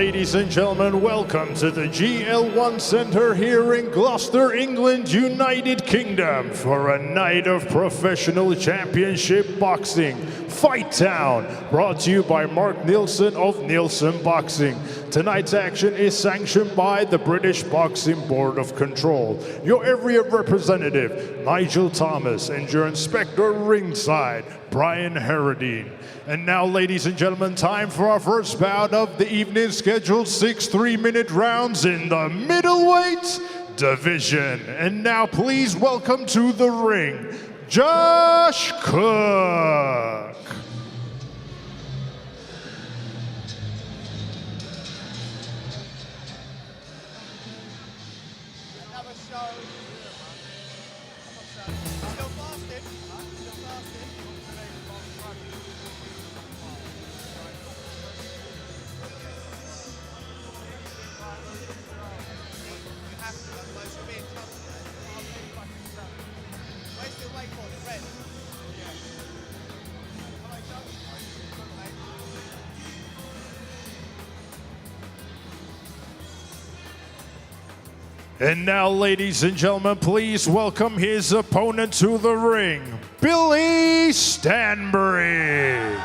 Ladies and gentlemen, welcome to the GL1 Centre here in Gloucester, England, United Kingdom for a night of professional championship boxing. Fight Town, brought to you by Mark Neilson of Neilson Boxing. Tonight's action is sanctioned by the British Boxing Board of Control. Your area representative, Nigel Thomas, and your inspector ringside, Brian Haidary. And now, ladies and gentlemen, time for our first bout of the evening, scheduled 6 3-minute rounds in the middleweight division. And now, please welcome to the ring, Josh Cook. And now, ladies and gentlemen, please welcome his opponent to the ring, Billy Stanbury.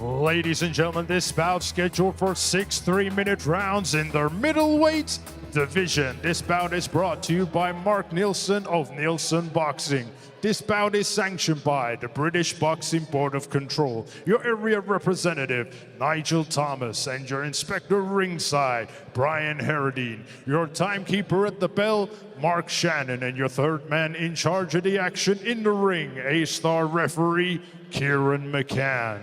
Ladies and gentlemen, this bout scheduled for 6 3-minute rounds in the middleweight division. This bout is brought to you by Mark Neilson of Neilson Boxing. This bout is sanctioned by the British Boxing Board of Control. Your area representative, Nigel Thomas, and your inspector ringside, Brian Haidary. Your timekeeper at the bell, Mark Shannon, and your third man in charge of the action in the ring, A-star referee, Kieran McCann.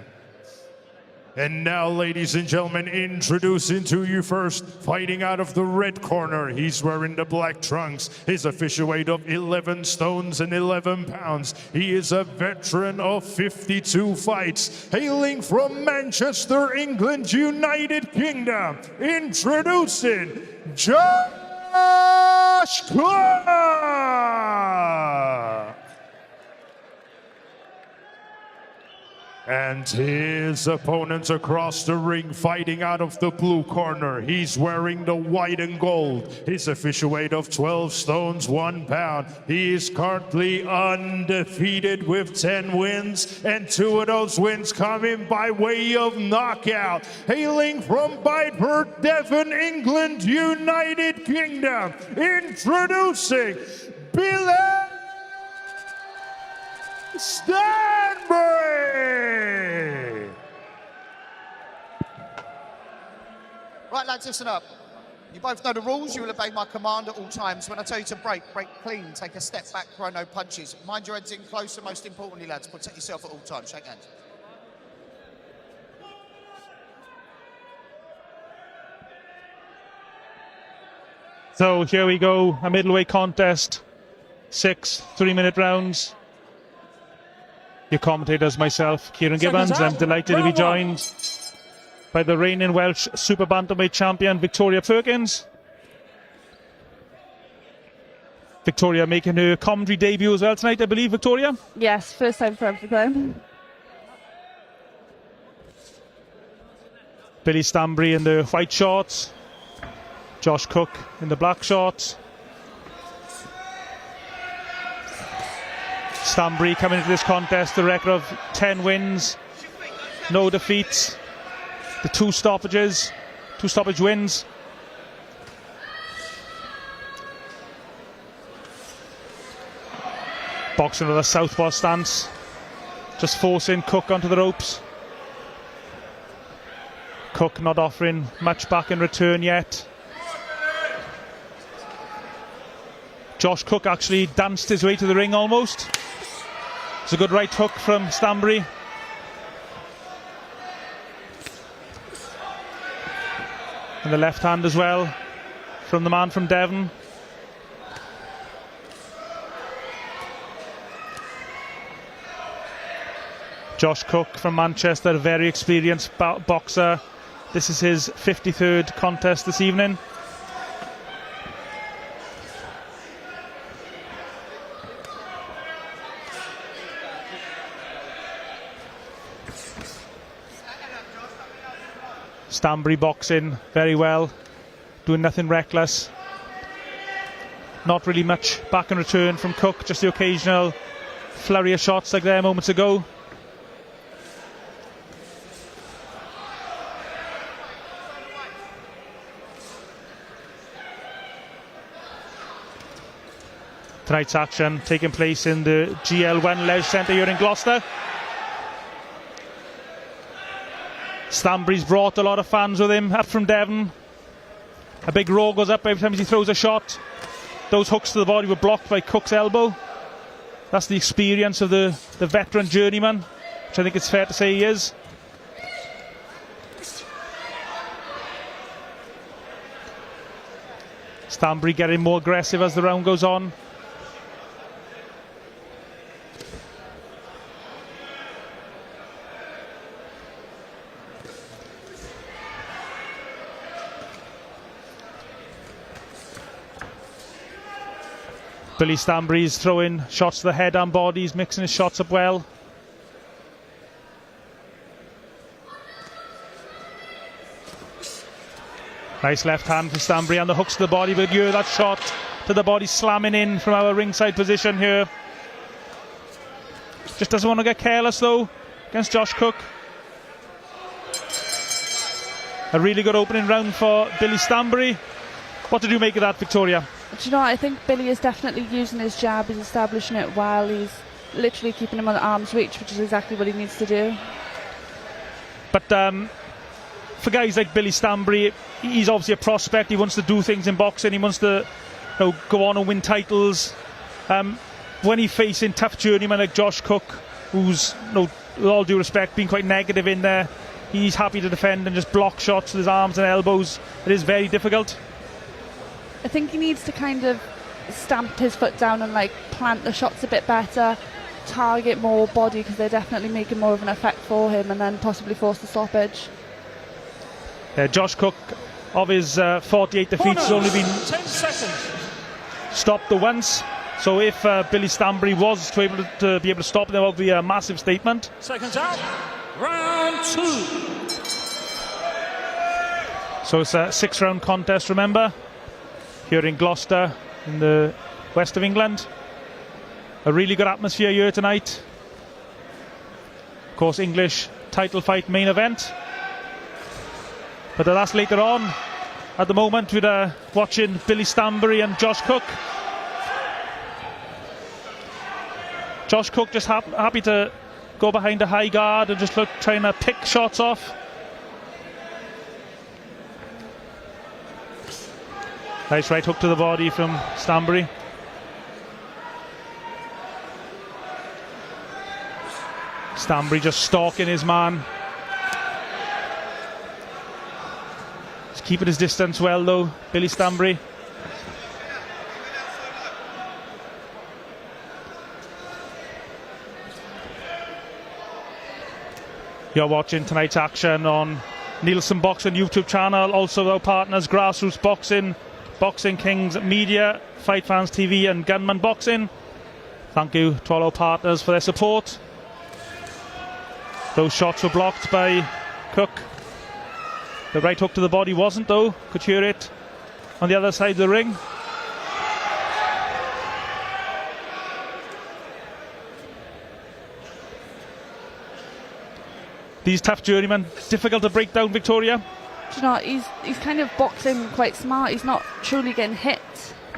And now, ladies and gentlemen, introducing to you first, fighting out of the red corner. He's wearing the black trunks. His official weight of 11 stones and 11 pounds. He is a veteran of 52 fights. Hailing from Manchester, England, United Kingdom. Introducing Josh Cook. And his opponents across the ring, fighting out of the blue corner. He's wearing the white and gold. His official weight of 12 stones, 1 pound. He is currently undefeated with 10 wins, and 2 of those wins coming by way of knockout. Hailing from Bideford, Devon, England, United Kingdom. Introducing Billy Stanbury! Right, lads, listen up. You both know the rules. You will obey my command at all times. When I tell you to break, break clean. Take a step back, throw no punches. Mind your heads in close, and most importantly, lads, protect yourself at all times. Shake hands. So here we go, a middleweight contest. 6 3-minute rounds. Your commentators, myself, Kieran Gibbons. I'm delighted to be joined by the reigning Welsh Super Bantamweight champion, Victoria Perkins. Victoria making her commentary debut as well tonight, I believe, Victoria? Yes, first time for everything. Billy Stanbury in the white shorts, Josh Cook in the black shorts. Stanbury coming into this contest, the record of 10 wins, no defeats, the 2 stoppage wins. Boxing with a southpaw stance, just forcing Cook onto the ropes. Cook not offering much back in return yet. Josh Cook actually danced his way to the ring almost. It's a good right hook from Stanbury. And the left hand as well from the man from Devon. Josh Cook from Manchester, a very experienced boxer. This is his 53rd contest this evening. Stanbury boxing very well, doing nothing reckless. Not really much back in return from Cook, just the occasional flurry of shots like there moments ago. Tonight's action taking place in the GL1 Leisure Centre here in Gloucester. Stanbury's brought a lot of fans with him up from Devon. A big roar goes up every time he throws a shot. Those hooks to the body were blocked by Cook's elbow. That's the experience of the veteran journeyman, which I think it's fair to say he is. Stanbury getting more aggressive as the round goes on. Billy Stanbury's throwing shots to the head and body. He's mixing his shots up well. Nice left hand for Stanbury and the hooks to the body, but here that shot to the body slamming in from our ringside position here. Just doesn't want to get careless though against Josh Cook. A really good opening round for Billy Stanbury. What did you make of that, Victoria? Do you know what? I think Billy is definitely using his jab. He's establishing it while he's literally keeping him on arm's reach, which is exactly what he needs to do. But for guys like Billy Stanbury, he's obviously a prospect. He wants to do things in boxing. He wants to go on and win titles. When he's facing tough journeymen like Josh Cook, who's, with all due respect, been quite negative in there, he's happy to defend and just block shots with his arms and elbows. It is very difficult. I think he needs to kind of stamp his foot down and plant the shots a bit better, target more body, because they're definitely making more of an effect for him, and then possibly force the stoppage. Josh Cook, of his 48 defeats, has only been 10 seconds. stopped the once. So if Billy Stanbury was to be able to stop him, that would be a massive statement. Seconds out. Round 2. So it's a 6-round contest, remember, here in Gloucester, in the west of England. A really good atmosphere here tonight. Of course, English title fight main event. But that's later on. At the moment, we're watching Billy Stanbury and Josh Cook. Josh Cook just happy to go behind a high guard and just trying to pick shots off. Nice right hook to the body from Stanbury. Stanbury just stalking his man. He's keeping his distance well though, Billy Stanbury. You're watching tonight's action on Neilson Boxing YouTube channel, also our partners Grassroots Boxing, Boxing Kings Media, Fight Fans TV and Gunman Boxing. Thank you to all our partners for their support. Those shots were blocked by Cook. The right hook to the body wasn't, though. Could hear it on the other side of the ring. These tough journeymen, difficult to break down, Victoria. Do you know, he's kind of boxing quite smart. He's not truly getting hit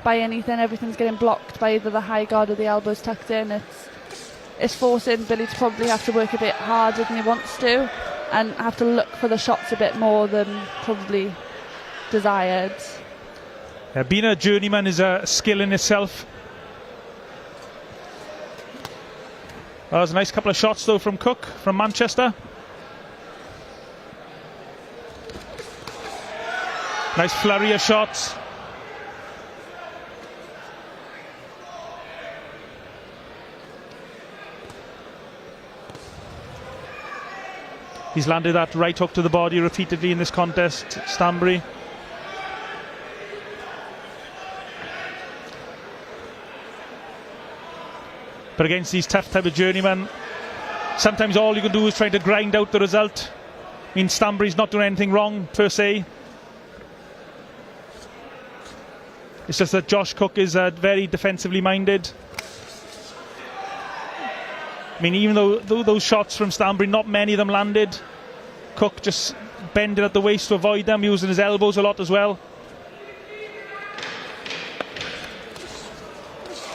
by anything. Everything's getting blocked by either the high guard or the elbows tucked in. It's forcing Billy to probably have to work a bit harder than he wants to, and have to look for the shots a bit more than probably desired. Being a journeyman is a skill in itself. That was a nice couple of shots, though, from Cook from Manchester. Nice flurry of shots. He's landed that right hook to the body repeatedly in this contest, Stanbury. But against these tough type of journeymen, sometimes all you can do is try to grind out the result. I mean, Stanbury's not doing anything wrong per se. It's just that Josh Cook is very defensively minded. I mean, even though those shots from Stanbury, not many of them landed, Cook just bending at the waist to avoid them, using his elbows a lot as well.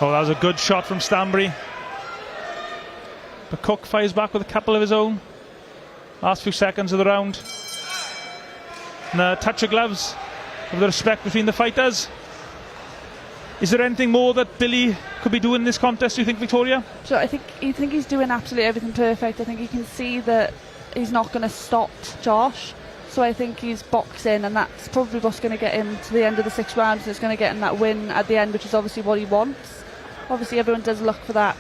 Oh, that was a good shot from Stanbury. But Cook fires back with a couple of his own. Last few seconds of the round. And a touch of gloves with the respect between the fighters. Is there anything more that Billy could be doing in this contest, do you think, Victoria? So I think he's doing absolutely everything perfect. I think you can see that he's not going to stop Josh. So I think he's boxing, and that's probably what's going to get him to the end of the 6 rounds. And it's going to get him that win at the end, which is obviously what he wants. Obviously, everyone does look for that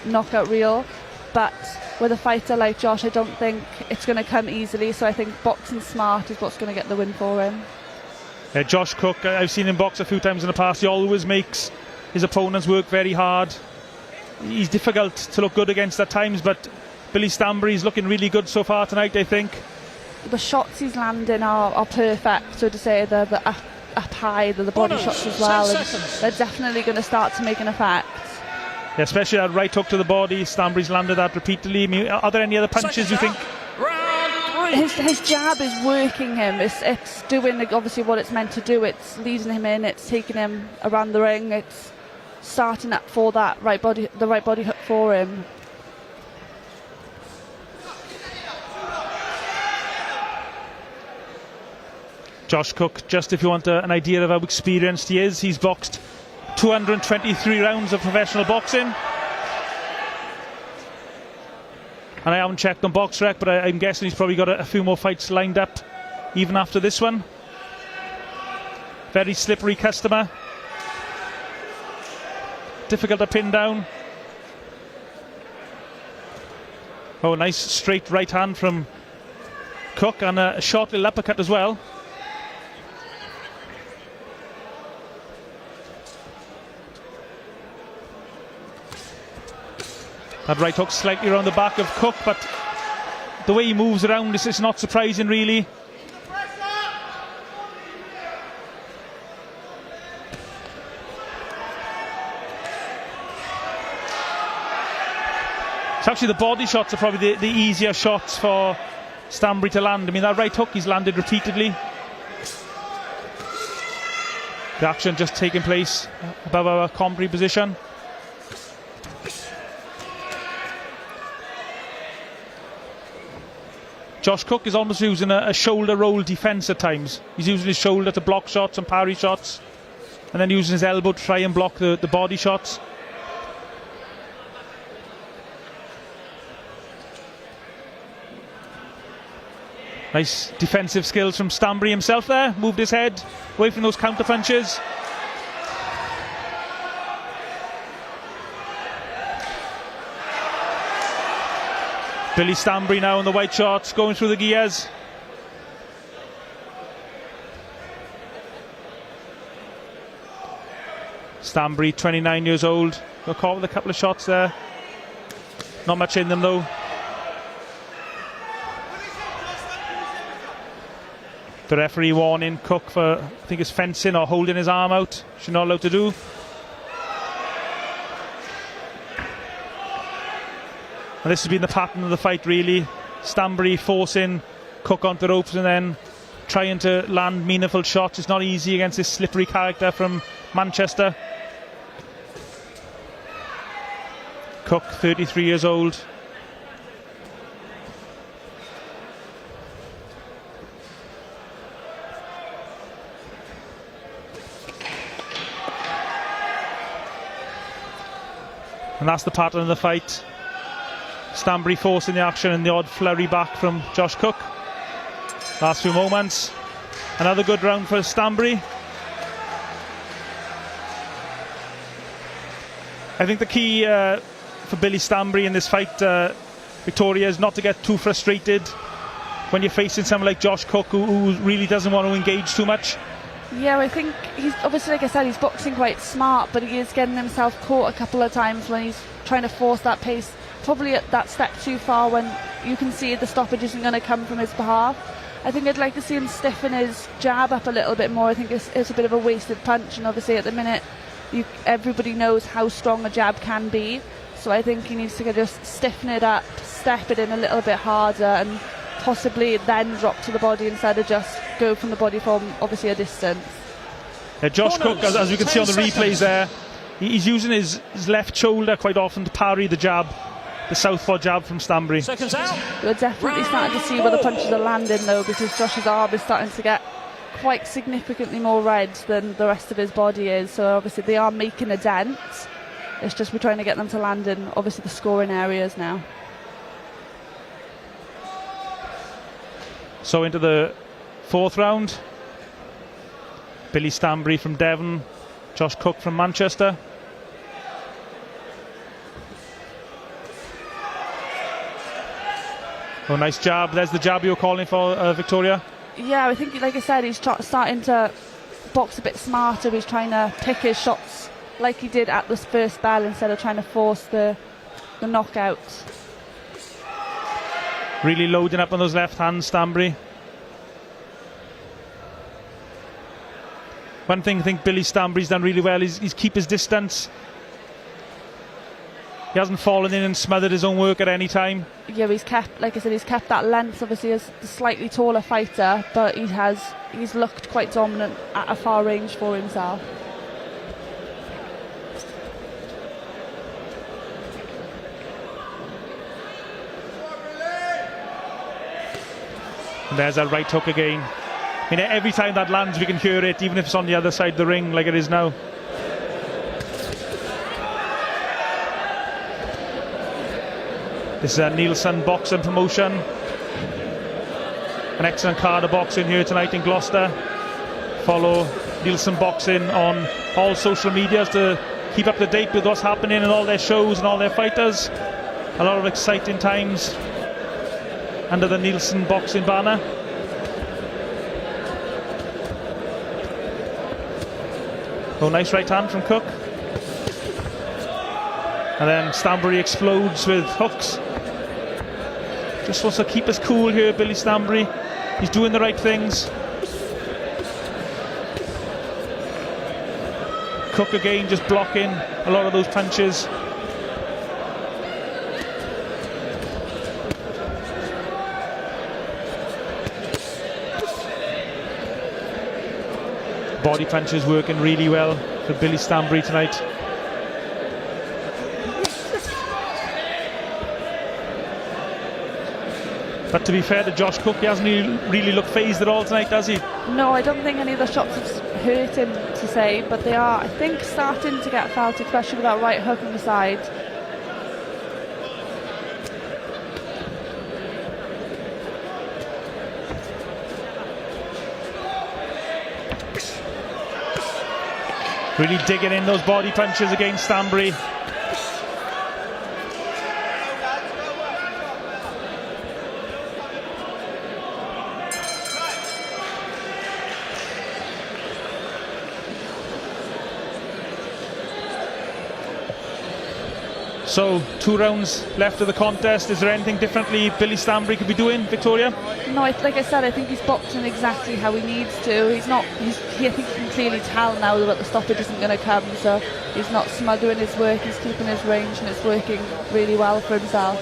knockout reel. But with a fighter like Josh, I don't think it's going to come easily. So I think boxing smart is what's going to get the win for him. Josh Cook, I've seen him box a few times in the past. He always makes his opponents work very hard. He's difficult to look good against at times, but Billy Stanbury's looking really good so far tonight, I think. The shots he's landing are perfect. So to say the up high, the body shots as well, and they're definitely going to start to make an effect. Yeah, especially that right hook to the body. Stanbury's landed that repeatedly. I mean, are there any other punches you think? His jab is working him. It's doing obviously what it's meant to do. It's leading him in. It's taking him around the ring. It's starting up for that right body hook for him. Josh Cook, just if you want an idea of how experienced he is, he's boxed 223 rounds of professional boxing. And I haven't checked on BoxRec, but I'm guessing he's probably got a few more fights lined up even after this one. Very slippery customer. Difficult to pin down. Oh, nice straight right hand from Cook, and a short little uppercut as well. That right hook slightly around the back of Cook, but the way he moves around is not surprising, really. It's actually the body shots are probably the easier shots for Stanbury to land. I mean, that right hook he's landed repeatedly. The action just taking place above our commentary position. Josh Cook is almost using a shoulder roll defence at times. He's using his shoulder to block shots and parry shots, and then using his elbow to try and block the body shots. Nice defensive skills from Stanbury himself there. Moved his head away from those counter punches. Billy Stanbury now in the white shorts, going through the gears. Stanbury, 29 years old. Got caught with a couple of shots there. Not much in them though. The referee warning Cook for, I think it's fencing or holding his arm out, which you're not allowed to do. And this has been the pattern of the fight, really. Stanbury forcing Cook onto the ropes and then trying to land meaningful shots. It's not easy against this slippery character from Manchester. Cook, 33 years old. And that's the pattern of the fight. Stanbury forcing the action and the odd flurry back from Josh Cook. Last few moments. Another good round for Stanbury. I think the key for Billy Stanbury in this fight, Victoria, is not to get too frustrated when you're facing someone like Josh Cook, who really doesn't want to engage too much. Yeah, I think he's obviously, like I said, he's boxing quite smart, but he is getting himself caught a couple of times when he's trying to force that pace, probably at that step too far when you can see the stoppage isn't going to come from his behalf. I think I'd like to see him stiffen his jab up a little bit more. I think it's a bit of a wasted punch, and obviously at the minute everybody knows how strong a jab can be, so I think he needs to just stiffen it up, step it in a little bit harder, and possibly then drop to the body instead of just go from the body from obviously a distance. Josh Cook, as we can see on the replays there, he's using his left shoulder quite often to parry the jab, the southpaw jab from Stanbury. Seconds out. We're definitely starting to see where the punches are landing though, because Josh's arm is starting to get quite significantly more red than the rest of his body is, so obviously they are making a dent. It's just we're trying to get them to land in obviously the scoring areas now. So into the fourth round. Billy Stanbury from Devon, Josh Cook from Manchester. Oh, nice jab. There's the jab you were calling for, Victoria. Yeah, I think, like I said, he's starting to box a bit smarter. He's trying to pick his shots like he did at the first bell instead of trying to force the knockout. Really loading up on those left hands, Stanbury. One thing I think Billy Stanbury's done really well is keep his distance. He hasn't fallen in and smothered his own work at any time. Yeah, he's kept, like I said, he's kept that length, obviously as the slightly taller fighter, but he's looked quite dominant at a far range for himself. And there's that right hook again. I mean, every time that lands we can hear it, even if it's on the other side of the ring like it is now. This is a Neilson Boxing promotion. An excellent card of boxing here tonight in Gloucester. Follow Neilson Boxing on all social medias to keep up to date with what's happening in all their shows and all their fighters. A lot of exciting times under the Neilson Boxing banner. Oh, nice right hand from Cook. And then Stanbury explodes with hooks. Just wants to keep us cool here, Billy Stanbury. He's doing the right things. Cook again just blocking a lot of those punches. Body punches working really well for Billy Stanbury tonight. But to be fair to Josh Cook, he hasn't really looked phased at all tonight, does he? No, I don't think any of the shots have hurt him, to say, but they are, I think, starting to get felt, especially with that right hook on the side. Really digging in those body punches against Stanbury. So 2 rounds left of the contest. Is there anything differently Billy Stanbury could be doing, Victoria? No, like I said, I think he's boxing exactly how he needs to. I think you can clearly tell now that the stoppage isn't going to come, so he's not smothering his work, he's keeping his range, and it's working really well for himself.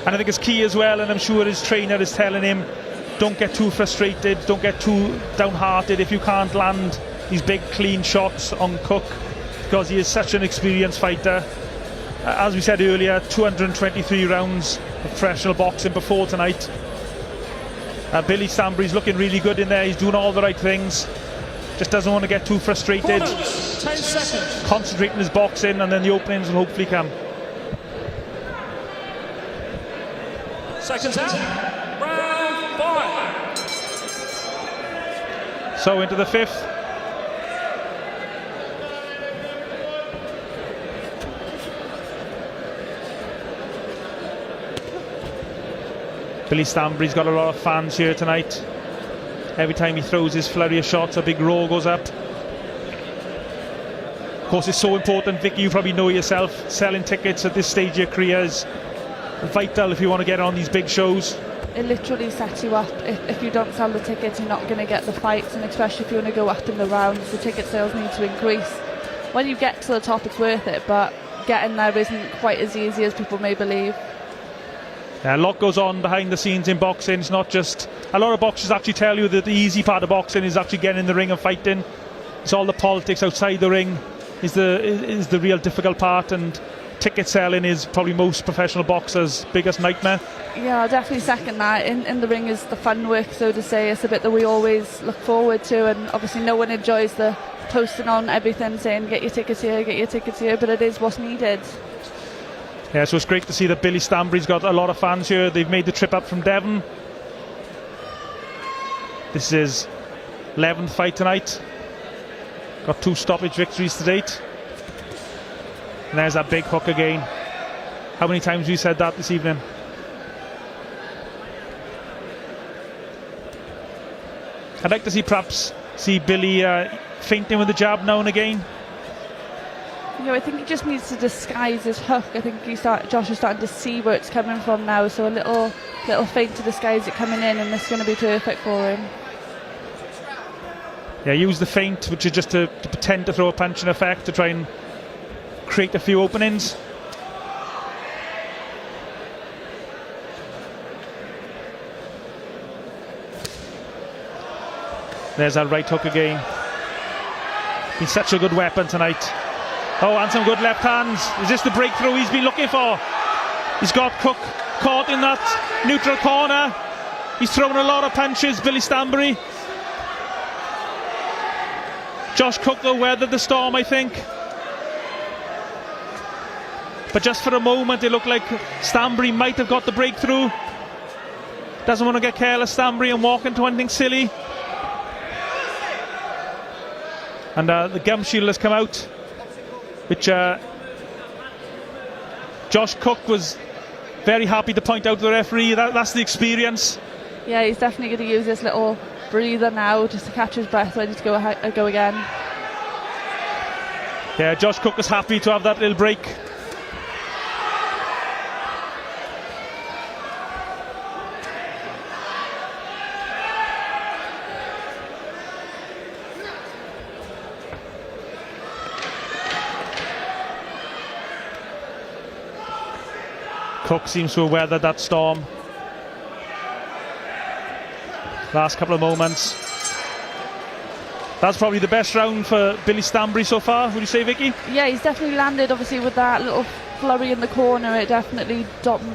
And I think it's key as well, and I'm sure his trainer is telling him, don't get too frustrated, don't get too downhearted if you can't land these big clean shots on Cook, because he is such an experienced fighter. As we said earlier, 223 rounds of professional boxing before tonight. Billy Stanbury's looking really good in there. He's doing all the right things. Just doesn't want to get too frustrated. 10 seconds. Concentrating his boxing, and then the openings will hopefully come. Seconds out. Round 5. So into the 5th. Billy Stanbury's got a lot of fans here tonight. Every time he throws his flurry of shots, a big roar goes up. Of course, it's so important, Vicky, you probably know yourself, selling tickets at this stage of your career is vital if you want to get on these big shows. It literally sets you up. If you don't sell the tickets, you're not going to get the fights, and especially if you want to go up in the rounds, the ticket sales need to increase. When you get to the top, it's worth it, but getting there isn't quite as easy as people may believe. A lot goes on behind the scenes in boxing. It's not just... A lot of boxers actually tell you that the easy part of boxing is actually getting in the ring and fighting. It's all the politics outside the ring is the real difficult part, and ticket selling is probably most professional boxers' biggest nightmare. Yeah, I'll definitely second that. In the ring is the fun work, so to say. It's a bit that we always look forward to, and obviously no one enjoys the posting on everything saying get your tickets here, but it is what's needed. Yeah, so it's great to see that Billy Stanbury's got a lot of fans here. They've made the trip up from Devon. This is his 11th fight tonight. Got 2 stoppage victories to date. And there's that big hook again. How many times have you said that this evening? I'd like to see Billy feinting with the jab now and again. I think he just needs to disguise his hook. I think Josh is starting to see where it's coming from now, so a little feint to disguise it coming in, and this is going to be perfect for him. Yeah, use the feint, which is just to pretend to throw a punch in effect to try and create a few openings. There's that right hook again. Been such a good weapon tonight. Oh, and some good left hands. Is this the breakthrough he's been looking for? He's got Cook caught in that neutral corner. He's thrown a lot of punches, Billy Stanbury. Josh Cook, though, weathered the storm, I think. But just for a moment, it looked like Stanbury might have got the breakthrough. Doesn't want to get careless, Stanbury, and walk into anything silly. And the gum shield has come out, which Josh Cook was very happy to point out to the referee. That's the experience. Yeah, he's definitely going to use this little breather now just to catch his breath, ready to go again. Yeah, Josh Cook was happy to have that little break. Cook seems to have weathered that storm. Last couple of moments. That's probably the best round for Billy Stanbury so far, would you say, Vicky? Yeah, he's definitely landed, obviously, with that little flurry in the corner. It definitely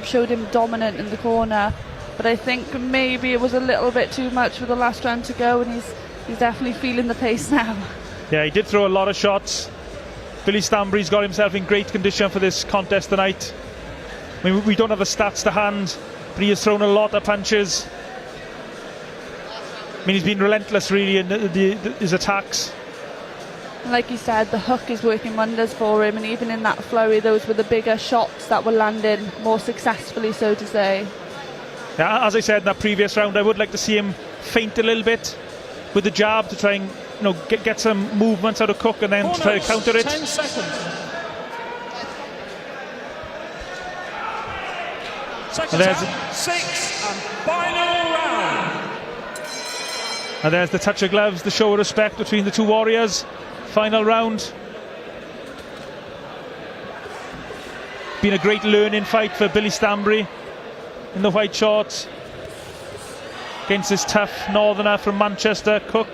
showed him dominant in the corner. But I think maybe it was a little bit too much for the last round to go, and he's definitely feeling the pace now. Yeah, he did throw a lot of shots. Billy Stanbury's got himself in great condition for this contest tonight. I mean, we don't have the stats to hand, but he has thrown a lot of punches. I mean, he's been relentless really in his attacks. Like you said, the hook is working wonders for him, and even in that flurry, those were the bigger shots that were landing more successfully, so to say. Yeah, as I said in that previous round, I would like to see him feint a little bit with the jab to try and get some movements out of Cook, and then try to counter it. 10 seconds. Seconds out, 6 and final round. And there's the touch of gloves, the show of respect between the two warriors. Final round. Been a great learning fight for Billy Stanbury in the white shorts against this tough northerner from Manchester, Cook.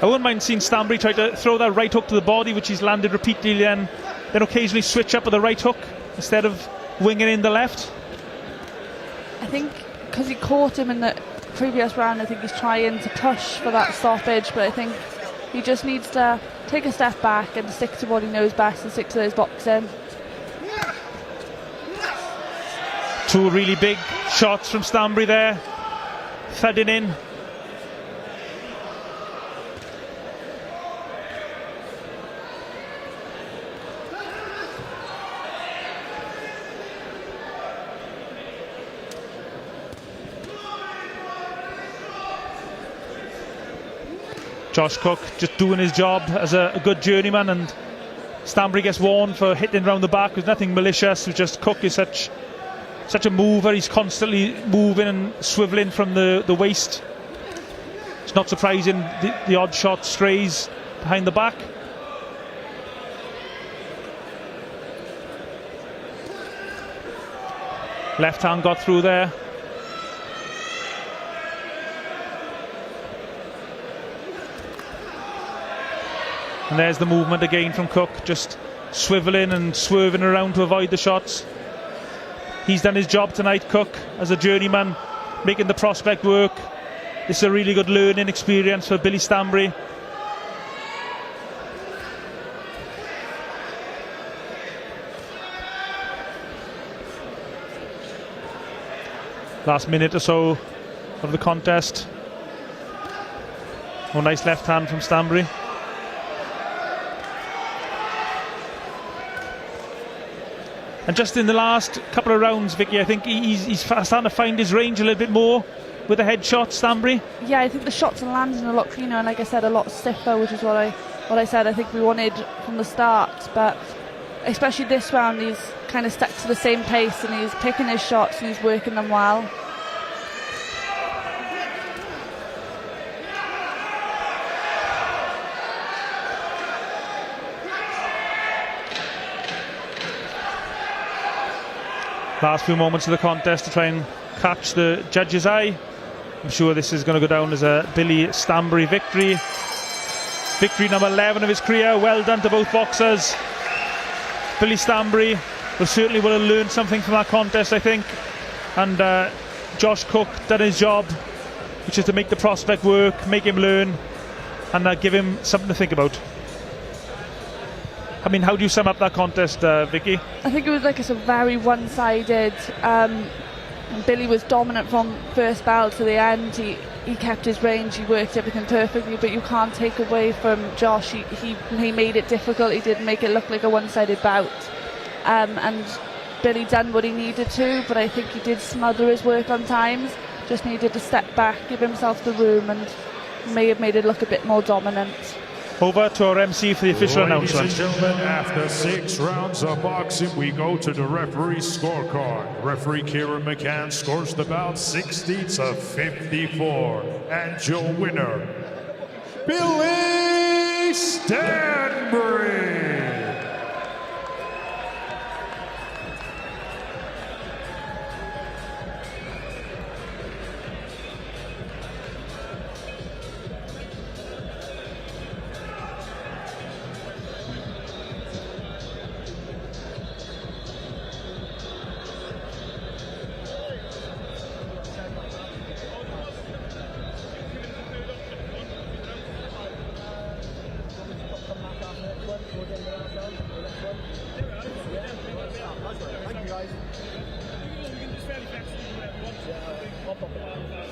I wouldn't mind seeing Stanbury try to throw that right hook to the body, which he's landed repeatedly, then occasionally switch up with the right hook instead of winging in the left. I think because he caught him in the previous round, I think he's trying to push for that stoppage, but I think he just needs to take a step back and stick to what he knows best and stick to those boxing. Two really big shots from Stanbury there, thudding in. Josh Cook just doing his job as a good journeyman, and Stanbury gets warned for hitting around the back with nothing malicious. It's just Cook is such a mover. He's constantly moving and swiveling from the waist. It's not surprising the odd shot strays behind the back. Left hand got through there. And there's the movement again from Cook, just swiveling and swerving around to avoid the shots. He's done his job tonight, Cook, as a journeyman, making the prospect work. This is a really good learning experience for Billy Stanbury. Last minute or so of the contest. Oh, nice left hand from Stanbury. And just in the last couple of rounds, Vicky, I think he's starting to find his range a little bit more with the headshot, Stanbury. Yeah, I think the shots are landing a lot cleaner and, like I said, a lot stiffer, which is what I said I think we wanted from the start. But especially this round, he's kind of stuck to the same pace and he's picking his shots and he's working them well. Last few moments of the contest to try and catch the judge's eye. I'm sure this is going to go down as a Billy Stanbury victory. Victory number 11 of his career. Well done to both boxers. Billy Stanbury will certainly have learned something from that contest, I think. And Josh Cook done his job, which is to make the prospect work, make him learn, and give him something to think about. I mean, how do you sum up that contest, Vicky? I think it was like a very one-sided. Billy was dominant from first bell to the end. He kept his range, he worked everything perfectly, but you can't take away from Josh. He made it difficult. He didn't make it look like a one-sided bout. And Billy done what he needed to, but I think he did smother his work on times. Just needed to step back, give himself the room, and may have made it look a bit more dominant. Over to our MC for the official announcement. Ladies and gentlemen, after 6 rounds of boxing, we go to the referee's scorecard. Referee Kieran McCann scores the bout 60-54. And your winner, Billy Stanbury.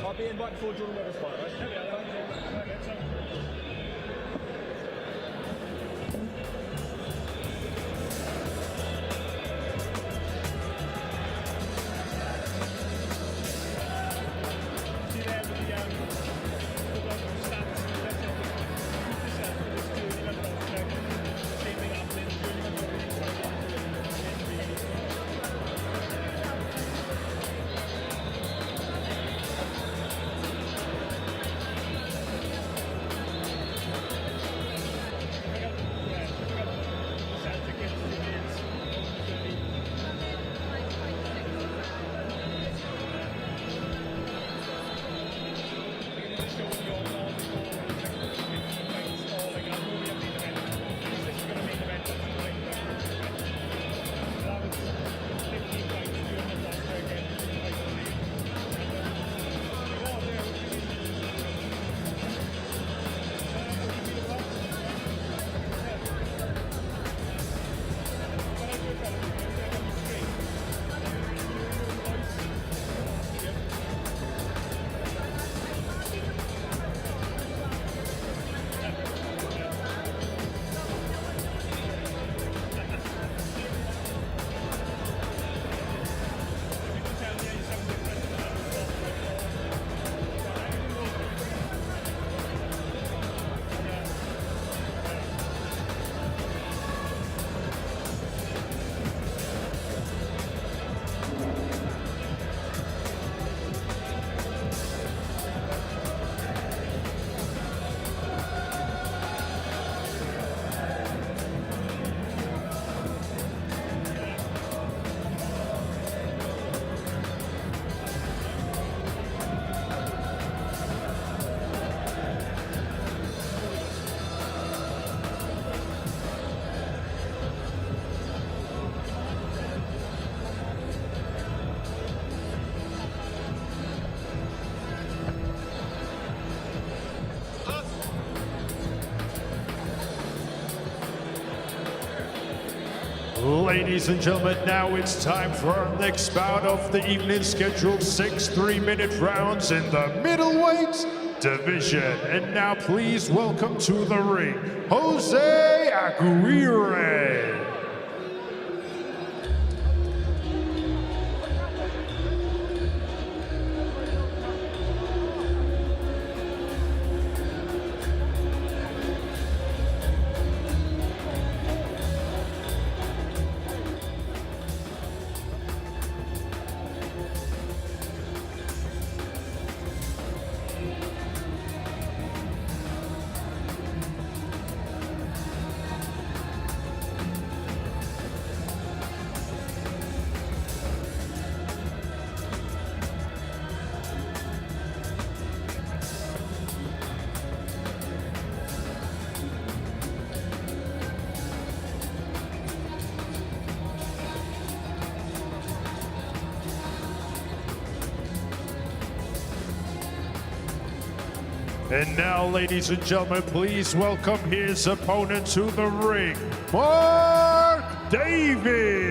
I'll be invited for during the fight, right? Ladies and gentlemen, now it's time for our next bout of the evening, scheduled 6 3-minute rounds in the middleweight division. And now please welcome to the ring, Jose Aguirre. And now, ladies and gentlemen, please welcome his opponent to the ring, Mark Davis.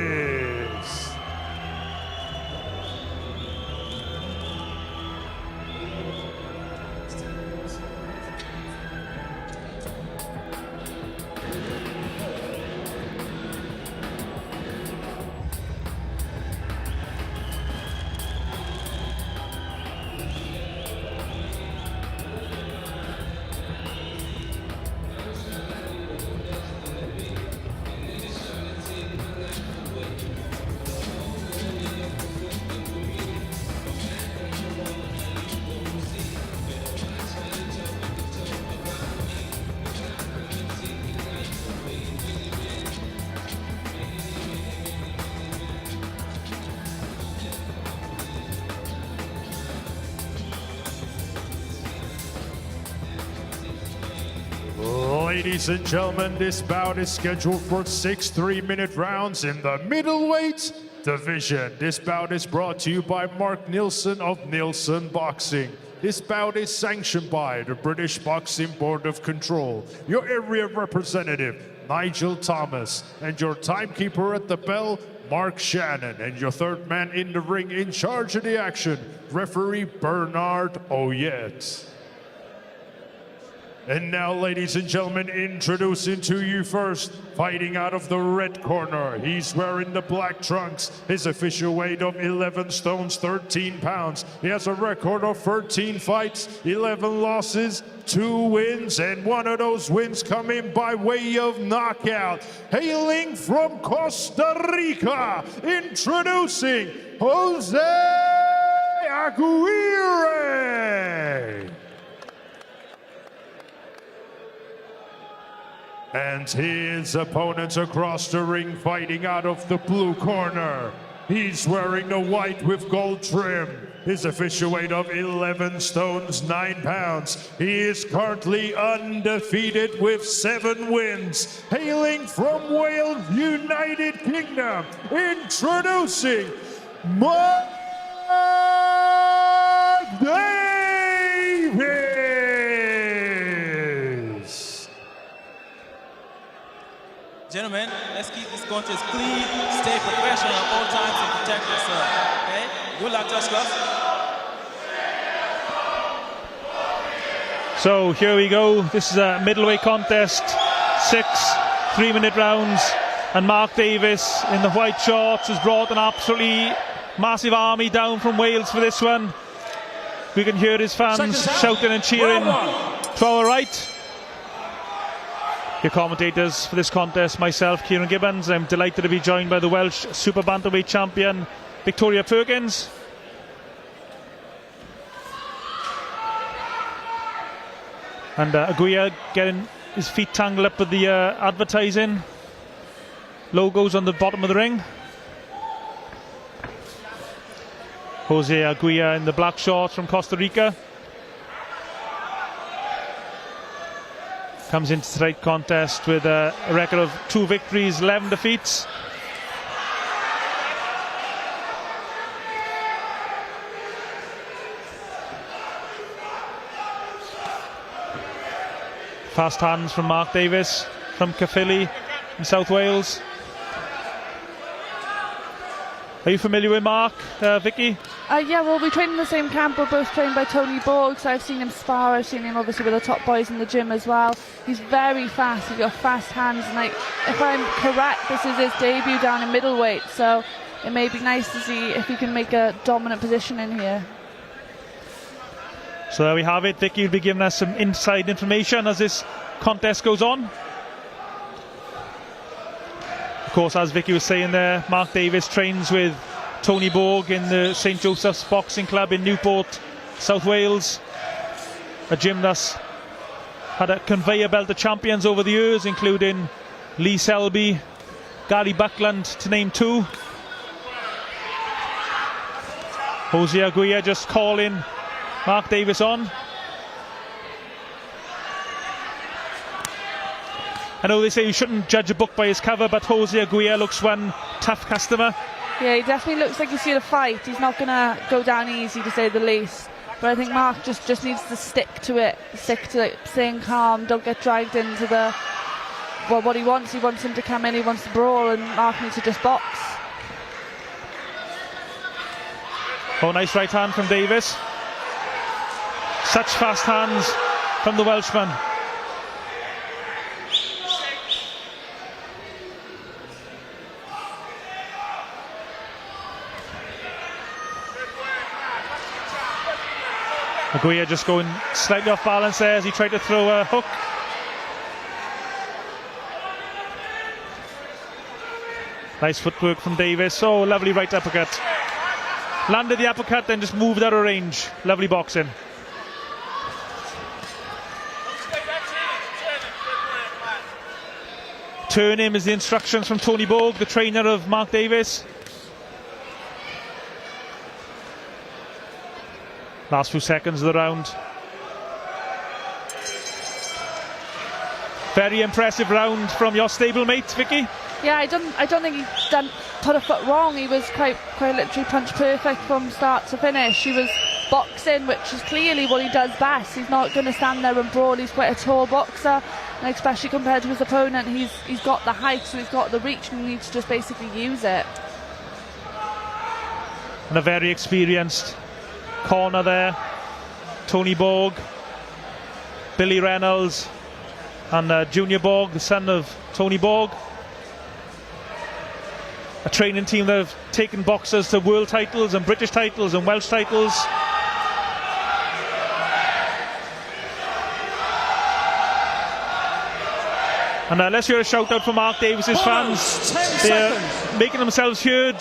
Ladies and gentlemen, this bout is scheduled for 6 3-minute rounds in the middleweight division. This bout is brought to you by Mark Neilson of Neilson Boxing. This bout is sanctioned by the British Boxing Board of Control, your area representative, Nigel Thomas, and your timekeeper at the bell, Mark Shannon, and your third man in the ring in charge of the action, referee Bernard Oyet. And now, ladies and gentlemen, introducing to you first, fighting out of the red corner. He's wearing the black trunks. His official weight of 11 stones, 13 pounds. He has a record of 13 fights, 11 losses, 2 wins, and one of those wins coming by way of knockout. Hailing from Costa Rica, introducing Jose Aguirre. And his opponents across the ring, fighting out of the blue corner. He's wearing the white with gold trim. His official weight of 11 stones, 9 pounds. He is currently undefeated with 7 wins. Hailing from Wales, United Kingdom, introducing Mark Davis. Gentlemen, let's keep this contest clean, stay professional at all times, and protect yourself. Okay? Good luck, Touch Club. So here we go. This is a middleweight contest. 6 3-minute rounds. And Mark Davis in the white shorts has brought an absolutely massive army down from Wales for this one. We can hear his fans shouting and cheering to our right. Your commentators for this contest, myself, Kieran Gibbons. I'm delighted to be joined by the Welsh super bantamweight champion, Victoria Perkins. And Aguirre getting his feet tangled up with the advertising logos on the bottom of the ring. Jose Aguirre in the black shorts from Costa Rica. Comes into tonight's contest with a record of 2 victories, 11 defeats. Fast hands from Mark Davis from Caerphilly in South Wales. Are you familiar with Mark, Vicky? Yeah, well, we train in the same camp. We're both trained by Tony Borg, so I've seen him spar. I've seen him obviously with the top boys in the gym as well. He's very fast. He's got fast hands, and if I'm correct, this is his debut down in middleweight, so it may be nice to see if he can make a dominant position in here. So there we have it. Vicky will be giving us some inside information as this contest goes on. Of course, as Vicky was saying there, Mark Davies trains with Tony Borg in the St Joseph's Boxing Club in Newport, South Wales. A gym that's had a conveyor belt of champions over the years, including Lee Selby, Gary Buckland, to name two. Jose Aguirre just calling Mark Davies on. I know they say you shouldn't judge a book by his cover, but Jose Aguirre looks one tough customer. Yeah, he definitely looks like he's here to fight. He's not going to go down easy, to say the least. But I think Mark just needs to stick to it, staying calm, don't get dragged into what he wants. He wants him to come in, he wants to brawl, and Mark needs to just box. Oh, nice right hand from Davies. Such fast hands from the Welshman. Aguirre just going slightly off balance there as he tried to throw a hook. Nice footwork from Davies. Oh, lovely right uppercut. Landed the uppercut, then just moved out of range. Lovely boxing. Turn him is the instructions from Tony Borg, the trainer of Mark Davies. Last few seconds of the round. Very impressive round from your stablemate, Vicky. Yeah, I don't think he put a foot wrong. He was quite literally punch perfect from start to finish. He was boxing, which is clearly what he does best. He's not going to stand there and brawl. He's quite a tall boxer, and especially compared to his opponent, he's got the height, so he's got the reach, and he needs to just basically use it. And a very experienced corner there. Tony Borg, Billy Reynolds, and Junior Borg, the son of Tony Borg. A training team that have taken boxers to world titles and British titles and Welsh titles. And let's hear a shout out for Mark Davies' fans. They're making themselves heard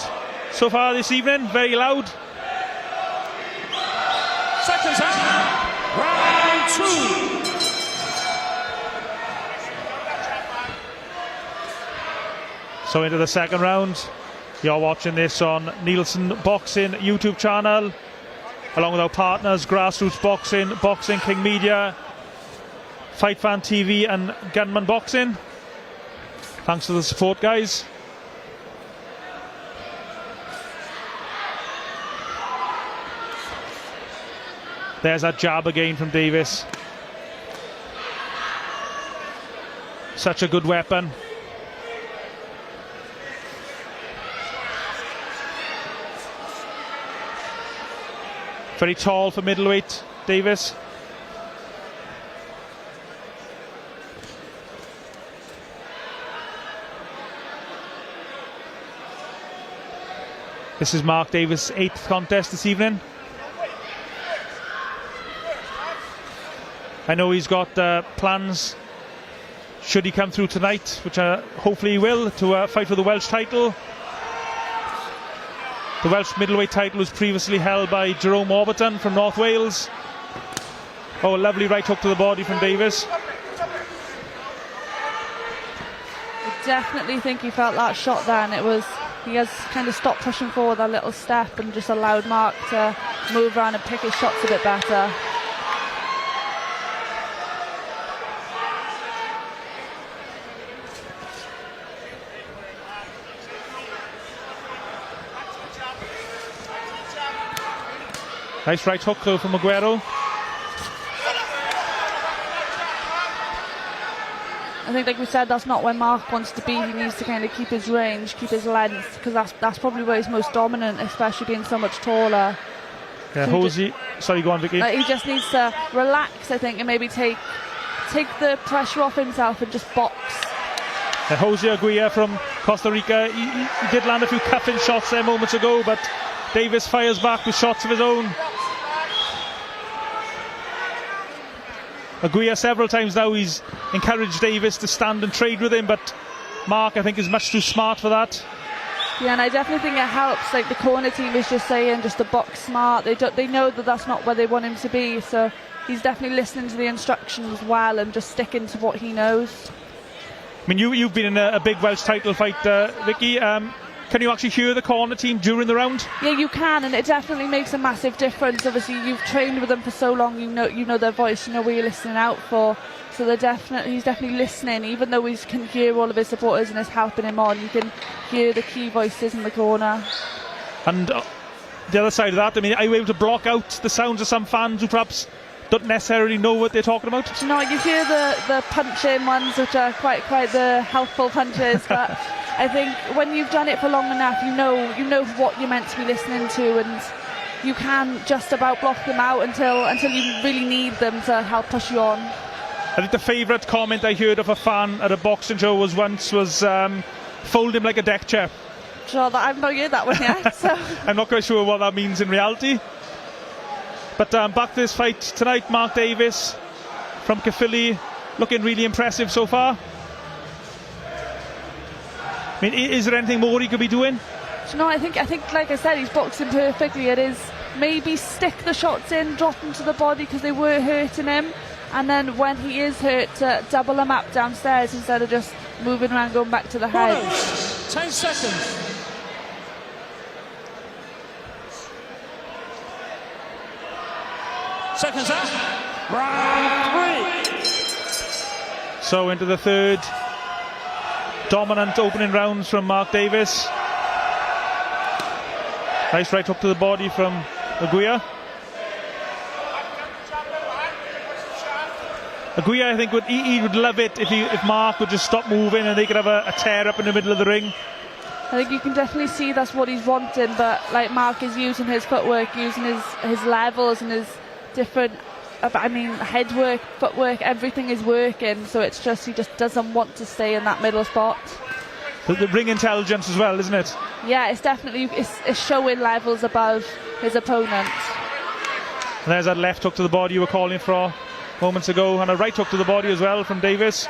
so far this evening, very loud. Seconds out. Round 2. So into the second round. You're watching this on Neilson Boxing YouTube channel, along with our partners Grassroots Boxing, Boxing King Media, Fight Fan TV and Gunman Boxing. Thanks for the support, guys. There's that jab again from Davies. Such a good weapon. Very tall for middleweight, Davies. This is Mark Davies' 8th contest this evening. I know he's got plans, should he come through tonight, which hopefully he will, to fight for the Welsh title. The Welsh middleweight title was previously held by Jerome Warburton from North Wales. Oh, a lovely right hook to the body from Davies. I definitely think he felt that shot there, and he has kind of stopped pushing forward that little step and just allowed Mark to move around and pick his shots a bit better. Nice right hook though from Maguire. I think, like we said, that's not where Mark wants to be. He needs to kind of keep his range, keep his length, because that's probably where he's most dominant, especially being so much taller. Yeah, So Hosey. Sorry, go on, Vicky. he just needs to relax, I think, and maybe take the pressure off himself and just box. Jose Aguirre from Costa Rica. He did land a few cuffing shots there moments ago, but Davis fires back with shots of his own. Aguirre several times now, he's encouraged Davis to stand and trade with him, but Mark, I think, is much too smart for that. Yeah, and I definitely think it helps. Like the corner team is just saying, just to box smart. They know that that's not where they want him to be, so he's definitely listening to the instructions well and just sticking to what he knows. I mean, you've been in a big Welsh title fight, Vicky. Can you actually hear the corner team during the round? Yeah, you can, and it definitely makes a massive difference. Obviously, you've trained with them for so long, you know their voice, you know what you're listening out for. So he's definitely listening, even though he can hear all of his supporters and is helping him on. You can hear the key voices in the corner. And the other side of that, I mean, are you able to block out the sounds of some fans who perhaps don't necessarily know what they're talking about? No, you hear the punching ones, which are quite the helpful punches, but I think when you've done it for long enough, you know what you're meant to be listening to, and you can just about block them out until you really need them to help push you on. I think the favourite comment I heard of a fan at a boxing show was fold him like a deck chair. Sure, I've not heard that one yet. So. I'm not quite sure what that means in reality. But back to this fight tonight, Mark Davis from Caerphilly, looking really impressive so far. I mean, is there anything more he could be doing? No, I think like I said, he's boxing perfectly. It is maybe stick the shots in, drop them to the body because they were hurting him, and then when he is hurt, double them up downstairs instead of just moving around, going back to the head. 10 seconds. Seconds out. Round 3. So into the third. Dominant opening rounds from Mark Davis. Nice right hook to the body from Aguirre. Aguirre, I think, he would love it if Mark would just stop moving and they could have a tear up in the middle of the ring. I think you can definitely see that's what he's wanting, but like Mark is using his footwork, using his levels and his different, head work, footwork, everything is working, so it's just he just doesn't want to stay in that middle spot. The ring intelligence as well, isn't it? Yeah, it's definitely it's showing levels above his opponent. And there's that left hook to the body you were calling for moments ago, and a right hook to the body as well from Davis.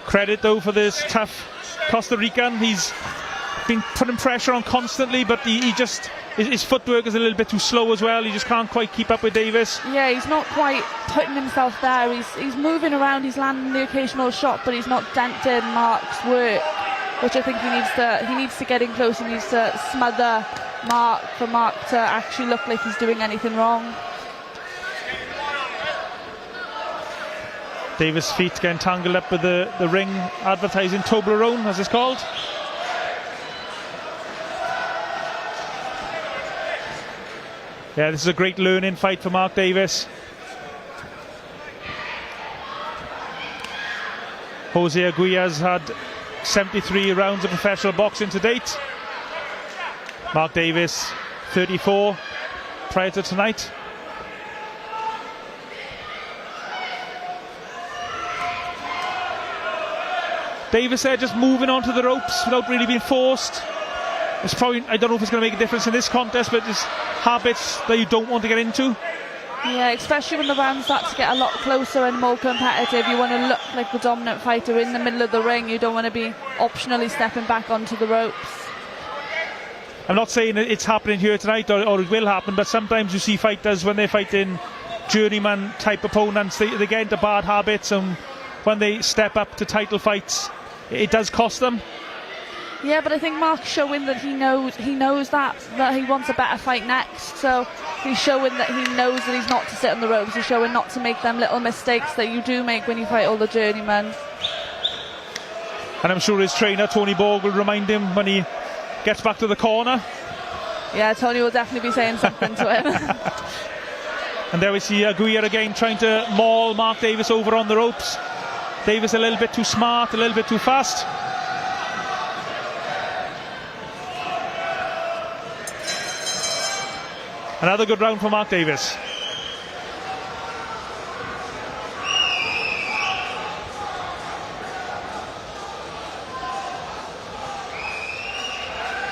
Credit though for this tough Costa Rican. He's been putting pressure on constantly, but his footwork is a little bit too slow as well. He just can't quite keep up with Davis. Yeah, he's not quite putting himself there. He's moving around, he's landing the occasional shot, but he's not denting Mark's work, which I think he needs to get in close. He needs to smother Mark for Mark to actually look like he's doing anything wrong. Davis' feet getting tangled up with the ring advertising Toblerone, as it's called. Yeah, this is a great learning fight for Mark Davis. Jose Aguirre has had 73 rounds of professional boxing to date. Mark Davis, 34 prior to tonight. Davis there just moving onto the ropes without really being forced. It's probably, I don't know if it's going to make a difference in this contest, but it's habits that you don't want to get into. Yeah, especially when the rounds start to get a lot closer and more competitive. You want to look like the dominant fighter in the middle of the ring. You don't want to be optionally stepping back onto the ropes. I'm not saying it's happening here tonight or it will happen, but sometimes you see fighters when they're fighting journeyman type opponents, they get into bad habits, and when they step up to title fights, it does cost them. Yeah, but I think Mark's showing that he knows that he wants a better fight next. So he's showing that he knows that he's not to sit on the ropes. He's showing not to make them little mistakes that you do make when you fight all the journeymen. And I'm sure his trainer Tony Borg will remind him when he gets back to the corner Yeah, Tony will definitely be saying something to him. And there we see Aguirre again trying to maul Mark Davis over on the ropes. Davis a little bit too smart, a little bit too fast. Another good round for Mark Davis.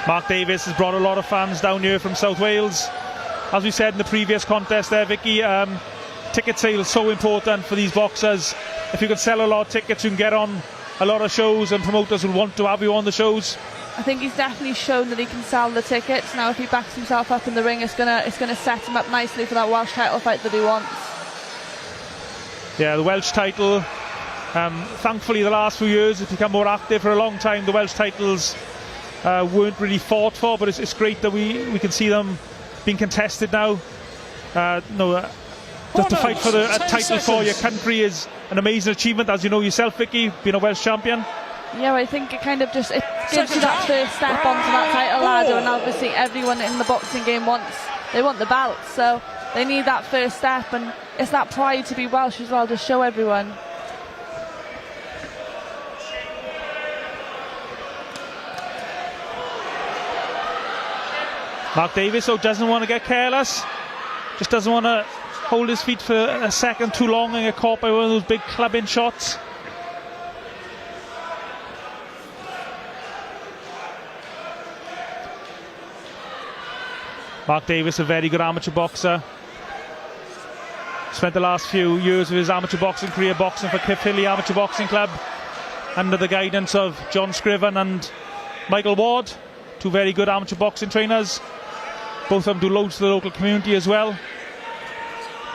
Mark Davis has brought a lot of fans down here from South Wales. As we said in the previous contest there, Vicky, ticket sales so important for these boxers. If you can sell a lot of tickets, you can get on a lot of shows, and promoters will want to have you on the shows. I think he's definitely shown that he can sell the tickets. Now if he backs himself up in the ring, it's gonna set him up nicely for that Welsh title fight that he wants. Yeah, the Welsh title, thankfully the last few years it's become more active. For a long time the Welsh titles weren't really fought for, but it's great that we can see them being contested now. Just to fight for a title for your country is an amazing achievement, as you know yourself, Vicky, being a Welsh champion. Yeah, I think it kind of just gives you that first step onto that title ladder, and obviously everyone in the boxing game want the belt, so they need that first step, and it's that pride to be Welsh as well, to show everyone. Mark Davis doesn't want to get careless, just doesn't want to hold his feet for a second too long and get caught by one of those big clubbing shots. Mark Davis, a very good amateur boxer. Spent the last few years of his amateur boxing career boxing for Caerphilly Amateur Boxing Club under the guidance of John Scriven and Michael Ward, two very good amateur boxing trainers. Both of them do loads to the local community as well.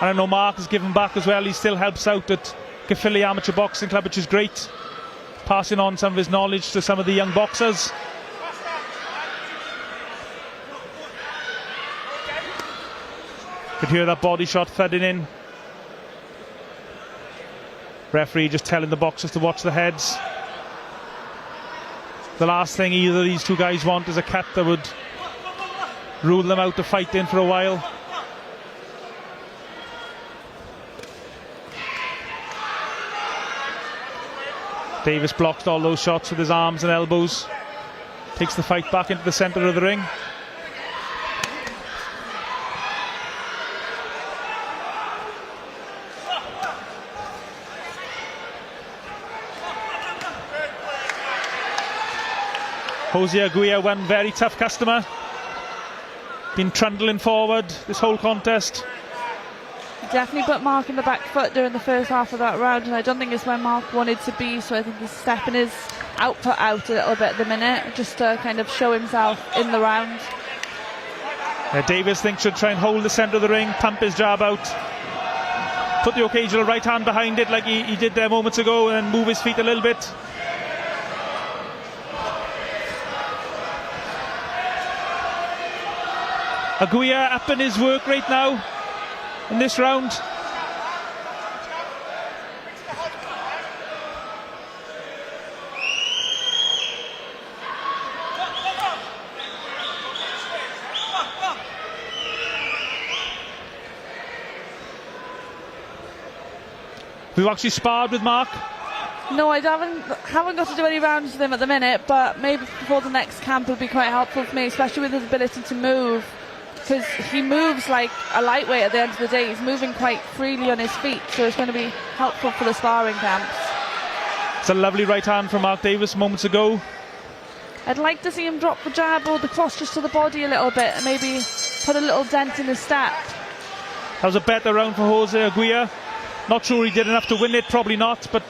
And I know Mark has given back as well. He still helps out at Caerphilly Amateur Boxing Club, which is great, passing on some of his knowledge to some of the young boxers. Could hear that body shot thudding in. Referee just telling the boxers to watch the heads. The last thing either of these two guys want is a cut that would rule them out to fight in for a while. Davis blocks all those shots with his arms and elbows. Takes the fight back into the centre of the ring. Jose Aguirre, one very tough customer. Been trundling forward this whole contest. Definitely put Mark in the back foot during the first half of that round, and I don't think it's where Mark wanted to be, so I think he's stepping his output out a little bit at the minute, just to kind of show himself in the round. Davis thinks should try and hold the centre of the ring, pump his jab out, put the occasional right hand behind it like he did there moments ago, and move his feet a little bit. Aguirre upping his work rate now in this round. We've actually sparred with Mark. No, I haven't got to do any rounds with him at the minute, but maybe before the next camp will be quite helpful for me, especially with his ability to move, because he moves like a lightweight at the end of the day. He's moving quite freely on his feet, so it's going to be helpful for the sparring camps. It's a lovely right hand from Mark Davis moments ago. I'd like to see him drop the jab or the cross just to the body a little bit and maybe put a little dent in his step. That was a better round for Jose Aguirre. Not sure he did enough to win it, probably not, but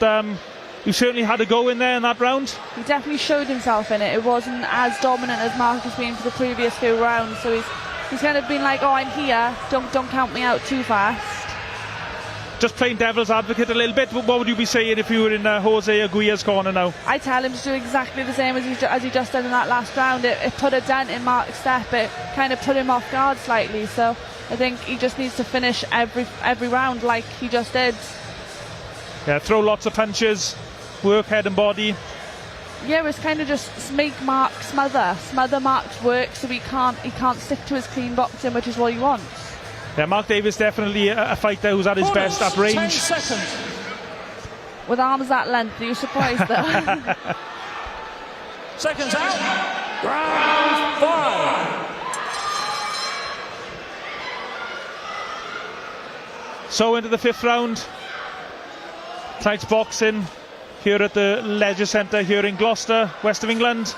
he certainly had a go in there in that round. He definitely showed himself in it. It wasn't as dominant as Mark has been for the previous few rounds, so he's kind of been like, oh, I'm here, don't count me out too fast. Just playing devil's advocate a little bit, what would you be saying if you were in Jose Aguirre's corner now? I tell him to do exactly the same as he just did in that last round. It put a dent in Mark's step, it kind of put him off guard slightly, so I think he just needs to finish every round like he just did. Yeah, throw lots of punches, work head and body. Yeah, it's kind of just make Mark smother Mark's work, so he can't stick to his clean boxing, which is what he wants. Yeah, Mark Davis definitely a fighter who's at his best at range. 10 seconds. With arms that length, are you surprised though? Seconds out. Round 5. So into the 5th round. Tonight's boxing here at the Leisure Centre here in Gloucester, west of England,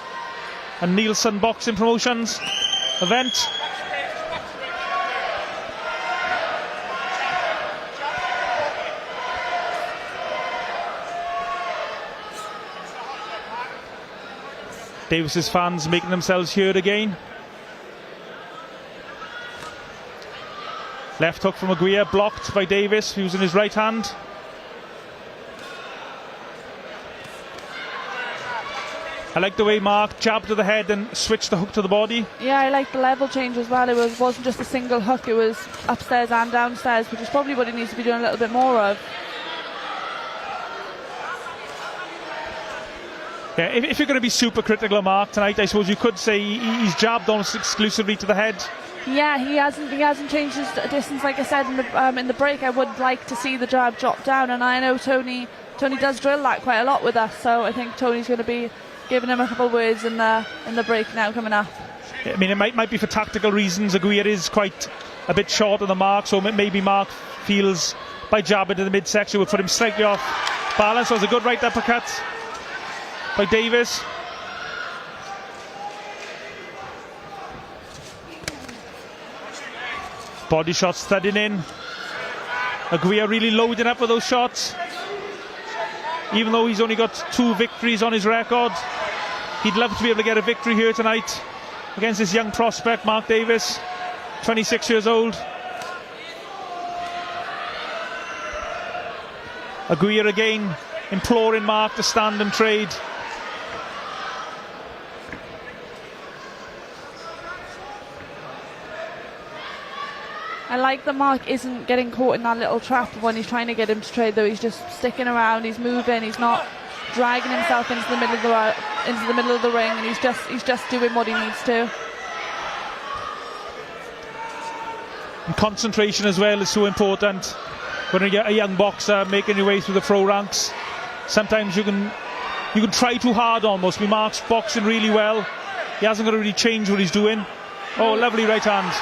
and Neilson Boxing Promotions event. Davis's fans making themselves heard again. Left hook from Aguirre, blocked by Davis, who's in his right hand. I like the way Mark jabbed to the head and switched the hook to the body. Yeah, I like the level change as well. It wasn't just a single hook, it was upstairs and downstairs, which is probably what he needs to be doing a little bit more of. Yeah, if you're going to be super critical of Mark tonight, I suppose you could say he's jabbed almost exclusively to the head. Yeah, he hasn't changed his distance. Like I said in the break, I would like to see the jab drop down, and I know Tony does drill that quite a lot with us, so I think Tony's going to be giving him a couple of words in the break now coming up. I mean, it might be for tactical reasons. Aguirre is quite a bit short of the mark, so maybe Mark feels by jabbing to the midsection would put him slightly off balance. So it was a good right uppercut by Davis. Body shots thudding in. Aguirre really loading up with those shots. Even though he's only got 2 victories on his record, he'd love to be able to get a victory here tonight against this young prospect, Mark Davis, 26 years old. Aguirre again imploring Mark to stand and trade. I like that Mark isn't getting caught in that little trap when he's trying to get him to trade, though. He's just sticking around, he's moving, he's not dragging himself into the middle of the ring, and he's just doing what he needs to. And concentration as well is so important when you're a young boxer making your way through the pro ranks. Sometimes you can try too hard almost. Mark's boxing really well. He hasn't got to really change what he's doing. Oh, lovely right hand.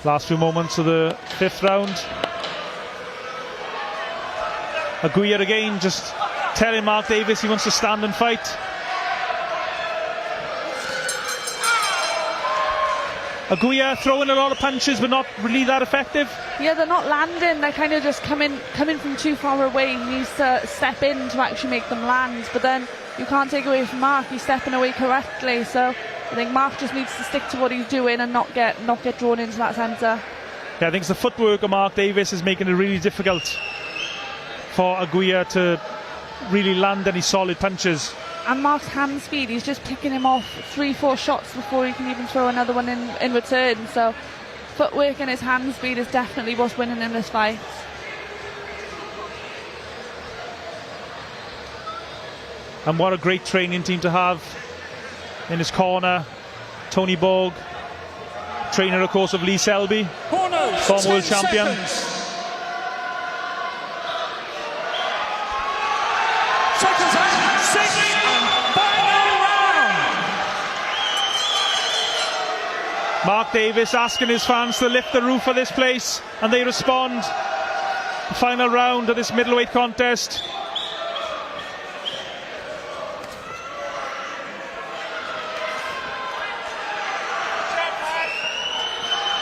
Last few moments of the 5th round. Aguirre again just telling Mark Davis he wants to stand and fight. Aguirre throwing a lot of punches but not really that effective. Yeah, they're not landing, they're kind of just coming from too far away. He needs to step in to actually make them land, but then you can't take away from Mark, he's stepping away correctly, so I think Mark just needs to stick to what he's doing and not get drawn into that centre. Yeah, I think it's the footwork of Mark Davis is making it really difficult for Aguirre to really land any solid punches. And Mark's hand speed, he's just picking him off 3-4 shots before he can even throw another one in return. So footwork and his hand speed is definitely what's winning in this fight. And what a great training team to have in his corner. Tony Borg, trainer of course of Lee Selby, former world champion. Seconds out, 6 and final round. Mark Davis asking his fans to lift the roof of this place, and they respond. The final round of this middleweight contest.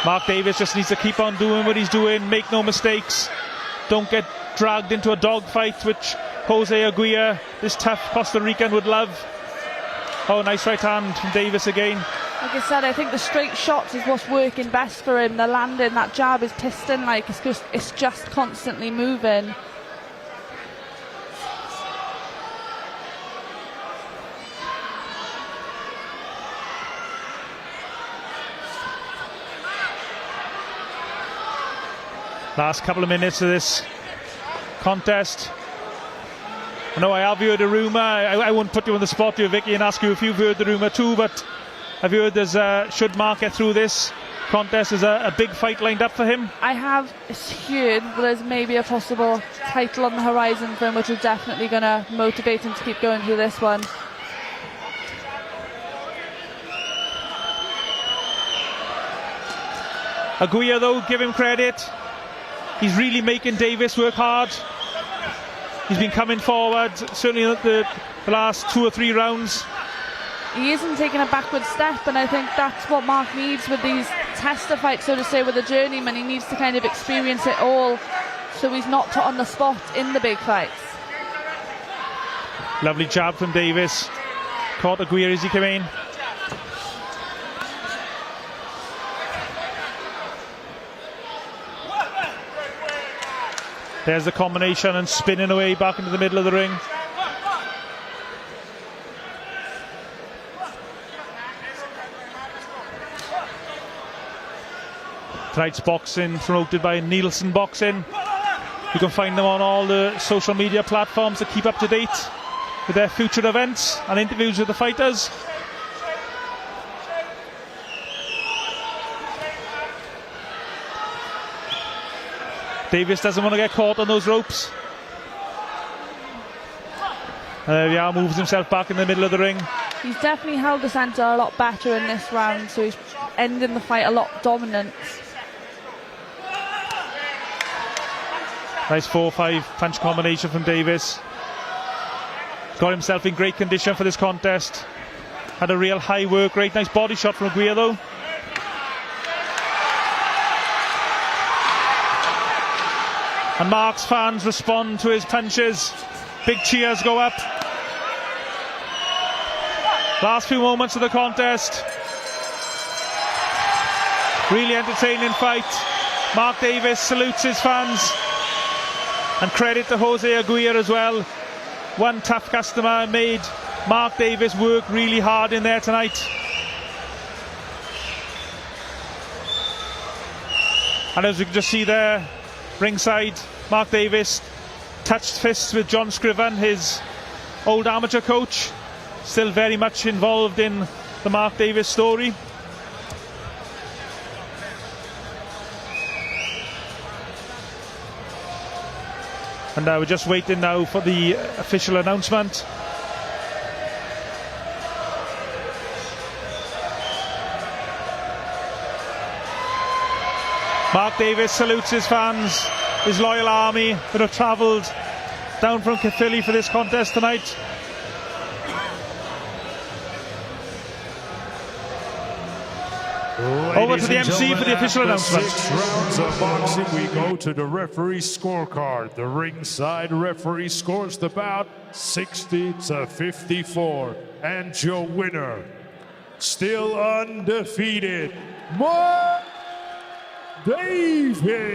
Mark Davis just needs to keep on doing what he's doing, make no mistakes, don't get dragged into a dogfight, which Jose Aguirre, this tough Costa Rican, would love. Oh, nice right hand from Davis again. Like I said, I think the straight shots is what's working best for him. The landing, that jab is piston-like, it's just constantly moving. Last couple of minutes of this contest. I know I have heard a rumour. I won't put you on the spot here, Vicky, and ask you if you've heard the rumour too, but I've heard there's should Mark get through this contest, there's a big fight lined up for him. I have heard that there's maybe a possible title on the horizon for him, which is definitely going to motivate him to keep going through this one. Aguirre, though, give him credit. He's really making Davis work hard. He's been coming forward, certainly in the last 2 or 3 rounds. He isn't taking a backward step, and I think that's what Mark needs with these tester fights, so to say, with a journeyman. He needs to kind of experience it all, so he's not put on the spot in the big fights. Lovely jab from Davis. Caught Aguirre as he came in. There's the combination and spinning away back into the middle of the ring. Tonight's boxing promoted by Neilson Boxing. You can find them on all the social media platforms to keep up to date with their future events and interviews with the fighters. Davis doesn't want to get caught on those ropes. There we are, moves himself back in the middle of the ring. He's definitely held the centre a lot better in this round, so he's ending the fight a lot dominant. Nice 4-5 punch combination from Davis. Got himself in great condition for this contest. Had a real high work rate. Nice body shot from Aguirre, though. And Mark's fans respond to his punches. Big cheers go up. Last few moments of the contest. Really entertaining fight. Mark Davis salutes his fans. And credit to Jose Aguirre as well. One tough customer made Mark Davis work really hard in there tonight. And as we can just see there, ringside, Mark Davis touched fists with John Scriven, his old amateur coach, still very much involved in the Mark Davis story. And we're just waiting now for the official announcement. Mark Davis salutes his fans, his loyal army that have travelled down from Caerphilly for this contest tonight. Over to the MC for the official announcement. 6 rounds of boxing, we go to the referee scorecard. The ringside referee scores the bout 60-54. And your winner, still undefeated, Mark Davis.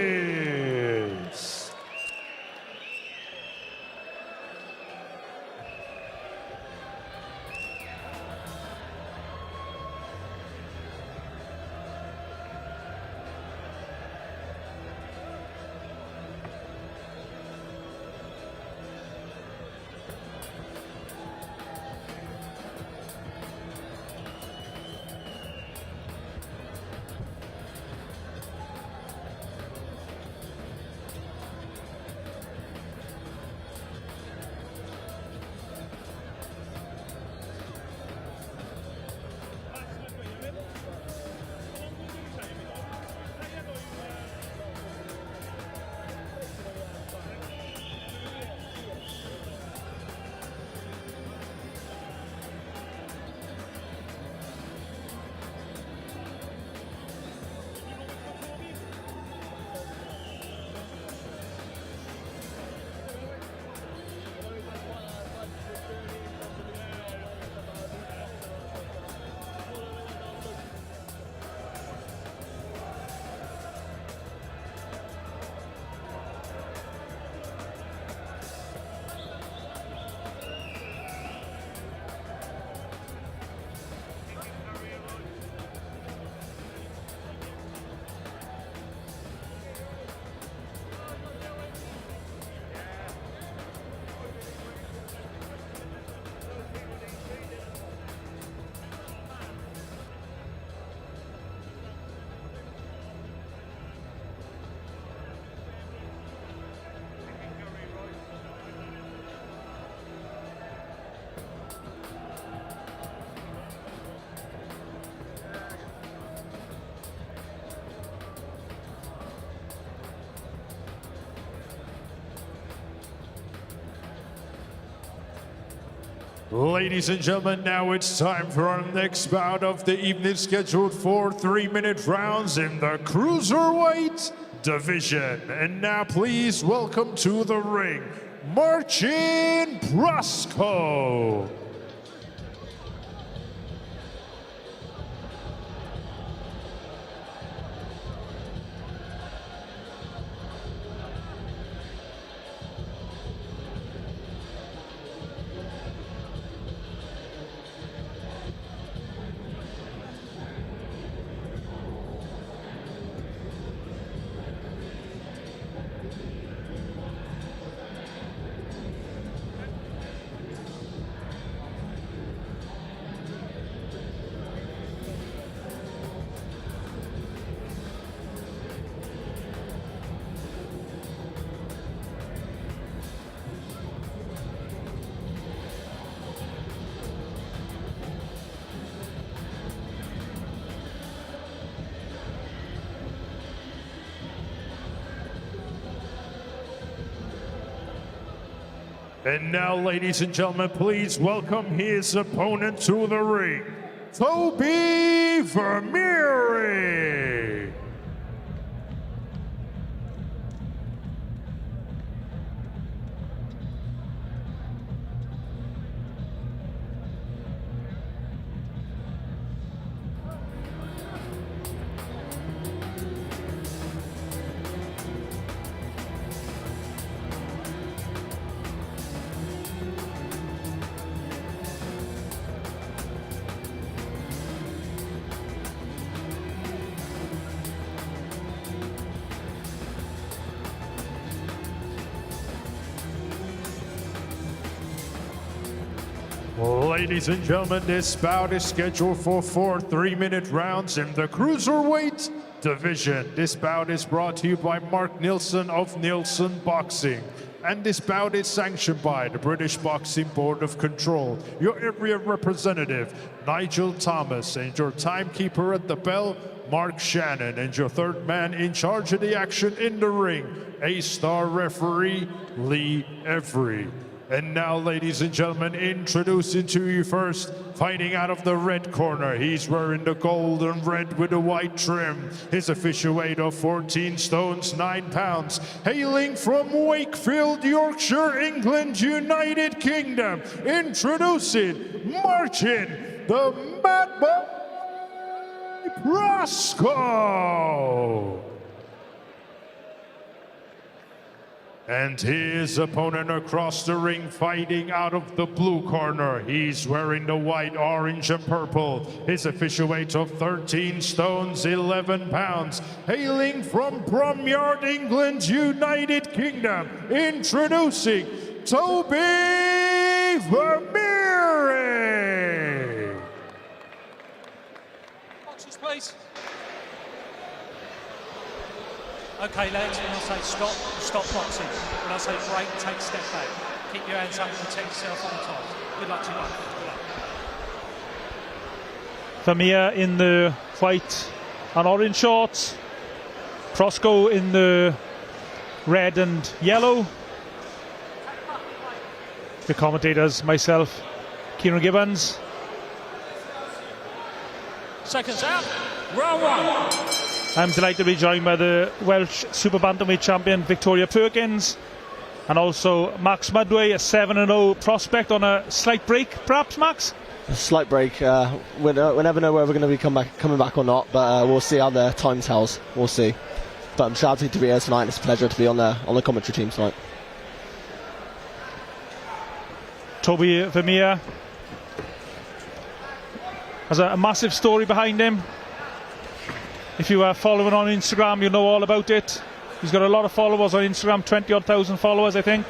Ladies and gentlemen, now it's time for our next bout of the evening, scheduled for 3-minute rounds in the cruiserweight division. And now please welcome to the ring, Marcin Prostko. And now, ladies and gentlemen, please welcome his opponent to the ring, Vermeire. Ladies and gentlemen, this bout is scheduled for 4 3-minute rounds in the cruiserweight division. This bout is brought to you by Mark Neilson of Neilson Boxing. And this bout is sanctioned by the British Boxing Board of Control, your area representative, Nigel Thomas, and your timekeeper at the bell, Mark Shannon, and your third man in charge of the action in the ring, A-star referee, Lee Every. And now, ladies and gentlemen, introducing to you first, fighting out of the red corner. He's wearing the gold and red with the white trim. His official weight of 14 stones, 9 pounds. Hailing from Wakefield, Yorkshire, England, United Kingdom. Introducing Marcin, the Mad Boy Prostko. And his opponent across the ring, fighting out of the blue corner. He's wearing the white, orange, and purple. His official weight of 13 stones, 11 pounds. Hailing from Bromyard, England, United Kingdom. Introducing Vermeire. Boxes, please. Okay, lads, when I say stop, stop boxing. When I say break, take a step back. Keep your hands up and protect yourself all the time. Good luck to you both. Good luck. Vermeire in the white and orange shorts. Prostko in the red and yellow. The commentators, myself, Kieran Gibbons. Seconds out. Round one. I'm delighted to be joined by the Welsh Super Bantamweight champion Victoria Perkins, and also Max Mudway, a 7-0 prospect on a slight break, perhaps, Max? A slight break. We never know whether we're going to be coming back or not, but we'll see how the time tells. We'll see. But I'm shouting to be here tonight. It's a pleasure to be on the commentary team tonight. Toby Vermeire has a massive story behind him. If you are following on Instagram, you know all about it. He's got a lot of followers on Instagram, 20-odd thousand followers, I think.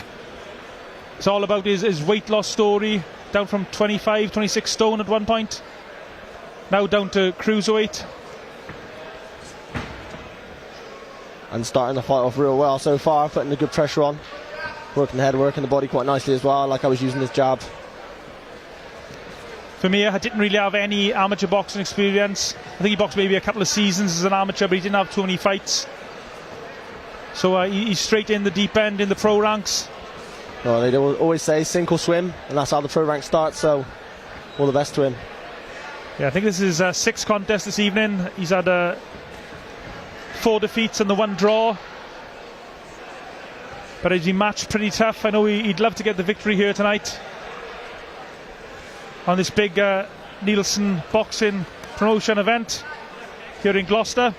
It's all about his weight loss story, down from 25, 26 stone at one point. Now down to cruiserweight. And starting the fight off real well so far, putting the good pressure on. Working the head, working the body quite nicely as well, like I was using his jab. Vermeire didn't really have any amateur boxing experience. I think he boxed maybe a couple of seasons as an amateur, but he didn't have too many fights. So he's straight in the deep end in the pro ranks. Well, they always say sink or swim, and that's how the pro rank starts, so all the best to him. Yeah, I think this is his sixth contest this evening. He's had 4 defeats and the 1 draw. But he's been matched pretty tough. I know he'd love to get the victory here tonight on this big Neilson Boxing promotion event here in Gloucester.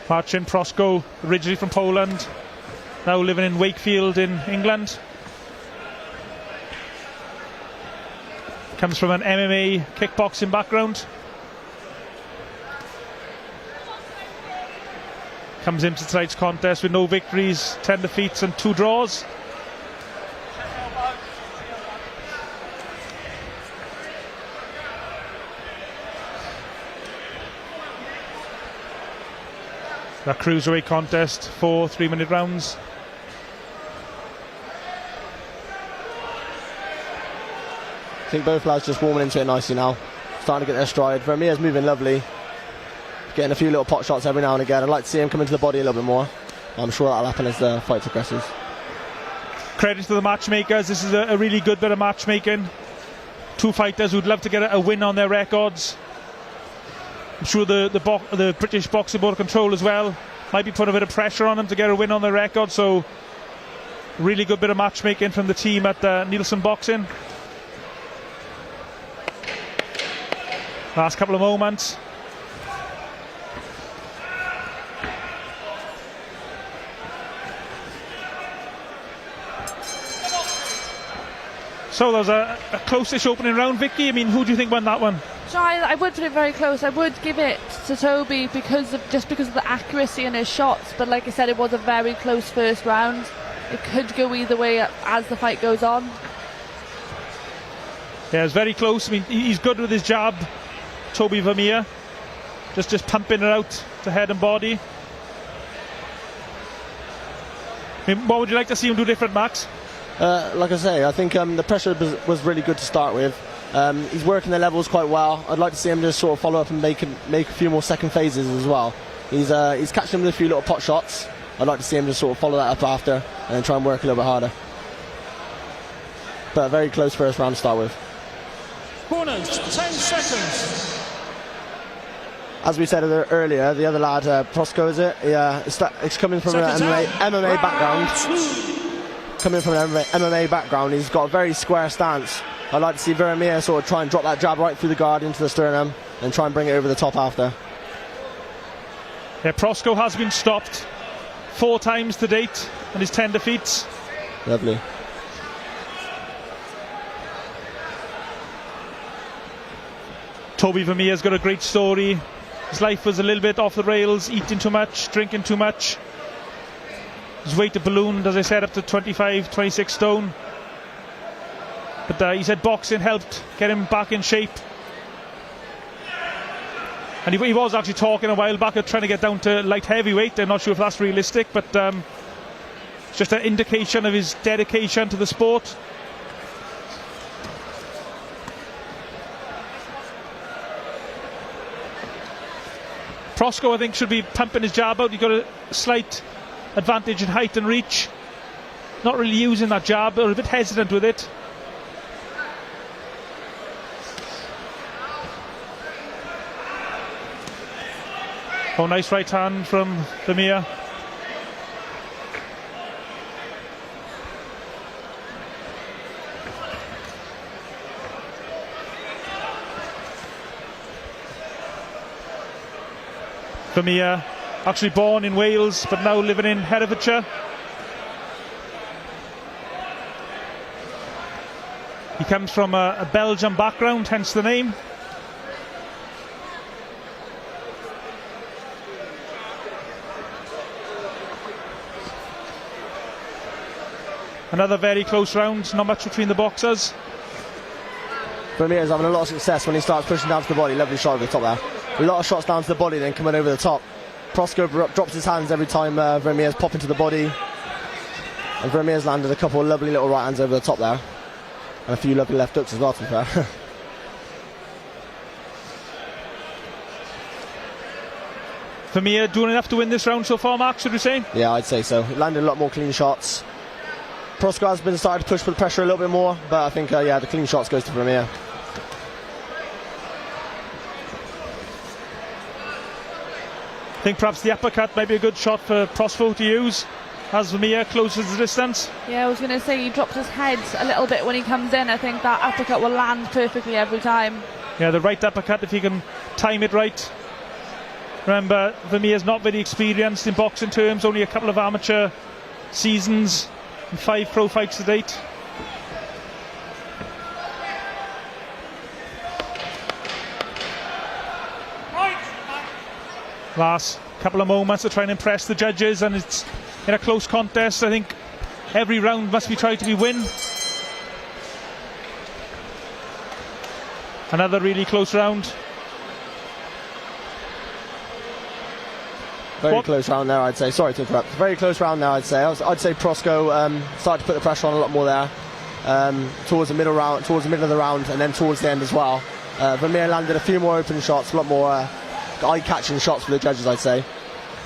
Marcin Prostko, originally from Poland, now living in Wakefield in England. Comes from an MMA kickboxing background. Comes into tonight's contest with no victories, 10 defeats and 2 draws. That cruiserweight contest, 4 3-minute rounds. I think both lads just warming into it nicely now, starting to get their stride. Vermeire's moving lovely, getting a few little pot shots every now and again. I'd like to see him come into the body a little bit more. I'm sure that'll happen as the fight progresses. Credit to the matchmakers. This is a really good bit of matchmaking. 2 fighters who'd love to get a win on their records. I'm sure the British Boxing Board of Control as well might be putting a bit of pressure on them to get a win on their record. So really good bit of matchmaking from the team at Neilson Boxing. Last couple of moments. So there was a close-ish opening round, Vicky. I mean, who do you think won that one? So I would put it very close. I would give it to Toby because of the accuracy in his shots. But like I said, it was a very close first round. It could go either way as the fight goes on. Yeah, it's very close. I mean, he's good with his jab, Toby Vermeire. Just pumping it out to head and body. I mean, what would you like to see him do different, Max? Like I say, I think the pressure was really good to start with. He's working the levels quite well. I'd like to see him just sort of follow up and make a few more second phases as well. He's catching him with a few little pot shots. I'd like to see him just sort of follow that up after and then try and work a little bit harder. But a very close first round to start with. Corners, 10 seconds. As we said earlier, the other lad, Prostko, is it? Yeah, it's coming from an MMA background. Coming from an MMA background, he's got a very square stance. I'd like to see Vermeire sort of try and drop that jab right through the guard into the sternum and try and bring it over the top after. Yeah, Prostko has been stopped 4 times to date in his 10 defeats. Lovely. Toby Vermeire's got a great story. His life was a little bit off the rails, eating too much, drinking too much. His weight had ballooned, as I said, up to 25, 26 stone. But he said boxing helped get him back in shape. And he was actually talking a while back of trying to get down to light heavyweight. I'm not sure if that's realistic, but it's just an indication of his dedication to the sport. Prostko, I think, should be pumping his jab out. He's got a slight advantage in height and reach. Not really using that jab, or a bit hesitant with it. Oh, nice right hand from Vermeire. Vermeire, actually born in Wales but now living in Herefordshire. He comes from a Belgian background, hence the name. Another very close round, not much between the boxers. Vermeire's having a lot of success when he starts pushing down to the body. Lovely shot over the top there. A lot of shots down to the body, then coming over the top. Prostko drops his hands every time Vermeire's popping to the body. And Vermeire's landed a couple of lovely little right hands over the top there. And a few lovely left hooks as well, to be fair. Vermeire doing enough to win this round so far, Mark, should we say? Yeah, I'd say so. He landed a lot more clean shots. Prostko has been starting to push for the pressure a little bit more, but I think, yeah, the clean shots goes to Vermeire. I think perhaps the uppercut might be a good shot for Prostko to use as Vermeire closes the distance. Yeah, I was going to say he drops his head a little bit when he comes in. I think that uppercut will land perfectly every time. Yeah, the right uppercut, if he can time it right. Remember, Vermeire's not very experienced in boxing terms, only a couple of amateur seasons and 5 pro fights to date. Last couple of moments to try and impress the judges, and it's in a close contest. I think every round must be tried to be win. Another really close round. Very close round there, I'd say. Sorry to interrupt. Very close round there, I'd say. I'd say Prostko started to put the pressure on a lot more there towards the middle of the round, and then towards the end as well. Vermeire landed a few more open shots, a lot more eye-catching shots for the judges, I'd say.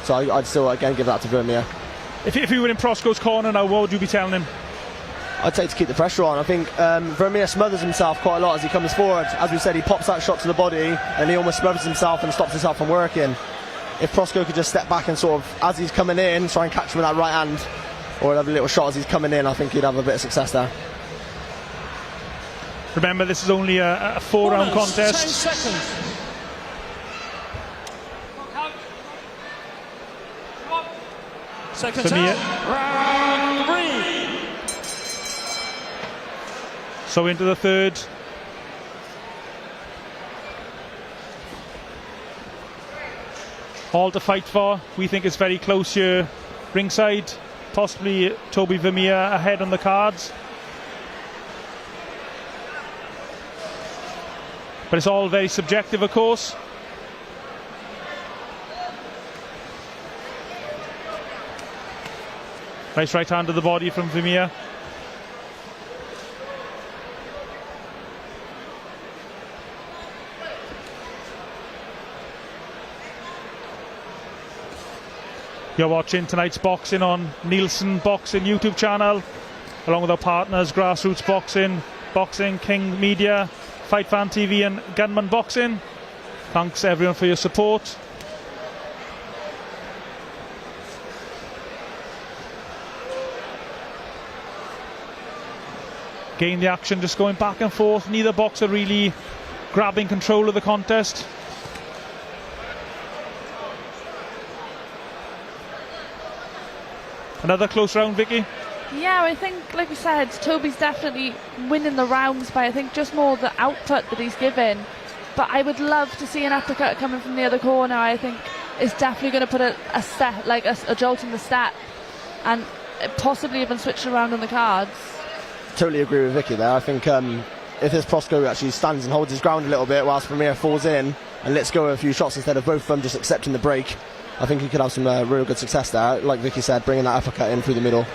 So I'd still again give that to Vermeire. If you were in Prostko's corner now, what would you be telling him? I'd say to keep the pressure on. I think Vermeire smothers himself quite a lot as he comes forward. As we said, he pops that shot to the body and he almost smothers himself and stops himself from working. If Prostko could just step back and sort of, as he's coming in, try and catch him with that right hand, or have a little shot as he's coming in, I think he'd have a bit of success there. Remember, this is only a 4-round contest. 10 seconds. Seconds out. Round 3. So into the third. All to fight for. We think it's very close here ringside. Possibly Toby Vermeire ahead on the cards. But it's all very subjective, of course. Nice right hand to the body from Vermeire. You're watching tonight's boxing on Neilson Boxing YouTube channel, along with our partners Grassroots Boxing, Boxing King Media, Fight Fan TV and Gunman Boxing. Thanks everyone for your support. Again, the action just going back and forth. Neither boxer really grabbing control of the contest. Another close round, Vicky? Yeah, I think, like we said, Toby's definitely winning the rounds by, I think, just more the output that he's given. But I would love to see an uppercut coming from the other corner. I think it's definitely going to put a step, like a jolt in the step, and possibly even switch around on the cards. Totally agree with Vicky there. I think if this Prostko actually stands and holds his ground a little bit whilst Vermeire falls in and lets go of a few shots instead of both of them just accepting the break, I think he could have some real good success there. Like Vicky said, bringing that uppercut in through the middle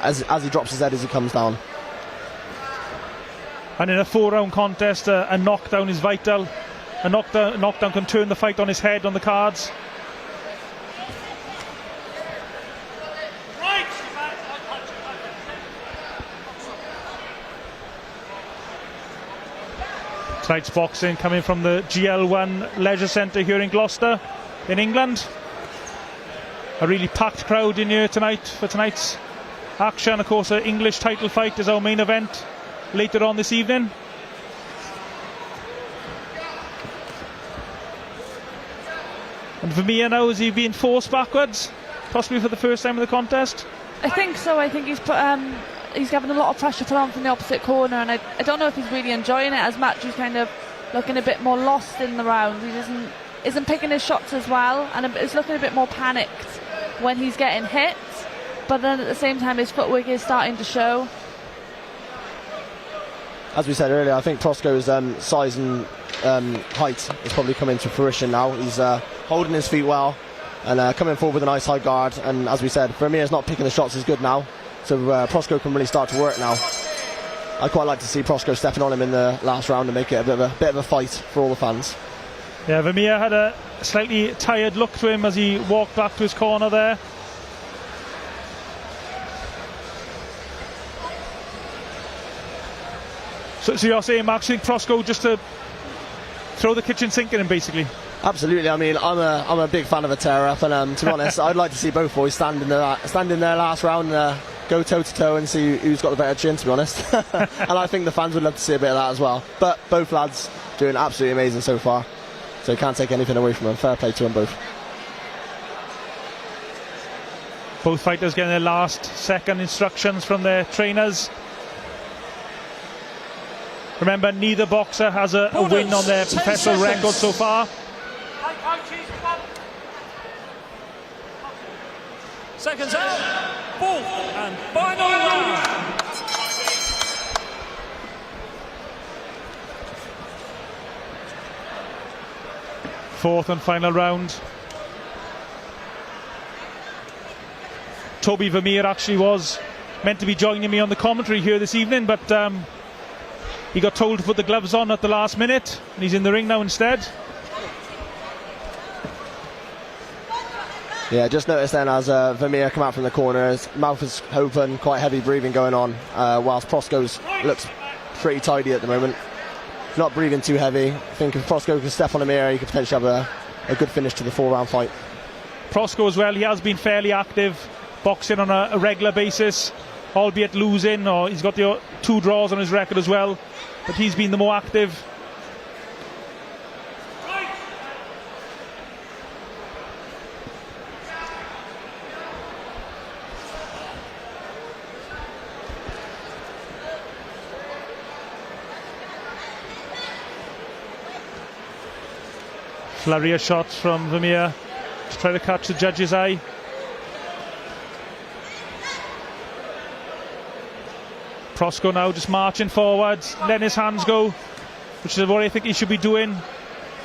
as he drops his head as he comes down. And in a 4-round contest, a knockdown is vital. A knockdown can turn the fight on his head on the cards. Tonight's boxing coming from the GL1 Leisure Centre here in Gloucester in England. A really packed crowd in here tonight for tonight's action. Of course, an English title fight is our main event later on this evening. And Vermeire now, is he being forced backwards, possibly for the first time in the contest? I think so. I think he's put he's having a lot of pressure put on from the opposite corner, and I don't know if he's really enjoying it as much. He's kind of looking a bit more lost in the round. He isn't picking his shots as well, and he's looking a bit more panicked when he's getting hit, but then at the same time his footwork is starting to show. As we said earlier, I think Prostko's size and height is probably coming to fruition now. He's holding his feet well and coming forward with a nice high guard, and as we said, Vermeire's not picking the shots as good now, so Prostko can really start to work now. I'd quite like to see Prostko stepping on him in the last round and make it a bit of a fight for all the fans. Yeah, Vermeire had a slightly tired look to him as he walked back to his corner there. So you're saying, Max, you think Prostko just to throw the kitchen sink in him, basically? Absolutely. I mean, I'm a big fan of a tear-up, and to be honest, I'd like to see both boys stand in their last round, go toe-to-toe and see who's got the better chin, to be honest. And I think the fans would love to see a bit of that as well. But both lads doing absolutely amazing so far, so you can't take anything away from them. Fair play to them both. Both fighters getting their last second instructions from their trainers. Remember, neither boxer has a win on their professional record so far. Seconds out, fourth and final round. Fourth and final round. Toby Vermeire actually was meant to be joining me on the commentary here this evening, but he got told to put the gloves on at the last minute, and he's in the ring now instead. Yeah, just noticed then as Vermeire come out from the corner, his mouth is open, quite heavy breathing going on, whilst Prostko's looks pretty tidy at the moment. Not breathing too heavy. I think if Prostko can step on him here, he could potentially have a good finish to the 4-round fight. Prostko as well, he has been fairly active, boxing on a regular basis, albeit losing, or he's got the 2 draws on his record as well, but he's been the more active. Flurry of shots from Vermeire to try to catch the judge's eye. Prostko now just marching forward, letting his hands go, which is what I think he should be doing.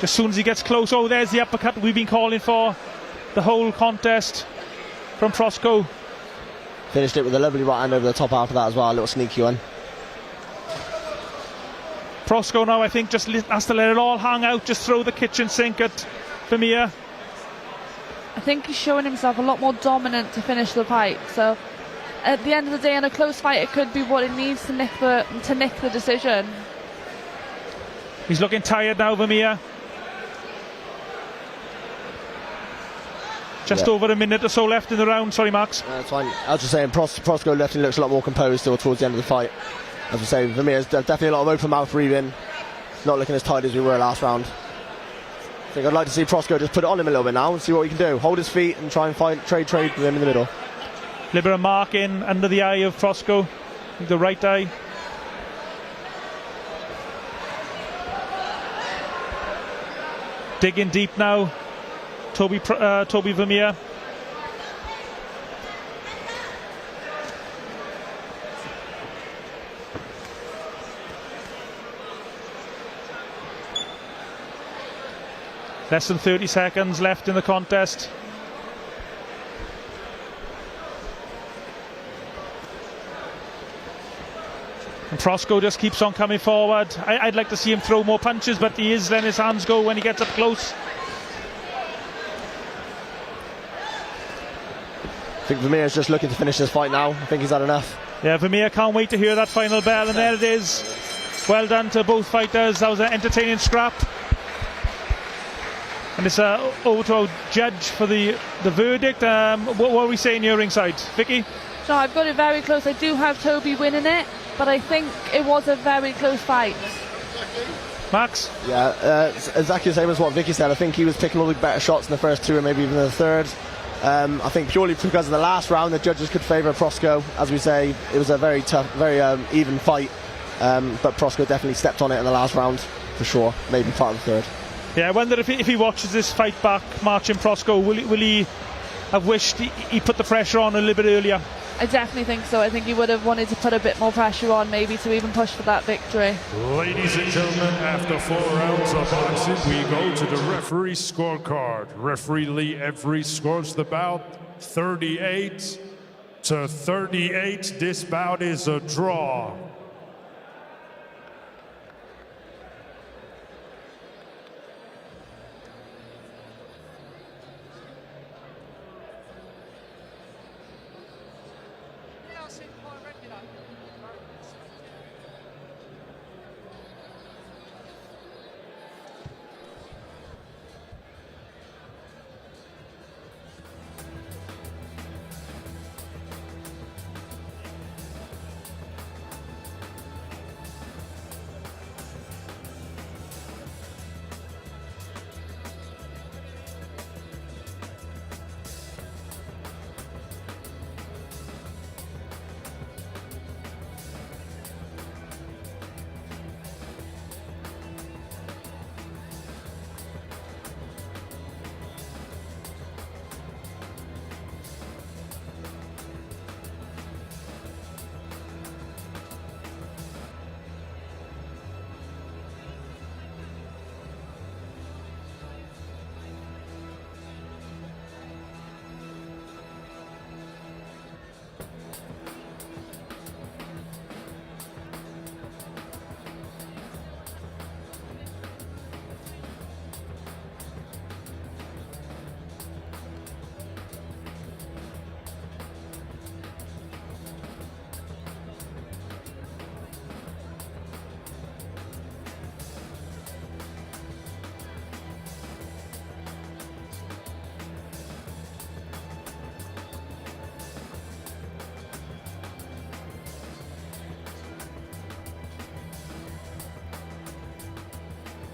As soon as he gets close, oh, there's the uppercut we've been calling for the whole contest from Prostko. Finished it with a lovely right hand over the top after that as well, a little sneaky one. Prostko now, I think, just has to let it all hang out, just throw the kitchen sink at Vermeire. I think he's showing himself a lot more dominant to finish the fight, so at the end of the day in a close fight it could be what it needs to nick the decision. He's looking tired now, Vermeire. Just over a minute or so left in the round. Sorry, Max. That's fine. I was just saying, Prostko left and looks a lot more composed still towards the end of the fight. As I say, Vermeire's definitely a lot of open mouth breathing, not looking as tight as we were last round. I think I'd like to see Prostko just put it on him a little bit now and see what he can do. Hold his feet and try and trade with him in the middle. Liberal mark in under the eye of Prostko, the right eye. Digging deep now, Toby Vermeire. Less than 30 seconds left in the contest. And Prostko just keeps on coming forward. I'd like to see him throw more punches, but he is letting his hands go when he gets up close. I think Vermeire's just looking to finish this fight now. I think he's had enough. Yeah, Vermeire can't wait to hear that final bell, and there it is. Well done to both fighters. That was an entertaining scrap. And it's over to our judge for the verdict. What were we saying here ringside? Vicky? So I've got it very close. I do have Toby winning it, but I think it was a very close fight. Max? Yeah, exactly the same as what Vicky said. I think he was picking all the better shots in the first 2 and maybe even the third. I think purely because of the last round, the judges could favour Prostko. As we say, it was a very tough, very even fight. But Prostko definitely stepped on it in the last round, for sure. Maybe part of the third. Yeah, I wonder if he watches this fight back, marching Prostko, will he have wished he put the pressure on a little bit earlier? I definitely think so. I think he would have wanted to put a bit more pressure on, maybe to even push for that victory. Ladies and gentlemen, after 4 rounds of boxing, we go to the referee scorecard. Referee Lee Every scores the bout 38-38. This bout is a draw.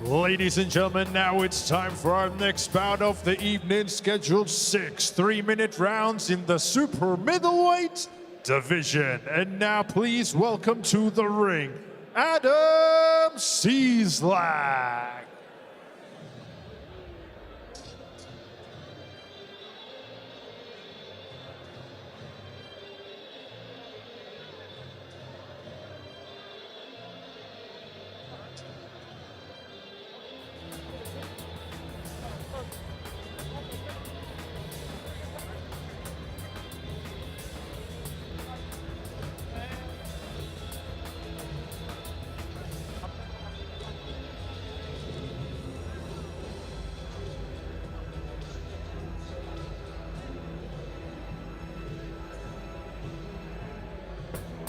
Ladies and gentlemen, now it's time for our next bout of the evening, scheduled 6 3-minute rounds in the super middleweight division. And now please welcome to the ring, Adam Ciesla.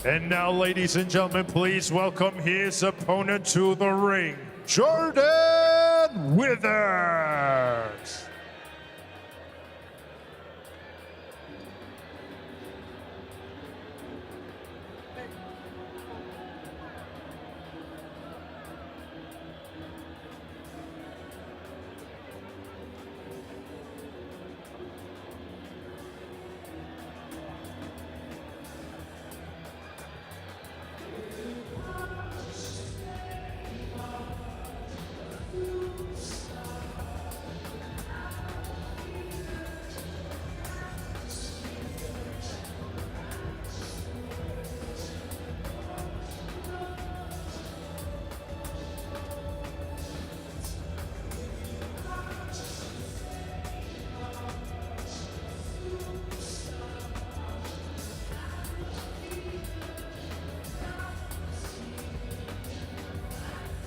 And now, ladies and gentlemen, please welcome his opponent to the ring, Jordan Withers.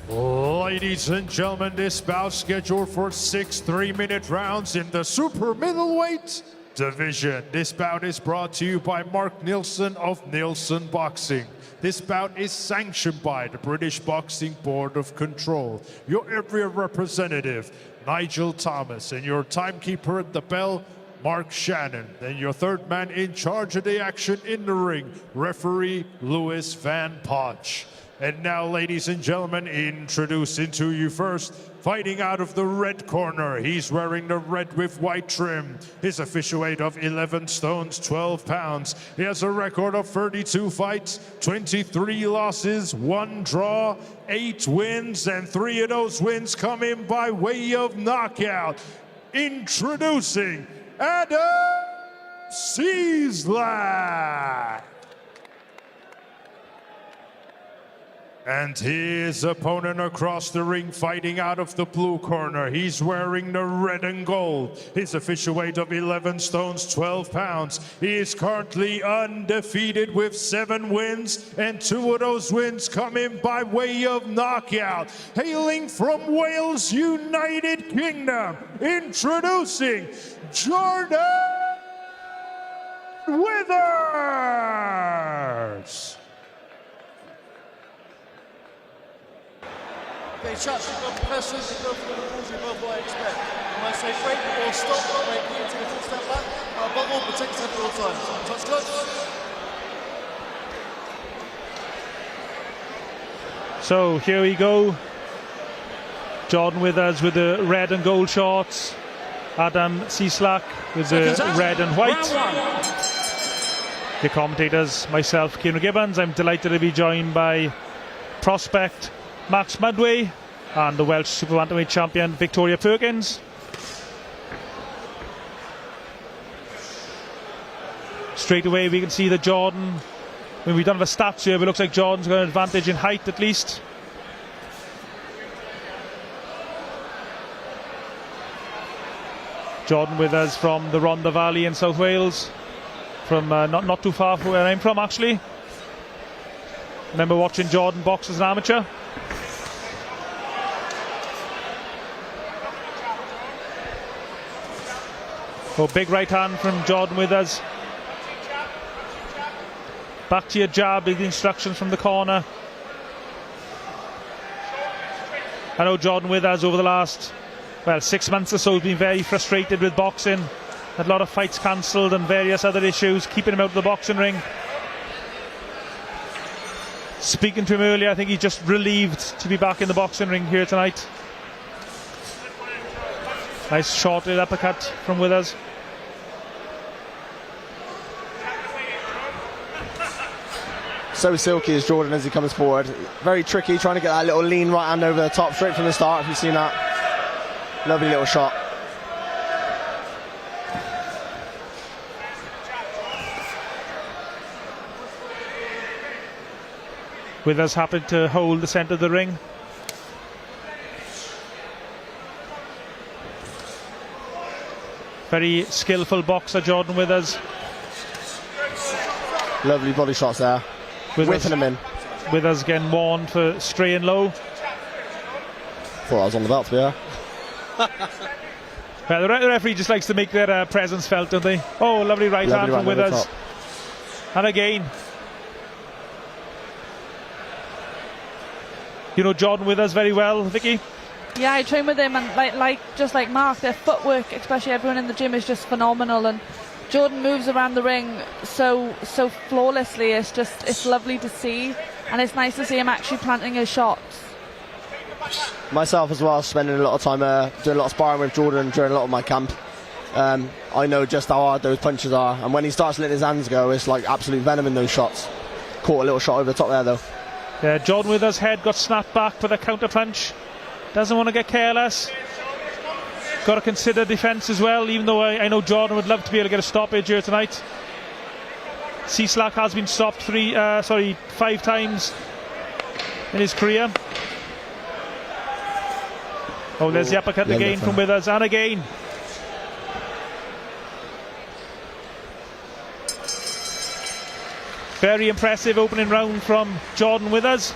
Ladies and gentlemen, this bout scheduled for 6 3-minute rounds in the super middleweight division. This bout is brought to you by Mark Neilson of Neilson Boxing. This bout is sanctioned by the British Boxing Board of Control. Your area representative, Nigel Thomas, and your timekeeper at the bell, Mark Shannon. Then your third man in charge of the action in the ring, referee Lewis Van Potch. And now, ladies and gentlemen, introducing to you first, fighting out of the red corner. He's wearing the red with white trim. His official weight of 11 stones, 12 pounds. He has a record of 32 fights, 23 losses, 1 draw, 8 wins, and 3 of those wins come in by way of knockout. Introducing Adam Ciesla. And his opponent across the ring, fighting out of the blue corner. He's wearing the red and gold. His official weight of 11 stones, 12 pounds. He is currently undefeated with 7 wins, and 2 of those wins come in by way of knockout. Hailing from Wales, United Kingdom, introducing Jordan Withers. They shots, you go pressures, you go for the balls, you both what I expect. When I say break or stop, break, clean, take a full step back, above all, protect yourself at all times. Touch close. So here we go. Jordan Withers with the red and gold shorts. Adam Ciesla with the red and white. The commentators, myself, Ciesla Gibbons. I'm delighted to be joined by prospect Max Medway and the Welsh super bantamweight champion Victoria Perkins. Straight away we can see that Jordan, when we don't have a stats here, but it looks like Jordan's got an advantage in height at least. Jordan Withers from the Rhondda Valley in South Wales, from not too far from where I'm from actually. Remember watching Jordan box as an amateur. Oh, big right hand from Jordan Withers. Back to your jab with the instructions from the corner. I know Jordan Withers over the last, 6 months or so has been very frustrated with boxing. Had a lot of fights cancelled and various other issues keeping him out of the boxing ring. Speaking to him earlier, I think he's just relieved to be back in the boxing ring here tonight. Nice short-tail uppercut from Withers. So silky is Jordan as he comes forward. Very tricky, trying to get that little lean right hand over the top straight from the start, if you've seen that. Lovely little shot. Withers happy to hold the centre of the ring. Very skillful boxer, Jordan Withers. Lovely body shots there. Whipping them in. Withers getting warned for straying low. Thought I was on the belt, yeah. The referee just likes to make their presence felt, don't they? Oh, lovely right hand from Withers. And again. You know Jordan Withers very well, Vicky? Yeah, I train with him, and just like Mark, their footwork, especially everyone in the gym, is just phenomenal. And Jordan moves around the ring so flawlessly. It's lovely to see, and it's nice to see him actually planting his shots. Myself as well, spending a lot of time doing a lot of sparring with Jordan during a lot of my camp. I know just how hard those punches are, and when he starts letting his hands go, it's like absolute venom in those shots. Caught a little shot over the top there though. Yeah, Jordan Withers' head got snapped back with a counter punch. Doesn't want to get careless. Got to consider defence as well, even though I know Jordan would love to be able to get a stoppage here tonight. Ciesla has been stopped 5 times in his career. Oh, there's the uppercut again from Withers, and again. Very impressive opening round from Jordan Withers.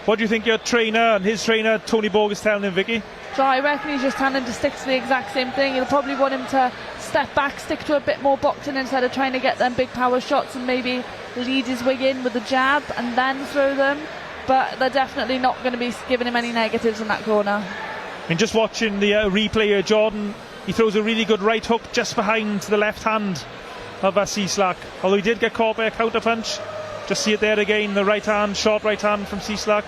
What do you think your trainer and his trainer Tony Borg is telling him, Vicky? So I reckon he's just telling him to stick to the exact same thing. He'll probably want him to step back, stick to a bit more boxing instead of trying to get them big power shots, and maybe lead his way in with a jab and then throw them. But they're definitely not going to be giving him any negatives in that corner. And just watching the replay here, Jordan, he throws a really good right hook just behind the left hand of Ciesla. Although he did get caught by a counter punch. Just see it there again, the right hand, short right hand from Ciesla.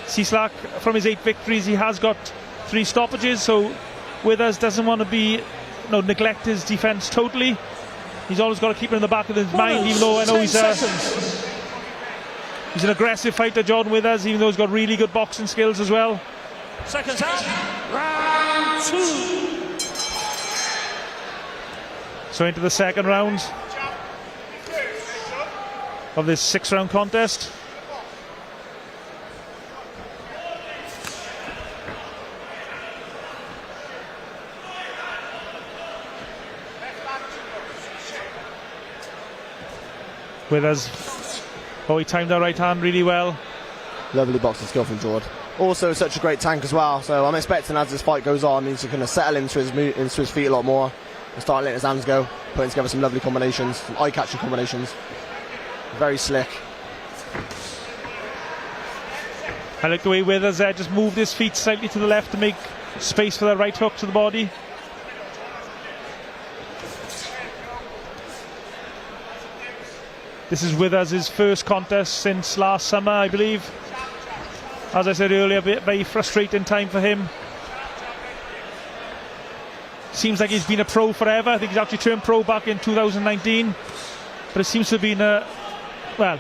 Ciesla, from his 8 victories, he has got 3 stoppages, so Withers doesn't want to neglect his defence totally. He's always got to keep it in the back of his mind, even though I know he's an aggressive fighter, Jordan Withers, even though he's got really good boxing skills as well. Seconds out. Round 2. So into the second round of this 6-round contest. Withers, he timed that right hand really well. Lovely boxing skill from Jordan. Also such a great tank as well, so I'm expecting as this fight goes on he's going to settle into his feet a lot more and start letting his hands go, putting together some lovely combinations, some eye-catching combinations. Very slick. I like the way Withers just moved his feet slightly to the left to make space for the right hook to the body. This is Withers' first contest since last summer, I believe. As I said earlier, a very frustrating time for him. Seems like he's been a pro forever. I think he's actually turned pro back in 2019. But it seems to have been,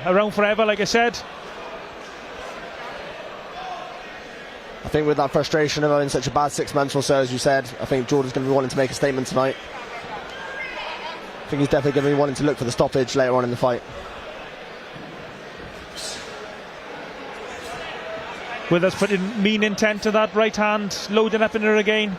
around forever, like I said. I think with that frustration of having such a bad 6 months or so, as you said, I think Jordan's going to be wanting to make a statement tonight. I think he's definitely going to be wanting to look for the stoppage later on in the fight. Withers putting mean intent to that right hand, loading up in her again.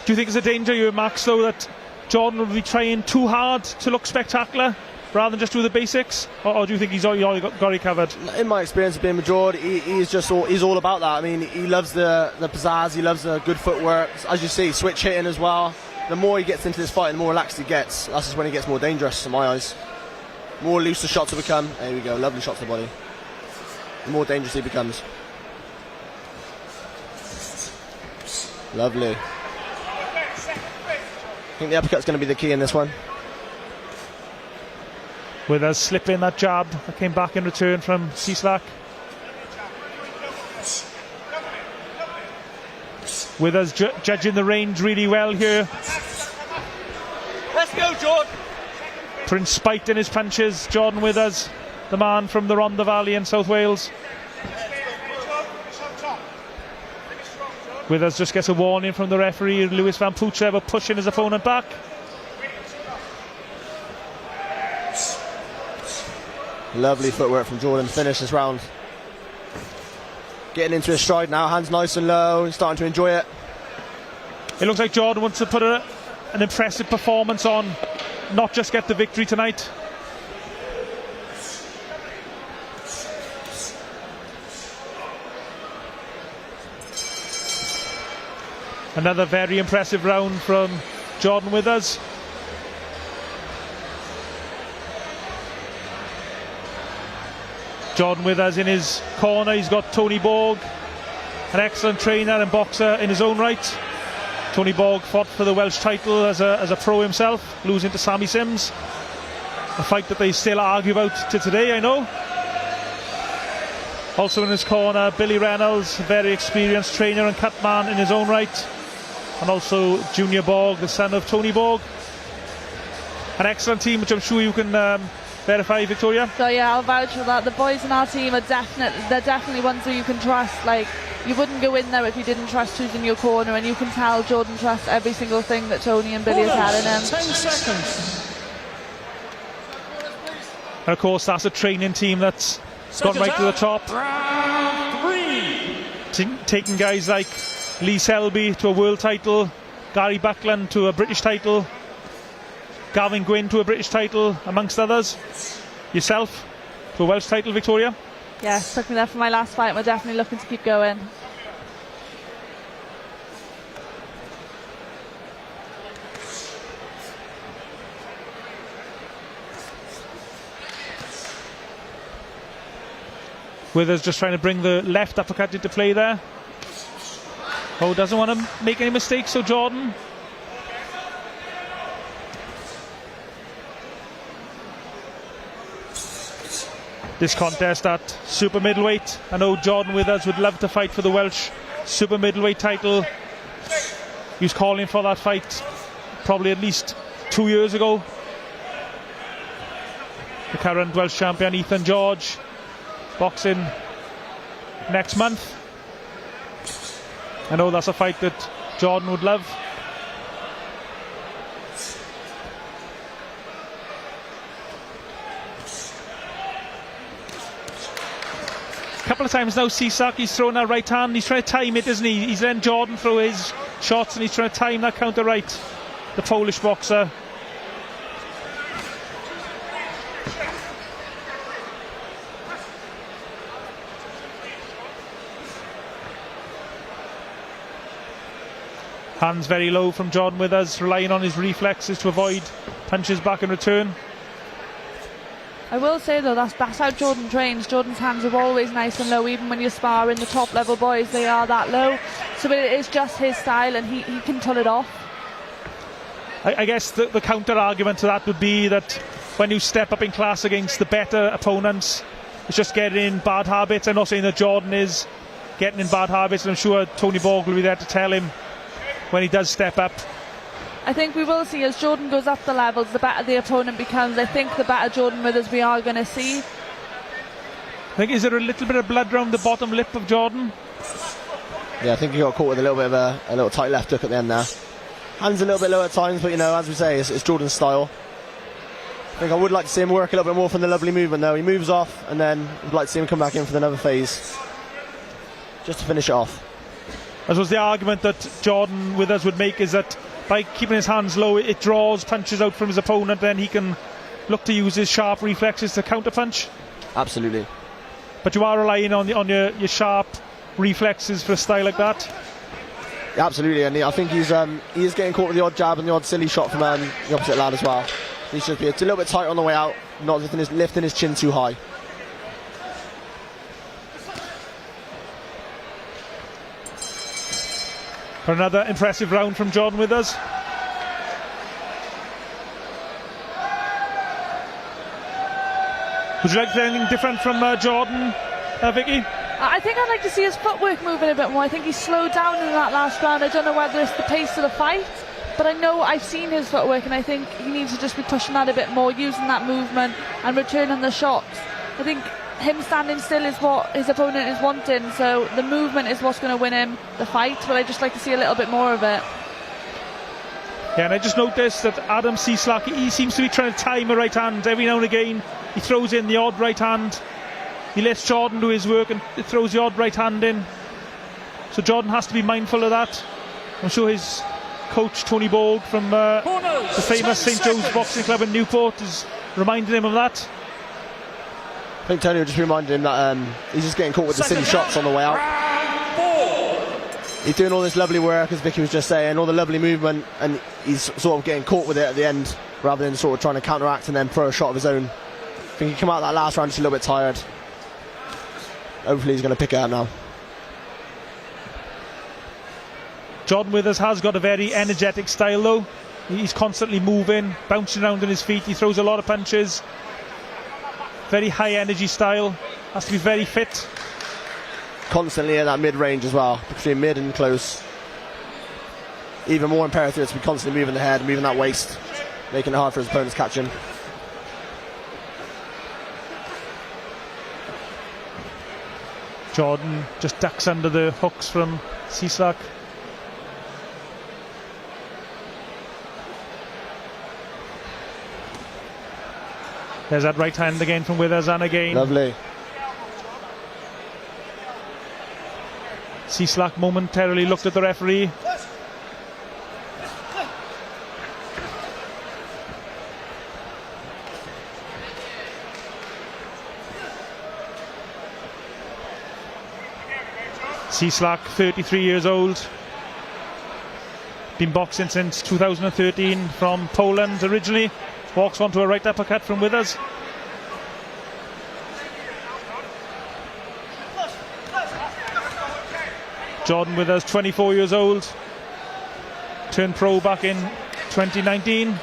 Do you think there's a danger here, Max, though, that Jordan will be trying too hard to look spectacular rather than just do the basics? Or do you think he's already got it covered? In my experience of being with Jordan, he's all about that. I mean, he loves the pizzazz, he loves the good footwork. As you see, switch hitting as well. The more he gets into this fight, the more relaxed he gets. That's just when he gets more dangerous, in my eyes. More loose the shots will become. There we go, lovely shots to the body. The more dangerous he becomes. Lovely. I think the uppercut's going to be the key in this one. Withers slipping that jab that came back in return from Ciesla. Withers judging the range really well here. Let's go, Jordan. Prince Spite in his punches. Jordan Withers, the man from the Rhondda Valley in South Wales. Withers just gets a warning from the referee, Lewis Van Puccia, about pushing his opponent back. Lovely footwork from Jordan to finish this round. Getting into his stride now, hands nice and low, starting to enjoy it. It looks like Jordan wants to put an impressive performance on, not just get the victory tonight. Another very impressive round from Jordan Withers. Jordan Withers in his corner, he's got Tony Borg, an excellent trainer and boxer in his own right. Tony Borg fought for the Welsh title as a pro himself, losing to Sammy Sims. A fight that they still argue about to today, I know. Also in his corner, Billy Reynolds, a very experienced trainer and cut man in his own right. And also Junior Borg, the son of Tony Borg. An excellent team, which I'm sure you can verify, Victoria. So yeah, I'll vouch for that. The boys in our team are definitely ones who you can trust. Like, you wouldn't go in there if you didn't trust who's in your corner, and you can tell Jordan trusts every single thing that Tony and Billy have had in him. 10 seconds. And of course, that's a training team that's gone right to the top. Round 3. Taking guys like Lee Selby to a world title, Gary Buckland to a British title, Gavin Gwynn to a British title, amongst others. Yourself to a Welsh title, Victoria? Yes, took me there for my last fight. We're definitely looking to keep going. Withers just trying to bring the left uppercut into play there. Oh, doesn't want to make any mistakes, so Jordan. This contest at super middleweight. I know Jordan Withers would love to fight for the Welsh super middleweight title. He was calling for that fight probably at least 2 years ago. The current Welsh champion Ethan George boxing next month. I know that's a fight that Jordan would love. A couple of times now, Ciesla, he's throwing that right hand. He's trying to time it, isn't he? He's letting Jordan throw his shots and he's trying to time that counter right. The Polish boxer. Hands very low from Jordan Withers, relying on his reflexes to avoid punches back in return. I will say though, that's how Jordan trains. Jordan's hands are always nice and low, even when you spar in the top level boys, they are that low. So it is just his style and he can pull it off. I guess the counter argument to that would be that when you step up in class against the better opponents, it's just getting in bad habits. I'm not saying that Jordan is getting in bad habits, and I'm sure Tony Borg will be there to tell him when he does step up. I think we will see as Jordan goes up the levels, the better the opponent becomes. I think the better Jordan Withers we are going to see. I think, is there a little bit of blood around the bottom lip of Jordan? Yeah, I think he got caught with a little bit of a little tight left hook at the end there. Hands a little bit low at times, but you know, as we say, it's Jordan's style. I think I would like to see him work a little bit more from the lovely movement though. He moves off and then I'd like to see him come back in for another phase, just to finish it off. I suppose the argument that Jordan Withers would make is that by keeping his hands low, it draws punches out from his opponent, then he can look to use his sharp reflexes to counter punch. Absolutely. But you are relying on your sharp reflexes for a style like that. Yeah, absolutely, and I think he is getting caught with the odd jab and the odd silly shot from the opposite lad as well. He should be a little bit tight on the way out, not lifting his chin too high. For another impressive round from Jordan Withers. Would you like anything different from Jordan, Vicky? I think I'd like to see his footwork moving a bit more. I think he slowed down in that last round. I don't know whether it's the pace of the fight, but I know I've seen his footwork, and I think he needs to just be pushing that a bit more, using that movement and returning the shots. I think him standing still is what his opponent is wanting, so the movement is what's going to win him the fight, but I'd just like to see a little bit more of it. Yeah, and I just noticed that Adam Ciesla, he seems to be trying to time a right hand every now and again. He throws in the odd right hand. He lets Jordan do his work and throws the odd right hand in. So Jordan has to be mindful of that. I'm sure his coach Tony Bold from the famous St Joe's Boxing Club in Newport is reminding him of that. I think Tony will just remind him that he's just getting caught with the silly shots on the way out. He's doing all this lovely work, as Vicky was just saying, all the lovely movement, and he's sort of getting caught with it at the end, rather than sort of trying to counteract and then throw a shot of his own. I think he came out that last round just a little bit tired. Hopefully he's going to pick it up now. Jordan Withers has got a very energetic style though. He's constantly moving, bouncing around on his feet. He throws a lot of punches. Very high energy style. Has to be very fit. Constantly at that mid-range as well, between mid and close. Even more imperative to be constantly moving the head, moving that waist, making it hard for his opponents to catch him. Jordan just ducks under the hooks from Ciesla. There's that right hand again from Withers, and again. Lovely. Ciesla momentarily looked at the referee. Ciesla, 33 years old. Been boxing since 2013, from Poland originally. Walks onto a right uppercut from Withers. Jordan Withers, 24 years old. Turned pro back in 2019.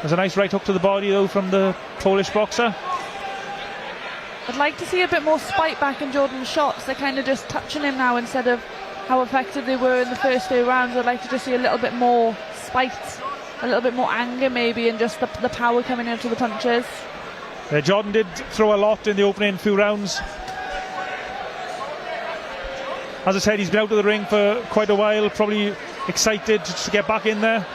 There's a nice right hook to the body though from the Polish boxer. I'd like to see a bit more spite back in Jordan's shots. They're kind of just touching him now instead of how effective they were in the first few rounds. I'd like to just see a little bit more spite, a little bit more anger maybe, and just the power coming into the punches. Jordan did throw a lot in the opening few rounds. As I said, he's been out of the ring for quite a while, probably excited to get back in there.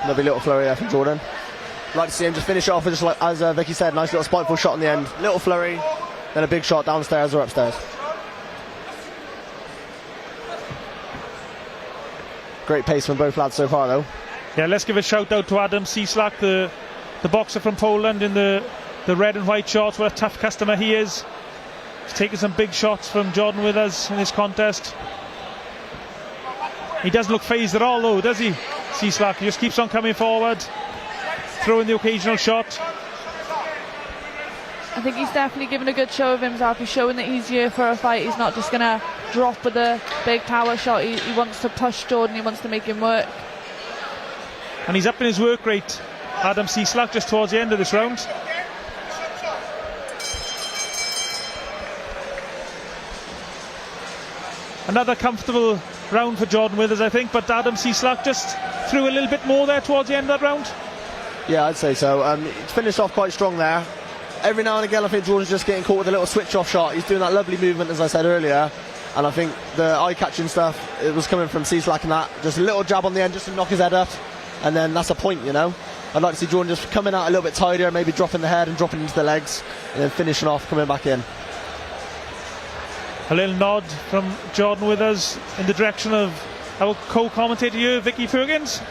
Lovely little flurry there from Jordan. Like to see him just finish it off with, just like as Vicky said, nice little spiteful shot in the end. Little flurry, then a big shot downstairs or upstairs. Great pace from both lads so far though. Yeah, let's give a shout out to Adam Ciesla, the boxer from Poland in the red and white shorts. What a tough customer he is. He's taken some big shots from Jordan Withers in this contest. He doesn't look phased at all though, does he? Ciesla, he just keeps on coming forward, throwing the occasional shot. I think he's definitely given a good show of himself. He's showing that he's here for a fight. He's not just going to drop with a big power shot. He wants to push Jordan, he wants to make him work. And he's up in his work rate, Adam Ciesla, just towards the end of this round. Another comfortable round for Jordan Withers, I think, but Adam Ciesla just threw a little bit more there towards the end of that round. Yeah, I'd say so. He finished off quite strong there. Every now and again I think Jordan's just getting caught with a little switch off shot. He's doing that lovely movement, as I said earlier, and I think the eye-catching stuff, it was coming from Ciesla and that. Just a little jab on the end just to knock his head up, and then that's a point, you know. I'd like to see Jordan just coming out a little bit tidier, maybe dropping the head and dropping into the legs, and then finishing off, coming back in. A little nod from Jordan Withers in the direction of our co-commentator here, Vicky Perkins.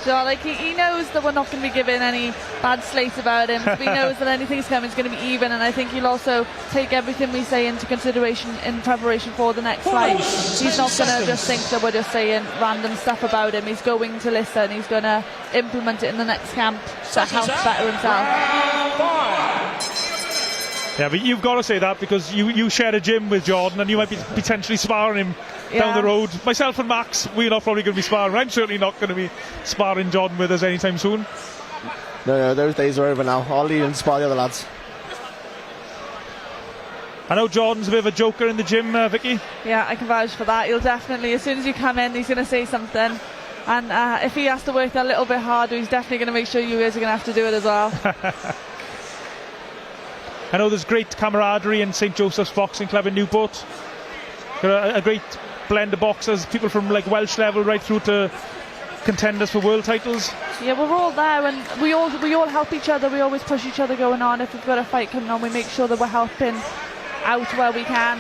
So like he knows that we're not going to be giving any bad slate about him. So he knows that anything's coming is going to be even, and I think he'll also take everything we say into consideration in preparation for the next fight. He's not going to just think that we're just saying random stuff about him. He's going to listen. He's going to implement it in the next camp to help better himself. Yeah, but you've got to say that because you share a gym with Jordan and you might be potentially sparring him down the road. Myself and Max, we're not probably going to be sparring. I'm certainly not going to be sparring Jordan with us anytime soon. No, those days are over now. I'll leave and spar the other lads. I know Jordan's a bit of a joker in the gym, Vicky. Yeah, I can vouch for that. He'll definitely, as soon as you come in, he's going to say something. And if he has to work a little bit harder, he's definitely going to make sure you guys are going to have to do it as well. I know there's great camaraderie in St Joseph's Boxing Club in Newport. Got a great blend of boxers, people from like Welsh level right through to contenders for world titles. Yeah, we're all there, and we all help each other. We always push each other going on. If we've got a fight coming on, we make sure that we're helping out where we can.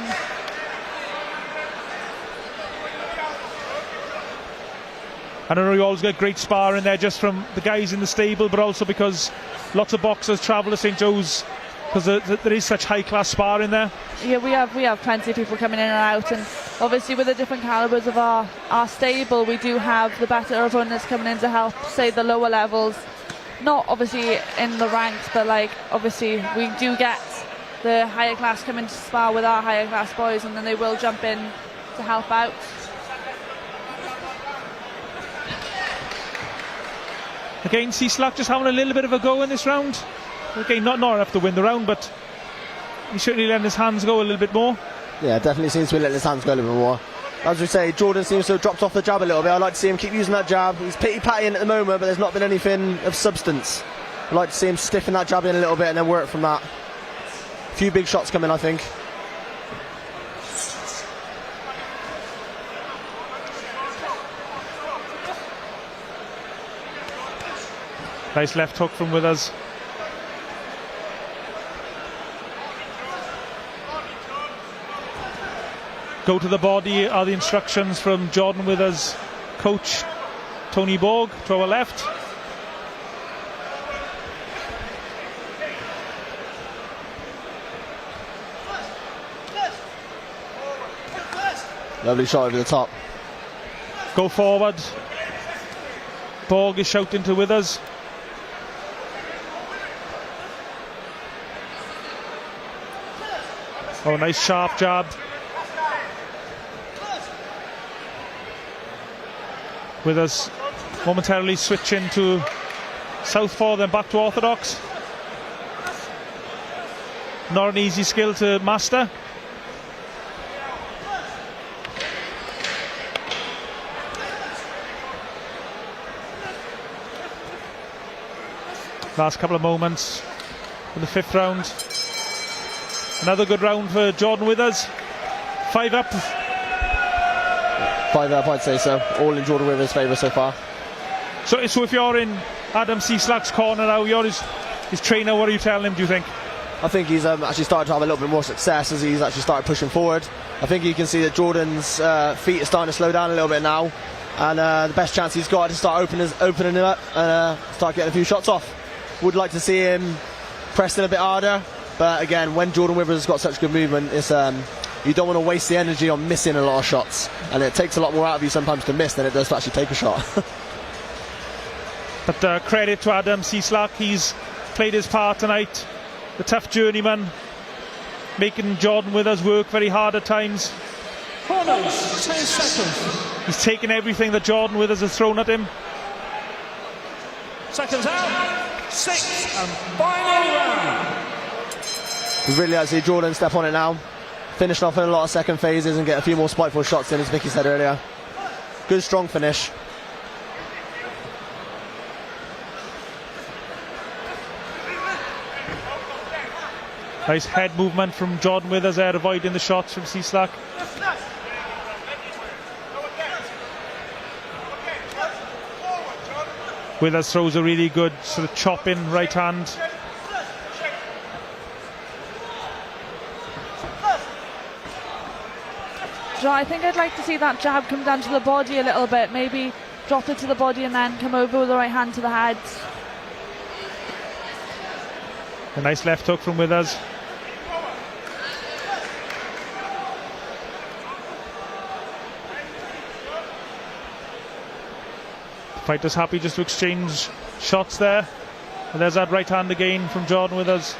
I don't know, you always get great sparring there just from the guys in the stable, but also because lots of boxers travel to St Joe's because there is such high class sparring there. Yeah, we have plenty of people coming in and out, and obviously with the different calibers of our stable, we do have the better opponents coming in to help, say, the lower levels. Not obviously in the ranks, but like obviously we do get the higher class come in to spar with our higher class boys, and then they will jump in to help out. Again, Ciesla just having a little bit of a go in this round. Again, not enough to win the round, but he's certainly letting his hands go a little bit more. Yeah, definitely seems to be letting his hands go a little bit more. As we say, Jordan seems to have dropped off the jab a little bit. I'd like to see him keep using that jab. He's pitty-pattying at the moment, but there's not been anything of substance. I'd like to see him stiffen that jab in a little bit and then work from that. A few big shots coming, I think. Nice left hook from Withers. Go to the body are the instructions from Jordan Withers' coach Tony Borg. To our left. Lovely shot over the top. Go forward. Borg is shouting to Withers. Oh, nice sharp jab. Withers momentarily switching to southpaw, then back to orthodox. Not an easy skill to master. Last couple of moments in the fifth round. Another good round for Jordan Withers. 5 up. 5 up, I'd say so. All in Jordan Withers' favour so far. So if you're in Adam Cieslak's corner now, you're his trainer, what are you telling him, do you think? I think he's actually started to have a little bit more success as he's actually started pushing forward. I think you can see that Jordan's feet are starting to slow down a little bit now, and the best chance he's got is to start opening him up and start getting a few shots off. Would like to see him pressing a bit harder, but again, when Jordan Withers has got such good movement, it's you don't want to waste the energy on missing a lot of shots, and it takes a lot more out of you sometimes to miss than it does to actually take a shot. But credit to Adam Cieslak, he's played his part tonight. The tough journeyman, making Jordan Withers work very hard at times. Corners, 10 seconds. He's taken everything that Jordan Withers has thrown at him. Seconds out, 6 and final round. We'd really like to see Jordan step on it now, finish off in a lot of second phases and get a few more spiteful shots in, as Vicky said earlier. Good strong finish. Nice head movement from Jordan Withers there, avoiding the shots from Cieslak. Withers throws a really good sort of chop in right hand. I think I'd like to see that jab come down to the body a little bit, maybe drop it to the body and then come over with the right hand to the head. A nice left hook from Withers. Fighters happy just to exchange shots there. And there's that right hand again from Jordan Withers.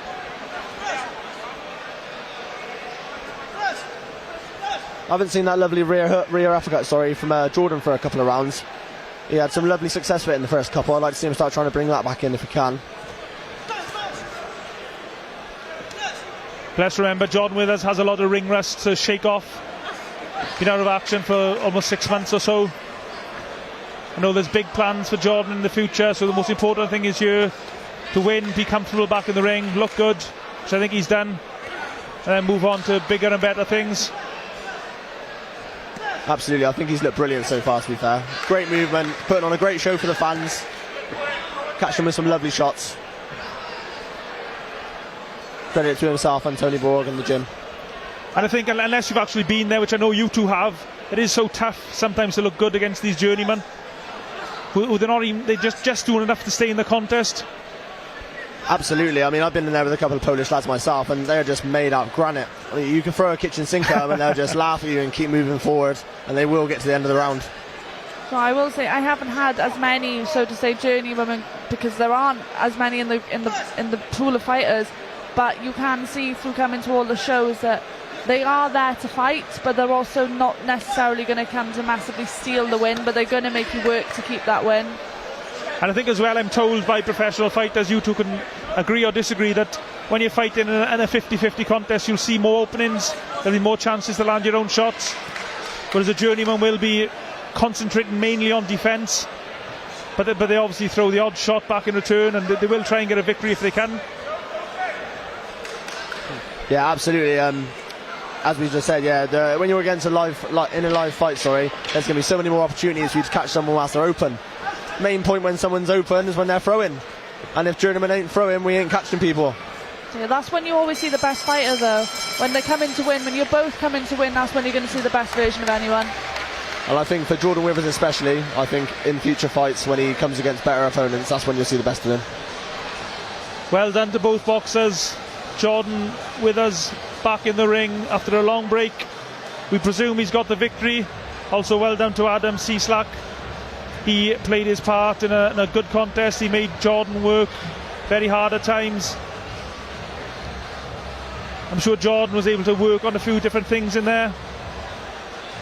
haven't seen that lovely rear uppercut, from Jordan for a couple of rounds. He had some lovely success with it in the first couple. I'd like to see him start trying to bring that back in if he can. Let's remember, Jordan Withers has a lot of ring rust to shake off. Been out of action for almost 6 months or so. I know there's big plans for Jordan in the future, so the most important thing is here to win, be comfortable back in the ring, look good, which I think he's done, and then move on to bigger and better things. Absolutely, I think he's looked brilliant so far, to be fair. Great movement, putting on a great show for the fans, catching with some lovely shots. Credit to himself and Tony Borg in the gym. And I think unless you've actually been there, which I know you two have, it is so tough sometimes to look good against these journeymen who they're not even, they're just doing enough to stay in the contest. Absolutely, I mean, I've been in there with a couple of Polish lads myself, and they're just made out of granite. I mean, you can throw a kitchen sink at them and they'll just laugh at you and keep moving forward, and they will get to the end of the round. So I will say I haven't had as many, so to say, journeywomen, because there aren't as many in the pool of fighters. But you can see through coming to all the shows that they are there to fight, but they're also not necessarily going to come to massively steal the win, but they're going to make you work to keep that win. And I think as well, I'm told by professional fighters, you two can agree or disagree, that when you're fighting in a 50-50 contest, you'll see more openings, there'll be more chances to land your own shots, whereas a journeyman will be concentrating mainly on defence, but they obviously throw the odd shot back in return, and they will try and get a victory if they can. Yeah, absolutely. As we just said, when you're against in a live fight, there's going to be so many more opportunities for you to catch someone whilst they're open. Main point when someone's open is when they're throwing, and if journeymen ain't throwing, we ain't catching people. Yeah, that's when you always see the best fighter, though. When they come in to win, when you're both coming to win, that's when you're going to see the best version of anyone. And I think for Jordan Withers especially, I think in future fights when he comes against better opponents, that's when you'll see the best of him. Well done to both boxers. Jordan Withers back in the ring after a long break. We presume he's got the victory. Also well done to Adam Ciesla. He played his part in a good contest. He made Jordan work very hard at times. I'm sure Jordan was able to work on a few different things in there.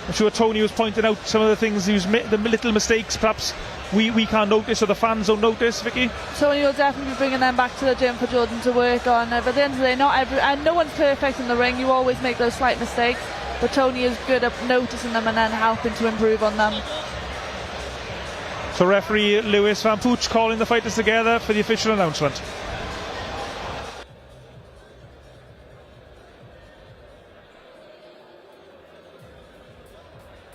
I'm sure Tony was pointing out some of the things, the little mistakes perhaps we can't notice or the fans don't notice, Vicky. Tony will definitely be bringing them back to the gym for Jordan to work on. But at the end of the day, no one's perfect in the ring. You always make those slight mistakes, but Tony is good at noticing them and then helping to improve on them. So referee Lewis Van Pooch calling the fighters together for the official announcement.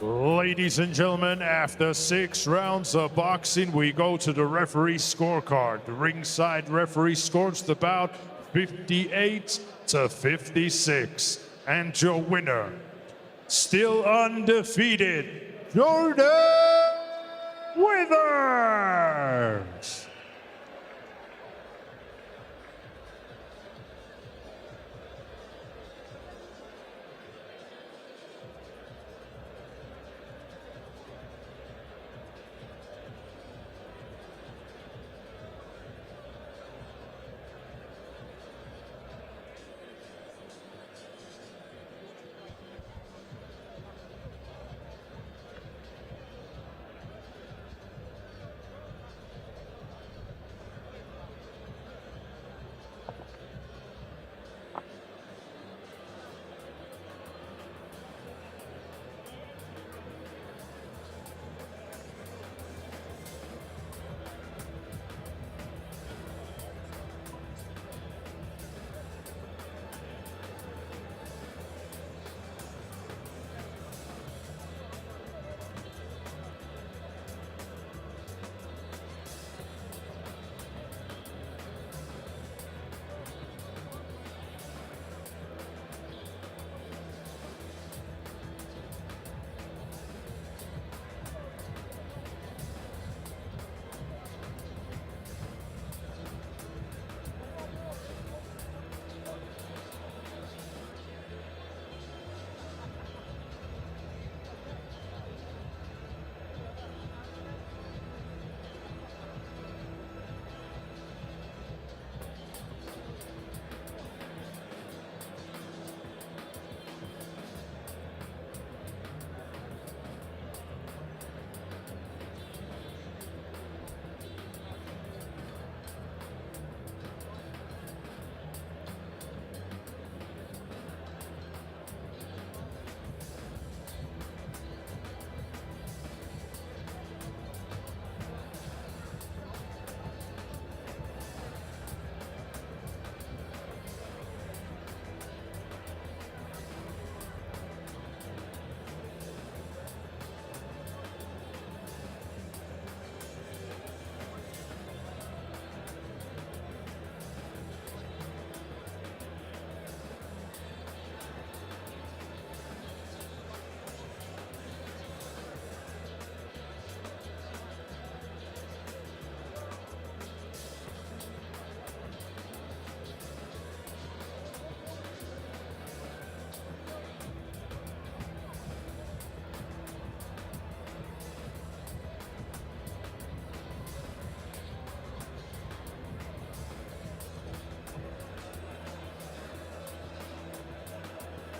Ladies and gentlemen, after 6 rounds of boxing, we go to the referee scorecard. The ringside referee scores the bout 58-56. And your winner, still undefeated, Jordan Withers.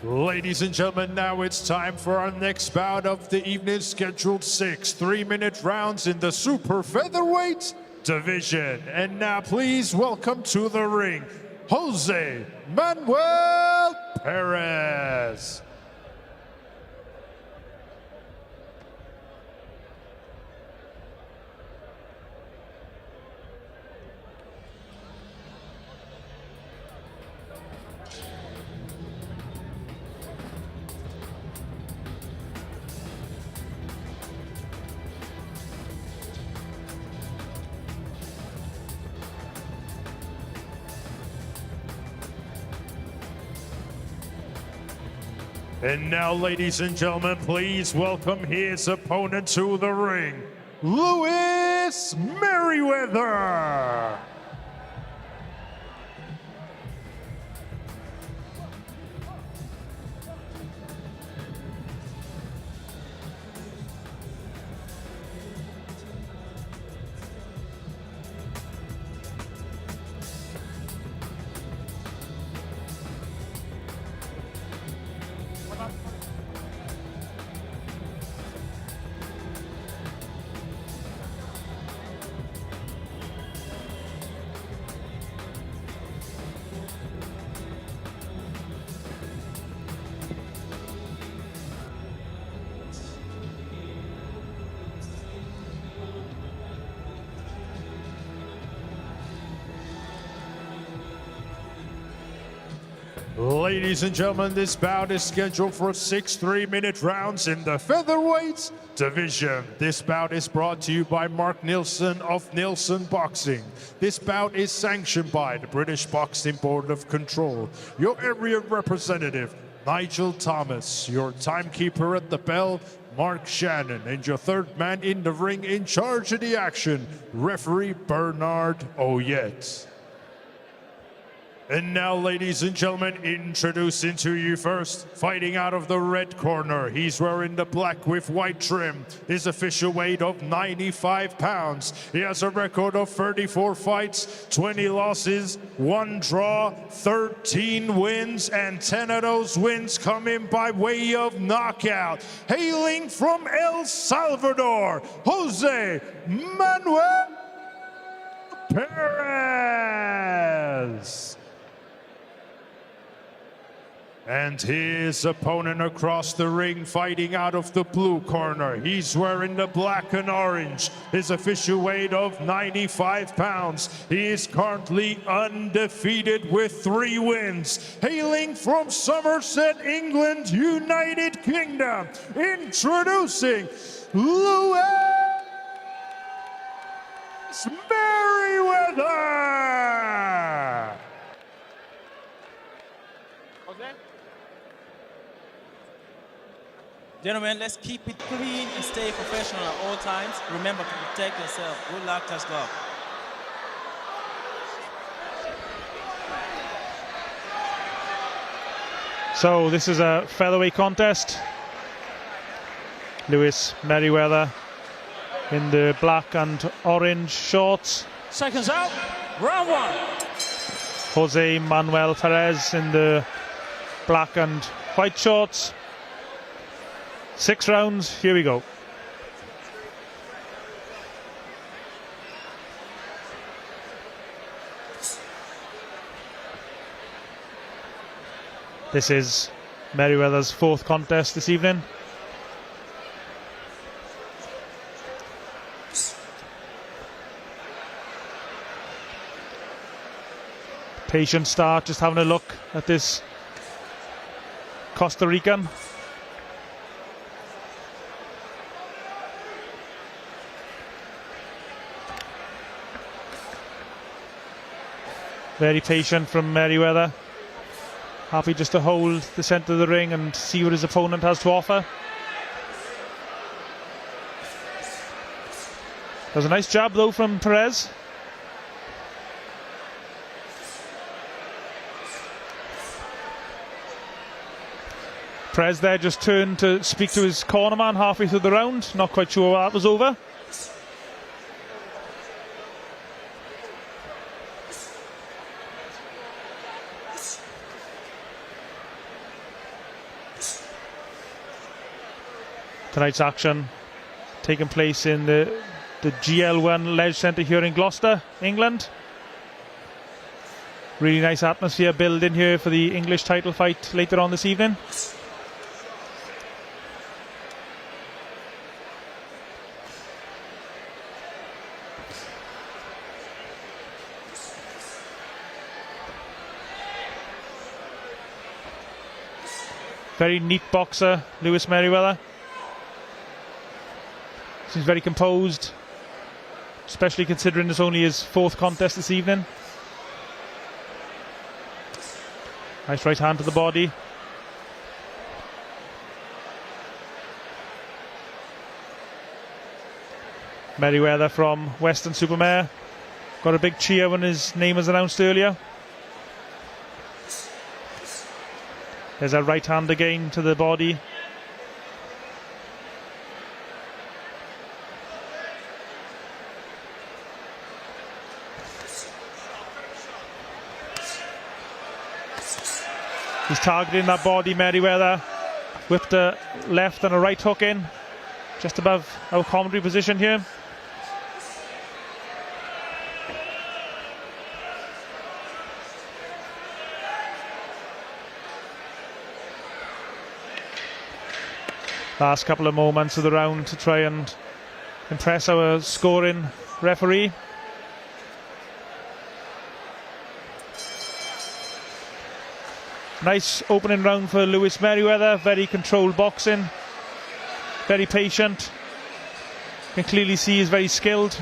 Ladies and gentlemen, now it's time for our next bout of the evening, scheduled 6 3-minute rounds in the super featherweight division. And now please welcome to the ring, Jose Manuel Perez. And now, ladies and gentlemen, please welcome his opponent to the ring, Lewis Merreywether. Ladies and gentlemen, this bout is scheduled for 6 3-minute rounds in the featherweight division. This bout is brought to you by Mark Neilson of Neilson Boxing. This bout is sanctioned by the British Boxing Board of Control. Your area representative, Nigel Thomas. Your timekeeper at the bell, Mark Shannon. And your third man in the ring in charge of the action, referee Bernard Oyet. And now, ladies and gentlemen, introducing to you first, fighting out of the red corner. He's wearing the black with white trim. His official weight of 95 pounds. He has a record of 34 fights, 20 losses, 1 draw, 13 wins, and 10 of those wins coming by way of knockout. Hailing from El Salvador, Jose Manuel Perez. And his opponent across the ring, fighting out of the blue corner. He's wearing the black and orange. His official weight of 95 pounds. He is currently undefeated with 3 wins. Hailing from Somerset, England, United Kingdom. Introducing Lewis Merryweather. Gentlemen, let's keep it clean and stay professional at all times. Remember to protect yourself. Good luck, touch glove. So this is a featherweight contest. Lewis Merryweather in the black and orange shorts. Seconds out, round 1. Jose Manuel Perez in the black and white shorts. 6 rounds, here we go. This is Merryweather's 4th contest this evening. Patient start, just having a look at this Costa Rican. Very patient from Merryweather. Happy just to hold the centre of the ring and see what his opponent has to offer. There's a nice jab though from Perez. Perez there just turned to speak to his cornerman halfway through the round. Not quite sure that was over. Tonight's action taking place in the GL1 Ledge Centre here in Gloucester, England. Really nice atmosphere building here for the English title fight later on this evening. Very neat boxer, Lewis Merriweather. Seems very composed, especially considering it's only his 4th contest this evening. Nice right hand to the body. Merryweather from Weston-super-Mare got a big cheer when his name was announced earlier. There's a right hand again to the body. He's targeting that body, Merryweather. Whipped a left and a right hook in, just above our commentary position here. Last couple of moments of the round to try and impress our scoring referee. Nice opening round for Lewis Merriweather. Very controlled boxing, very patient. You can clearly see he's very skilled.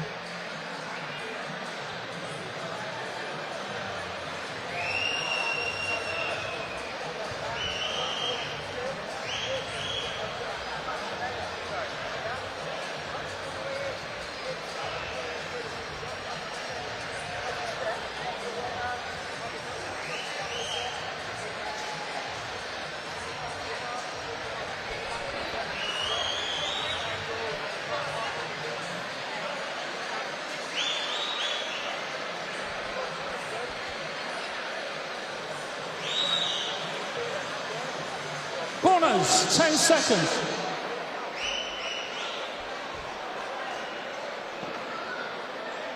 Corners, 10 seconds.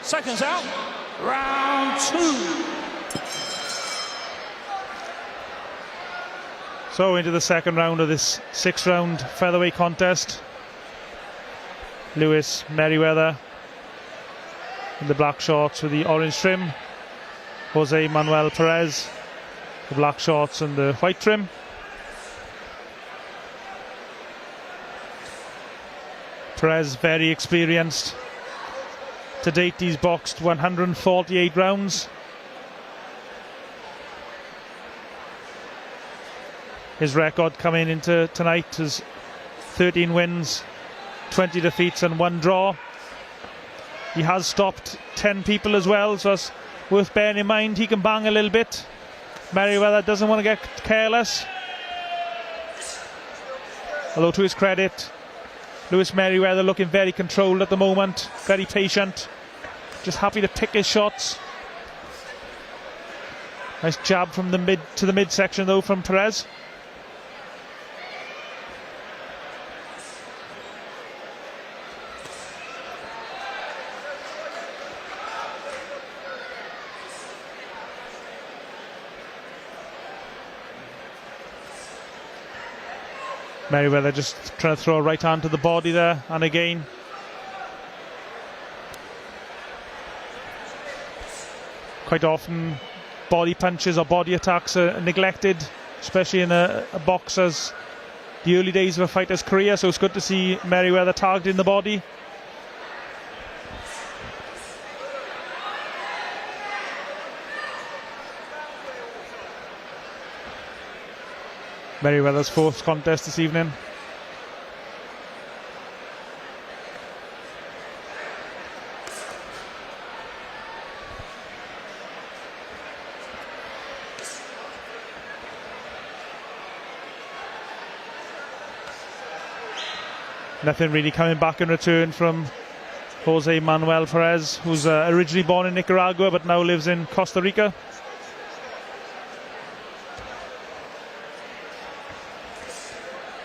Seconds out. Round 2. So into the second round of this 6-round featherweight contest. Lewis Merriweather in the black shorts with the orange trim. Jose Manuel Perez, the black shorts and the white trim. Perez very experienced. To date he's boxed 148 rounds. His record coming into tonight is 13 wins, 20 defeats and 1 draw. He has stopped 10 people as well, so it's worth bearing in mind. He can bang a little bit. Merriweather doesn't want to get careless. Although to his credit, Lewis Merriweather looking very controlled at the moment, very patient, just happy to pick his shots. Nice jab from the mid to the midsection though from Perez. Merriweather just trying to throw a right hand to the body there, and again. Quite often body punches or body attacks are neglected, especially in a boxer's, the early days of a fighter's career, so it's good to see Merriweather targeting the body. Merriweather's 4th contest this evening. Nothing really coming back in return from Jose Manuel Perez, who's originally born in Nicaragua but now lives in Costa Rica.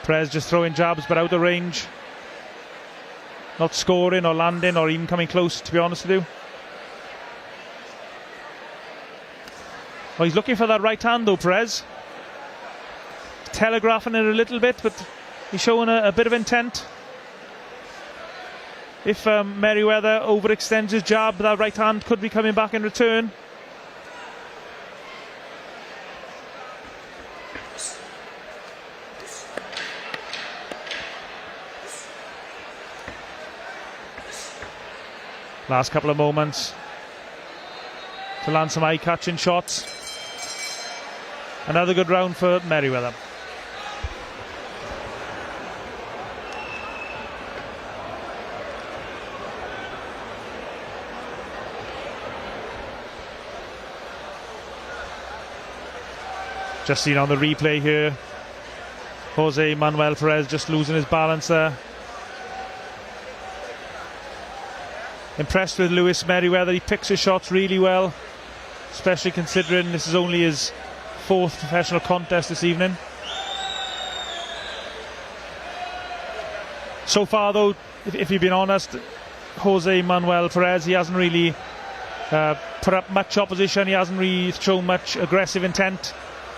Perez just throwing jabs but out of range. not scoring or landing or even coming close, to be honest with you. Well, he's looking for that right hand though, Perez. Telegraphing it a little bit, but he's showing a bit of intent. If Merryweather overextends his jab, that right hand could be coming back in return. Last couple of moments to land some eye-catching shots. Another good round for Merryweather. Just seen on the replay here, Jose Manuel Perez just losing his balance there. Impressed with Lewis Merryweather. He picks his shots really well, especially considering this is only his 4th professional contest this evening. So far though, if you've been honest, Jose Manuel Perez, he hasn't really put up much opposition. He hasn't really shown much aggressive intent.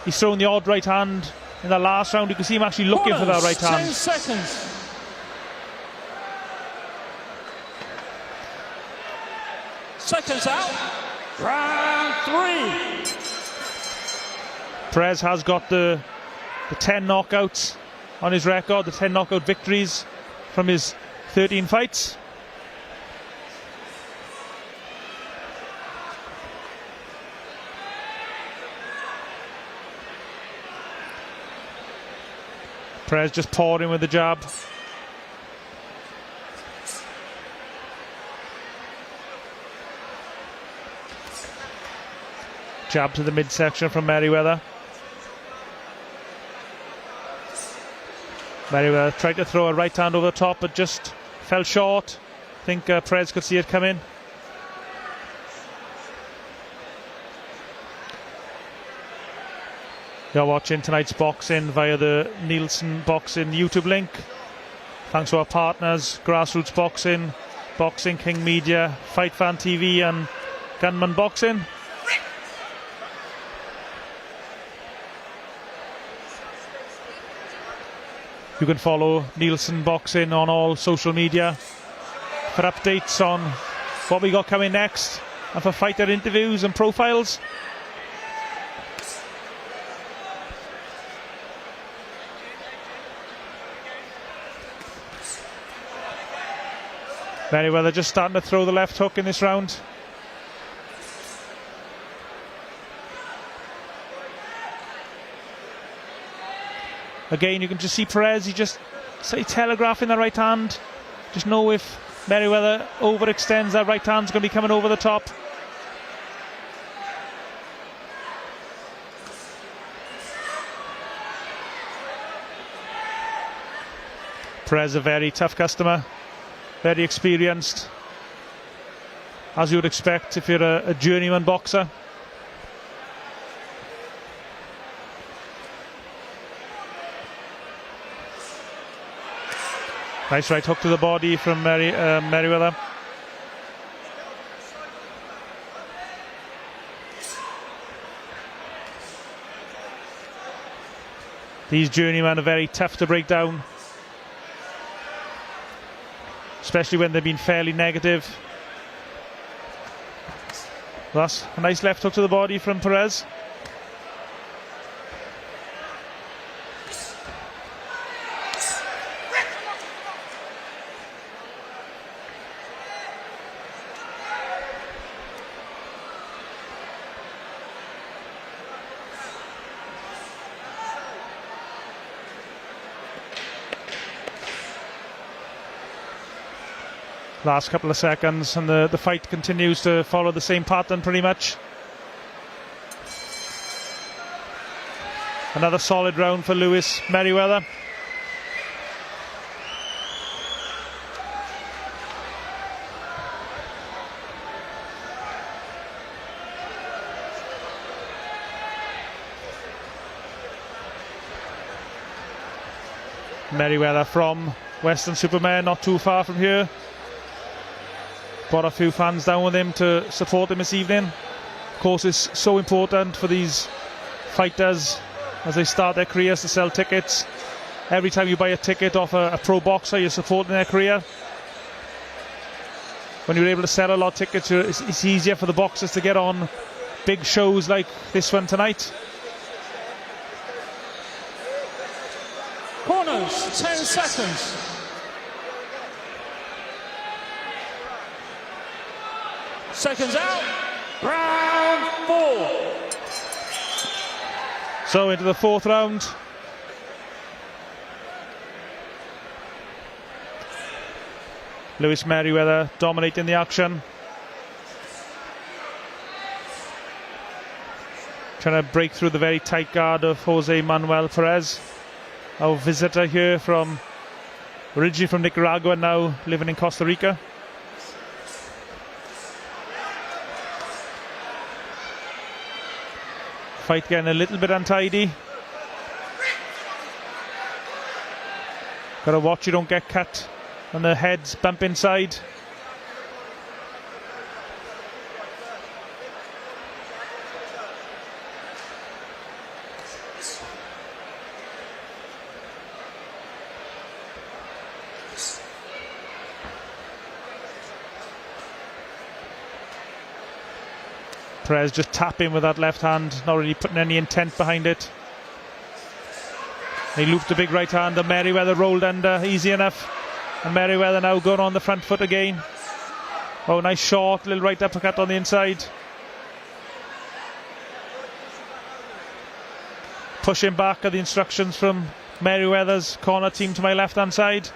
He's thrown the odd right hand in the last round. You can see him actually looking for that right hand. 10 seconds. Seconds out. Round 3. Perez has got the 10 knockouts on his record, the 10 knockout victories from his 13 fights. Perez just pouring with the jab. Jab to the midsection from Merryweather. Merryweather tried to throw a right hand over the top, but just fell short. I think Perez could see it come in. You're watching tonight's boxing via the Neilson Boxing YouTube link. Thanks to our partners, Grassroots Boxing, Boxing King Media, Fight Fan TV and Gunman Boxing. You can follow Neilson Boxing on all social media for updates on what we got coming next and for fighter interviews and profiles. Merryweather just starting to throw the left hook in this round. Again, you can just see Perez, he just telegraphing the right hand. Just know if Merryweather overextends, that right hand's going to be coming over the top. Perez, a very tough customer, very experienced, as you would expect if you're a journeyman boxer. Nice right hook to the body from Merryweather. These journeymen are very tough to break down, especially when they've been fairly negative. That's a nice left hook to the body from Perez. Last couple of seconds and the fight continues to follow the same pattern pretty much. Another solid round for Lewis Merryweather. Merryweather from Western Supermare, not too far from here. Brought a few fans down with him to support him this evening. Of course, it's so important for these fighters as they start their careers to sell tickets. Every time you buy a ticket off a pro boxer, you're supporting their career. When you're able to sell a lot of tickets, it's easier for the boxers to get on big shows like this one tonight. Corners, 10 seconds. Seconds out. Round 4. So into the 4th round. Lewis Merryweather dominating the action. Trying to break through the very tight guard of Jose Manuel Perez. Our visitor here originally from Nicaragua, now living in Costa Rica. Fight getting a little bit untidy. Gotta watch you don't get cut on the heads, bump inside. Perez just tapping with that left hand, not really putting any intent behind it. He looped a big right hand and Merryweather rolled under, easy enough. And Merryweather now going on the front foot again. Oh, nice short, little right uppercut on the inside. Pushing back at the instructions from Merryweather's corner team to my left hand side.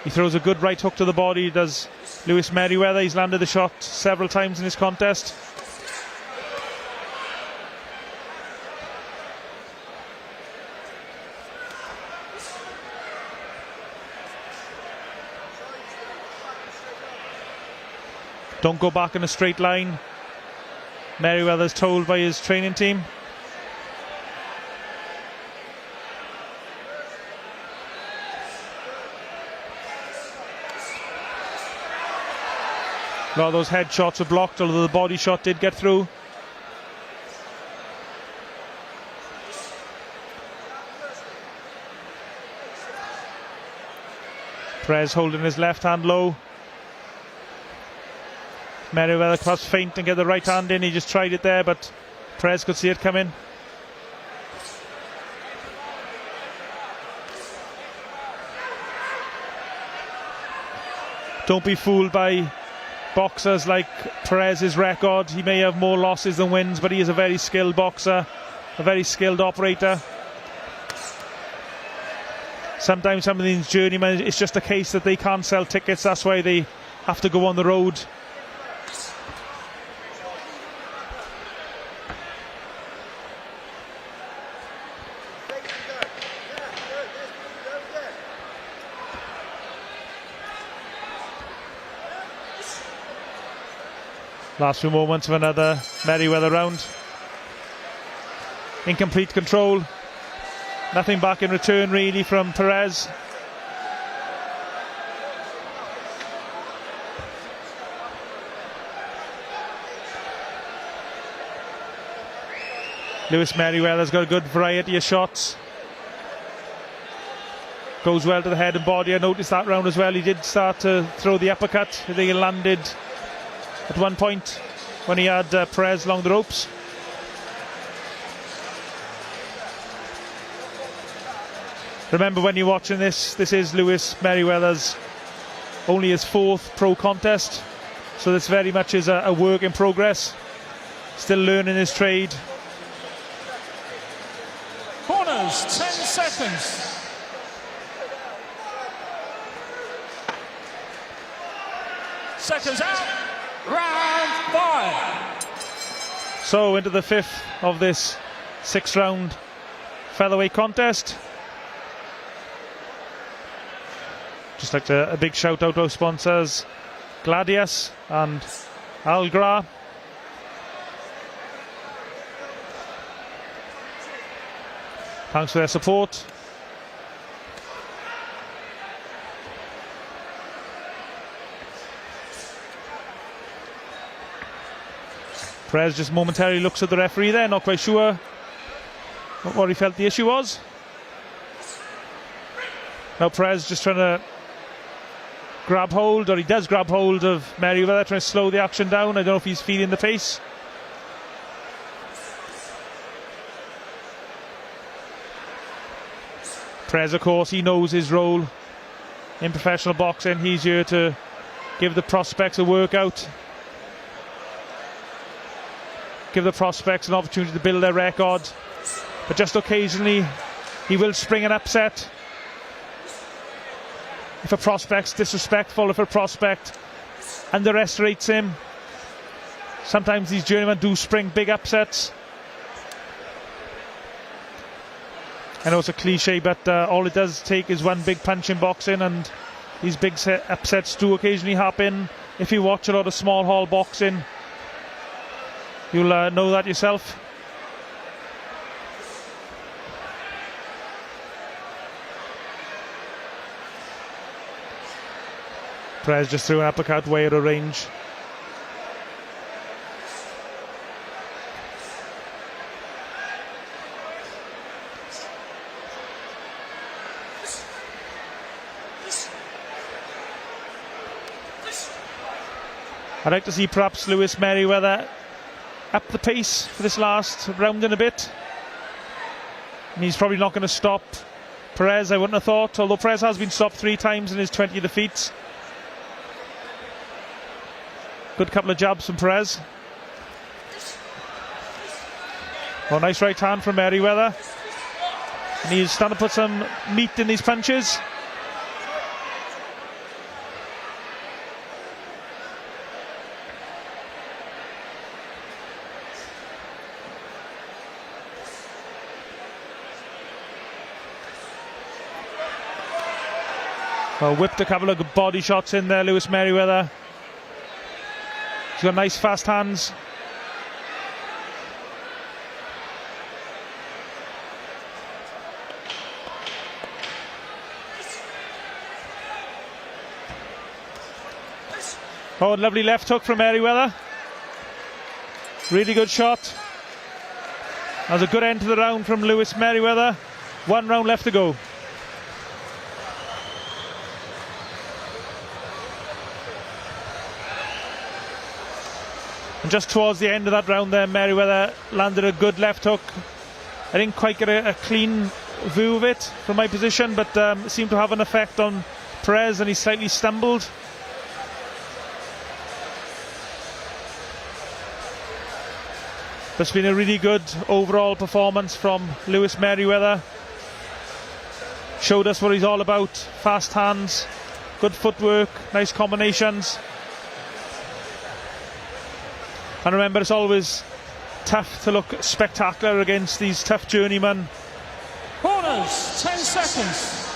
He throws a good right hook to the body, does Lewis Merryweather. He's landed the shot several times in this contest. Don't go back in a straight line, Merryweather's told by his training team. A lot of those head shots were blocked, although the body shot did get through. Perez holding his left hand low. Merryweather cross feint and get the right hand in. He just tried it there, but Perez could see it coming. Don't be fooled by boxers like Perez's record. He may have more losses than wins, but he is a very skilled boxer, a very skilled operator. Sometimes some of these journeymen, it's just a case that they can't sell tickets, that's why they have to go on the road. Last few moments of another Merryweather round. Incomplete control. Nothing back in return really from Perez. Lewis Merryweather's got a good variety of shots. Goes well to the head and body. I noticed that round as well. He did start to throw the uppercut. I think he landed at one point when he had Perez along the ropes. Remember, when you're watching this is Lewis Merryweather's only his 4th pro contest, so this very much is a work in progress. Still learning his trade. Corners, 10 seconds. Seconds out. Round 5. So into the 5th of this 6-round featherweight contest. Just like a big shout out to our sponsors, Gladius and Aguirre. Thanks for their support. Perez just momentarily looks at the referee there, not quite sure what he felt the issue was. Now Perez just trying to grab hold, or he does grab hold of Merryweather, trying to slow the action down. I don't know if he's feeling the pace. Perez, of course, he knows his role in professional boxing. He's here to give the prospects a workout, give the prospects an opportunity to build their record, but just occasionally he will spring an upset. If a prospect's disrespectful, if a prospect underestimates him, sometimes these journeymen do spring big upsets. I know it's a cliche, but all it does take is one big punch in boxing, and these big upsets do occasionally happen. If you watch a lot of small hall boxing, you'll know that yourself. Perez just threw an uppercut way out of range. I'd like to see perhaps Lewis Merryweather up the pace for this last round in a bit. And he's probably not going to stop Perez, I wouldn't have thought, although Perez has been stopped 3 times in his 20 defeats. Good couple of jabs from Perez. Oh, nice right hand from Merryweather. And he's starting to put some meat in these punches. Well, whipped a couple of good body shots in there, Lewis Merryweather. He's got nice fast hands. Oh, lovely left hook from Merryweather. Really good shot. That was a good end to the round from Lewis Merryweather. 1 round left to go. And just towards the end of that round there, Merryweather landed a good left hook. I didn't quite get a clean view of it from my position, but it seemed to have an effect on Perez, and he slightly stumbled. It's been a really good overall performance from Lewis Merryweather. Showed us what he's all about. Fast hands, good footwork, nice combinations. And remember, it's always tough to look spectacular against these tough journeymen. Corners, 10 seconds.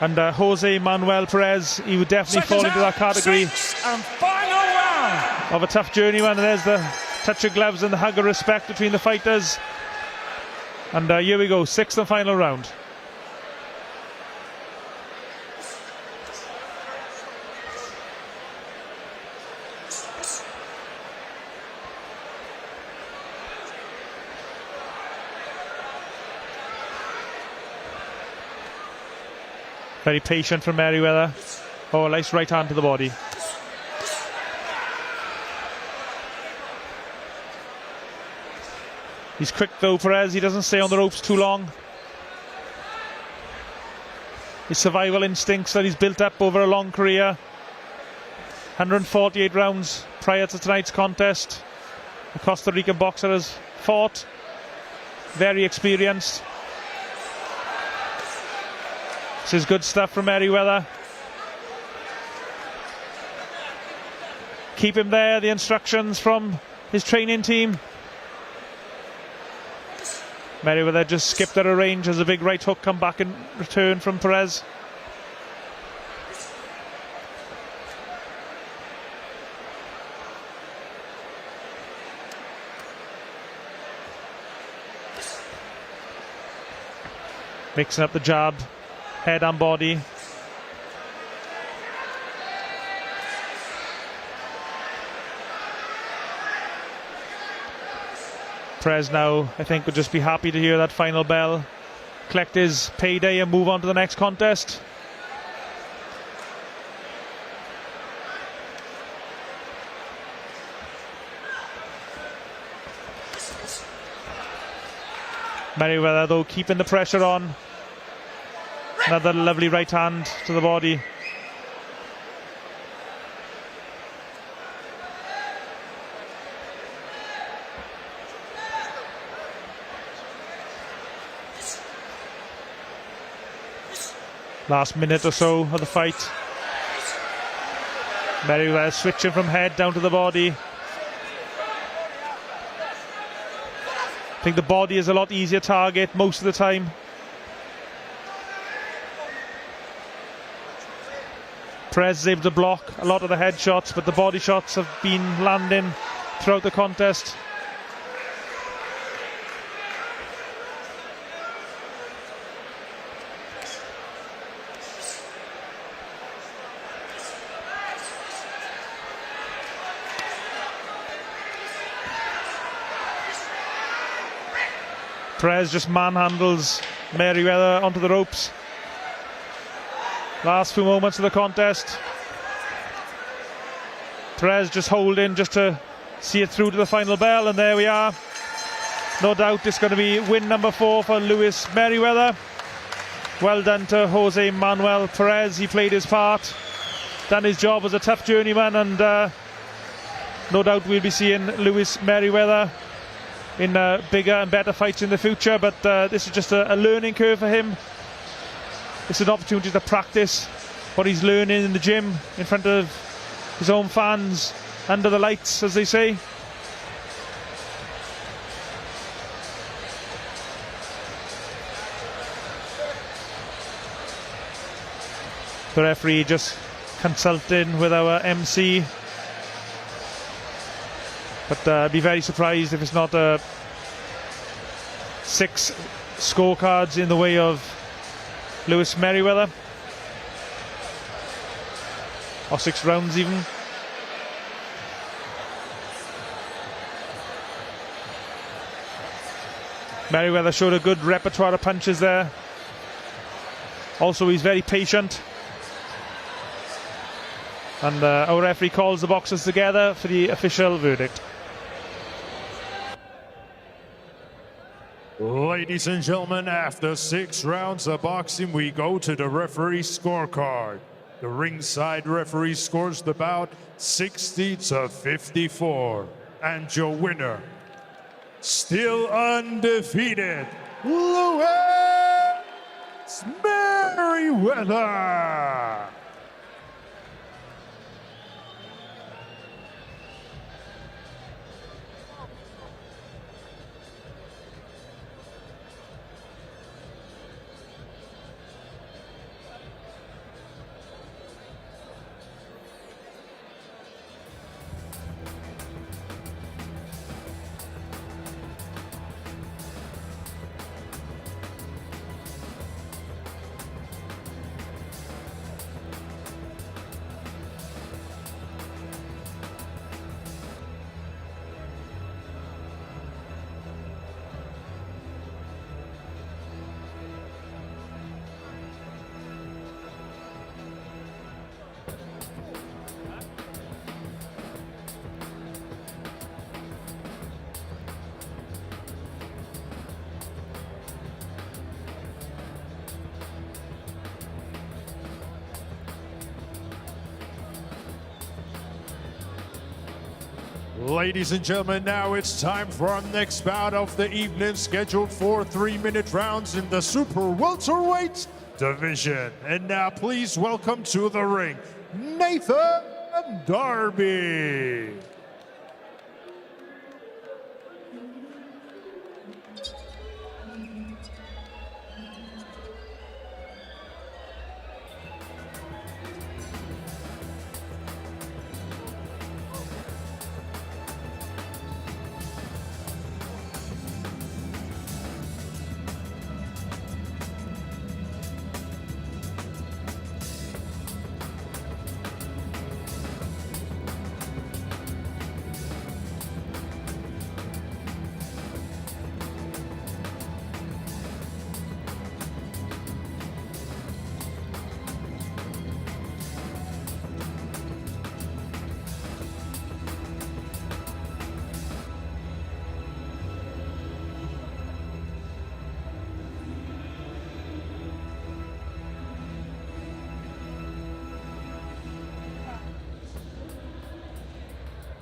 And Jose Manuel Perez, he would definitely fall into that category. 6 and final round. Of a tough journeyman. And there's the touch of gloves and the hug of respect between the fighters. And here we go, 6th and final round. Very patient from Merryweather. Oh, a nice right hand to the body. He's quick though, Perez. He doesn't stay on the ropes too long. His survival instincts that he's built up over a long career. 148 rounds prior to tonight's contest. The Costa Rican boxer has fought. Very experienced. This is good stuff from Merryweather. Keep him there, the instructions from his training team. Merryweather just skipped out of range as a big right hook come back in return from Perez. Mixing up the jab, head and body. Perez now, I think, would just be happy to hear that final bell, collect his payday and move on to the next contest. Merryweather, though, keeping the pressure on. Another lovely right hand to the body. Last minute or so of the fight. Merryweather switching from head down to the body. I think the body is a lot easier target most of the time. Perez is able to block a lot of the head shots, but the body shots have been landing throughout the contest. Perez just manhandles Merryweather onto the ropes. Last few moments of the contest. Perez just holding just to see it through to the final bell, and there we are. No doubt it's going to be win number 4 for Lewis Merryweather. Well done to Jose Manuel Perez. He played his part, done his job as a tough journeyman, and no doubt we'll be seeing Lewis Merryweather in bigger and better fights in the future, but this is just a learning curve for him. It's an opportunity to practice what he's learning in the gym in front of his own fans, under the lights, as they say. The referee just consulting with our MC. But I'd be very surprised if it's not 6 scorecards in the way of Lewis Merryweather, or 6 rounds even. Merryweather showed a good repertoire of punches there. Also, he's very patient. And our referee calls the boxers together for the official verdict. Ladies and gentlemen, after 6 rounds of boxing, we go to the referee scorecard. The ringside referee scores the bout 60-54. And your winner, still undefeated, Lewis Merryweather. Ladies and gentlemen, now it's time for our next bout of the evening, scheduled for 3-minute rounds in the super welterweight division. And now please welcome to the ring, Nathan Darby.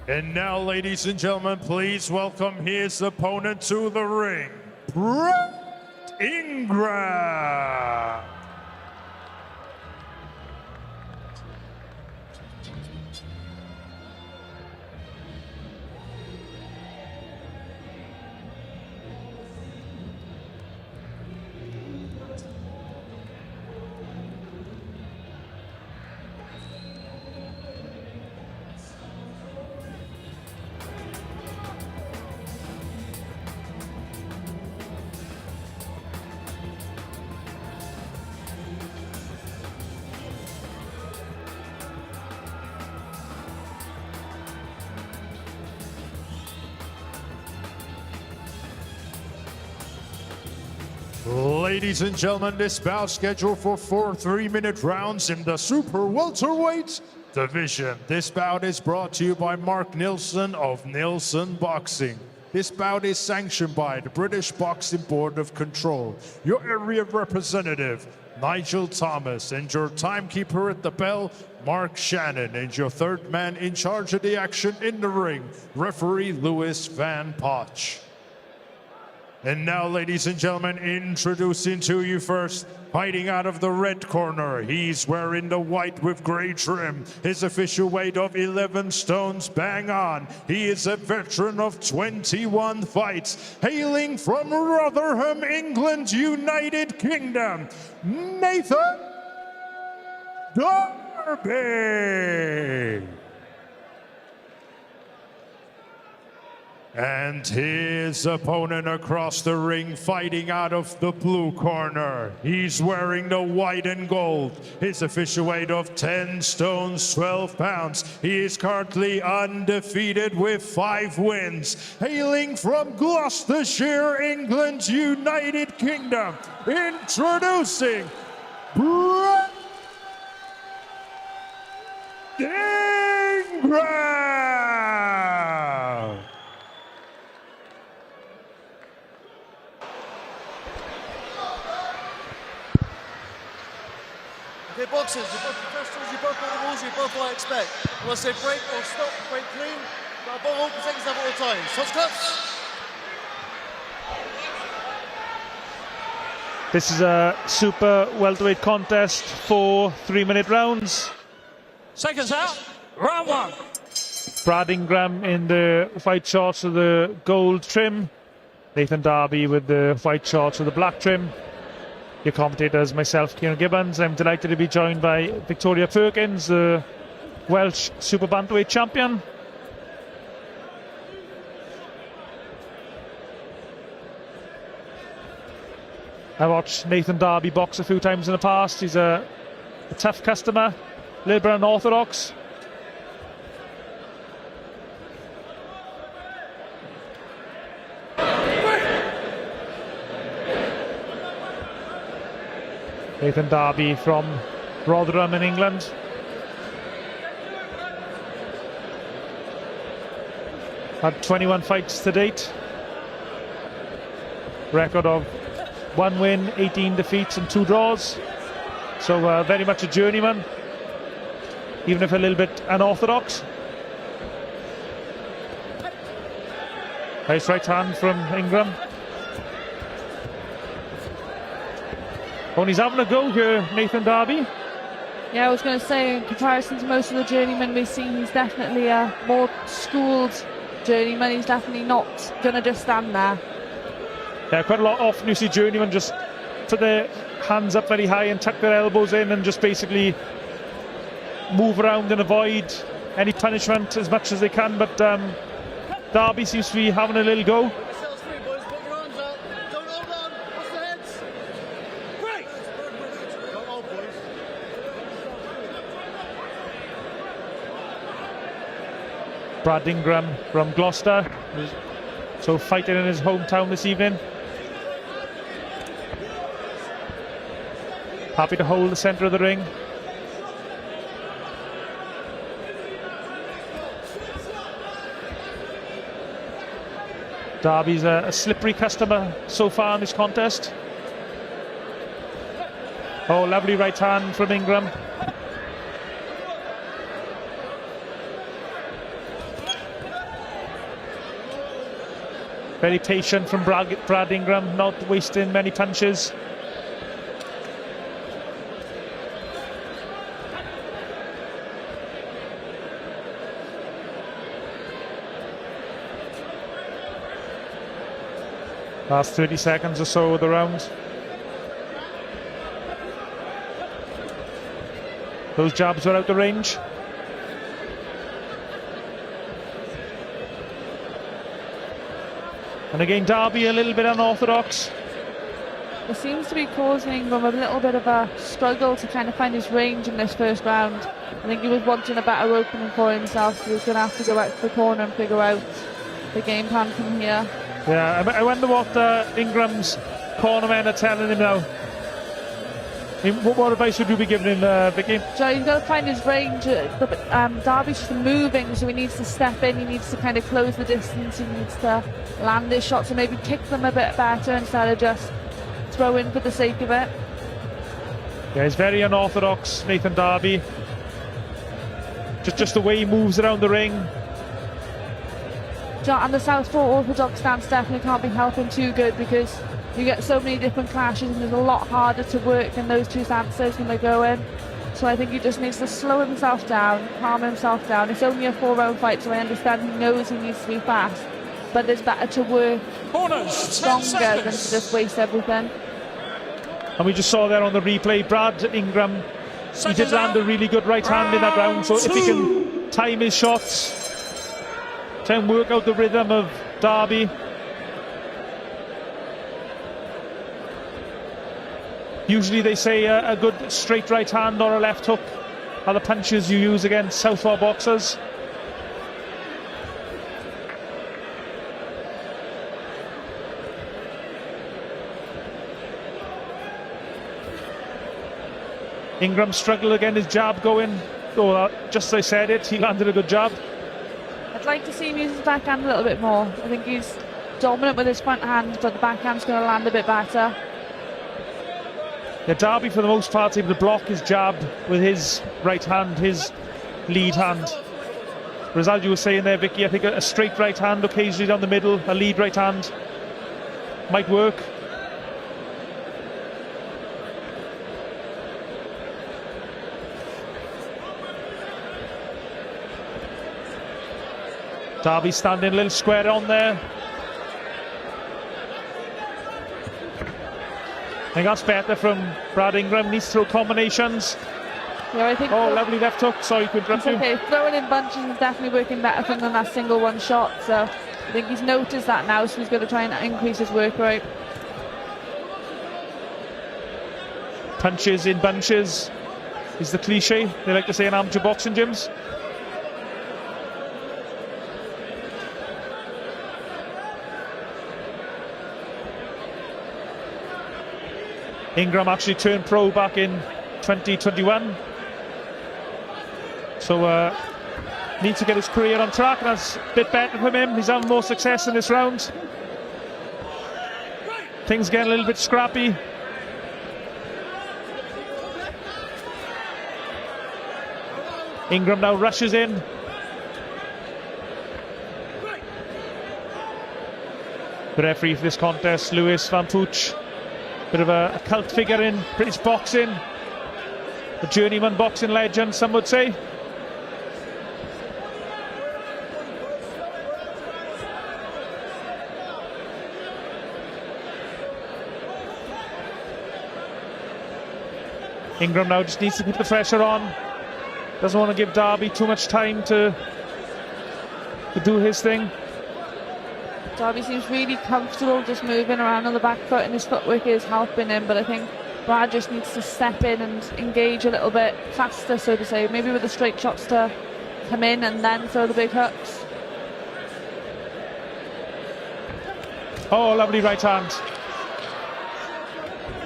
And now, ladies and gentlemen, please welcome his opponent to the ring, Ingram. Ladies and gentlemen, this bout scheduled for 4 3-minute rounds in the super welterweight division. This bout is brought to you by Mark Neilson of Neilson Boxing. This bout is sanctioned by the British Boxing Board of Control. Your area representative, Nigel Thomas, and your timekeeper at the bell, Mark Shannon, and your third man in charge of the action in the ring, referee Lewis Van Potch. And now, ladies and gentlemen, introducing to you first, fighting out of the red corner. He's wearing the white with gray trim. His official weight of 11 stones bang on. He is a veteran of 21 fights. Hailing from Rotherham, England, United Kingdom, Nathan Darby. And his opponent across the ring, fighting out of the blue corner. He's wearing the white and gold. His official weight of 10 stones, 12 pounds. He is currently undefeated with 5 wins. Hailing from Gloucestershire, England, United Kingdom. Introducing Ingram. Okay, boxers, you're both professionals, you both know the rules, you both know what I expect. When I say break or stop, break clean, but above all, protect yourself at all times. Shots cuts. This is a super welterweight contest, 4 3-minute rounds. Seconds out. Round 1. Brad Ingram in the white shorts with the gold trim. Nathan Darby with the white shorts with the black trim. Your commentators, myself, Kieran Gibbons. I'm delighted to be joined by Victoria Perkins, the Welsh super bantamweight champion. I watched Nathan Darby box a few times in the past. He's a tough customer, a little bit unorthodox. Nathan Darby from Rotherham in England. Had 21 fights to date. Record of 1 win, 18 defeats and 2 draws. So very much a journeyman, even if a little bit unorthodox. Nice right hand from Ingram. Oh, and he's having a go here, Nathan Darby. Yeah, I was going to say, in comparison to most of the journeymen we've seen, he's definitely a more schooled journeyman. He's definitely not going to just stand there. Yeah, quite a lot often you see journeymen just put their hands up very high and tuck their elbows in and just basically move around and avoid any punishment as much as they can. But Darby seems to be having a little go. Brad Ingram from Gloucester, so fighting in his hometown this evening. Happy to hold the centre of the ring. Darby's a slippery customer so far in this contest. Oh, lovely right hand from Ingram. Very patient from Brad Ingram, not wasting many punches. Last 30 seconds or so of the round. Those jabs were out the range. And again, Darby a little bit unorthodox. It seems to be causing Ingram a little bit of a struggle to kind of find his range in this first round. I think he was wanting a better opening for himself, so he's going to have to go back to the corner and figure out the game plan from here. Yeah, I wonder what Ingram's cornermen are telling him now. I mean, what advice would you be giving him, Vicky? So he's got to find his range. Darby's just moving, so he needs to step in. He needs to kind of close the distance. He needs to land his shots and maybe kick them a bit better instead of just throwing for the sake of it. Yeah, he's very unorthodox, Nathan Darby. Just the way he moves around the ring. And the southpaw orthodox stance definitely can't be helping too good, because you get so many different clashes and it's a lot harder to work in those two stances when they go in. So I think he just needs to slow himself down, calm himself down. It's only a 4-round fight, so I understand he knows he needs to be fast, but it's better to work stronger than to just waste everything. And we just saw there on the replay, Brad Ingram, he did land a really good right hand in that round, so if he can time his shots, try and work out the rhythm of Darby. Usually they say a good straight right hand or a left hook are the punches you use against southpaw boxers. Ingram struggled again, his jab going. Oh, just as I said it, he landed a good jab. I'd like to see him use his backhand a little bit more. I think he's dominant with his front hand, but the backhand's going to land a bit better. Yeah, Darby for the most part able to block his jab with his right hand, his lead hand. Whereas as you were saying there, Vicky, I think a straight right hand occasionally down the middle, a lead right hand might work. Darby standing a little square on there. I think that's better from Brad Ingram. Needs to throw combinations. Yeah, I think. Oh, lovely left hook. Sorry to interrupt you. Okay, throwing in bunches is definitely working better for him than that single one shot. So I think he's noticed that now, so he's going to try and increase his work rate. Punches in bunches is the cliche they like to say in amateur boxing gyms. Ingram actually turned pro back in 2021, so needs to get his career on track, and that's a bit better for him. He's having more success in this round. Things getting a little bit scrappy. Ingram now rushes in. The referee for this contest, Lewis Van Pooch. Bit of a cult figure in British boxing, a journeyman boxing legend, some would say. Ingram now just needs to keep the pressure on. Doesn't want to give Darby too much time to do his thing. Darby seems really comfortable just moving around on the back foot, and his footwork is helping him, but I think Brad just needs to step in and engage a little bit faster, so to say, maybe with the straight shots to come in and then throw the big hooks. Oh, lovely right hand.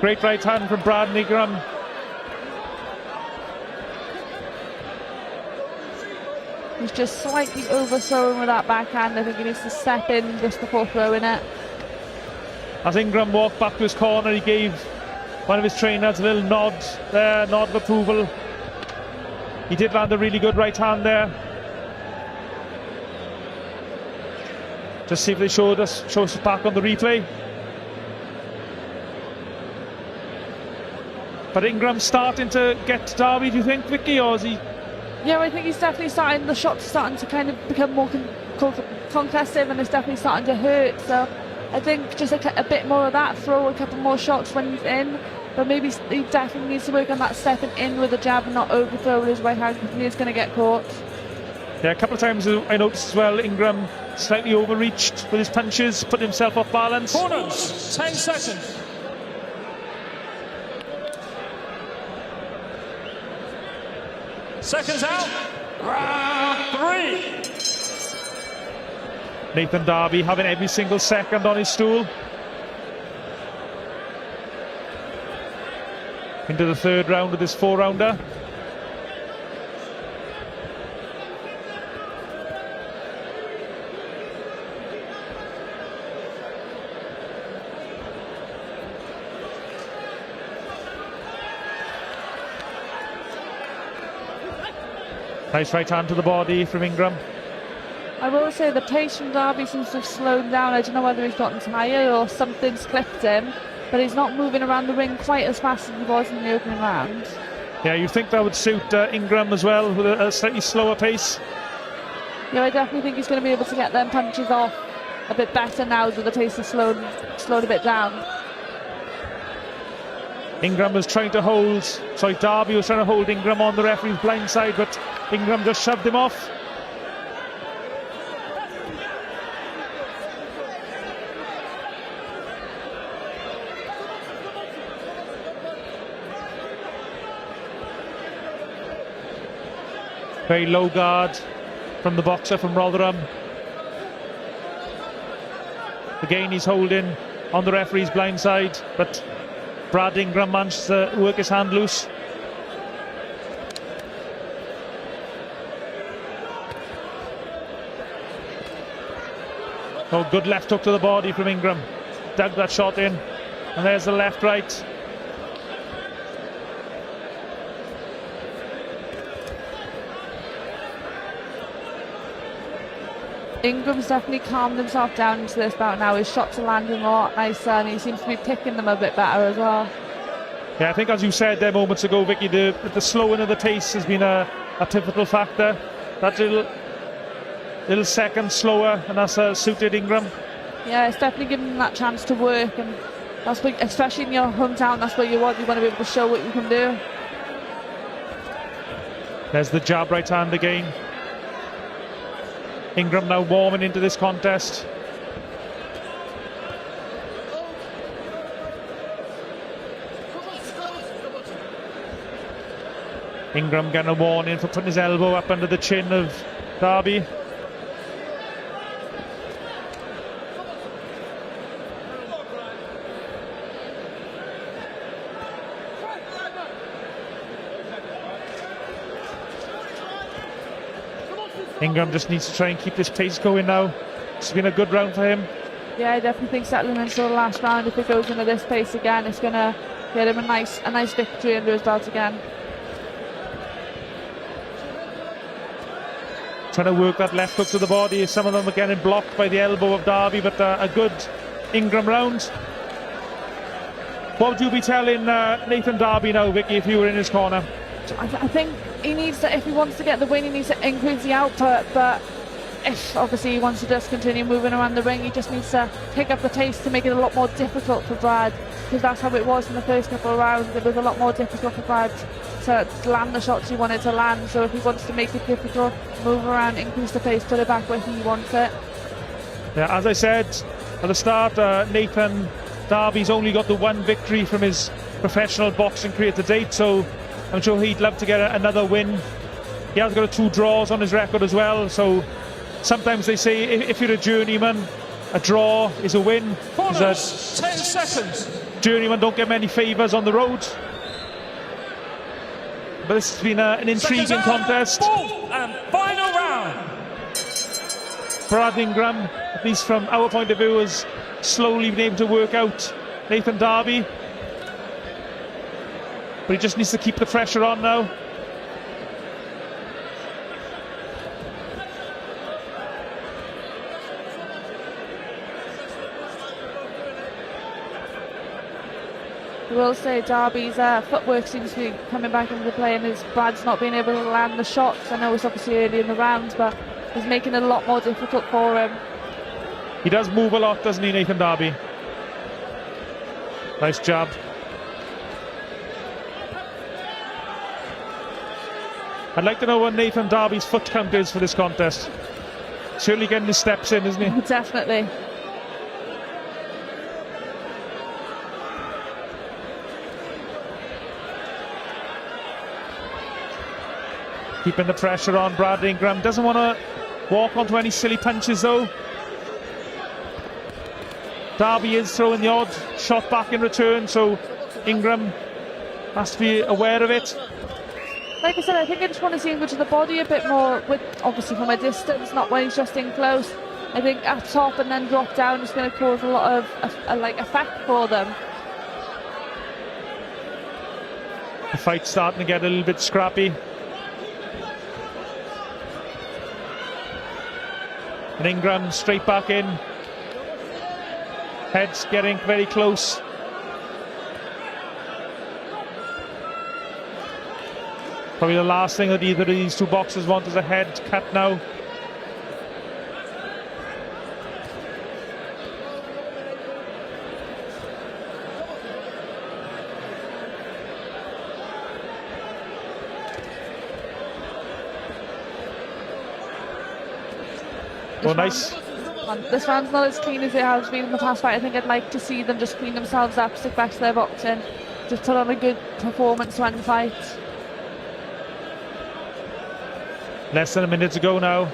Great right hand from Brad Ingram. He's just slightly overthrown with that backhand. I think he needs to step in just before throwing it. As Ingram walked back to his corner, he gave one of his trainers a little nod there, nod of approval. He did land a really good right hand there. Just see if they show us back on the replay. But Ingram's starting to get Derby, do you think, Vicky, or is he? Yeah, I think he's definitely starting, the shots are starting to kind of become more concussive, and it's definitely starting to hurt. So I think just a bit more of that, throw a couple more shots when he's in. But maybe he definitely needs to work on that stepping in with the jab and not overthrow with his right hand, because he is going to get caught. Yeah, a couple of times I noticed as well, Ingram slightly overreached with his punches, put himself off balance. Corners, 10 seconds. Seconds out. Round 3. Nathan Darby having every single second on his stool. Into the third round of this 4-rounder. Nice right hand to the body from Ingram. I will say the pace from Darby seems to have slowed down. I don't know whether he's gotten tired or something's clipped him, but he's not moving around the ring quite as fast as he was in the opening round. Yeah, you'd think that would suit Ingram as well, with a slightly slower pace. Yeah, I definitely think he's going to be able to get them punches off a bit better now that the pace has slowed a bit down. Ingram was trying to hold, Darby was trying to hold Ingram on the referee's blind side, but Ingram just shoved him off. Very low guard from the boxer from Rotherham. Again, he's holding on the referee's blind side, but Brad Ingram managed to work his hand loose. Oh, good left hook to the body from Ingram. Dug that shot in. And there's the left right. Ingram's definitely calmed himself down into this bout now. His shots are landing a lot nicer, and he seems to be picking them a bit better as well. Yeah, I think as you said there moments ago, Vicky, the slowing of the pace has been a pivotal factor. That little second slower, and that's suited Ingram. Yeah, it's definitely giving him that chance to work, and that's what, especially in your hometown, that's what you want. You want to be able to show what you can do. There's the jab right hand again. Ingram now warming into this contest. Ingram getting a warning for putting his elbow up under the chin of Darby. Ingram just needs to try and keep this pace going now. It's been a good round for him. Yeah, I definitely think settling into the last round, if it goes into this pace again, it's going to get him a nice victory under his belt again. Trying to work that left hook to the body. Some of them are getting blocked by the elbow of Darby, but a good Ingram round. What would you be telling Nathan Darby now, Vicky, if you were in his corner? I think he needs to, if he wants to get the win, he needs to increase the output, but if obviously he wants to just continue moving around the ring, he just needs to pick up the pace to make it a lot more difficult for Brad, because that's how it was in the first couple of rounds. It was a lot more difficult for Brad to land the shots he wanted to land, so if he wants to make it difficult, move around, increase the pace, put it back where he wants it. Yeah, as I said at the start, Nathan Darby's only got the one victory from his professional boxing career to date, so I'm sure he'd love to get another win. He has got 2 draws on his record as well, so sometimes they say if you're a journeyman, a draw is a win. Corners, 10 seconds. Journeyman don't get many favours on the road. But this has been an intriguing contest. And final round. Brad Ingram, at least from our point of view, has slowly been able to work out Nathan Darby. But he just needs to keep the pressure on now. I will say Derby's footwork seems to be coming back into play, and his Brad's not being able to land the shots. I know it's obviously early in the round, but it's making it a lot more difficult for him. He does move a lot, doesn't he, Nathan Derby? Nice jab. I'd like to know what Nathan Derby's foot count is for this contest. Surely getting his steps in, isn't he? Definitely. Keeping the pressure on Brad Ingram. Doesn't want to walk onto any silly punches though. Derby is throwing the odd shot back in return, so Ingram has to be aware of it. Like I said, I think I just want to see him go to the body a bit more, with obviously from a distance, not when he's just in close. I think at top and then drop down is going to cause a lot of effect for them. The fight's starting to get a little bit scrappy. And Ingram straight back in. Heads getting very close. Probably the last thing that either of these two boxers want is a head cut now. Well, nice. This round's not as clean as it has been in the past fight. I think I'd like to see them just clean themselves up, stick back to their boxing, just put on a good performance when fight. Less than a minute to go now.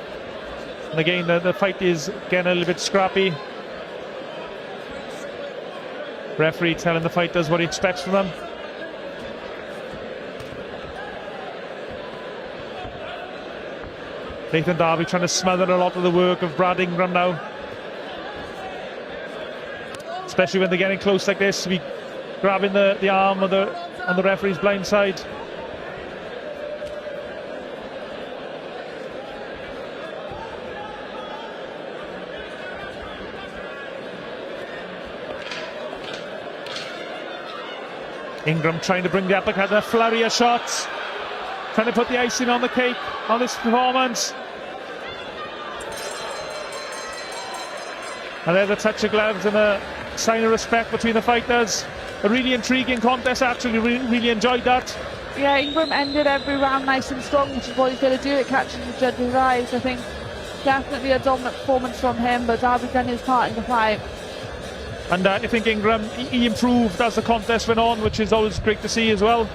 And again, the fight is getting a little bit scrappy. Referee telling the fighters what he expects from them. Nathan Derby trying to smother a lot of the work of Brad Ingram now. Especially when they're getting close like this, to be grabbing the arm on the referee's blind side. Ingram trying to bring the uppercut, a flurry of shots. Trying to put the icing on the cake on this performance. And there's a touch of gloves and a sign of respect between the fighters. A really intriguing contest, actually. Really enjoyed that. Yeah, Ingram ended every round nice and strong, which is what he's going to do. It catches the judge's eyes. I think definitely a dominant performance from him, but Derby's done his part in the fight. And I think Ingram, he improved as the contest went on, which is always great to see as well.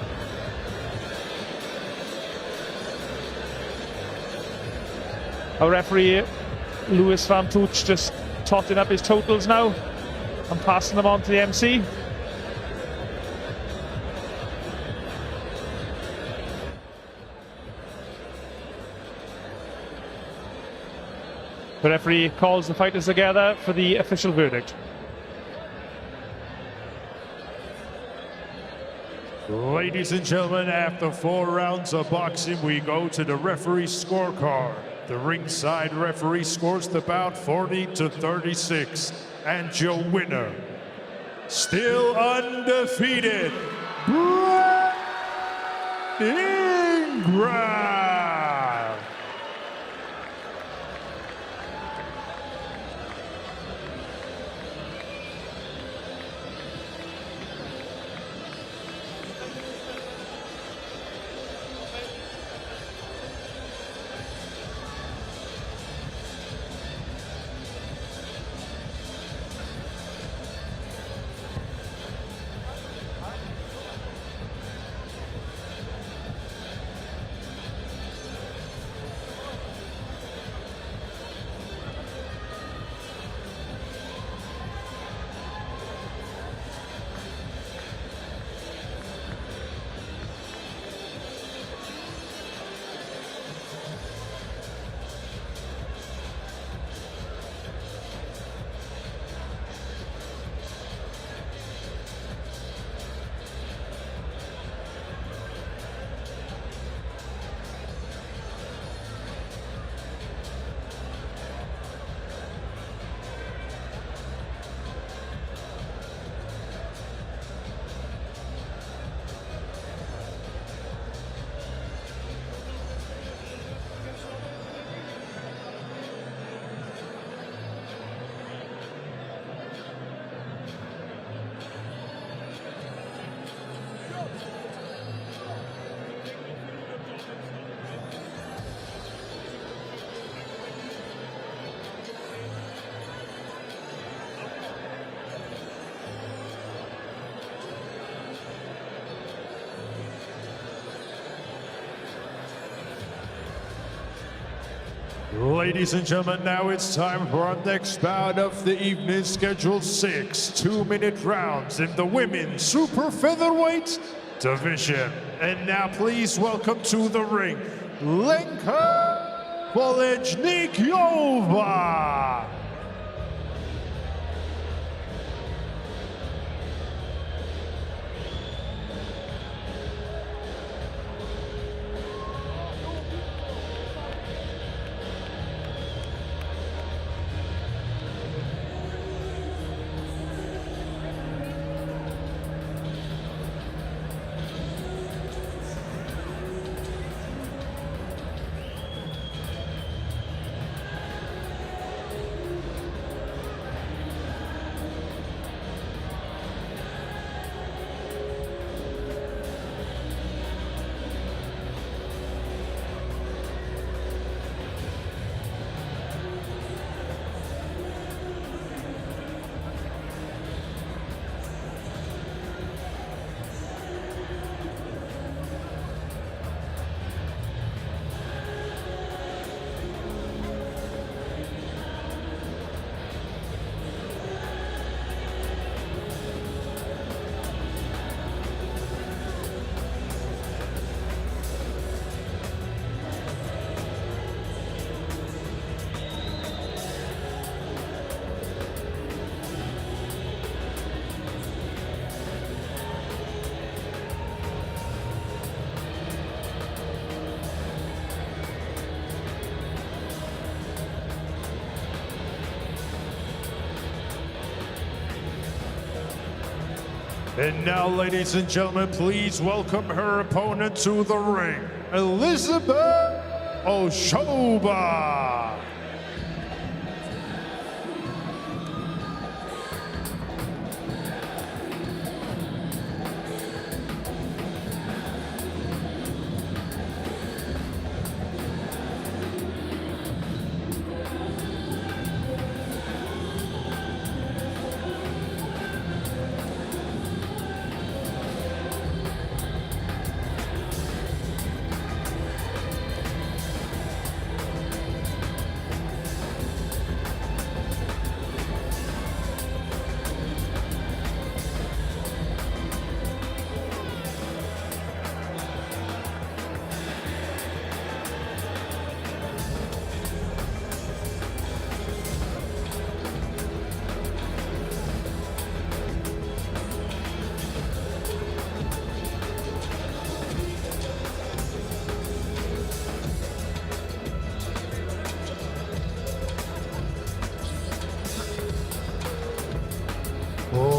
Our referee, Lewis Van Tooch, just totting up his totals now and passing them on to the MC. The referee calls the fighters together for the official verdict. Ladies and gentlemen, after 4 rounds of boxing, we go to the referee scorecard. The ringside referee scores the bout 40-36. And your winner, still undefeated, Brad Ingram. ladies and gentlemen, now it's time for our next bout of the evening, scheduled 6 2-minute rounds in the women's super featherweight division. And now please welcome to the ring, Lenka Volejnikova. And now, ladies and gentlemen, please welcome her opponent to the ring, Elizabeth Oshoba.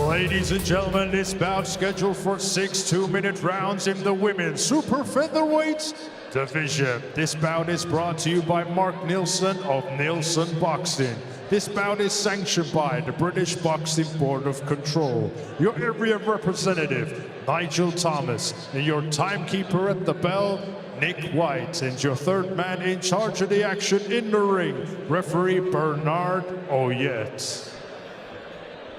Ladies and gentlemen, this bout scheduled for 6 2-minute rounds in the women's super featherweight division. This bout is brought to you by Mark Neilson of Neilson Boxing. This bout is sanctioned by the British Boxing Board of Control. Your area representative, Nigel Thomas, and your timekeeper at the bell, Nick White, and your third man in charge of the action in the ring, referee Bernard Oyet.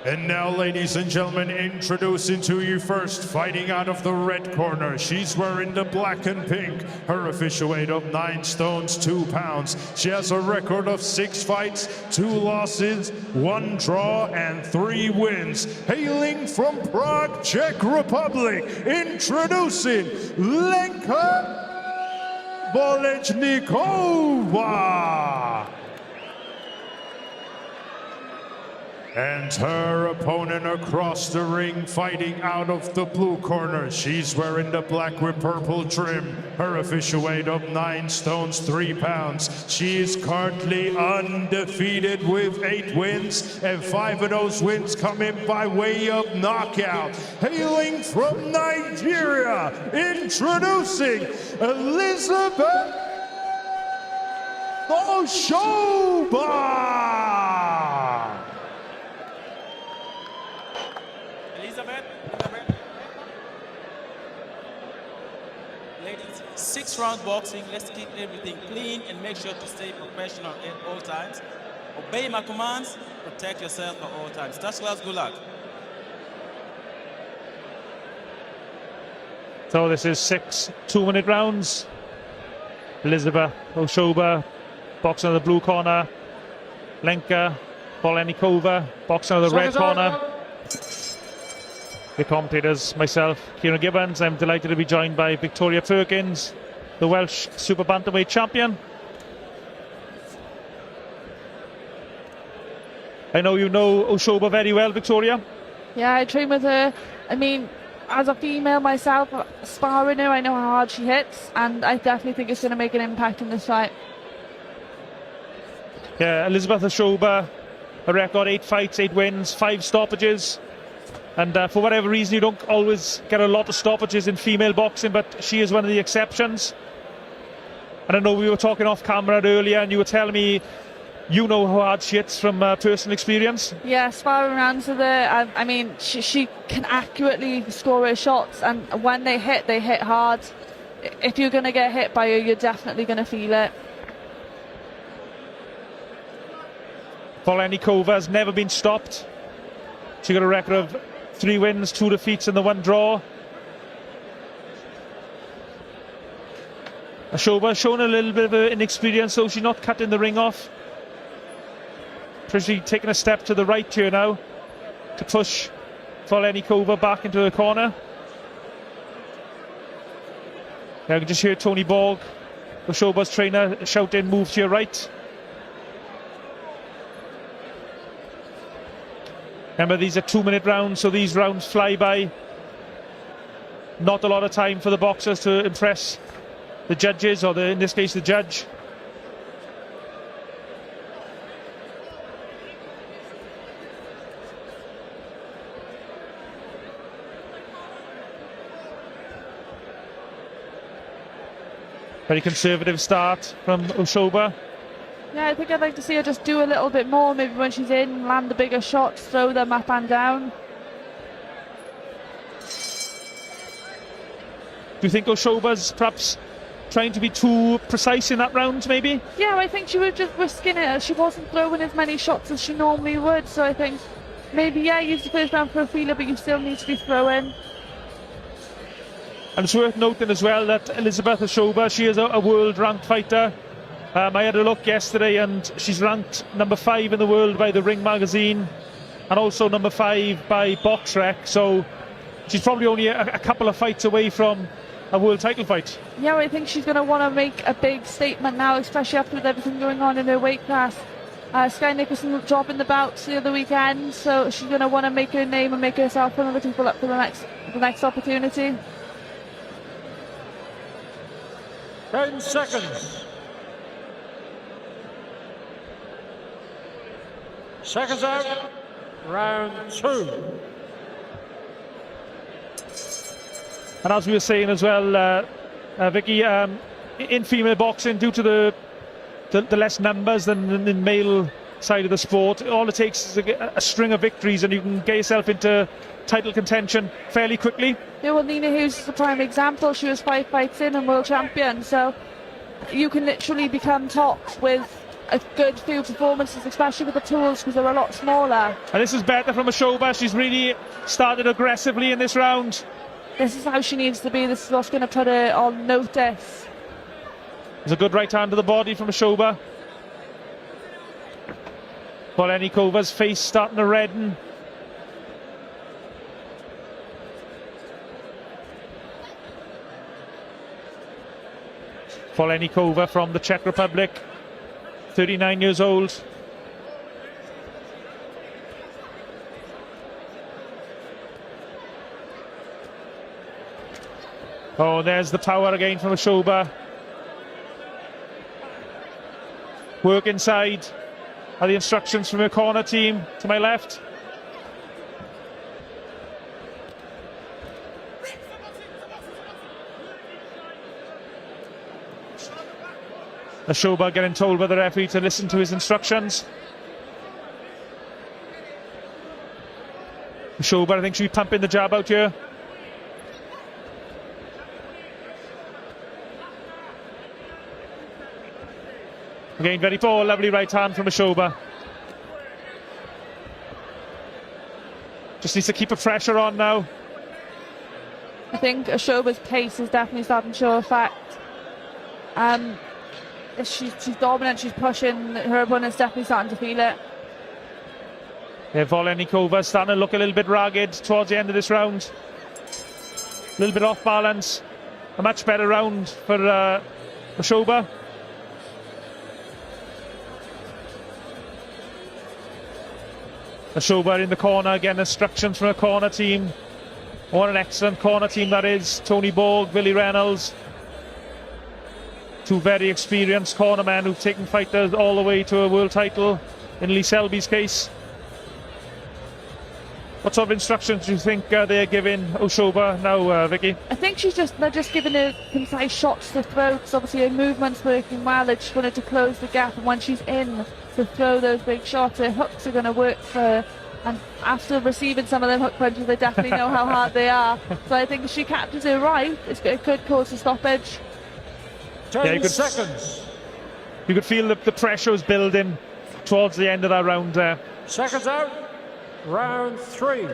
And now, ladies and gentlemen, introducing to you first, fighting out of the red corner. She's wearing the black and pink. Her official weight of 9 stones, 2 pounds. She has a record of 6 fights, 2 losses, 1 draw, and 3 wins. Hailing from Prague, Czech Republic, introducing Lenka Volejnikova. And her opponent across the ring, fighting out of the blue corner. She's wearing the black with purple trim. Her official weight of 9 stones, 3 pounds. She is currently undefeated with 8 wins, and 5 of those wins come in by way of knockout. Hailing from Nigeria, introducing Elizabeth Oshoba. Ladies, 6-round boxing. Let's keep everything clean and make sure to stay professional at all times. Obey my commands, protect yourself at all times. Touch gloves, good luck. So this is 6 2-minute rounds. Elizabeth Oshoba boxing in the blue corner. Lenka, Volejnikova, boxing in the red corner. The commentators, myself, Kieran Gibbons. I'm delighted to be joined by Victoria Perkins, the Welsh Super Bantamweight champion. I know you know Oshoba very well, Victoria. Yeah, I train with her. I mean, as a female myself, sparring her, I know how hard she hits, and I definitely think it's going to make an impact in this fight. Yeah, Elizabeth Oshoba, a record 8 fights, 8 wins, 5 stoppages. And for whatever reason, you don't always get a lot of stoppages in female boxing, but she is one of the exceptions. And I know we were talking off camera earlier, and you were telling me you know how hard she hits from personal experience. Yeah, sparring rounds with her. I mean, she can accurately score her shots, and when they hit hard. If you're going to get hit by her, you're definitely going to feel it. Volejnikova has never been stopped. She got a record of 3 wins, 2 defeats and the 1 draw. Oshoba showing a little bit of inexperience, so she's not cutting the ring off. Pretty taking a step to the right here now to push Volejnikova back into the corner. Now you can just hear Tony Borg, Oshoba's trainer, shouting, "Move to your right." Remember, these are 2-minute rounds, so these rounds fly by. Not a lot of time for the boxers to impress the judges, or in this case, the judge. Very conservative start from Oshoba. Yeah, I think I'd like to see her just do a little bit more. Maybe when she's in, land the bigger shots, throw them up and down. Do you think Oshoba's perhaps trying to be too precise in that round, maybe? Yeah, I think she was just risking it. She wasn't throwing as many shots as she normally would, so I think maybe, yeah, use the first round for a feeler, but you still need to be throwing. And it's worth noting as well that Elizabeth Oshoba, she is a world-ranked fighter. I had a look yesterday, and she's ranked number 5 in the world by the Ring magazine, and also number 5 by BoxRec. So she's probably only a couple of fights away from a world title fight. Yeah, I think she's going to want to make a big statement now, especially after with everything going on in her weight class. Sky Nicholson dropping the belts the other weekend, so she's going to want to make her name and make herself one of the people up for the next opportunity. 10 seconds. Seconds out, round 2. And as we were saying as well, Vicky, in female boxing, due to the less numbers than in male side of the sport, all it takes is a string of victories and you can get yourself into title contention fairly quickly. Yeah, well, Nina Hughes is the prime example. She was 5 fights in and world champion, so you can literally become top with a good few performances, especially with the tools, because they're a lot smaller. And this is better from Oshoba. She's really started aggressively in this round. This is how she needs to be. This is what's going to put her on notice. There's a good right hand to the body from Oshoba. Volejnikova's face starting to redden. Volejnikova from the Czech Republic, 39 years old. Oh, there's the power again from Oshoba. Work inside are the instructions from her corner team to my left. Oshoba getting told by the referee to listen to his instructions. Oshoba, I think, should be pumping the jab out here. Again, very poor, lovely right hand from Oshoba. Just needs to keep the pressure on now. I think Oshoba's pace is definitely starting to show effect. she's dominant, she's pushing, her opponent's definitely starting to feel it. Yeah, Volejnikova starting to look a little bit ragged towards the end of this round. A little bit off balance. A much better round for Oshoba. Oshoba in the corner, again instructions from a corner team. What an excellent corner team that is. Tony Borg, Billy Reynolds. Two very experienced cornermen who've taken fighters all the way to a world title in Lee Selby's case. What sort of instructions do you think they're giving Oshoba now, Vicky? I think they're just giving her concise shots to throw, because obviously her movement's working well. They just wanted to close the gap, and when she's in to throw those big shots, her hooks are going to work for her. And after receiving some of them hook punches, they definitely know how hard they are. So I think if she catches it right, it could cause a stoppage. 10 seconds. You could feel the pressure was building towards the end of that round there. Seconds out. Round 3.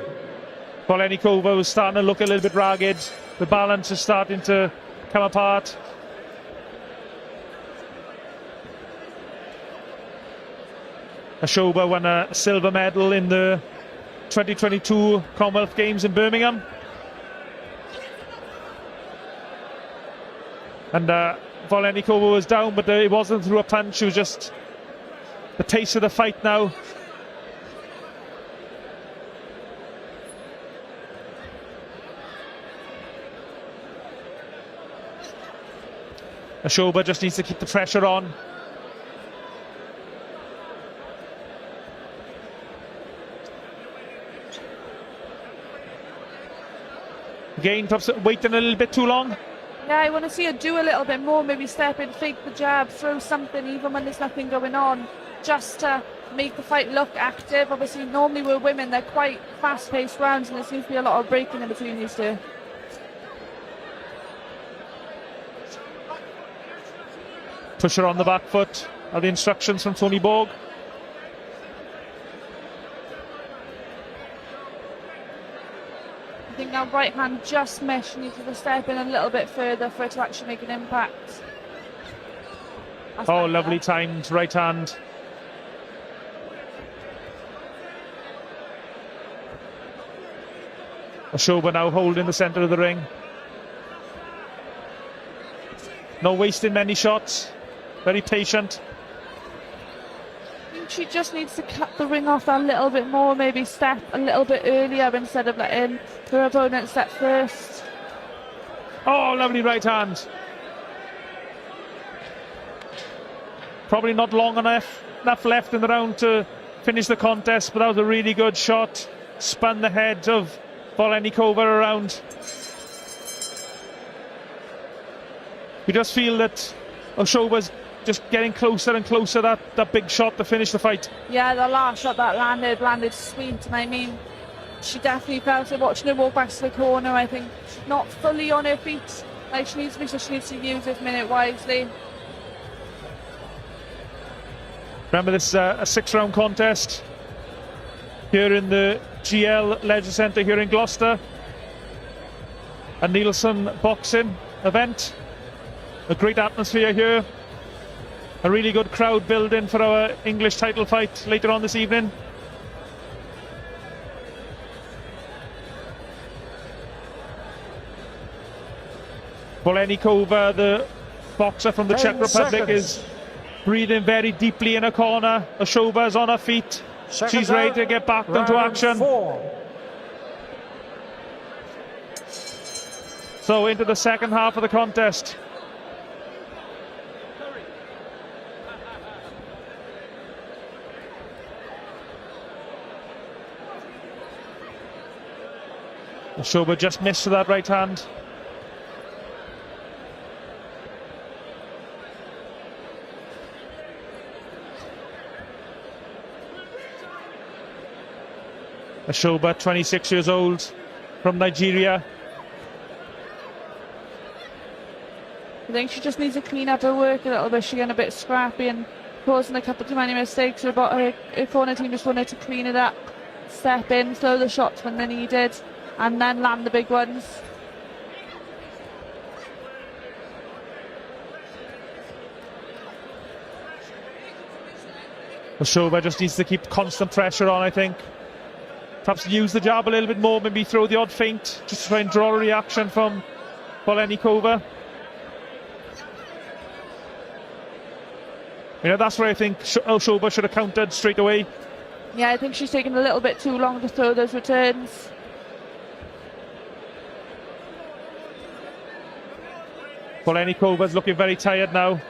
Volejnikova was starting to look a little bit ragged. The balance is starting to come apart. Oshoba won a silver medal in the 2022 Commonwealth Games in Birmingham. And Volejnikova was down, but it wasn't through a punch. It was just the pace of the fight now. Oshoba just needs to keep the pressure on. Again, perhaps waiting a little bit too long. Yeah, I want to see her do a little bit more, maybe step in, fake the jab, throw something even when there's nothing going on, just to make the fight look active. Obviously, normally we're women, they're quite fast-paced rounds, and there seems to be a lot of breaking in between these two. Push her on the back foot are the instructions from Tony Borg. I think now right hand just missed. She needs to step in a little bit further for it to actually make an impact. That's oh, lovely timed right hand. Oshoba now holding the centre of the ring. No wasting many shots. Very patient. I think she just needs to cut the ring off a little bit more, maybe step a little bit earlier instead of letting her opponent step first. Oh, lovely right hand. Probably not long enough left in the round to finish the contest, but that was a really good shot. Spun the head of Volejnikova around. You just feel that Oshoba's just getting closer and closer, that big shot to finish the fight. Yeah, the last shot that landed sweet, and I mean, she definitely felt it watching her walk back to the corner. I think she's not fully on her feet like she needs to be, so she needs to use this minute wisely. Remember, this is a 6-round contest here in the GL Leisure Centre here in Gloucester. A Neilson Boxing event. A great atmosphere here. A really good crowd building for our English title fight later on this evening. Volejnikova, the boxer from the Czech Republic, is breathing very deeply in a corner. Oshoba's on her feet. She's ready to get back into action. 4. So into the second half of the contest. Oshoba just missed with that right hand. Oshoba, 26 years old, from Nigeria. I think she just needs to clean up her work a little bit. She's getting a bit scrappy and causing a couple too many mistakes. Her corner team just wanted to clean it up, step in, throw the shots when they're needed, and then land the big ones. Oshoba just needs to keep constant pressure on, I think. Perhaps use the jab a little bit more, maybe throw the odd feint, just to try and draw a reaction from Volejnikova. You know, that's where I think Oshoba should have countered straight away. Yeah, I think she's taking a little bit too long to throw those returns. Volejnikova's looking very tired now.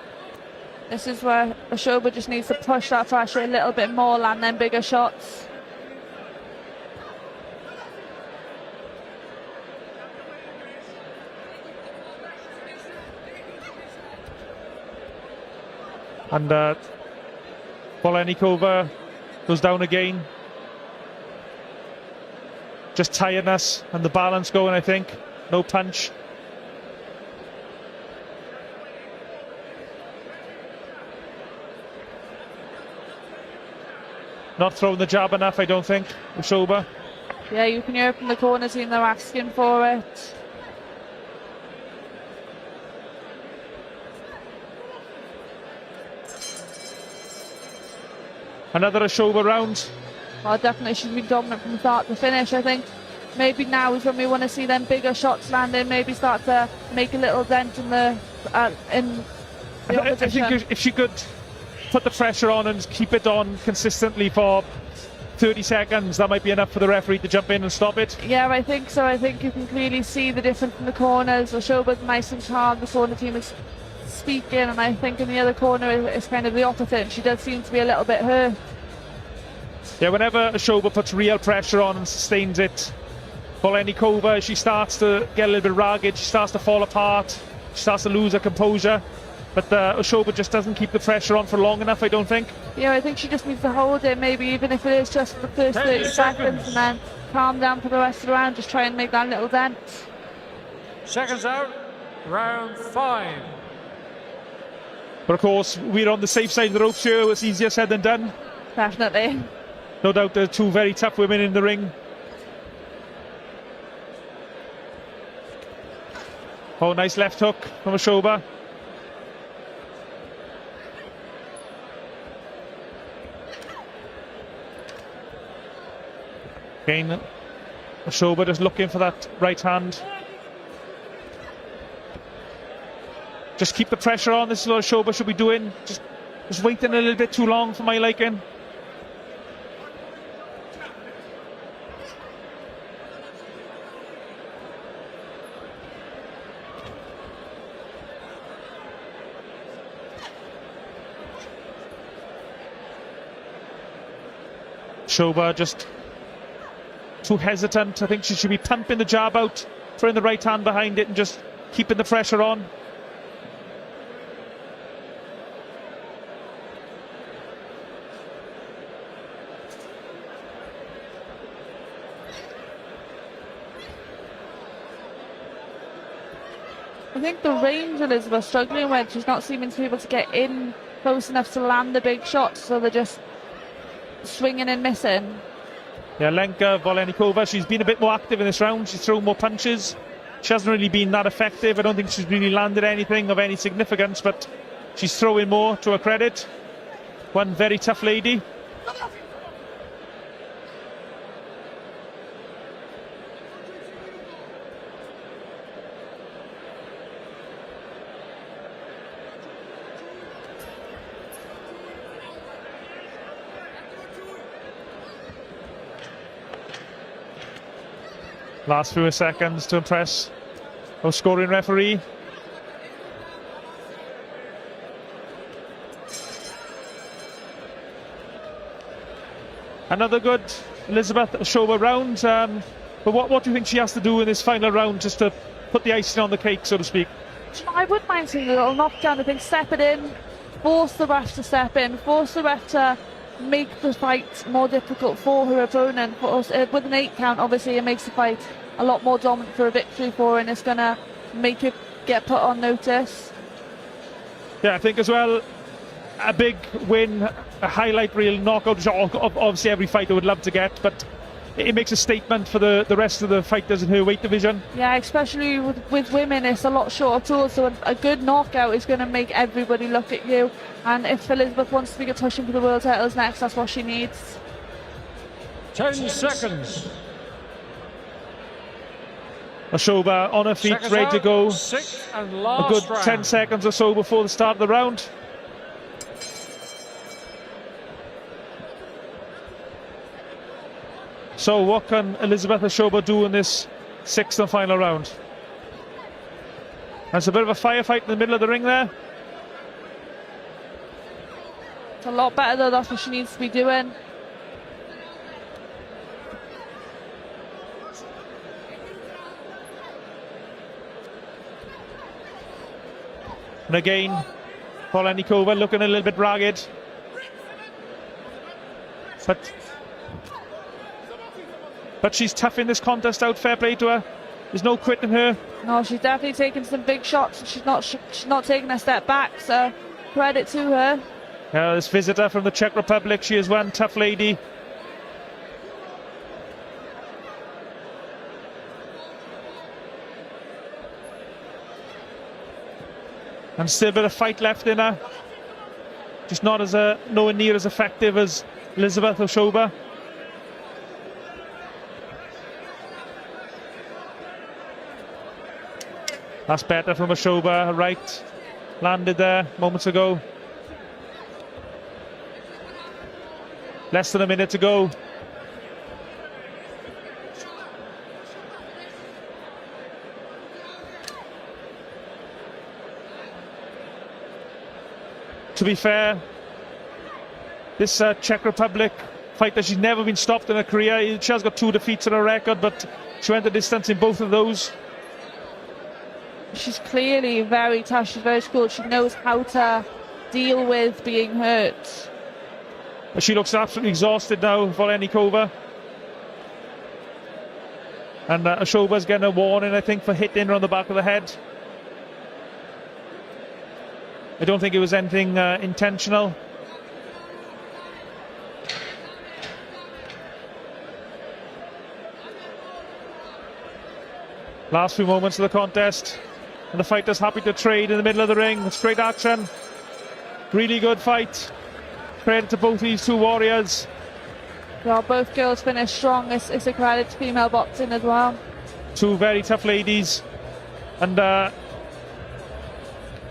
This is where Oshoba just needs to push that pressure a little bit more, land them bigger shots. And Volejnikova goes down again. Just tiredness and the balance going, I think. No punch. Not throwing the jab enough, I don't think, Oshoba. Yeah, you can hear from the corner team, they're asking for it. Another Oshoba round. Well, definitely she's been dominant from start to finish. I think maybe now is when we want to see them bigger shots landing, maybe start to make a little dent in the opposition. I think if she could put the pressure on and keep it on consistently for 30 seconds, that might be enough for the referee to jump in and stop it. Yeah, I think so. I think you can clearly see the difference in the corners. Oshoba's nice and calm, the corner team is speaking, and I think in the other corner it's kind of the opposite. She does seem to be a little bit hurt. Yeah, whenever Oshoba puts real pressure on and sustains it, Volejnikova, she starts to get a little bit ragged, she starts to fall apart, she starts to lose her composure. But Oshoba just doesn't keep the pressure on for long enough, I don't think. Yeah, I think she just needs to hold it, maybe even if it is just for the first 30 seconds, and then calm down for the rest of the round, just try and make that little dent. Seconds out, round 5. But of course, we're on the safe side of the ropes here. It's easier said than done. Definitely. No doubt there are two very tough women in the ring. Oh, nice left hook from Oshoba. Again, Oshoba just looking for that right hand. Just keep the pressure on. This is what Oshoba should be doing. Just waiting a little bit too long for my liking. Oshoba just too hesitant. I think she should be pumping the jab out, throwing the right hand behind it and just keeping the pressure on. I think the range Elizabeth's struggling with, she's not seeming to be able to get in close enough to land the big shots, so they're just swinging and missing. Yeah, Lenka Volejnikova, she's been a bit more active in this round. She's thrown more punches. She hasn't really been that effective. I don't think she's really landed anything of any significance, but she's throwing more, to her credit. One very tough lady. Last few seconds to impress our scoring referee. Another good Elizabeth Oshoba round. But what do you think she has to do in this final round just to put the icing on the cake, so to speak? I wouldn't mind seeing a little knockdown. I think step it in, force the ref to step in, force the ref to make the fight more difficult for her opponent. With an 8 count, obviously it makes the fight a lot more dominant for a victory for her, and it's going to make her get put on notice. Yeah, I think as well, a big win, a highlight reel knockout, obviously every fighter would love to get, but it makes a statement for the rest of the fighters in her weight division. Yeah, especially with women, it's a lot shorter tools, so a good knockout is going to make everybody look at you. And if Elizabeth wants to be pushing for the world titles next, that's what she needs. 10 seconds. Oshoba on her feet, ready to go. Sixth and A last good round. 10 seconds or so before the start of the round. So what can Elizabeth Oshoba do in this 6th and final round? There's a bit of a firefight in the middle of the ring there. It's a lot better though, that's what she needs to be doing. And again, Volejnikova looking a little bit ragged. But she's tough in this contest out, fair play to her. There's no quitting her. No, she's definitely taking some big shots and she's not taking a step back, so credit to her. This visitor from the Czech Republic, she is one tough lady. And still a bit of fight left in her. Just not as nowhere near as effective as Elizabeth Oshoba. That's better from Oshoba. Right, landed there moments ago. Less than a minute to go. To be fair, this Czech Republic fighter, she's never been stopped in her career. She has got 2 defeats on her record, but she went the distance in both of those. She's clearly very tough, she's very skilled. She knows how to deal with being hurt. But she looks absolutely exhausted now, Volejnikova. And Oshoba's getting a warning, I think, for hitting her on the back of the head. I don't think it was anything intentional. Last few moments of the contest, and the fighter's happy to trade in the middle of the ring. It's great action. Really good fight. Credit to both these two warriors. Well, both girls finished strong. It's a credit to female boxing as well. Two very tough ladies. And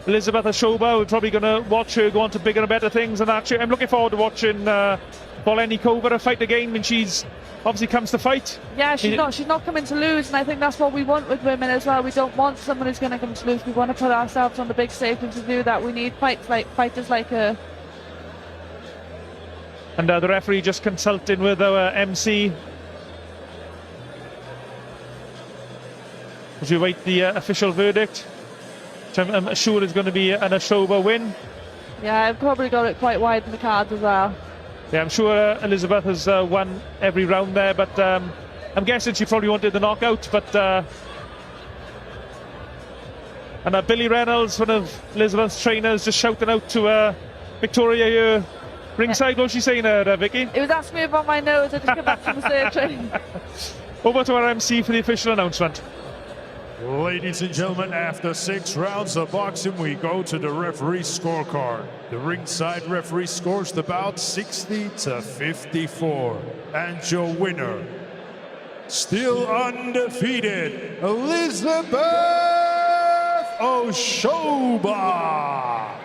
Elizabeth Oshoba, we're probably going to watch her go on to bigger and better things. And actually, I'm looking forward to watching Volejnikova fight again when she's obviously comes to fight. Yeah, she's not coming to lose, and I think that's what we want with women as well. We don't want someone who's going to come to lose. We want to put ourselves on the big stage, and to do that, we need fighters like her. And the referee just consulting with our MC as we wait the official verdict, which I'm sure is going to be an Oshoba win. Yeah, I've probably got it quite wide in the cards as well. Yeah, I'm sure Elizabeth has won every round there, but I'm guessing she probably wanted the knockout. But and Billy Reynolds, one of Elizabeth's trainers, just shouting out to Victoria here ringside. What was she saying there, Vicky? It was asking me about my nose. I just came back from the surgery. Over to our MC for the official announcement. Ladies and gentlemen, after 6 rounds of boxing, we go to the referee's scorecard. The ringside referee scores the bout 60-54. And your winner, still undefeated, Elizabeth Oshoba.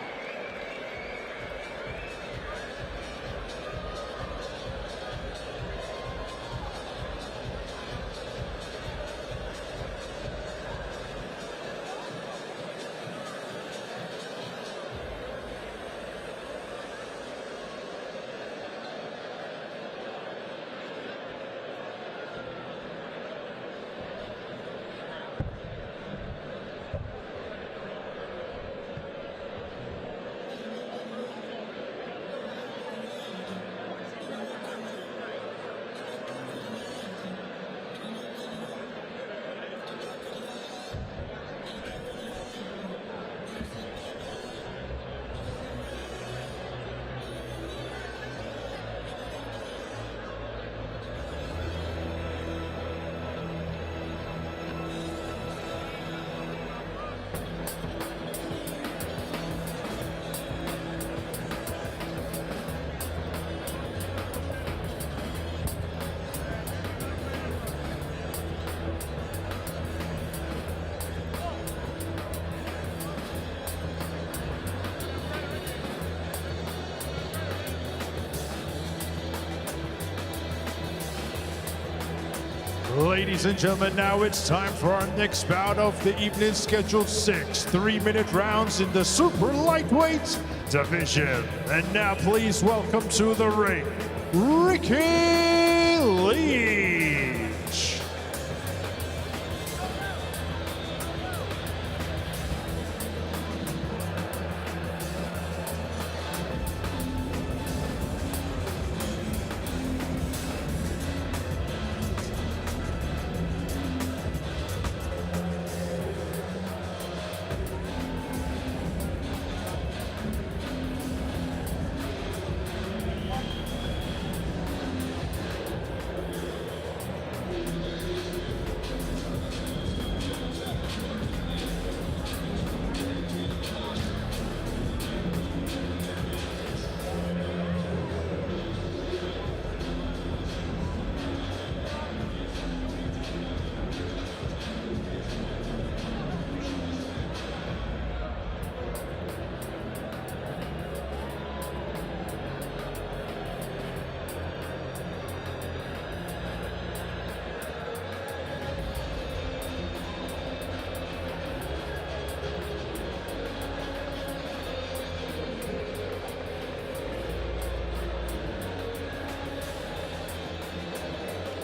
Ladies and gentlemen, now it's time for our next bout of the evening, scheduled 6 3-minute rounds in the super lightweight division. And now please welcome to the ring, Ricky Leech.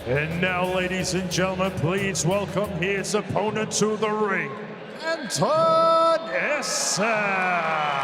And now, ladies and gentlemen, please welcome his opponent to the ring, Anton Esson.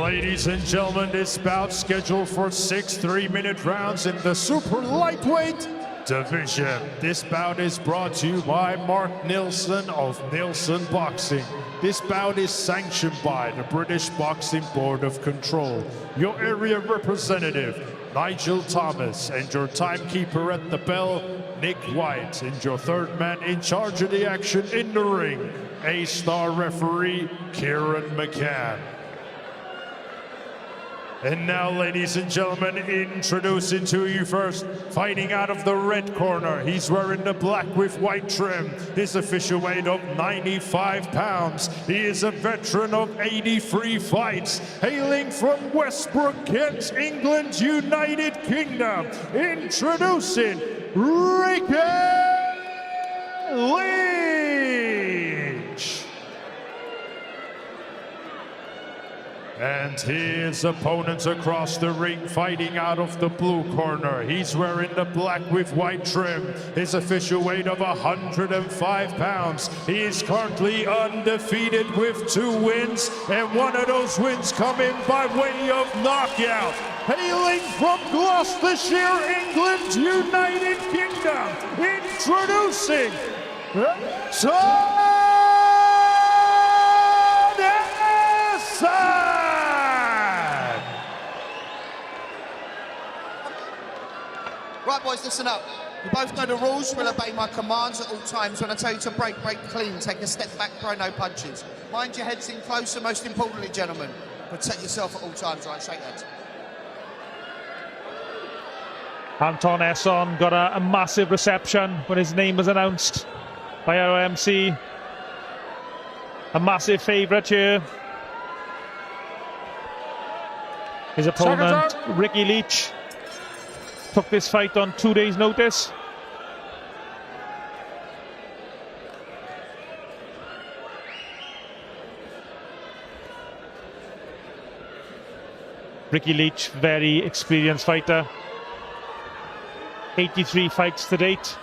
Ladies and gentlemen, this bout scheduled for 6 3-minute rounds in the super lightweight division. This bout is brought to you by Mark Neilson of Neilson Boxing. This bout is sanctioned by the British Boxing Board of Control. Your area representative, Nigel Thomas, and your timekeeper at the bell, Nick White, and your third man in charge of the action in the ring, A-star referee, Kieran McCann. And now, ladies and gentlemen, introducing to you first, fighting out of the red corner. He's wearing the black with white trim. His official weight of 95 pounds. He is a veteran of 83 fights, hailing from Westbrook, Kent, England, United Kingdom. Introducing Ricky Leech. And his opponents across the ring, fighting out of the blue corner. He's wearing the black with white trim. His official weight of 105 pounds. He is currently undefeated with 2 wins, and one of those wins coming by way of knockout. Hailing from Gloucestershire, England, United Kingdom, introducing Anton Esson. Right, boys, listen up. You both know the rules. You will obey my commands at all times. When I tell you to break, break clean. Take a step back, throw no punches. Mind your heads in close, and most importantly, gentlemen, protect yourself at all times. Right, shake hands. Anton Esson got a massive reception when his name was announced by our MC. A massive favourite here. His opponent, Ricky Leech, took this fight on 2 days' notice. Ricky Leech, very experienced fighter. 83 fights to date.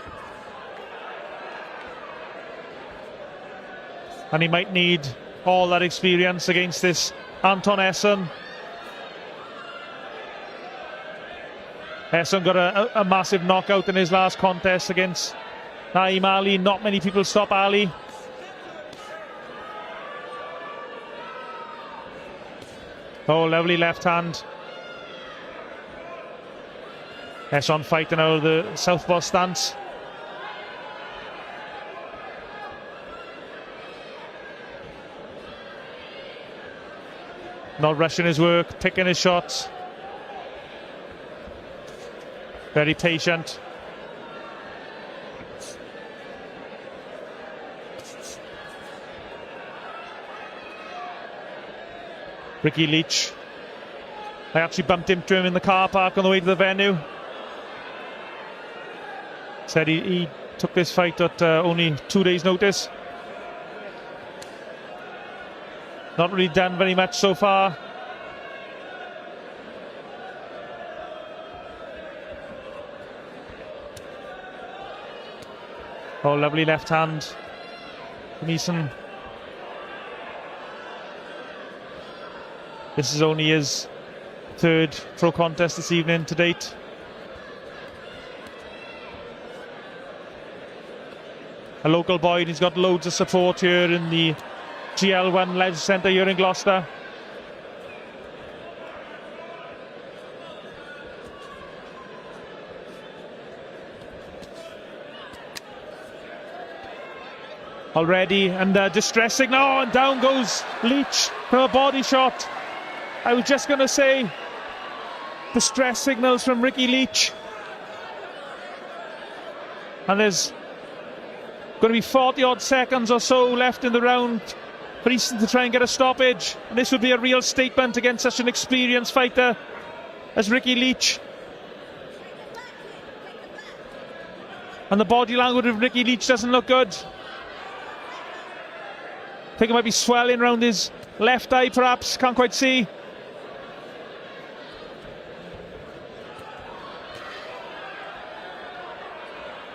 And he might need all that experience against this Anton Esson. Esson got a massive knockout in his last contest against Naeem Ali. Not many people stop Ali. Oh, lovely left hand. Esson fighting out of the southpaw stance. Not rushing his work, picking his shots. Very patient. Ricky Leech. I actually bumped into him in the car park on the way to the venue. Said he took this fight at only 2 days' notice. Not really done very much so far. Oh, lovely left hand. Neilson. This is only his third pro contest this evening to date. A local boy, and he's got loads of support here in the GL1 Leisure Centre here in Gloucester. Already, and distressing. Oh, and down goes Leech from a body shot. I was just going to say, distress signals from Ricky Leech. And there's going to be 40 odd seconds or so left in the round for Easton to try and get a stoppage. And this would be a real statement against such an experienced fighter as Ricky Leech. And the body language of Ricky Leech doesn't look good. I think it might be swelling around his left eye perhaps, can't quite see.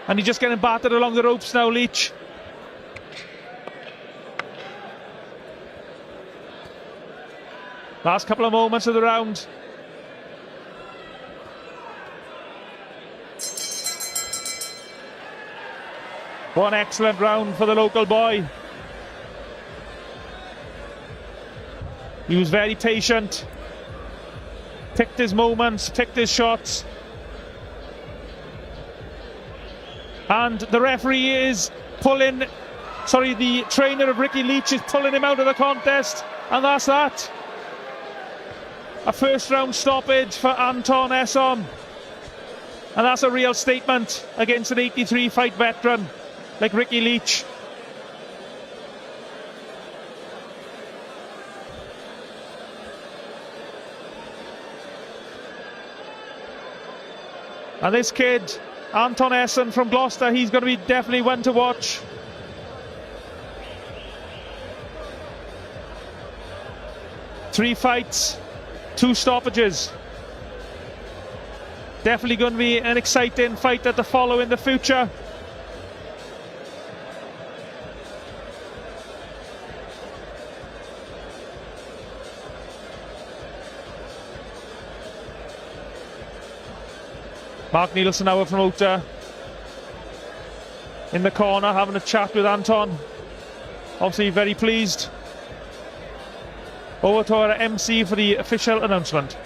And he's just getting battered along the ropes now, Leech. Last couple of moments of the round. One excellent round for the local boy. He was very patient, picked his moments, picked his shots. And the referee is the trainer of Ricky Leech is pulling him out of the contest. And that's that. A first round stoppage for Anton Esson. And that's a real statement against an 83 fight veteran like Ricky Leech. And this kid, Anton Esson from Gloucester, he's going to be definitely one to watch. Three fights, 2 stoppages. Definitely going to be an exciting fight to follow in the future. Mark Neilson, our promoter, in the corner having a chat with Anton. Obviously very pleased. Over to our MC for the official announcement.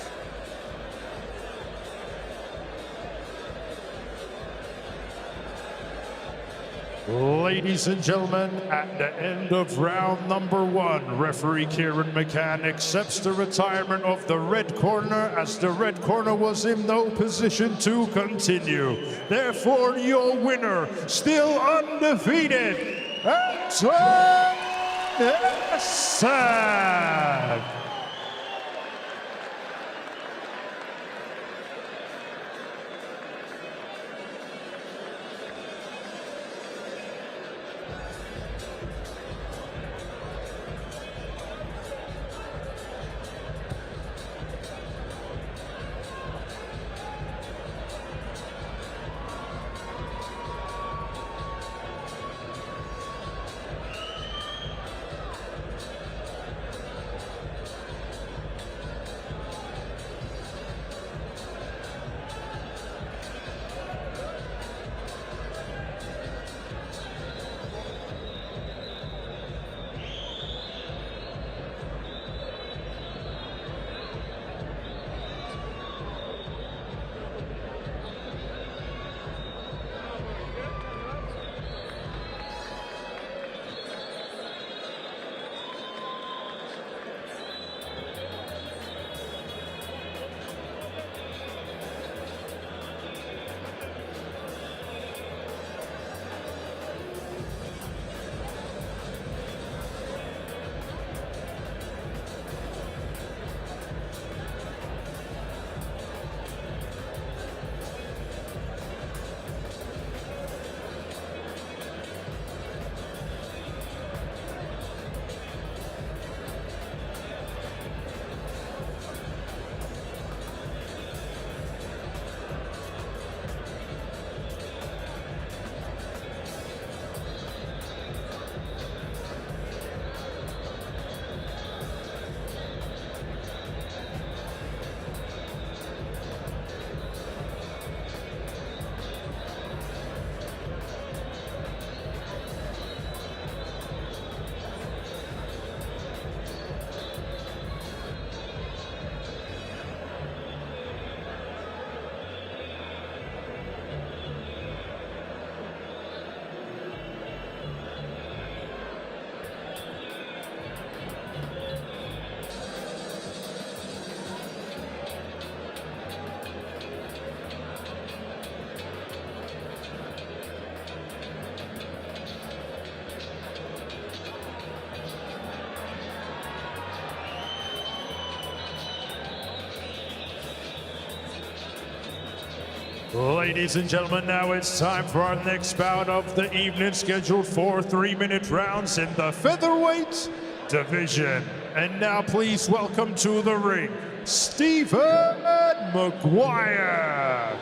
Ladies and gentlemen, at the end of round number 1, referee Kieran McCann accepts the retirement of the red corner, as the red corner was in no position to continue. Therefore, your winner, still undefeated, Anton Esson. Ladies and gentlemen, now it's time for our next bout of the evening, scheduled for 3-minute rounds in the featherweight division. And now please welcome to the ring, Stephen Maguire.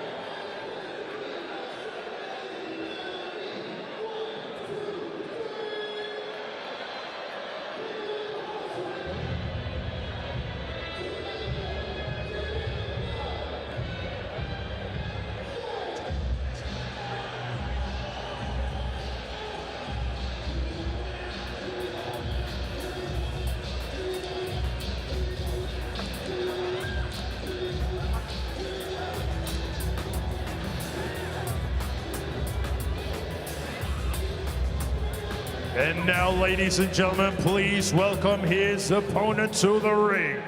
And now, ladies and gentlemen, please welcome his opponent to the ring,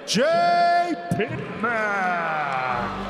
Jack Pitman.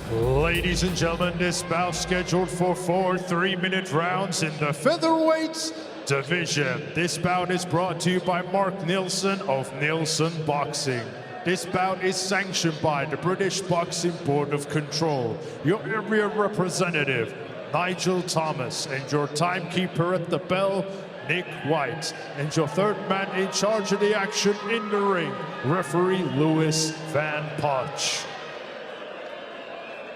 Ladies and gentlemen, this bout scheduled for 4 3-minute rounds in the featherweight division. This bout is brought to you by Mark Neilson of Neilson Boxing. This bout is sanctioned by the British Boxing Board of Control. Your area representative, Nigel Thomas, and your timekeeper at the bell, Nick White, and your third man in charge of the action in the ring, referee Lewis Van Potch.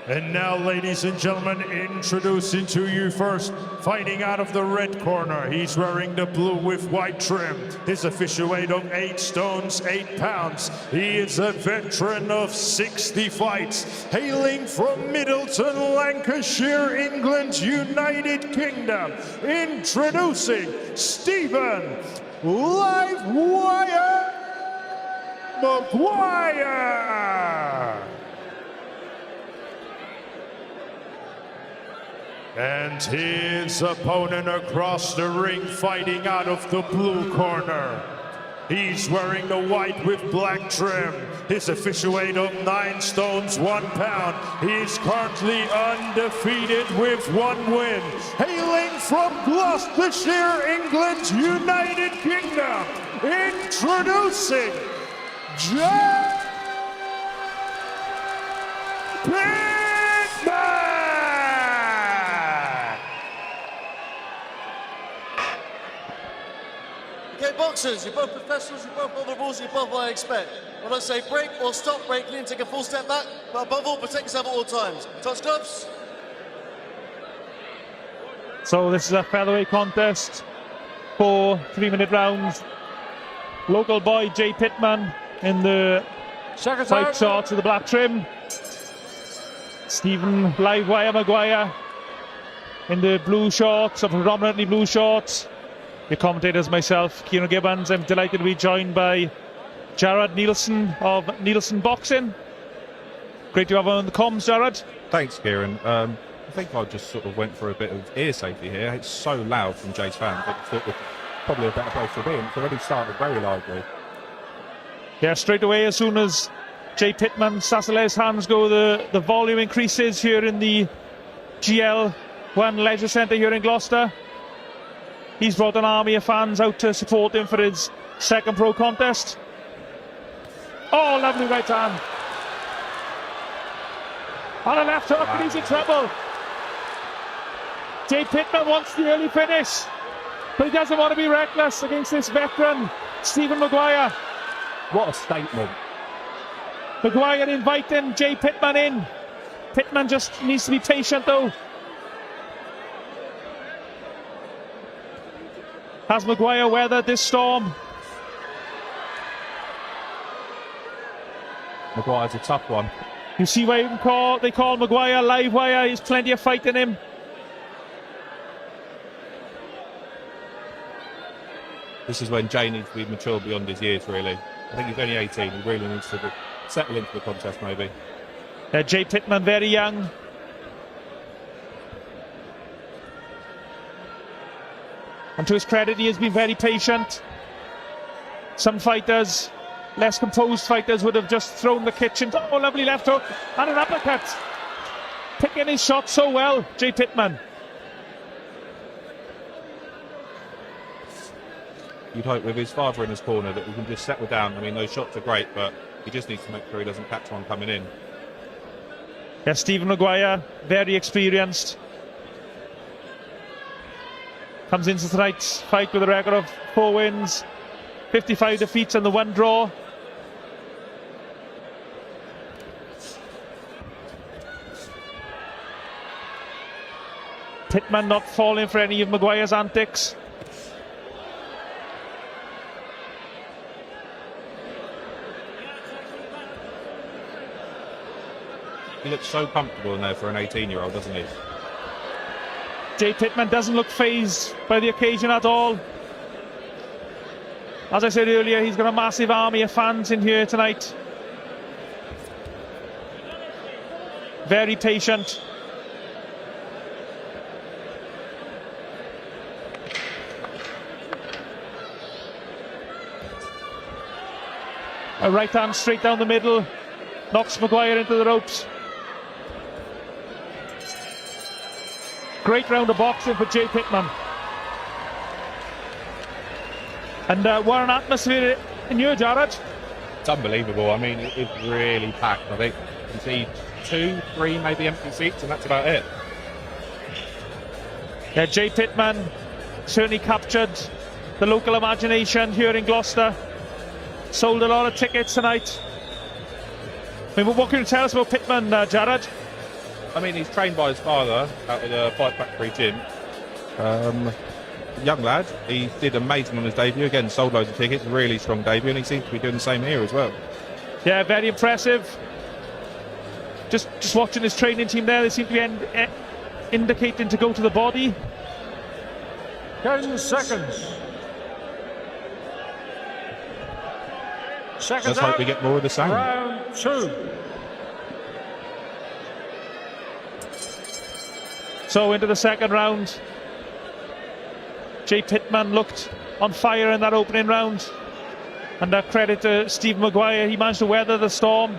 And now, ladies and gentlemen, introducing to you first, fighting out of the red corner. He's wearing the blue with white trim. His official weight of 8 stones, 8 pounds. He is a veteran of 60 fights, hailing from Middleton, Lancashire, England, United Kingdom. Introducing Stephen Livewire Maguire. And his opponent across the ring, fighting out of the blue corner. He's wearing the white with black trim. His official weight of 9 stones, 1 pound. He's currently undefeated with 1 win. Hailing from Gloucestershire, England, United Kingdom. Introducing Jack Bannister. Okay, boxers, you're both professionals, you both know the rules, you both what I expect. When I say break or stop breaking, take a full step back, but above all, protect yourself at all times. Touch gloves. So this is a featherweight contest, 4 3-minute rounds. Local boy Jay Pitman in the white shorts with the black trim. Stephen Livewire Maguire in the blue shorts, or predominantly blue shorts. Your commentators, myself, Kieran Gibbons. I'm delighted to be joined by Jared Neilson of Neilson Boxing. Great to have on the comms, Jared. Thanks, Kieran. I think I just sort of went for a bit of ear safety here. It's so loud from Jay's fans, but it's probably a better place to be. And it's already started very lively. Yeah, straight away, as soon as Jay Pitman starts to let his hands go, the volume increases here in the GL1 Leisure Centre here in Gloucester. He's brought an army of fans out to support him for his second pro contest. Oh, lovely right hand. On a left hook, and he's in trouble. Jay Pitman wants the early finish, but he doesn't want to be reckless against this veteran, Stephen Maguire. What a statement. Maguire inviting Jay Pitman in. Pitman just needs to be patient though. Has Maguire weathered this storm? Maguire's a tough one. You see why they call Maguire live wire. There's plenty of fight in him. This is when Jay needs to be mature beyond his years, really. I think he's only 18. He really needs to settle into the contest, maybe. Jay Pitman, very young. And to his credit, he has been very patient. Some fighters, less composed fighters, would have just thrown the kitchen. Oh, lovely left hook and an uppercut. Picking his shot so well, Jay Pitman. You'd hope with his father in his corner that he can just settle down. I mean, those shots are great, but he just needs to make sure he doesn't catch one coming in. Yeah, Stephen Maguire, very experienced. Comes into tonight's fight with a record of 4 wins, 55 defeats and the 1 draw. Pitman not falling for any of Maguire's antics. He looks so comfortable in there for an 18-year-old, doesn't he? Jay Pitman doesn't look fazed by the occasion at all. As I said earlier, he's got a massive army of fans in here tonight. Very patient. A right hand straight down the middle, knocks Maguire into the ropes. Great round of boxing for Jay Pitman. And what an atmosphere in here, Jared. It's unbelievable. I mean, it's really packed. I think you can see 2, 3 maybe empty seats, and that's about it. Yeah, Jay Pitman certainly captured the local imagination here in Gloucester. Sold a lot of tickets tonight. I mean, what can you tell us about Pitman, Jared? I mean, he's trained by his father out at the Fight Factory gym. Young lad, he did amazing on his debut. Again, sold loads of tickets, really strong debut, and he seems to be doing the same here as well. Yeah, very impressive. Just watching his training team there, they seem to be indicating to go to the body. 10 seconds. Let's hope we get more of the same. Round 2. So into the second round. Jay Pitman looked on fire in that opening round. And credit to Steve Maguire, he managed to weather the storm.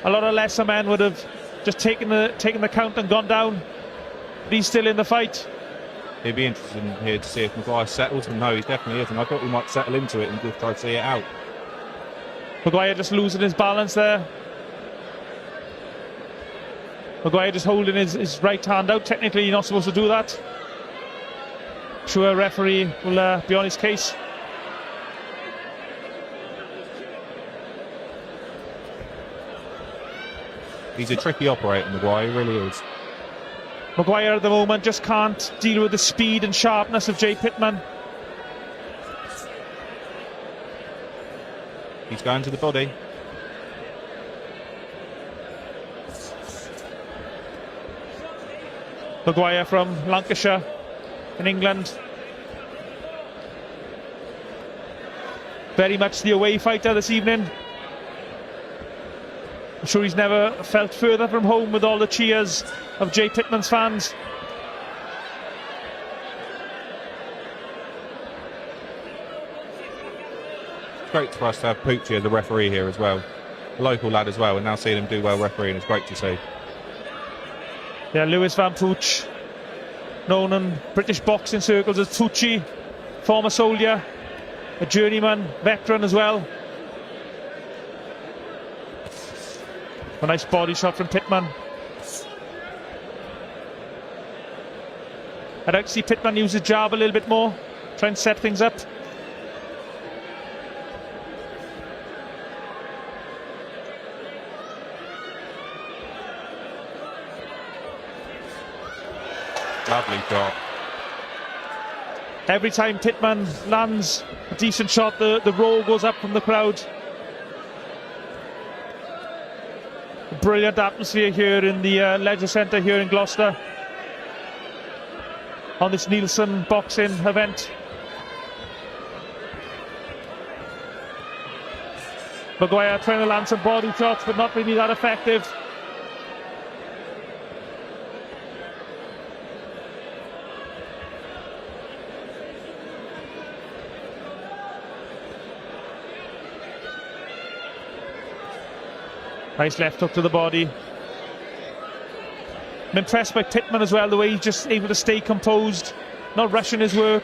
A lot of lesser men would have just taken the count and gone down. But he's still in the fight. It'd be interesting here to see if Maguire settles, and no, he definitely isn't. I thought he might settle into it and just try to see it out. Maguire just losing his balance there. Maguire just holding his right hand out. Technically, you're not supposed to do that. I'm sure a referee will be on his case. He's a tricky operator, Maguire, he really is. Maguire at the moment just can't deal with the speed and sharpness of Jay Pitman. He's going to the body. Maguire from Lancashire in England. Very much the away fighter this evening. I'm sure he's never felt further from home with all the cheers of Jay Pitman's fans. It's great for us to have Poochie as the referee here as well. A local lad as well, and now seeing him do well refereeing is great to see. Yeah, Lewis Van Pooch, known in British boxing circles as Poochie, former soldier, a journeyman, veteran as well. A nice body shot from Pitman. I'd like to see Pitman use his jab a little bit more, try and set things up. Lovely shot. Every time Pitman lands a decent shot, the roar goes up from the crowd. A brilliant atmosphere here in the Leisure Centre here in Gloucester on this Neilson Boxing event. Maguire trying to land some body shots, but not really that effective. Nice left hook to the body. I'm impressed by Pitman as well, the way he's just able to stay composed, not rushing his work.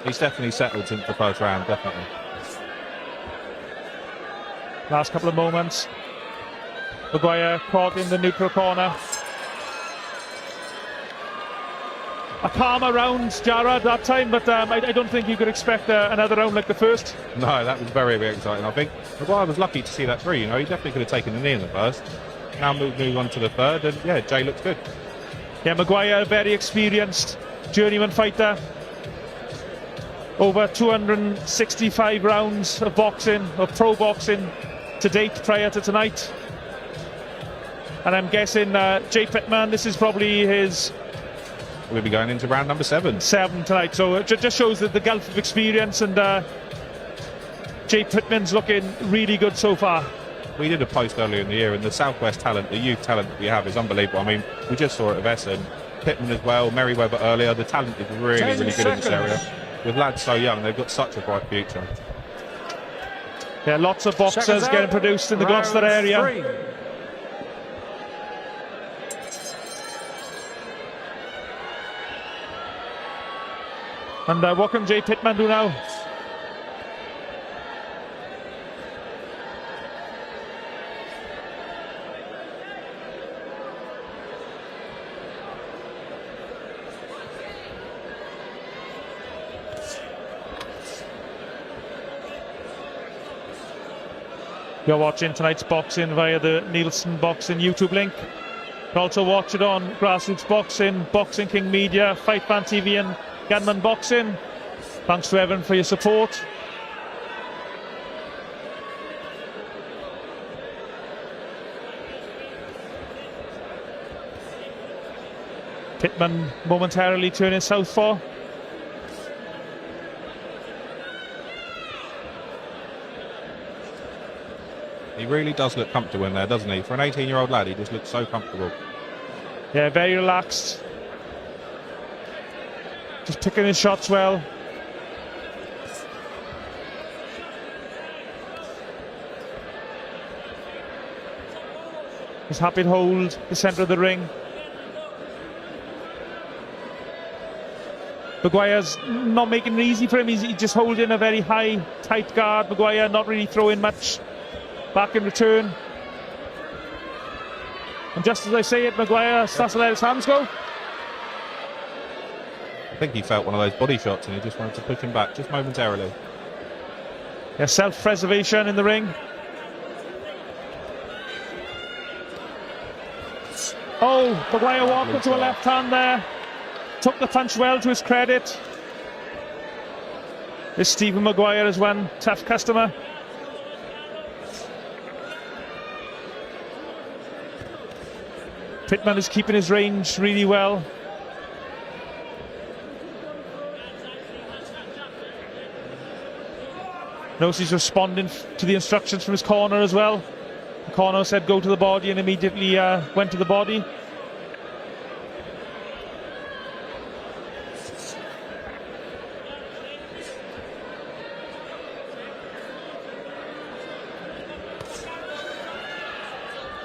He's definitely settled since the first round, definitely. Last couple of moments. Maguire caught in the neutral corner. A calmer round, Jarrad, that time, but I don't think you could expect another round like the first. No, that was very, very exciting. I think Maguire was lucky to see that through. You know, he definitely could have taken the knee in the first. Now move on to the third, and yeah, Jay looks good. Yeah, Maguire, very experienced journeyman fighter. Over 265 rounds of boxing, of pro boxing to date prior to tonight. And I'm guessing Jay Pitman, this is probably his... We'll be going into round number 7. 7 tonight, so it just shows that the gulf of experience, and Jay Pitman's looking really good so far. We did a post earlier in the year, and the Southwest talent, the youth talent that we have is unbelievable. I mean, we just saw it of Esson, Pitman as well, Merryweather earlier. The talent is really, really good in this area. With lads so young, they've got such a bright future. Yeah, lots of boxers getting produced in the Gloucester area. 3. And what can Jay Pitman do now? You're watching tonight's boxing via the Neilson Boxing YouTube link. You can also watch it on Grassroots Boxing, Boxing King Media, Fight Fan TV and Gunman Boxing. Thanks to everyone for your support. Pitman momentarily turning southpaw. He really does look comfortable in there, doesn't he? For an 18-year-old lad, he just looks so comfortable. Yeah, very relaxed. Just picking his shots well. He's happy to hold the centre of the ring. Maguire's not making it easy for him. He's just holding a very high, tight guard. Maguire not really throwing much back in return. And just as I say it, Maguire starts to let his hands go. I think he felt one of those body shots and he just wanted to push him back just momentarily. Yeah, self-preservation in the ring. Oh, Maguire walked into a left hand there. Took the punch well to his credit. This Stephen Maguire is one tough customer. Pitman is keeping his range really well. Notice he's responding to the instructions from his corner as well. The corner said go to the body and immediately went to the body.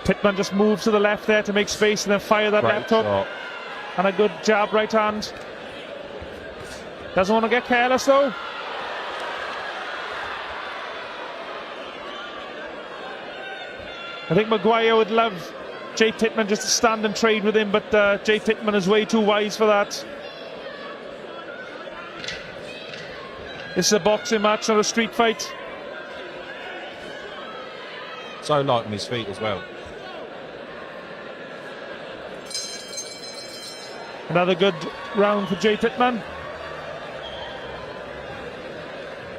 Pitman just moves to the left there to make space and then fire that left hook. And a good jab right hand. Doesn't want to get careless though. I think Maguire would love Jay Pitman just to stand and trade with him, but Jay Pitman is way too wise for that. This is a boxing match, not a street fight. So light on his feet as well. Another good round for Jay Pitman.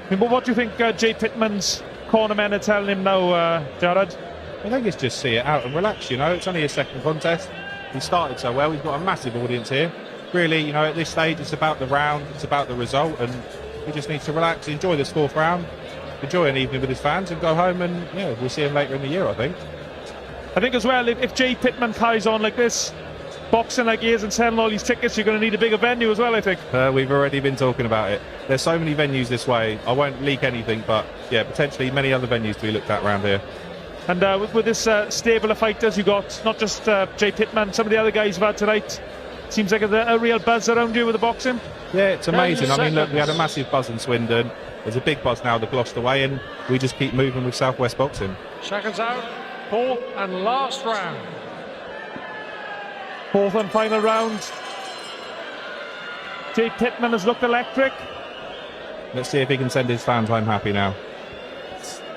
But what do you think Jay Pitman's cornermen are telling him now, Jared? I think it's just see it out and relax, you know. It's only his second contest. He started so well. He's got a massive audience here. Really, you know, at this stage, it's about the round, it's about the result, and he just needs to relax, enjoy this fourth round, enjoy an evening with his fans, and go home. And yeah, we'll see him later in the year, I think. I think as well, if Jay Pitman carries on like this, boxing like he is and selling all these tickets, you're going to need a bigger venue as well, I think. We've already been talking about it. There's so many venues this way. I won't leak anything, but yeah, potentially many other venues to be looked at around here. And with this stable of fighters you got, not just Jay Pitman, some of the other guys you've had tonight, seems like a real buzz around you with the boxing. Yeah, it's amazing. I mean, look, we had a massive buzz in Swindon. There's a big buzz now the Gloucester way, and we just keep moving with Southwest boxing. Seconds out, fourth and last round. Fourth and final round. Jay Pitman has looked electric. Let's see if he can send his fans home happy now.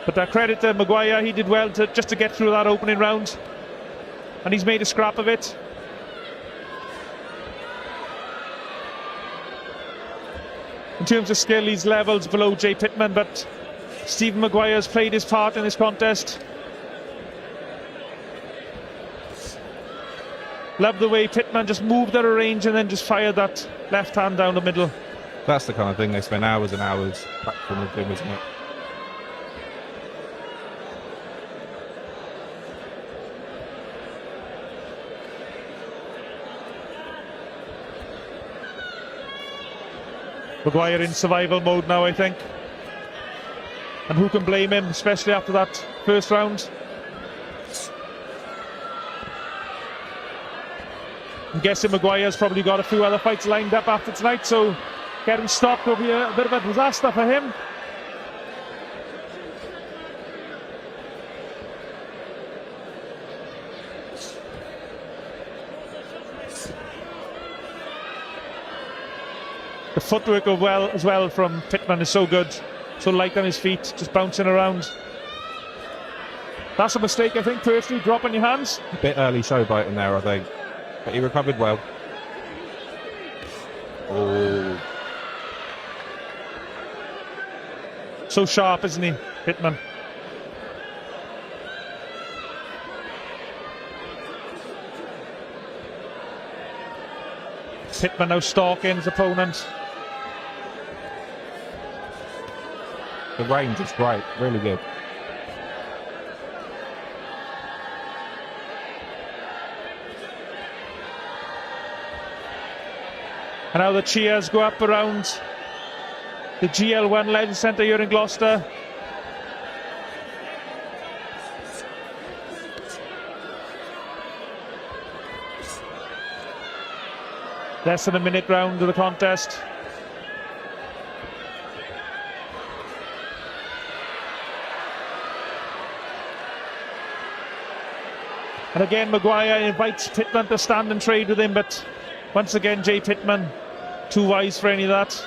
But credit to Maguire, he did well just to get through that opening round. And he's made a scrap of it. In terms of skill, he's levels below Jay Pitman, but Stephen Maguire has played his part in this contest. Love the way Pitman just moved out of range and then just fired that left hand down the middle. That's the kind of thing they spend hours and hours practicing with him, isn't it? Maguire in survival mode now, I think. And who can blame him, especially after that first round? I'm guessing Maguire's probably got a few other fights lined up after tonight, so getting stopped will be a bit of a disaster for him. The footwork as well from Pitman is so good, so light on his feet, just bouncing around. That's a mistake, I think, personally, dropping your hands. A bit early show biting there, I think, but he recovered well. Oh. So sharp, isn't he, Pitman? Pitman now stalking his opponent. The range is great, really good. And now the cheers go up around the GL1 Legend Centre here in Gloucester. Less than a minute round of the contest. And again, Maguire invites Pitman to stand and trade with him, but once again, Jay Pitman, too wise for any of that.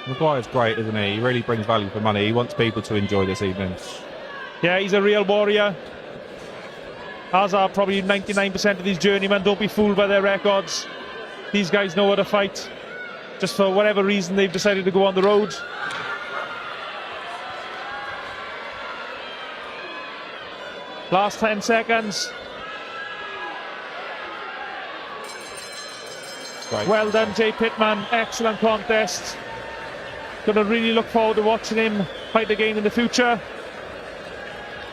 Maguire's great, isn't he? He really brings value for money. He wants people to enjoy this evening. Yeah, he's a real warrior. as are probably 99% of these journeymen. Don't be fooled by their records. These guys know how to fight. Just for whatever reason, they've decided to go on the road. Last 10 seconds. Right. Well done, Jay Pitman. Excellent contest. Gonna really look forward to watching him fight again in the future.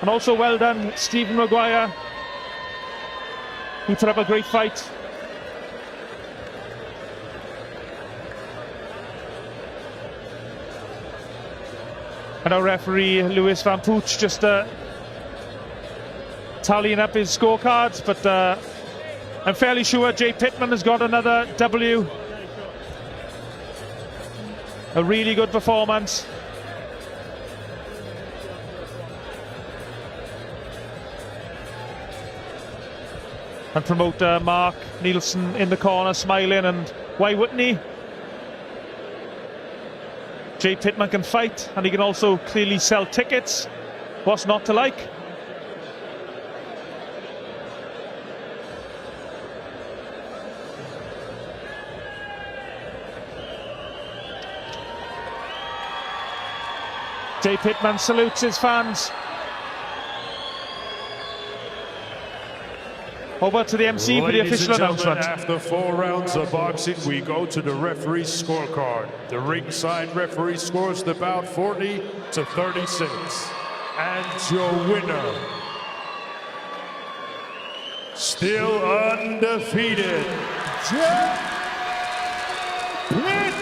And also well done, Stephen Maguire. He put up a great fight. And our referee, Lewis Van Pooch, just tallying up his scorecards, but I'm fairly sure Jay Pitman has got another W. A really good performance. And promoter Mark Neilson in the corner smiling, and why wouldn't he? Jay Pitman can fight, and he can also clearly sell tickets. What's not to like? Jay Pitman salutes his fans. Over to the MC for the official announcement. After 4 rounds of boxing, we go to the referee's scorecard. The ringside referee scores the bout 40-36. And your winner, still undefeated, Jack Bannister.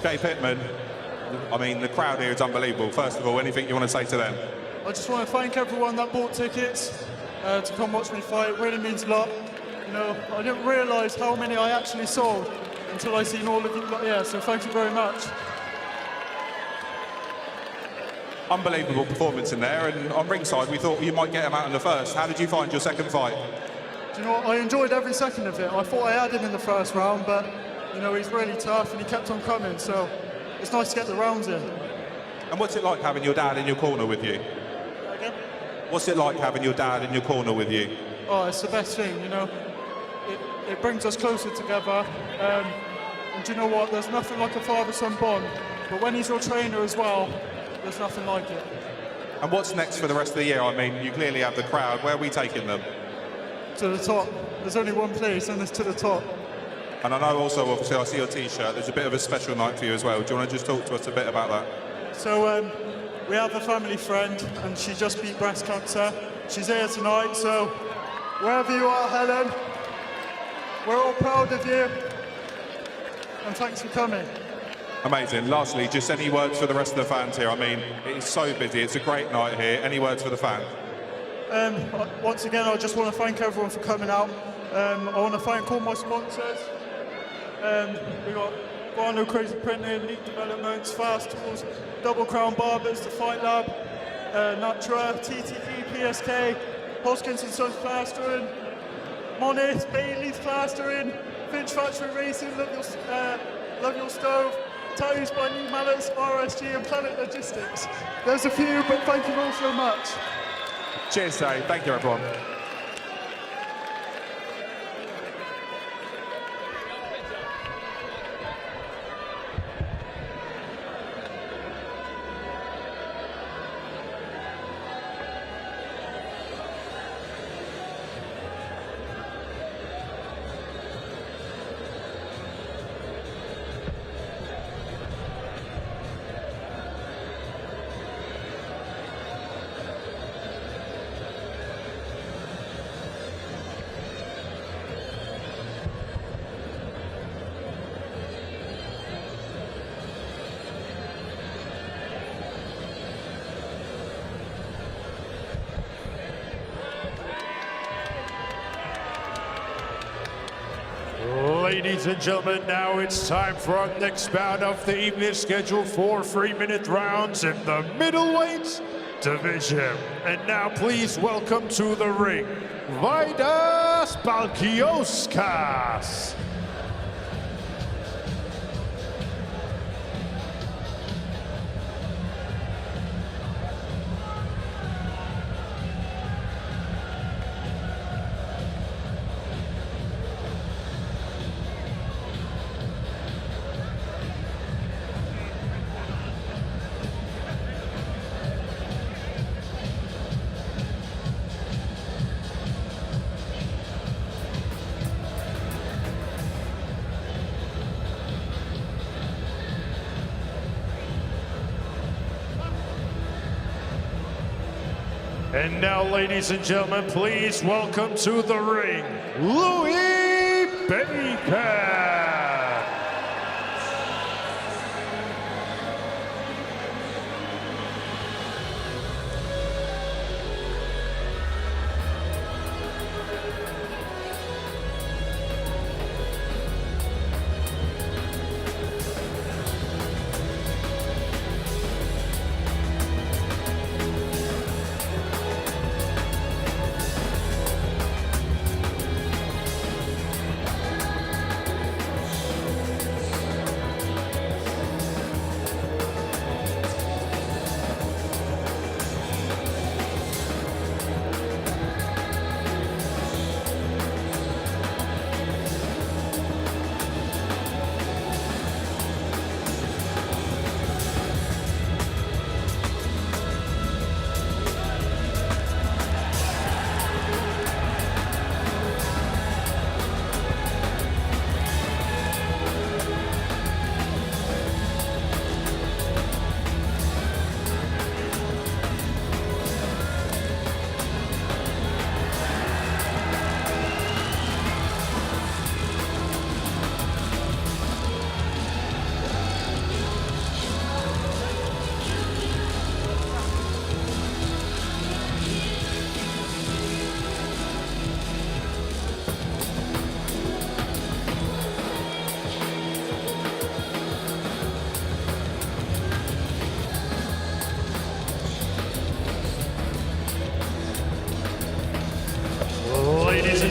Jay Pitman, I mean, the crowd here is unbelievable. First of all, anything you want to say to them? I just want to thank everyone that bought tickets to come watch me fight. It really means a lot. You know, I didn't realise how many I actually sold until I seen all of you here, so thank you very much. Unbelievable performance in there, and on ringside we thought you might get him out in the first. How did you find your second fight? Do you know what? I enjoyed every second of it. I thought I had him in the first round, but you know, he's really tough and he kept on coming, so it's nice to get the rounds in. And what's it like having your dad in your corner with you? Again? What's it like having your dad in your corner with you? Oh, it's the best thing, you know. It brings us closer together. And do you know what? There's nothing like a father-son bond. But when he's your trainer as well, there's nothing like it. And what's next for the rest of the year? I mean, you clearly have the crowd. Where are we taking them? To the top. There's only one place, and it's to the top. And I know also, obviously, I see your T-shirt. There's a bit of a special night for you as well. Do you want to just talk to us a bit about that? So we have a family friend, and she just beat breast cancer. She's here tonight, so wherever you are, Helen, we're all proud of you. And thanks for coming. Amazing. Lastly, just any words for the rest of the fans here? I mean, it's so busy. It's a great night here. Any words for the fans? Once again, I just want to thank everyone for coming out. I want to thank all my sponsors. We got Guano Crazy Printing, Leech Developments, Fast Tools, Double Crown Barbers, the Fight Lab, Natura, TTE, PSK, Hoskins and Sons plastering, Monis, Bailey's plastering, Finch Factory Racing, Love Your Stove, Tires by New Mallets, RSG and Planet Logistics. There's a few, but thank you all so much. Cheers, Dave. Thank you, everyone. Ladies and gentlemen, now it's time for our next bout of the evening, scheduled for 3-minute rounds in the middleweight division. And now please welcome to the ring, Vaidas Balkioskas. And now, ladies and gentlemen, please welcome to the ring, Louis Baker.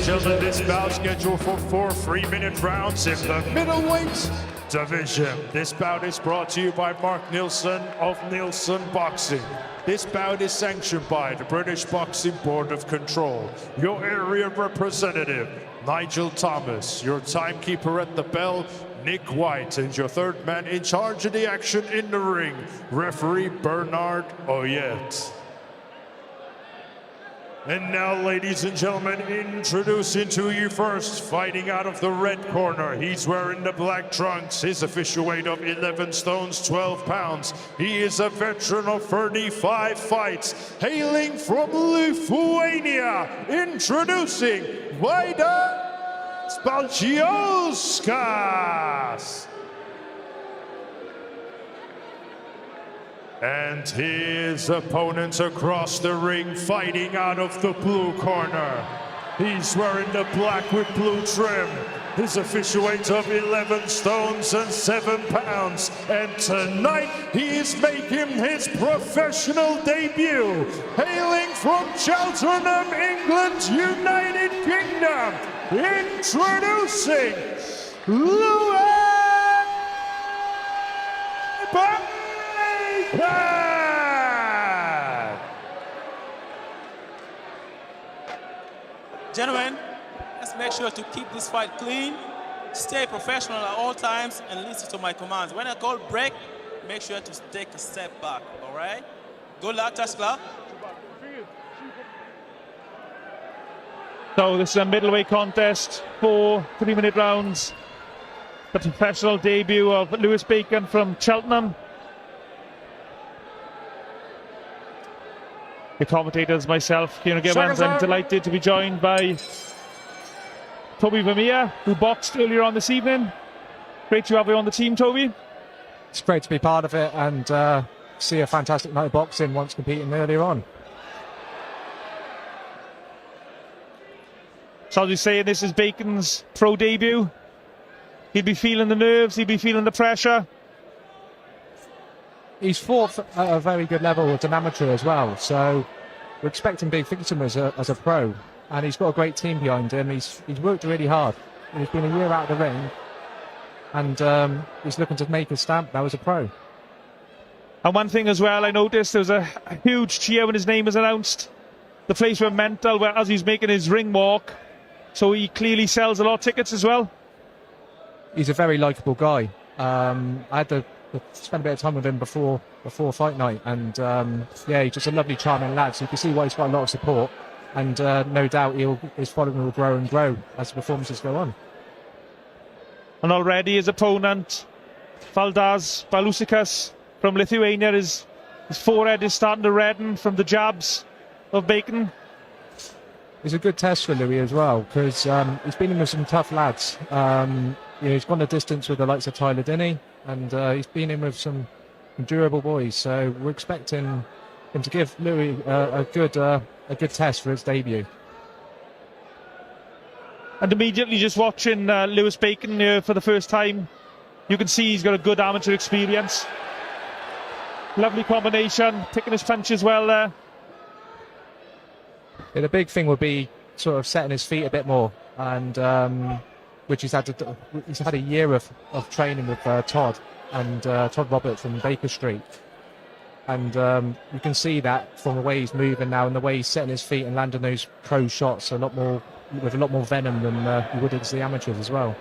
Gentlemen, this bout scheduled for 4 3-minute rounds in the middleweight division. This bout is brought to you by Mark Neilson of Neilson Boxing. This bout is sanctioned by the British Boxing Board of Control. Your area representative, Nigel Thomas. Your timekeeper at the bell, Nick White. And your third man in charge of the action in the ring, referee Bernard Oyet. And now, ladies and gentlemen, introducing to you first, fighting out of the red corner. He's wearing the black trunks. His official weight of 11 stones, 12 pounds. He is a veteran of 35 fights, hailing from Lithuania. Introducing Vaidas Balkioskas. And his opponent across the ring, fighting out of the blue corner. He's wearing the black with blue trim. his official weight of 11 stones and 7 pounds. And tonight he is making his professional debut, hailing from Cheltenham, England, United Kingdom, introducing Lewis Gentlemen, let's make sure to keep this fight clean, stay professional at all times, and listen to my commands. When I call break, make sure to take a step back, all right? Good luck, Ciesla. So this is a middleweight contest, 4 3-minute rounds. The professional debut of Lewis Bacon from Cheltenham. The commentators, myself, Kieran Gibbons. I'm delighted to be joined by Toby Vermeire, who boxed earlier on this evening. Great to have you on the team, Toby. It's great to be part of it and see a fantastic night of boxing once competing earlier on. So as you say, this is Bacon's pro debut. He'll be feeling the nerves, he'll be feeling the pressure. He's fought at a very good level as an amateur as well, so we're expecting big things from him as a pro, and he's got a great team behind him. He's worked really hard. He's been a year out of the ring, and he's looking to make his stamp now as a pro. And one thing as well, I noticed there was a huge cheer when his name was announced. The place went mental as he's making his ring walk, so he clearly sells a lot of tickets as well. He's a very likeable guy. I had to spend a bit of time with him before fight night, and yeah, he's just a lovely, charming lad. So you can see why he's got a lot of support, and no doubt his following will grow and grow as the performances go on. And already his opponent, Valdas Balusikas from Lithuania, his forehead is starting to redden from the jabs of Bacon. It's a good test for Louis as well, because he's been in with some tough lads. He's gone the distance with the likes of Tyler Dinney, and he's been in with some durable boys. So we're expecting him to give Louis a good test for his debut. And immediately just watching Lewis Bacon for the first time, you can see he's got a good amateur experience. Lovely combination, picking his punches well there. Yeah, the big thing would be sort of setting his feet a bit more, and which he's had a year of training with Todd Roberts from Baker Street, and you can see that from the way he's moving now and the way he's setting his feet and landing those pro shots with a lot more venom than he would against the amateurs as well.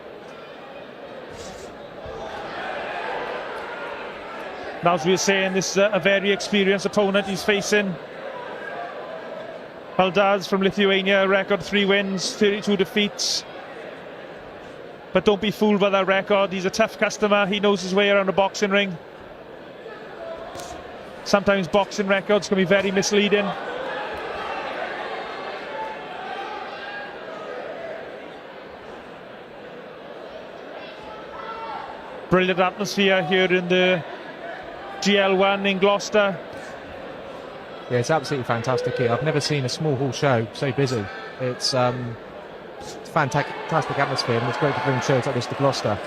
Now, as we were saying, this is a very experienced opponent he's facing. Valdas from Lithuania, record 3 wins, 32 defeats. But don't be fooled by that record. He's a tough customer. He knows his way around a boxing ring. Sometimes boxing records can be very misleading. Brilliant atmosphere here in the GL1 in Gloucester. Yeah, it's absolutely fantastic here. I've never seen a small hall show so busy. It's fantastic atmosphere, and it's great to bring shows like this to Gloucester.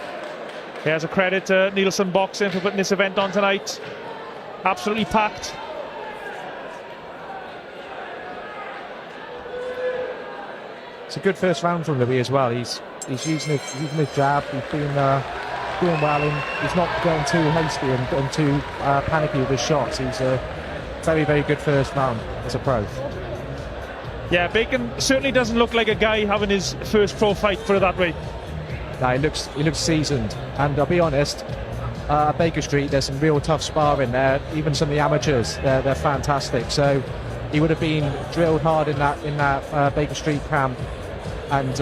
Here's a credit to Neilson Boxing for putting this event on tonight. Absolutely packed. It's a good first round from Louis as well. He's using his jab. He's been doing well, and he's not getting too hasty and too panicky with his shots. He's a very, very good first round as a pro. Yeah, Bacon certainly doesn't look like a guy having his first pro fight, put it that way. No, he looks seasoned, and I'll be honest, at Baker Street there's some real tough sparring there. Even some of the amateurs, they're fantastic. So he would have been drilled hard in that Baker Street camp, and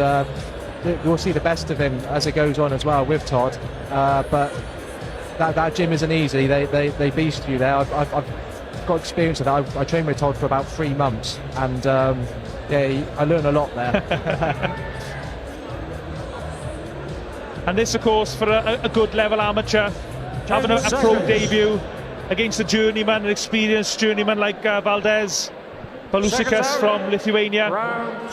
we'll see the best of him as it goes on as well with Todd. But that gym isn't easy. They beast you there. I've got experience of that. I trained with Todd for about 3 months, and yeah, I learned a lot there. And this, of course, for a good level amateur, having a pro debut against a journeyman, an experienced journeyman like Valdas. Boscas from Lithuania,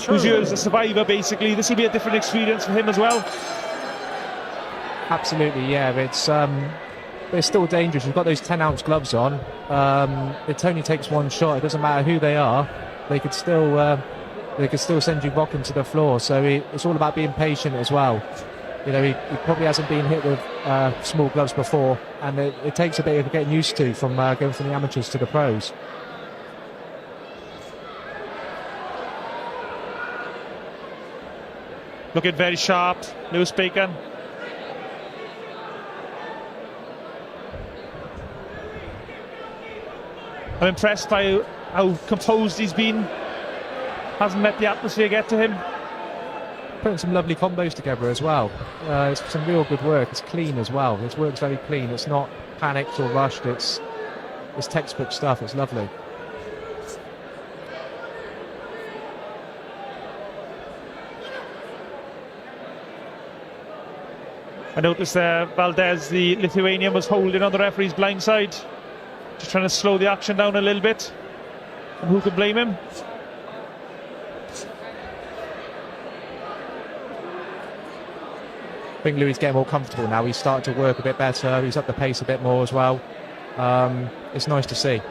who's a survivor basically. This will be a different experience for him as well. Absolutely, yeah. It's still dangerous. You've got those 10-ounce gloves on. It only takes one shot. It doesn't matter who they are. They could still send you rocking to the floor. So it's all about being patient as well. You know, he probably hasn't been hit with small gloves before, and it takes a bit of getting used to from going from the amateurs to the pros. Looking very sharp, Lewis Bacon. I'm impressed by how composed he's been. Hasn't let the atmosphere get to him. Putting some lovely combos together as well. It's some real good work. It's clean as well. His work's very clean. It's not panicked or rushed. It's textbook stuff. It's lovely. I noticed Valdez, the Lithuanian, was holding on the referee's blind side, just trying to slow the action down a little bit. And who could blame him? I think Louis getting more comfortable now. He's starting to work a bit better. He's up the pace a bit more as well. It's nice to see.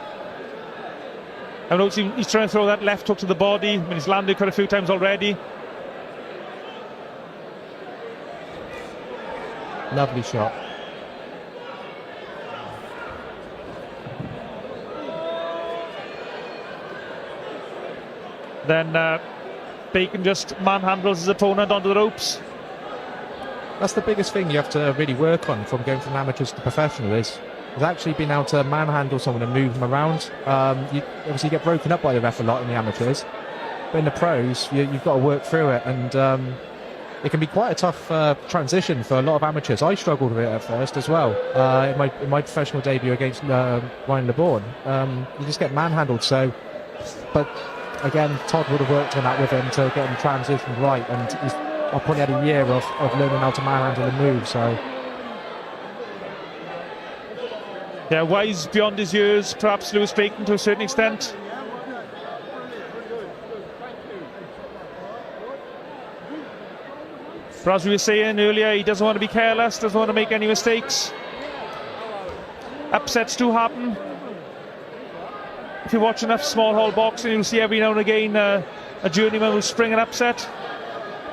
I noticed he's trying to throw that left hook to the body. I mean, he's landed quite a few times already. Lovely shot. Then Bacon just manhandles his opponent onto the ropes. That's the biggest thing you have to really work on from going from amateurs to professional is actually being able to manhandle someone and move them around. You obviously get broken up by the ref a lot in the amateurs, but in the pros you've got to work through it, and it can be quite a tough transition for a lot of amateurs. I struggled with it at first as well. In my professional debut against Ryan LeBourne, you just get manhandled. So, but again, Todd would have worked on that with him to get him transitioned right, and I probably had a year of learning how to manhandle and move. So, yeah, wise beyond his years, perhaps Lewis Bacon to a certain extent. But as we were saying earlier, he doesn't want to be careless, doesn't want to make any mistakes. Upsets do happen. If you watch enough small hall boxing, you'll see every now and again a journeyman will spring an upset.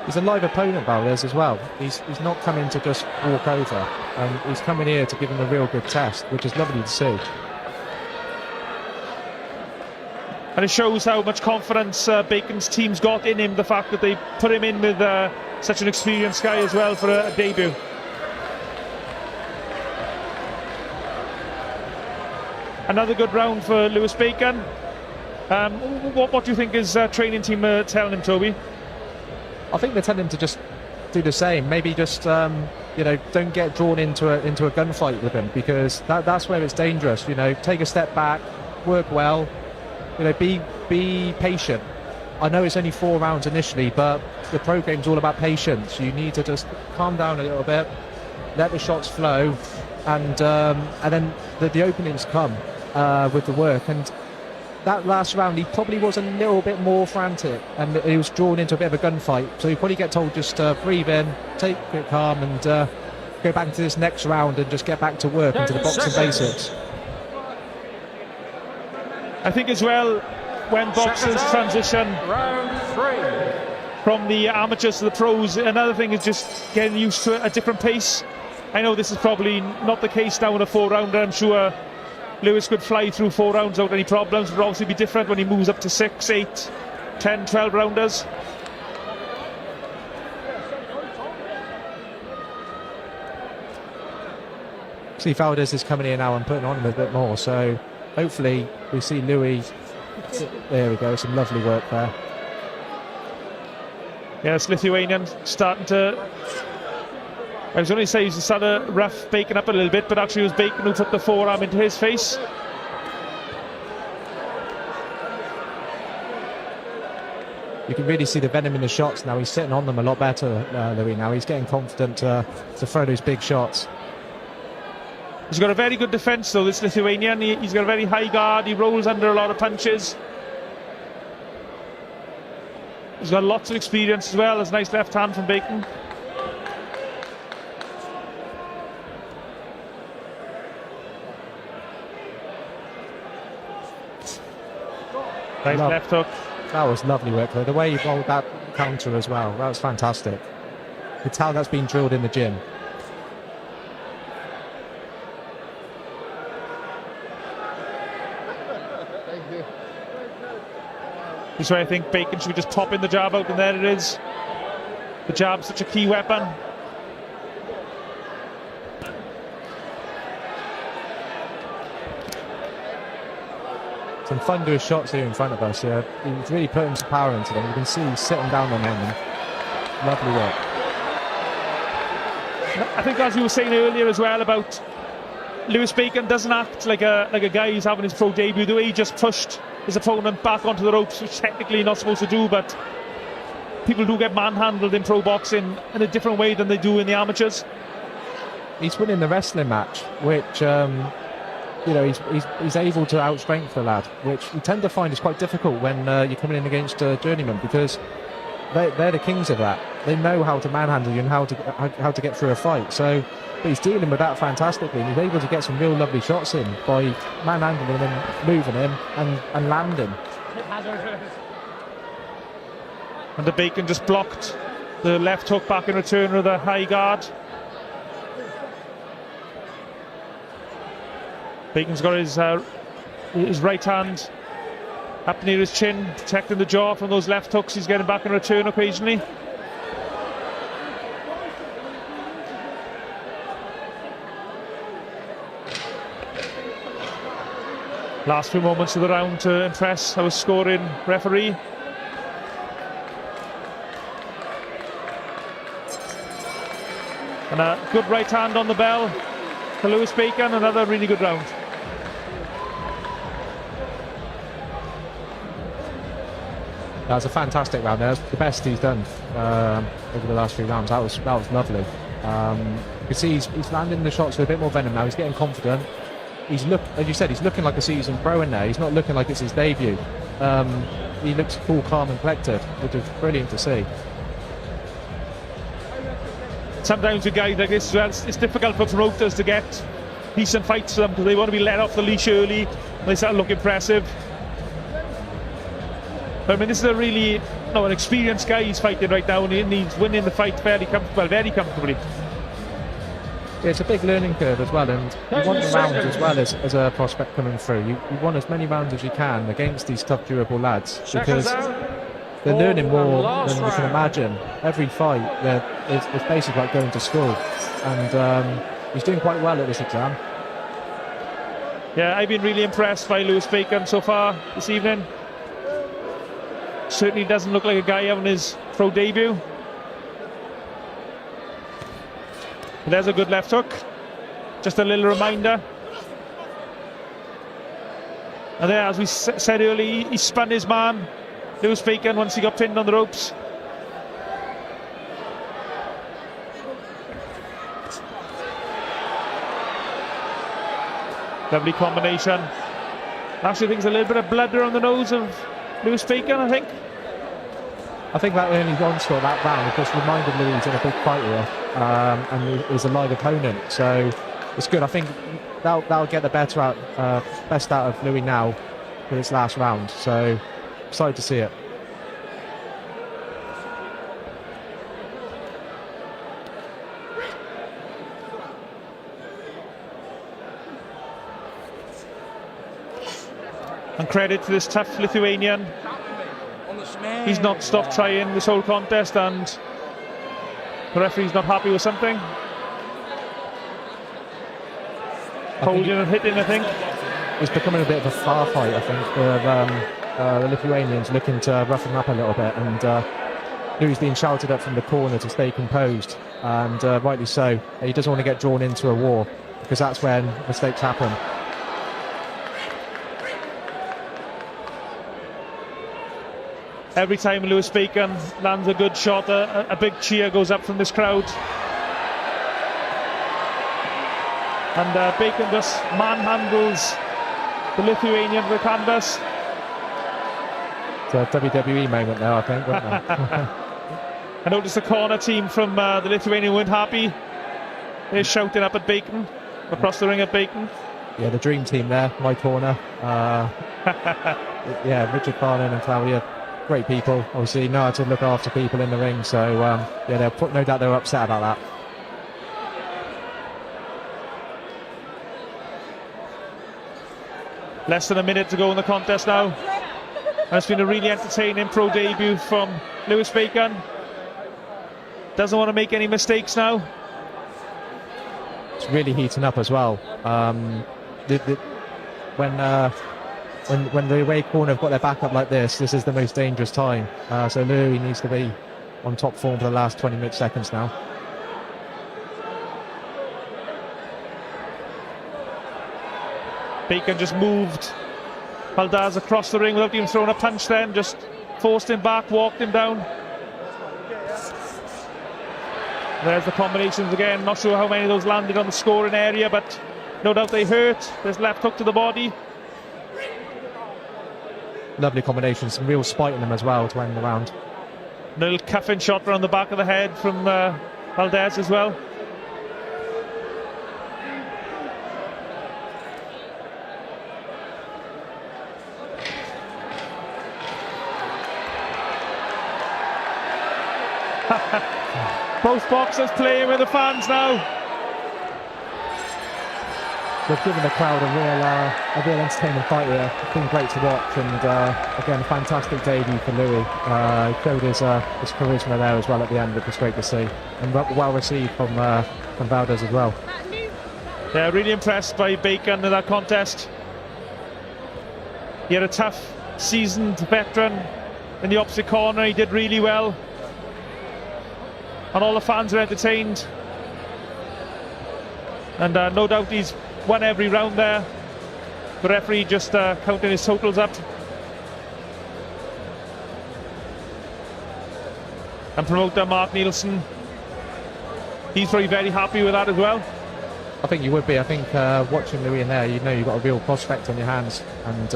He's a live opponent, Valdez, as well. He's not coming to just walk over. He's coming here to give him a real good test, which is lovely to see. And it shows how much confidence Bacon's team's got in him, the fact that they put him in with such an experienced guy as well for a debut. Another good round for Lewis Bacon. What do you think his training team are telling him, Toby? I think they're telling him to just do the same. Maybe just don't get drawn into a gunfight with him, because that's where it's dangerous. Take a step back, work well. Be patient. I know it's only 4 rounds initially, but the programme's all about patience. You need to just calm down a little bit, let the shots flow, and then the openings come with the work. And that last round, he probably was a little bit more frantic, and he was drawn into a bit of a gunfight. So you probably get told just breathe in, take it calm, and go back into this next round and just get back to work, into the boxing basics. I think as well, when boxers transition from the amateurs to the pros, another thing is just getting used to a different pace. I know this is probably not the case now in a 4-rounder. I'm sure Lewis could fly through 4 rounds without any problems. It would obviously be different when he moves up to 6, 8, 10, 12 rounders. See, Valdez is coming in now and putting on him a bit more, so hopefully we see Louis. There we go, some lovely work there. Yes, Lithuanian starting to... I was going to say he's started to rough Bacon up a little bit, but actually it was Bacon who put the forearm into his face. You can really see the venom in the shots now. He's sitting on them a lot better, Louis, now. He's getting confident to throw those big shots. He's got a very good defence though, this Lithuanian. He's got a very high guard, he rolls under a lot of punches. He's got lots of experience as well. There's a nice left hand from Bacon. Nice left hook. That was lovely work though. The way he rolled that counter as well, that was fantastic. You could tell that's been drilled in the gym. This is where I think Bacon should be just popping the jab out, and there it is. The jab's such a key weapon. Some thunderous shots here in front of us. Yeah, he's really putting some power into them. You can see he's sitting down on them. And lovely work. I think, as you were saying earlier as well, about Lewis Bacon doesn't act like a guy who's having his pro debut. The way he just pushed his opponent back onto the ropes, which technically not supposed to do, but people do get manhandled in pro boxing in a different way than they do in the amateurs. He's winning the wrestling match, which you know, he's able to outstrength the lad, which you tend to find is quite difficult when you're coming in against a journeyman, because they're the kings of that. They know how to manhandle you and how to get through a fight. So, but he's dealing with that fantastically, and he's able to get some real lovely shots in by manhandling him, moving him, and landing. And the Bacon just blocked the left hook back in return of the high guard. Bacon's got his right hand up near his chin, protecting the jaw from those left hooks he's getting back in return occasionally. Last few moments of the round to impress our scoring referee. And a good right hand on the bell for Lewis Bacon. Another really good round. That was a fantastic round. That was the best he's done over the last few rounds. That was lovely. You can see he's landing the shots with a bit more venom now. He's getting confident. As you said, he's looking like a seasoned pro in there. He's not looking like it's his debut. He looks cool, calm and collected, which is brilliant to see. Sometimes with guys like this as well, it's difficult for promoters to get decent fights for them, because they want to be let off the leash early and they start to look impressive. But I mean, this is a really an experienced guy he's fighting right now, and he's winning the fight very comfortably. Yeah, it's a big learning curve as well, and you want the rounds as well as a prospect coming through. You want as many rounds as you can against these tough, durable lads, because they're learning more than you can imagine. Every fight, it's basically like going to school, and he's doing quite well at this exam. Yeah, I've been really impressed by Lewis Bacon so far this evening. Certainly doesn't look like a guy having his pro debut. But there's a good left hook. Just a little reminder. And there, as we said earlier, he spun his man, Lewis Bacon, once he got pinned on the ropes. Lovely combination. Actually, I think there's a little bit of blood around the nose of Lewis Bacon, I think. I think that early onslaught, that round, of course, reminded Louis he's in a big fight here, and he's a live opponent, so it's good. I think that'll get the best out of Louis now for this last round, so excited to see it. And credit to this tough Lithuanian. He's not stopped trying this whole contest, and the referee's not happy with something. Holding and hitting, I think. It's becoming a bit of a far fight, I think, for the Lithuanians looking to roughen up a little bit, and Louis being shouted up from the corner to stay composed, and rightly so. He doesn't want to get drawn into a war, because that's when mistakes happen. Every time Lewis Bacon lands a good shot, a big cheer goes up from this crowd. And Bacon just manhandles the Lithuanian to the canvas. It's a WWE moment now, I think, wasn't it? I noticed the corner team from the Lithuanian weren't happy. They're shouting up at Bacon, across the ring at Bacon. Yeah, the dream team there, my corner. Yeah, Richard Farnan and Claudia, great people. Obviously know how to look after people in the ring, so yeah, no doubt they were upset about that. Less than a minute to go in the contest now. And it's been a really entertaining pro debut from Lewis Bacon. Doesn't want to make any mistakes now. It's really heating up as well. When the away corner have got their back up like this is the most dangerous time. So Louis needs to be on top form for the last 20 seconds now. Bacon just moved Valdez across the ring without even throwing a punch then. Just forced him back, walked him down. There's the combinations again. Not sure how many of those landed on the scoring area, but no doubt they hurt. There's left hook to the body. Lovely combination, some real spite in them as well to end the round. A little cuffing shot around the back of the head from Valdez as well. Both boxers playing with the fans now. They've given the crowd a real entertaining fight here. It's been great to watch, and again, a fantastic debut for Louis. He showed his charisma there as well at the end, which was great to see, and well received from Valdez as well. Yeah, really impressed by Bacon in that contest. He had a tough, seasoned veteran in the opposite corner. He did really well, and all the fans are entertained. And no doubt he's won every round there. The referee just counting his totals up. And promoter Mark Neilson, he's probably very happy with that as well. I think you would be. I think watching Louis in there, you know you've got a real prospect on your hands. And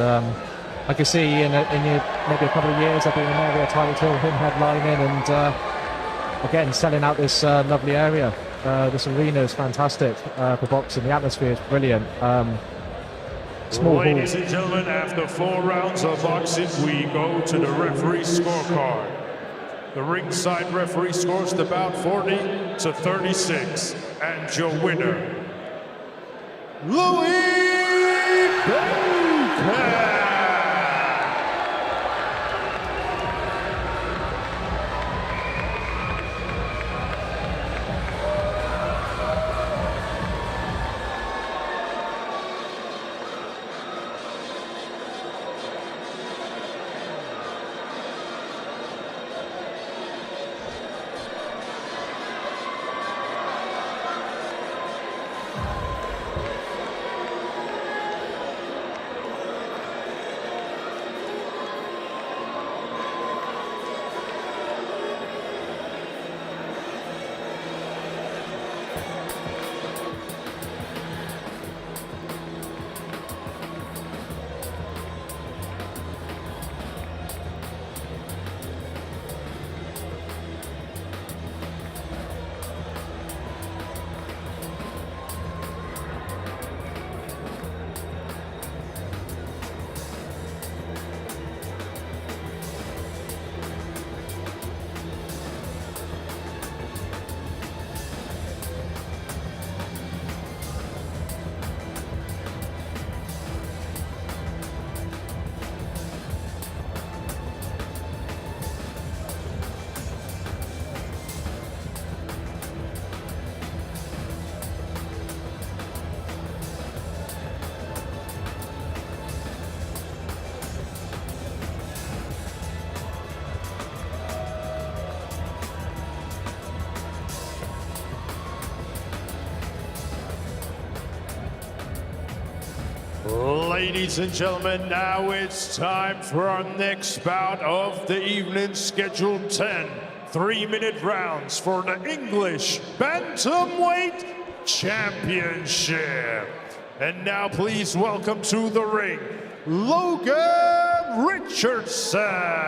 I can see in maybe a couple of years there'll be an area title, him headlining, and again selling out this lovely area. This arena is fantastic for boxing. The atmosphere is brilliant. Ladies and gentlemen, after 4 rounds of boxing, we go to the referee scorecard. The ringside referee scores the bout 40-36, and your winner, Louis Bacon. Ladies and gentlemen, now it's time for our next bout of the evening, scheduled 10 3-minute rounds for the English Bantamweight Championship. And now please welcome to the ring, Logan Logan Richardson.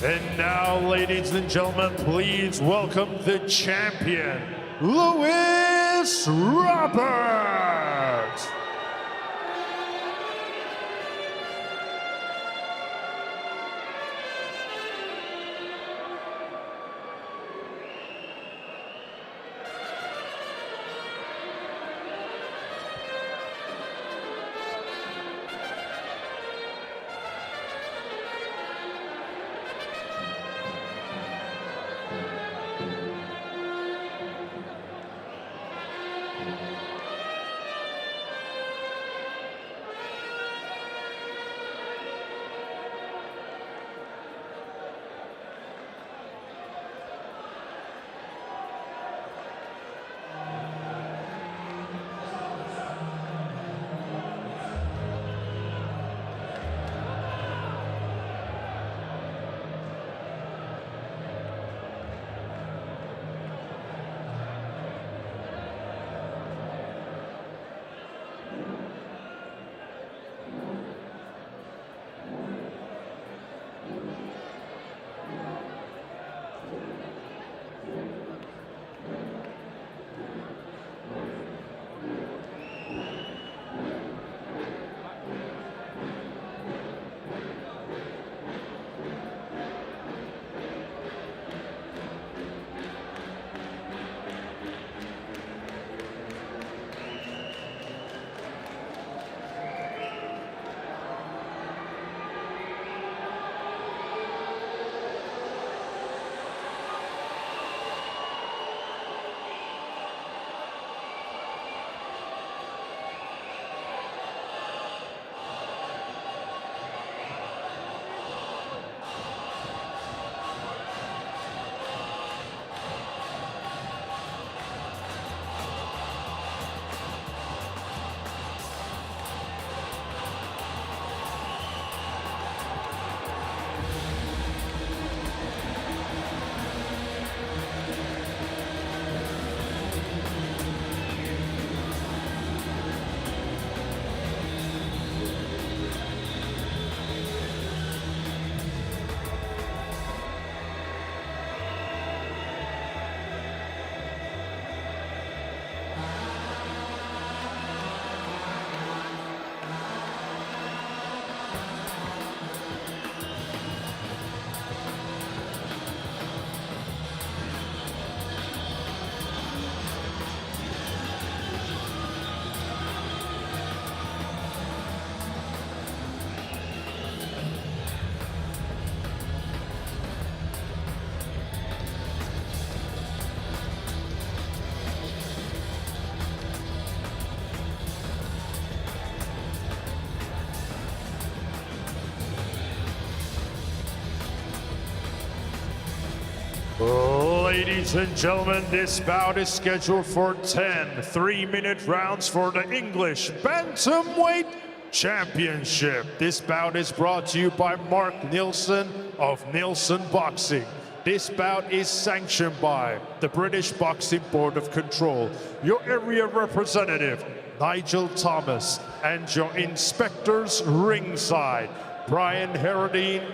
And now, ladies and gentlemen, please welcome the champion, Lewis Roberts. Ladies and gentlemen, this bout is scheduled for 10 3-minute rounds for the English Bantamweight Championship. This bout is brought to you by Mark Neilson of Neilson Boxing. This bout is sanctioned by the British Boxing Board of Control, your area representative, Nigel Thomas, and your inspectors ringside, Brian Harradine,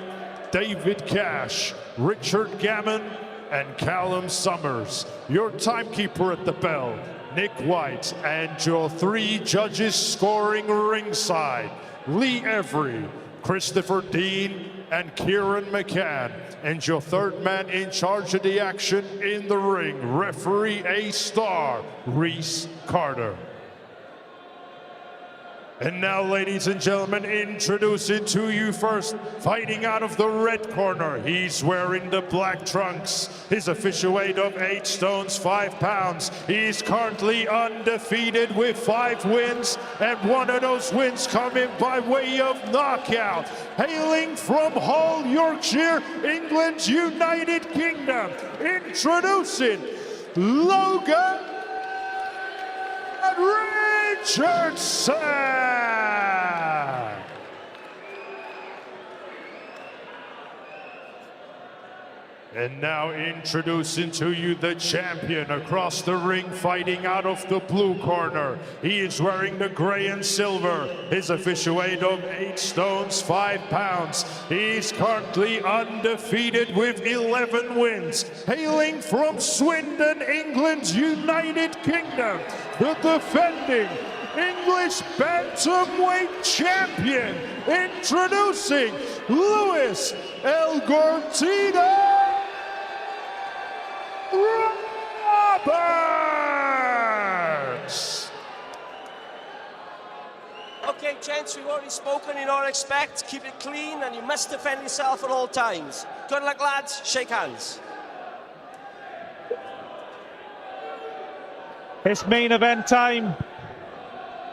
David Cash, Richard Gammon, and Callum Summers. Your timekeeper at the bell, Nick White, and your 3 judges scoring ringside, Lee Every, Christopher Dean, and Kieran McCann. And your 3rd man in charge of the action in the ring, referee A-star, Reese Carter. And now, ladies and gentlemen, introducing to you first, fighting out of the red corner. He's wearing the black trunks. His official weight of 8 stones, 5 pounds. He's currently undefeated with 5 wins, and one of those wins coming by way of knockout. Hailing from Hull, Yorkshire, England's United Kingdom. Introducing Logan Richardson. And now introducing to you the champion across the ring, fighting out of the blue corner. He is wearing the gray and silver. His official weight of 8 stones, 5 pounds. He's currently undefeated with 11 wins. Hailing from Swindon, England's United Kingdom, the defending English Bantamweight champion, introducing Lewis Roberts. Okay, gents, we've already spoken in our respect. Keep it clean, and you must defend yourself at all times. Good luck, lads. Shake hands. It's main event time.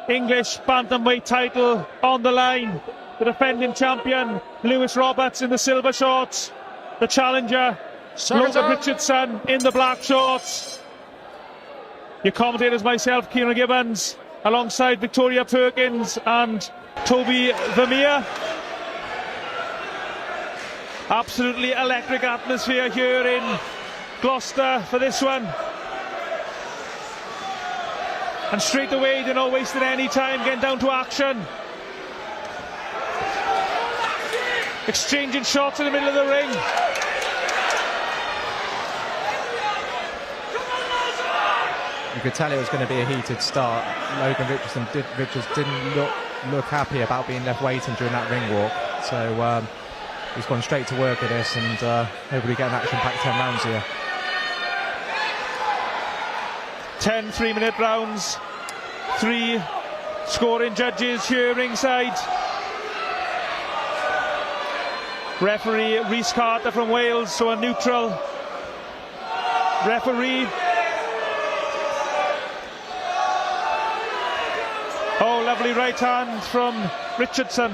English Bantamweight title on the line. The defending champion, Lewis Roberts, in the silver shorts. The challenger, Logan Richardson, in the black shorts. Your commentators, myself, Kieran Gibbons, alongside Victoria Perkins and Toby Vermeire. Absolutely electric atmosphere here in Gloucester for this one. And straight away, they're not wasting any time, getting down to action. Exchanging shots in the middle of the ring. You could tell it was going to be a heated start. Logan Richardson didn't look happy about being left waiting during that ring walk. So he's gone straight to work at this, and hopefully get an action-packed 10 rounds here. 10 3-minute rounds. 3 scoring judges here ringside. Referee Reese Carter from Wales, so a neutral referee. Oh, lovely right hand from Richardson.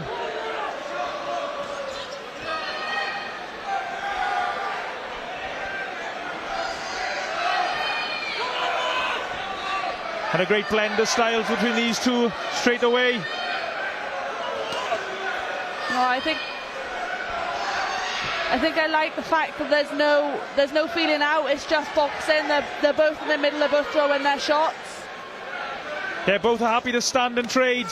And a great blend of styles between these two straight away. No, I think I like the fact that there's no feeling out. It's just boxing. They're both in the middle. They're both throwing their shots. They're both happy to stand and trade.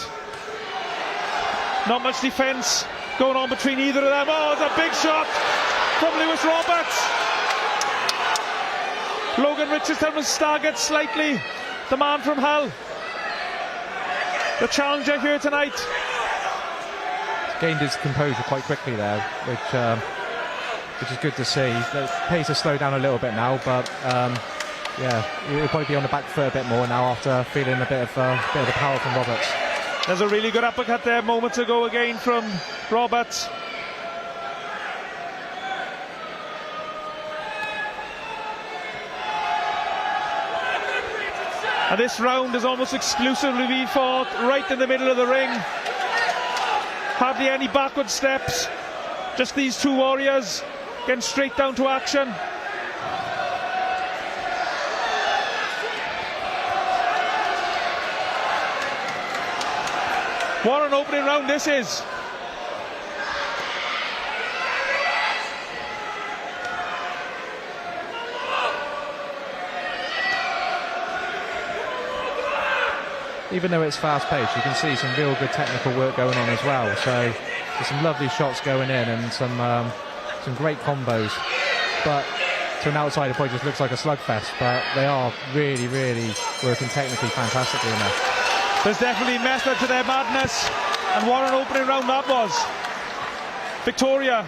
Not much defence going on between either of them. Oh, it's a big shot from Lewis Roberts. Logan Richardson was staggered slightly. The man from Hull, the challenger here tonight. Gained his composure quite quickly there, which is good to see. The pace has slowed down a little bit now, but yeah, he'll probably be on the back foot a bit more now after feeling a bit of the power from Roberts. There's a really good uppercut there moments ago again from Roberts. And this round is almost exclusively being fought right in the middle of the ring. Hardly any backward steps. Just these two warriors getting straight down to action. What an opening round this is. Even though it's fast-paced, you can see some real good technical work going on as well. So there's some lovely shots going in and some great combos. But to an outsider, it probably just looks like a slugfest. But they are really, really working technically fantastically in there. There's definitely method to their madness, and what an opening round that was. Victoria,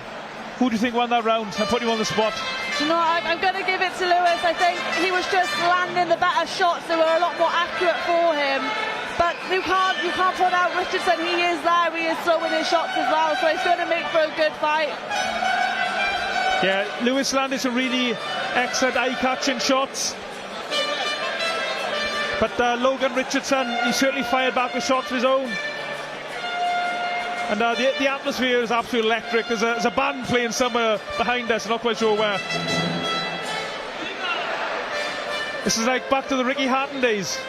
who do you think won that round? I'm putting you on the spot. Do you know what? I'm going to give it to Lewis. I think he was just landing the better shots. They were a lot more accurate for him. But you can't put out Richardson. He is there. He is throwing his shots as well. So it's going to make for a good fight. Yeah, Lewis landed some really excellent eye-catching shots. But Logan Richardson, he certainly fired back with shots of his own. And the atmosphere is absolutely electric. There's a band playing somewhere behind us, I'm not quite sure where. This is like back to the Ricky Hatton days.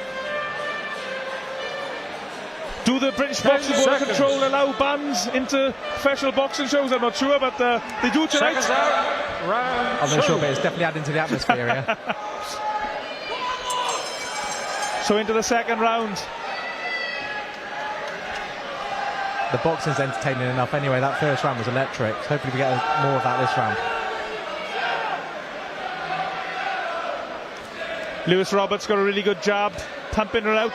Do the British Boxing Board of Control allow bands into professional boxing shows? I'm not sure, but they do tonight. I'm not sure, but it's definitely adding to the atmosphere here. So into the second round. The boxing's entertaining enough anyway. That first round was electric. Hopefully we get more of that this round. Lewis Roberts got a really good jab, pumping her out.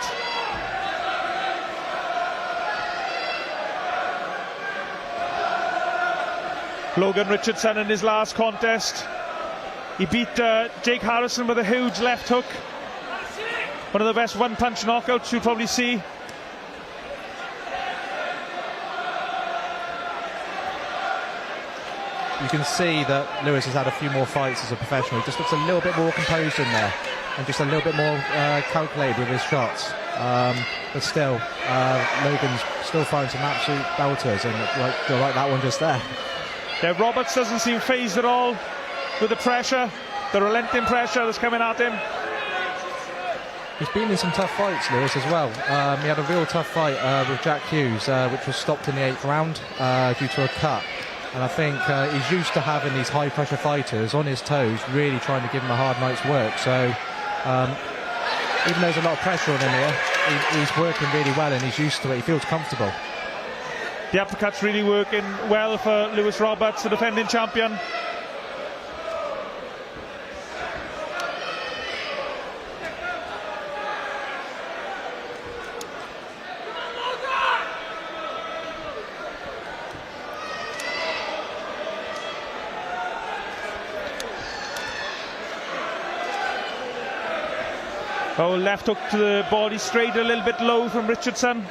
Logan Richardson in his last contest, he beat Jake Harrison with a huge left hook. One of the best one-punch knockouts you'll probably see. You can see that Lewis has had a few more fights as a professional. He just looks a little bit more composed in there and just a little bit more calculated with his shots. But still, Logan's still firing some absolute belters, and like that one just there. Yeah, Roberts doesn't seem phased at all with the pressure, the relenting pressure that's coming at him. He's been in some tough fights, Lewis, as well. He had a real tough fight with Jack Hughes, which was stopped in the 8th round due to a cut. And I think he's used to having these high-pressure fighters on his toes, really trying to give him a hard night's work. So even though there's a lot of pressure on him here, he's working really well and he's used to it. He feels comfortable. The uppercut's really working well for Lewis Roberts, the defending champion. Oh, left hook to the body, straight a little bit low from Richardson.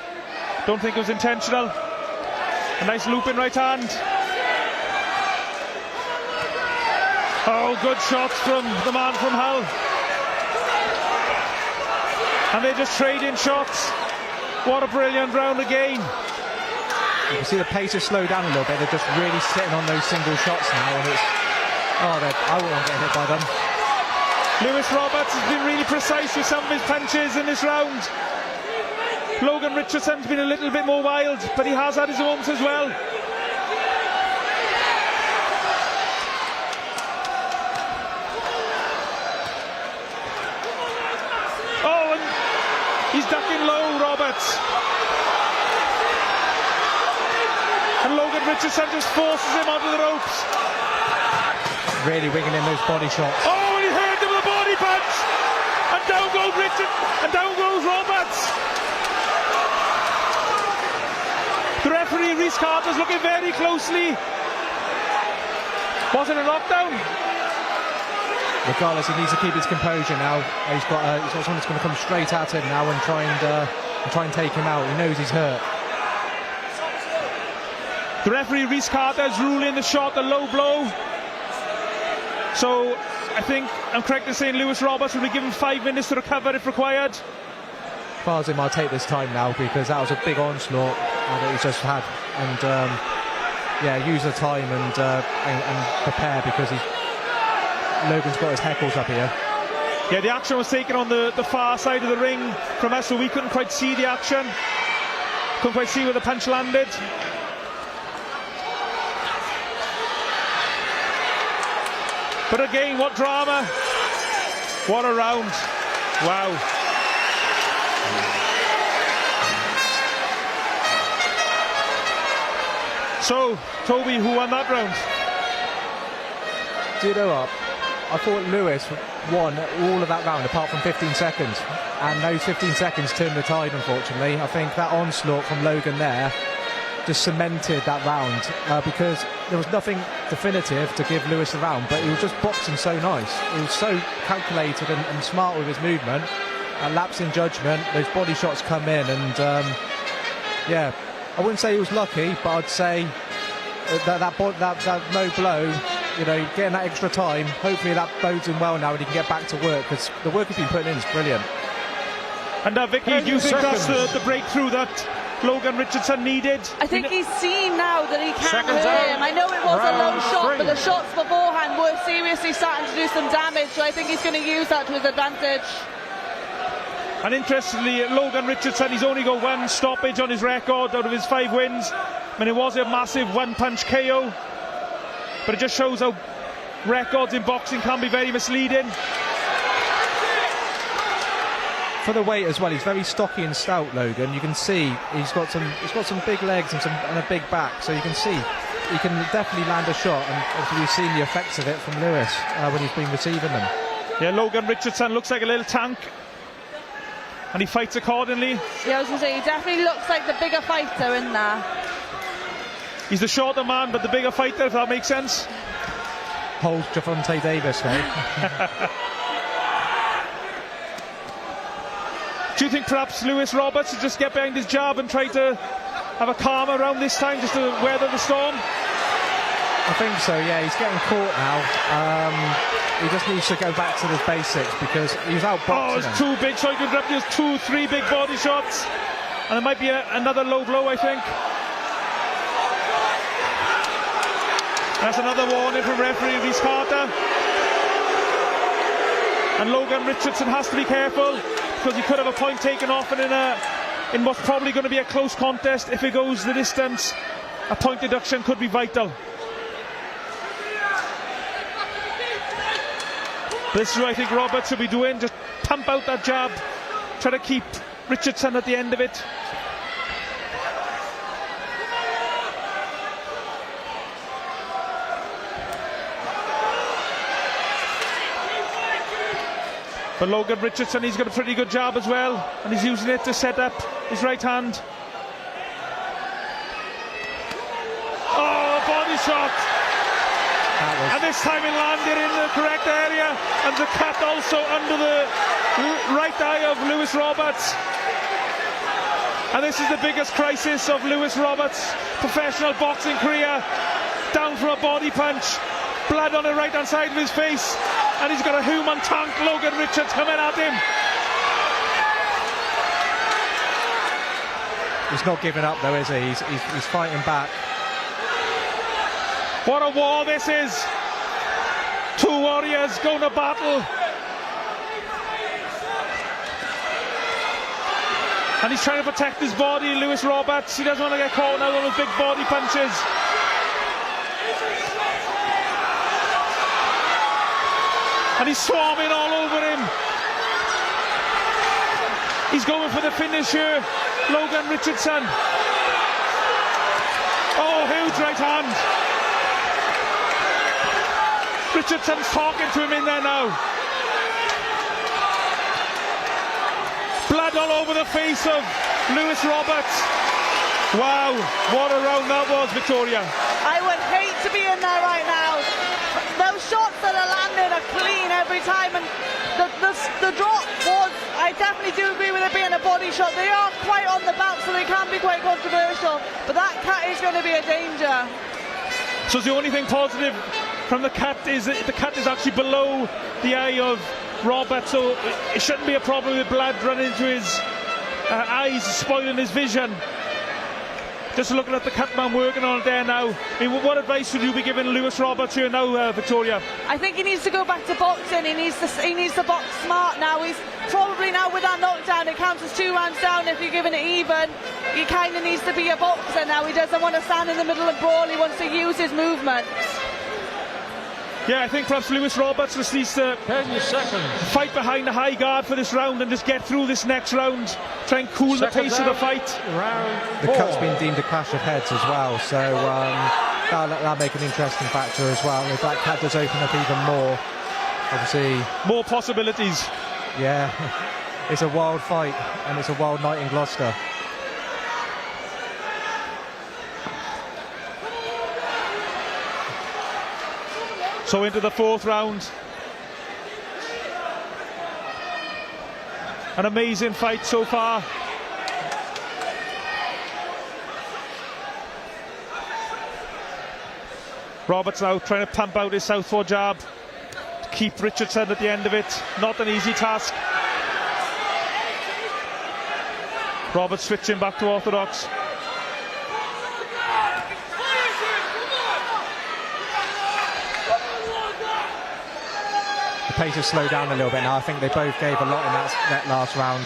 Don't think it was intentional. A nice looping right hand. Oh, good shots from the man from Hull. And they just trade in shots. What a brilliant round again. You can see the pace has slowed down a little bit. They're just really sitting on those single shots now, and it's I won't get hit by them. Lewis Roberts has been really precise with some of his punches in this round. Logan Richardson's been a little bit more wild, but he has had his moments as well. Oh, and he's ducking low, Roberts. And Logan Richardson just forces him onto the ropes. Really winging in those body shots. Oh, and he hurt him with a body punch. And down goes Richard, and down goes Roberts. The referee, Rhys Carter's looking very closely. Was it a knockdown? Regardless, he needs to keep his composure now. He's got someone that's going to come straight at him now and try and take him out. He knows he's hurt. The referee, Rhys Carter, is ruling the shot a low blow. So I think I'm correct in saying Lewis Roberts will be given 5 minutes to recover if required. As far as him, I'll take this time now because that was a big onslaught that he's just had, and use the time and prepare because Logan's got his heckles up here. Yeah, the action was taken on the far side of the ring from us, so we couldn't quite see the action. Couldn't quite see where the punch landed. But again, what drama. What a round. Wow. So, Toby, who won that round? Do you know what? I thought Lewis won all of that round apart from 15 seconds. And those 15 seconds turned the tide, unfortunately. I think that onslaught from Logan there just cemented that round because there was nothing definitive to give Lewis the round, but he was just boxing so nice. He was so calculated and smart with his movement. A lapse in judgment, those body shots come in, and yeah, I wouldn't say he was lucky, but I'd say that no blow, you know, getting that extra time, hopefully that bodes him well now and he can get back to work, because the work he's been putting in is brilliant. And Vicky, do you think that's the breakthrough that Logan Richardson needed? I think he's seen now that he can't hurt him. I know it was a low shot, but the shots beforehand were seriously starting to do some damage, so I think he's going to use that to his advantage. And interestingly, Logan Richardson, he's only got one stoppage on his record out of his 5 wins. I mean, it was a massive one-punch KO, but it just shows how records in boxing can be very misleading. For the weight as well, he's very stocky and stout, Logan. You can see he's got some big legs and a big back, so you can see he can definitely land a shot, and obviously we've seen the effects of it from Lewis when he's been receiving them. Yeah, Logan Richardson looks like a little tank, and he fights accordingly. Yeah, I was going to say, he definitely looks like the bigger fighter in there. He's the shorter man, but the bigger fighter, if that makes sense. Hold Javante Davis, eh? Do you think perhaps Lewis Roberts should just get behind his jab and try to have a calmer round this time, just to weather the storm? I think so, yeah. He's getting caught now. He just needs to go back to the basics because he's out boxing. Oh, it's too big, so he could there's 2-3 big body shots, and there might be another low blow, I think. That's another warning from referee Reese Carter. And Logan Richardson has to be careful, because he could have a point taken off, and in what's probably going to be a close contest, if it goes the distance, a point deduction could be vital. This is what I think Roberts should be doing, just pump out that jab, try to keep Richardson at the end of it. But Logan Richardson, he's got a pretty good jab as well, and he's using it to set up his right hand. Oh, a body shot! And this time it landed in the correct area, and the cut also under the right eye of Lewis Roberts. And this is the biggest crisis of Lewis Roberts' professional boxing career. Down from a body punch, blood on the right hand side of his face, and he's got a human tank, Logan Richards, coming at him. He's not giving up though, is he? He's fighting back. What a war this is. 2 warriors going to battle. And he's trying to protect his body, Lewis Roberts. He doesn't want to get caught now on those big body punches. And he's swarming all over him. He's going for the finish here, Logan Richardson. Oh, huge right hand. Richardson's talking to him in there now. Blood all over the face of Lewis Roberts. Wow, what a round that was, Victoria. I would hate to be in there right now. Those shots that are landing are clean every time, and the drop was, I definitely do agree with it being a body shot. They are quite on the bounce, so they can be quite controversial, but that cut is going to be a danger. So the only thing positive from the cut is that the cut is actually below the eye of Roberts, so it shouldn't be a problem with blood running into his eyes, spoiling his vision. Just looking at the cut man working on it there now. I mean, what advice would you be giving Lewis Roberts here now, Victoria? I think he needs to go back to boxing. He needs to box smart now. He's probably now with that knockdown, it counts as 2 rounds down if you're giving it even. He kind of needs to be a boxer now. He doesn't want to stand in the middle and brawl. He wants to use his movement. Yeah, I think perhaps Lewis Roberts just needs to 10 seconds. Fight behind the high guard for this round and just get through this next round. Try and cool the pace of the fight. The cut's been deemed a clash of heads as well, so that'll make an interesting factor as well. If that cut does open up even more, obviously more possibilities. Yeah, it's a wild fight and it's a wild night in Gloucester. So into the 4th round. An amazing fight so far. Roberts now trying to pump out his southpaw jab to keep Richardson at the end of it. Not an easy task. Roberts switching back to orthodox. The pace has slowed down a little bit now. I think they both gave a lot in that last round.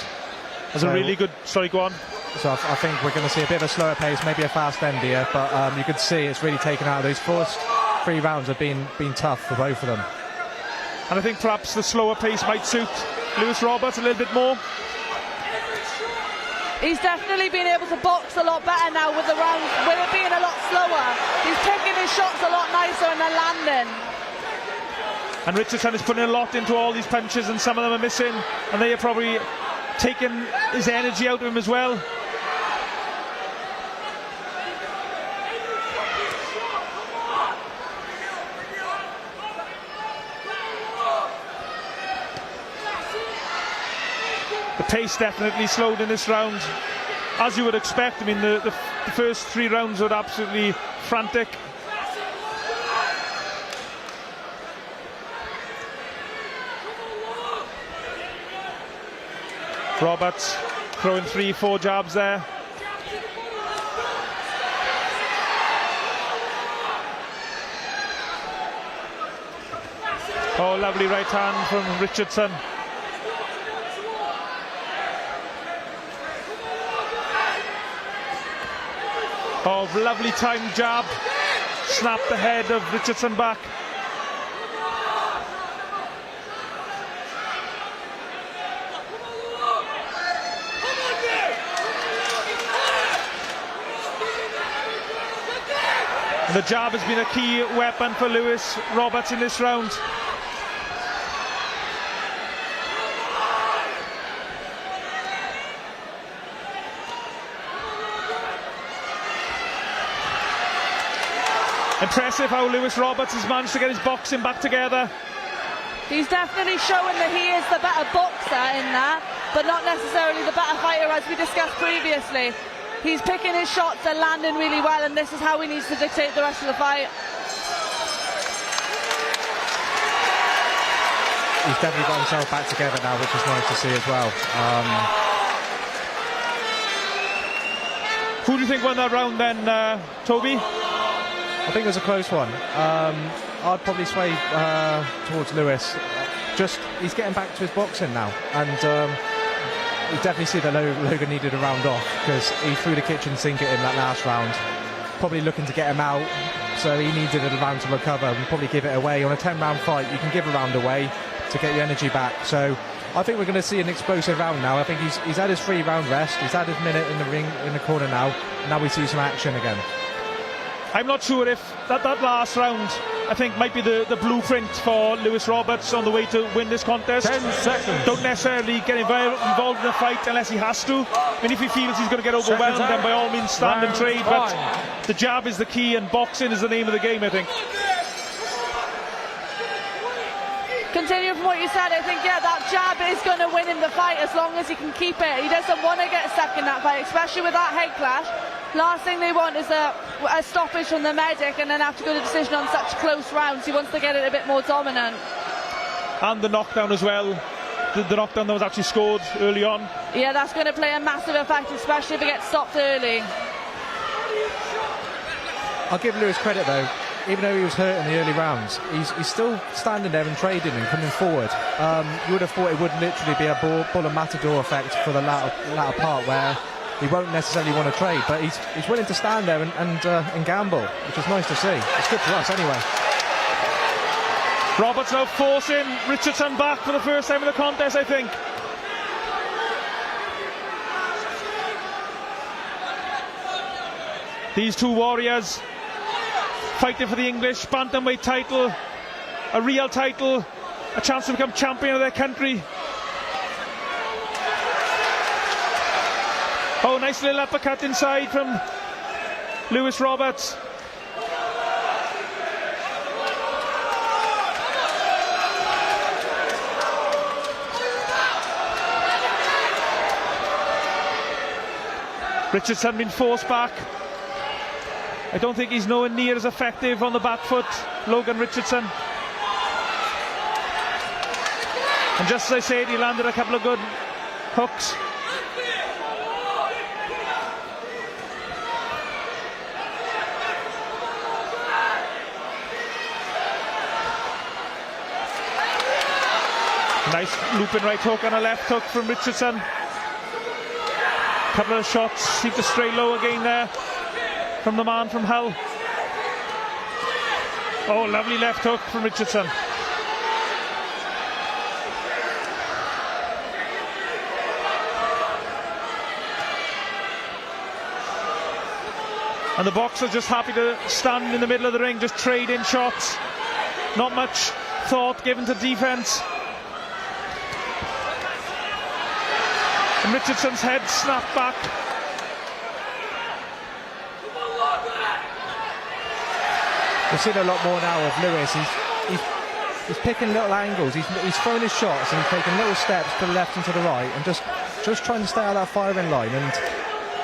That's a really good... Sorry, go on. So I think we're going to see a bit of a slower pace, maybe a fast end here, but you could see it's really taken out. Those first 3 rounds have been tough for both of them. And I think perhaps the slower pace might suit Lewis Roberts a little bit more. He's definitely been able to box a lot better now with the rounds, with it being a lot slower. He's picking his shots a lot nicer and they're landing. And Richardson is putting a lot into all these punches and some of them are missing. And they are probably taking his energy out of him as well. The pace definitely slowed in this round, as you would expect. I mean, the first 3 rounds were absolutely frantic. Roberts throwing 3-4 jabs there. Oh, lovely right hand from Richardson. Oh, lovely timed jab. Snapped the head of Richardson back. The jab has been a key weapon for Lewis Roberts in this round. Impressive how Lewis Roberts has managed to get his boxing back together. He's definitely showing that he is the better boxer in that, but not necessarily the better fighter as we discussed previously. He's picking his shots, they're landing really well, and this is how he needs to dictate the rest of the fight. He's definitely got himself back together now, which is nice to see as well. Who do you think won that round then, Toby? I think it was a close one. I'd probably sway towards Lewis. Just, he's getting back to his boxing now, and you definitely see that Logan needed a round off because he threw the kitchen sink at him that last round, probably looking to get him out, so he needed a round to recover and probably give it away. On a 10-round fight, you can give a round away to get your energy back. So I think we're going to see an explosive round now. I think he's had his 3-round rest, he's had his minute in the ring in the corner now, and now we see some action again. I'm not sure if that last round, I think, might be the blueprint for Lewis Roberts on the way to win this contest. 10 seconds. Don't necessarily get involved in the fight unless he has to. I mean, if he feels he's going to get overwhelmed, then by all means stand and trade. But the jab is the key, and boxing is the name of the game, I think. Continuing from what you said, I think, yeah, that jab is going to win him the fight as long as he can keep it. He doesn't want to get stuck in that fight, especially with that head clash. Last thing they want is a stoppage from the medic and then have to go to decision on such close rounds. He wants to get it a bit more dominant. And the knockdown as well. The knockdown that was actually scored early on. Yeah, that's going to play a massive effect, especially if it gets stopped early. I'll give Lewis credit though. Even though he was hurt in the early rounds, he's still standing there and trading and coming forward. You would have thought it would literally be a bull and matador effect for the latter part where he won't necessarily want to trade, but he's willing to stand there and gamble, which is nice to see. It's good for us anyway. Roberts now forcing Richardson back for the first time in the contest, I think. These two warriors fighting for the English bantamweight title, a real title, a chance to become champion of their country. Oh, nice little uppercut inside from Lewis Roberts. Richardson been forced back. I don't think he's nowhere near as effective on the back foot, Logan Richardson. And just as I said, he landed a couple of good hooks. Nice looping right hook and a left hook from Richardson. Couple of shots seem to stray low again there from the man from Hull. Oh, lovely left hook from Richardson. And the boxer just happy to stand in the middle of the ring, just trade in shots. Not much thought given to defense. And Richardson's head snapped back. We've seen a lot more now of Lewis. He's picking little angles. He's throwing his shots and he's taking little steps to the left and to the right, and just trying to stay out of that firing line. And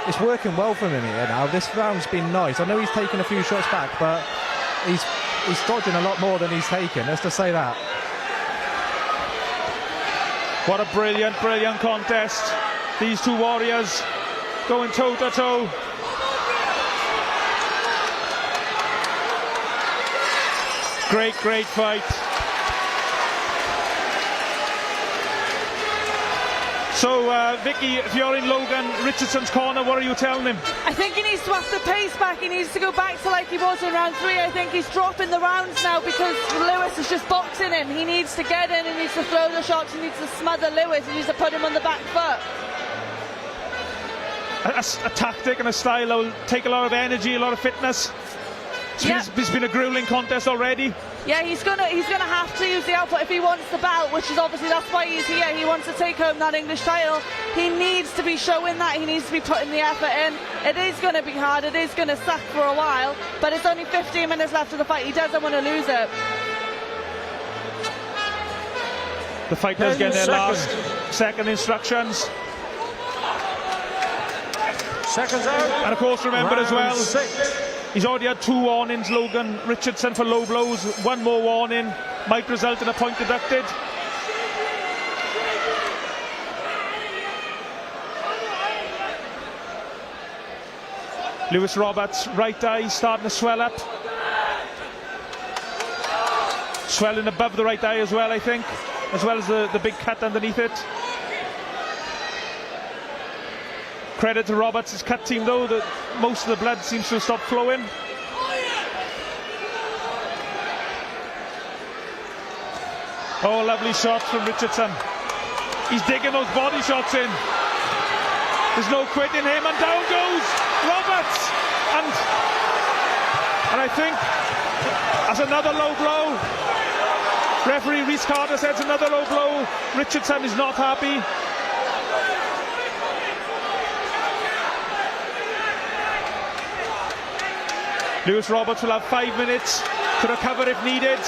it's working well for him here now. This round's been nice. I know he's taken a few shots back, but he's dodging a lot more than he's taken. Let's just say that. What a brilliant, brilliant contest. These two warriors going toe to toe. Great, great fight. So, Vicky, if you're in Logan Richardson's corner, what are you telling him? I think he needs to up the pace back. He needs to go back to like he was in round 3. I think he's dropping the rounds now because Lewis is just boxing him. He needs to get in, he needs to throw the shots, he needs to smother Lewis, he needs to put him on the back foot. A tactic and a style that will take a lot of energy, a lot of fitness. It's been a grueling contest already. Yeah, he's gonna have to use the output if he wants the belt, which is obviously that's why he's here. He wants to take home that English title. He needs to be showing that. He needs to be putting the effort in. It is going to be hard. It is going to suck for a while, but it's only 15 minutes left of the fight. He doesn't want to lose it. The fighters get their last second instructions. Seconds out. And of course, remember Round as well, 6. he's already had 2 warnings, Logan Richardson, for low blows. One more warning might result in a point deducted. Lewis Roberts' right eye starting to swell up. Swelling above the right eye as well, I think, as well as the big cut underneath it. Credit to Roberts' cut team though, that most of the blood seems to have stopped flowing. Oh, lovely shot from Richardson. He's digging those body shots in. There's no quitting him, and down goes Roberts. And I think that's another low blow. Referee Reese Carter says another low blow. Richardson is not happy. Lewis Roberts will have 5 minutes to recover if needed.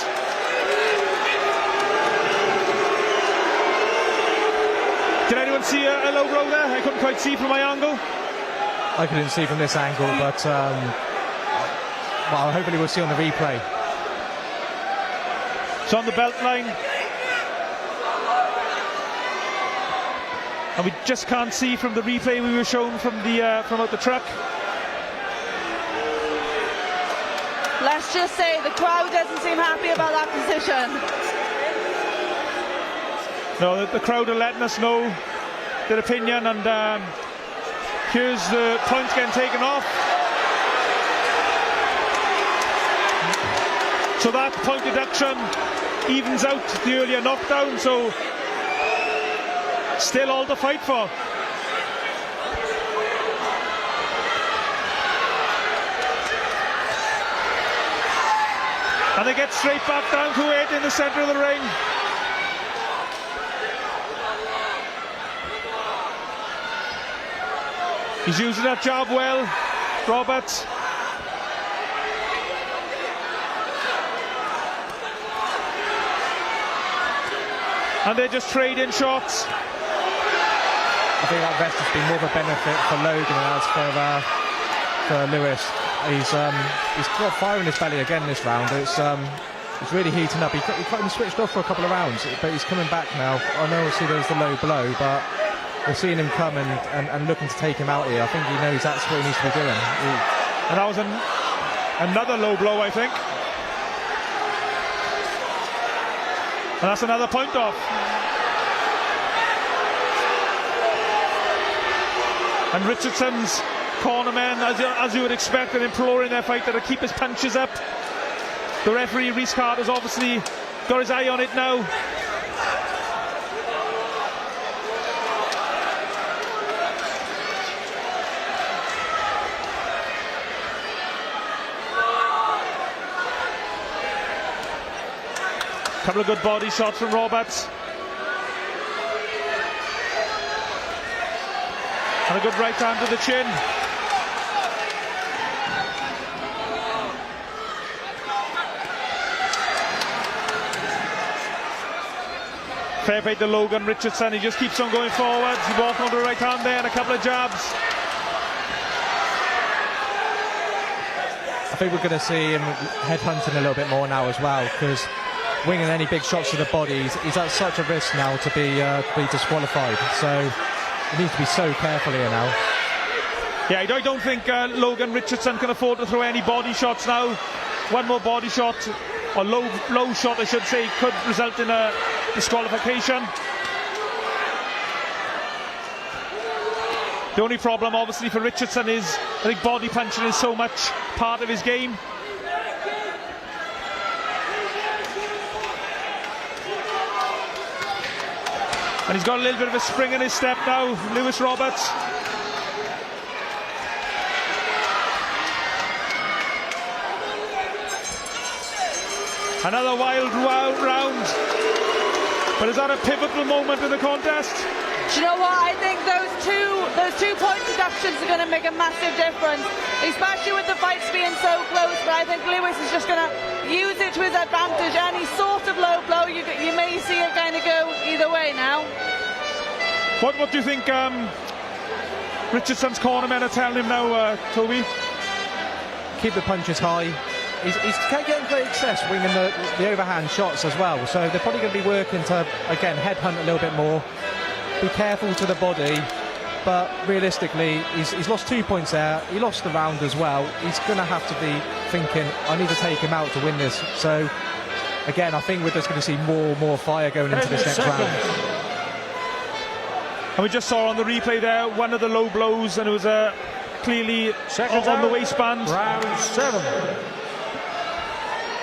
Did anyone see a low blow there? I couldn't quite see from my angle. I couldn't see from this angle, but well, hopefully we'll see on the replay. It's on the belt line. And we just can't see from the replay we were shown from out the truck. Let's just say the crowd doesn't seem happy about that position. No, the crowd are letting us know their opinion, and here's the points getting taken off. So that point deduction evens out the earlier knockdown, so still all to fight for. And they get straight back down to it in the centre of the ring. He's using that jab well, Roberts. And they're just trading shots. I think that vest has been more of a benefit for Logan than it has for Lewis. He's got fire in his belly again this round. It's really heating up. He got him switched off for a couple of rounds, but he's coming back now. I know obviously there was the low blow, but we're seeing him come and looking to take him out here. I think he knows that's what he needs to be doing. And that was another low blow, I think. And that's another point off. And Richardson's cornermen, as you would expect, are imploring their fighter to keep his punches up. The referee, Rhys Carter's obviously got his eye on it now. Couple of good body shots from Roberts. And a good right hand to the chin. Fair play to Logan Richardson. He just keeps on going forward. He walked onto the right hand there and a couple of jabs. I think we're going to see him headhunting a little bit more now as well, because winging any big shots to the body, he's at such a risk now to be disqualified. So he needs to be so careful here now. Yeah, I don't think Logan Richardson can afford to throw any body shots now. One more body shot, or low shot I should say, could result in a disqualification. The only problem obviously for Richardson is I think body punching is so much part of his game. And he's got a little bit of a spring in his step now, Lewis Roberts. Another wild round. But is that a pivotal moment in the contest? Do you know what? I think those two point deductions are going to make a massive difference, especially with the fights being so close. But I think Lewis is just going to use it to his advantage. Any sort of low blow, you may see it kind of go either way now. What do you think Richardson's cornermen are telling him now, Toby? Keep the punches high. He's getting great success winging the overhand shots as well, so they're probably going to be working to, again, headhunt a little bit more. Be careful to the body, but realistically, he's lost 2 points there. He lost the round as well. He's going to have to be thinking, I need to take him out to win this. So, again, I think we're just going to see more fire going into this next round. And we just saw on the replay there one of the low blows, and it was clearly on the waistband. Round 7.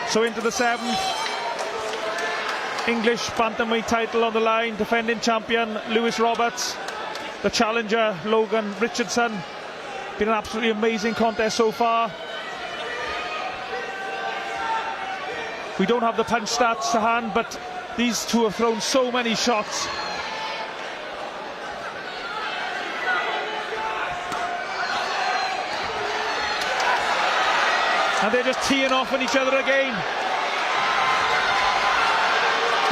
So into the 7th. English bantamweight title on the line. Defending champion Lewis Roberts. The challenger Logan Richardson. Been an absolutely amazing contest so far. We don't have the punch stats to hand, but these two have thrown so many shots. And they're just teeing off on each other again.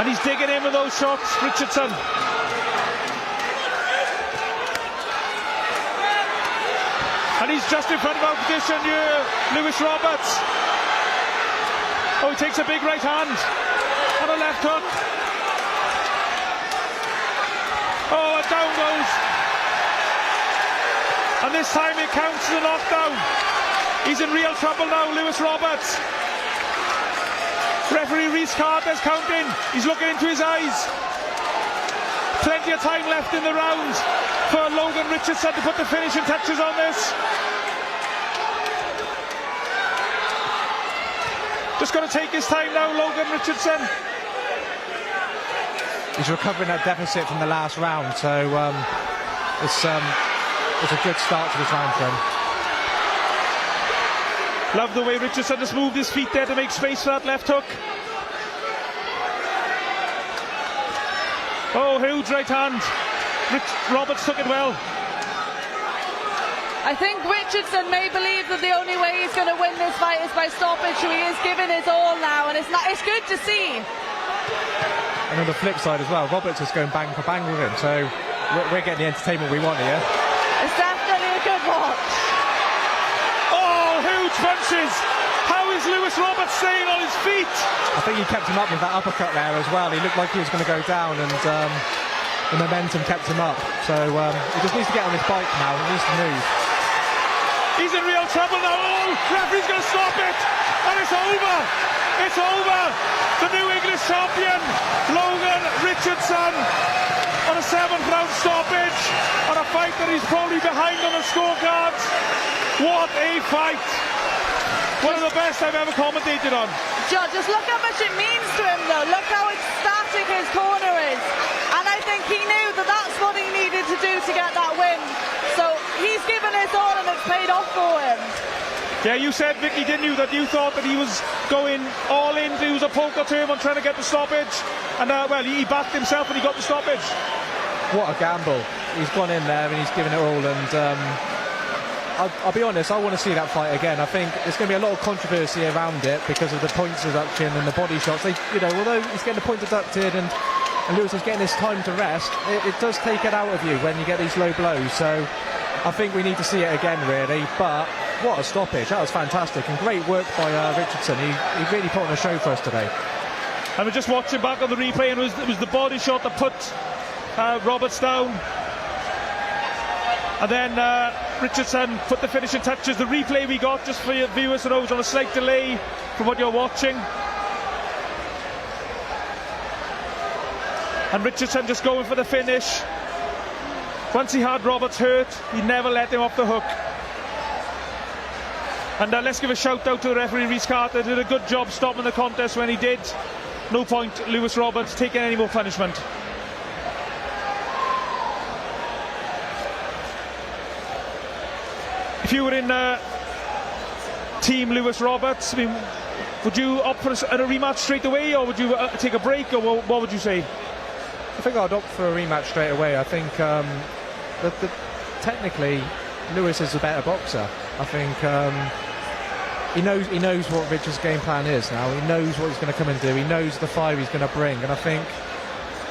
And he's digging in with those shots, Richardson. And he's just in front of opposition here, Lewis Roberts. Oh, he takes a big right hand and a left hook. Oh, and down goes. And this time it counts as a knockdown. He's in real trouble now, Lewis Roberts. Referee Rhys Carter's counting. He's looking into his eyes. Plenty of time left in the round for Logan Richardson to put the finishing touches on this. Just got to take his time now, Logan Richardson. He's recovering that deficit from the last round, so it's a good start to this round for him. Love the way Richardson has moved his feet there to make space for that left hook. Oh, huge right hand. Roberts took it well. I think Richardson may believe that the only way he's going to win this fight is by stoppage, so he is giving his all now, and it's good to see. And on the flip side as well, Roberts is going bang for bang with him, so we're getting the entertainment we want here. It's definitely a good watch. Oh, huge punches! How is Lewis Roberts staying on his feet? I think he kept him up with that uppercut there as well. He looked like he was going to go down, and the momentum kept him up. So he just needs to get on his bike now. He needs to move. He's in real trouble now. Oh, referee's going to stop it, and it's over. It's over. The new English champion, Logan Richardson, on a 7th round stoppage, on a fight that he's probably behind on the scorecards. What a fight! One of the best I've ever commentated on. John, just look how much it means to him, though. Look how ecstatic his corner is. And I think he knew that that's what he needed to do to get that win. So he's given his all and it's paid off for him. Yeah, you said, Vicky, didn't you, that you thought that he was going all in to use a poker to him on trying to get the stoppage. And, well, he backed himself and he got the stoppage. What a gamble. He's gone in there and he's given it all, and I'll be honest, I want to see that fight again. I think there's going to be a lot of controversy around it because of the points deduction and the body shots. Although he's getting the point deducted and Lewis is getting his time to rest, it does take it out of you when you get these low blows. So I think we need to see it again, really. But what a stoppage. That was fantastic, and great work by Richardson. He really put on a show for us today. And we're just watching back on the replay, and it was the body shot that put Roberts down. And then Richardson put the finishing touches. The replay we got, just for your viewers to know, was on a slight delay from what you're watching. And Richardson just going for the finish. Once he had Roberts hurt, he never let him off the hook. And let's give a shout out to the referee Rhys Carter. Did a good job stopping the contest when he did. No point Lewis Roberts taking any more punishment. If you were in team Lewis Roberts, I mean, would you opt for a rematch straight away, or would you take a break, or what would you say? I think I'd opt for a rematch straight away. I think technically Lewis is a better boxer. I think he knows what Richard's game plan is now. He knows what he's going to come and do. He knows the fire he's going to bring, and I think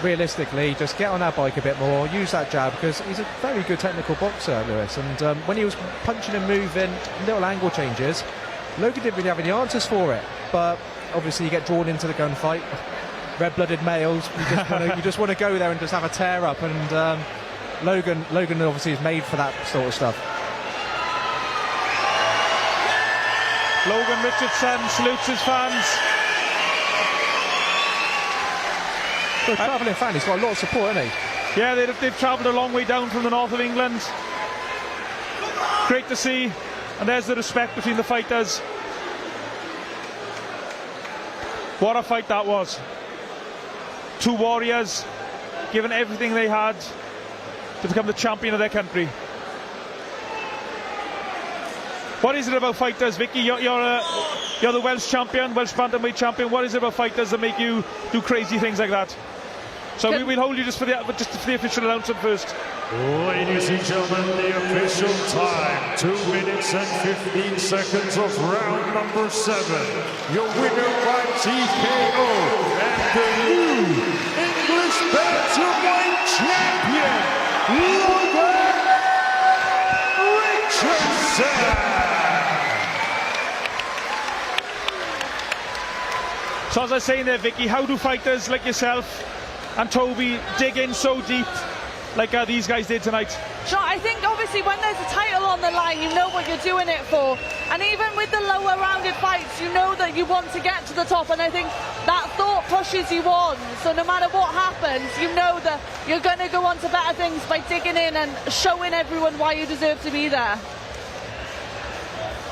realistically, just get on that bike a bit more, use that jab, because he's a very good technical boxer, Lewis. And when he was punching and moving, little angle changes, Logan didn't really have any answers for it. But obviously, you get drawn into the gunfight. Red-blooded males, you just want to go there and just have a tear up. And Logan obviously is made for that sort of stuff. Logan Richardson salutes his fans. A travelling fan, he's got a lot of support, hasn't he? Yeah, they've travelled a long way down from the north of England. Great to see, and there's the respect between the fighters. What a fight that was. Two warriors giving everything they had to become the champion of their country. What is it about fighters, Vicky? You're the Welsh champion, Welsh bantamweight champion. What is it about fighters that make you do crazy things like that? So we'll hold you just for the official announcement first. Ladies and gentlemen, the official time, 2 minutes and 15 seconds of round number 7. Your winner by TKO and the new English bantamweight champion, Logan Richardson. So as I was saying there, Vicky, how do fighters like yourself and Toby dig in so deep like these guys did tonight? Sure, I think obviously when there's a title on the line, you know what you're doing it for. And even with the lower rounded fights, you know that you want to get to the top, and I think that thought pushes you on. So no matter what happens, you know that you're going to go on to better things by digging in and showing everyone why you deserve to be there.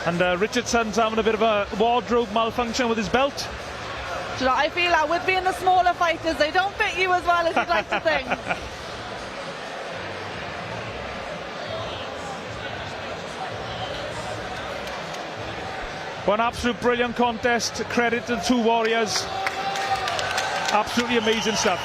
And Richardson's having a bit of a wardrobe malfunction with his belt. Do you know, I feel like with being the smaller fighters, they don't fit you as well as you'd like to think. One absolute brilliant contest. Credit to the two warriors. Absolutely amazing stuff.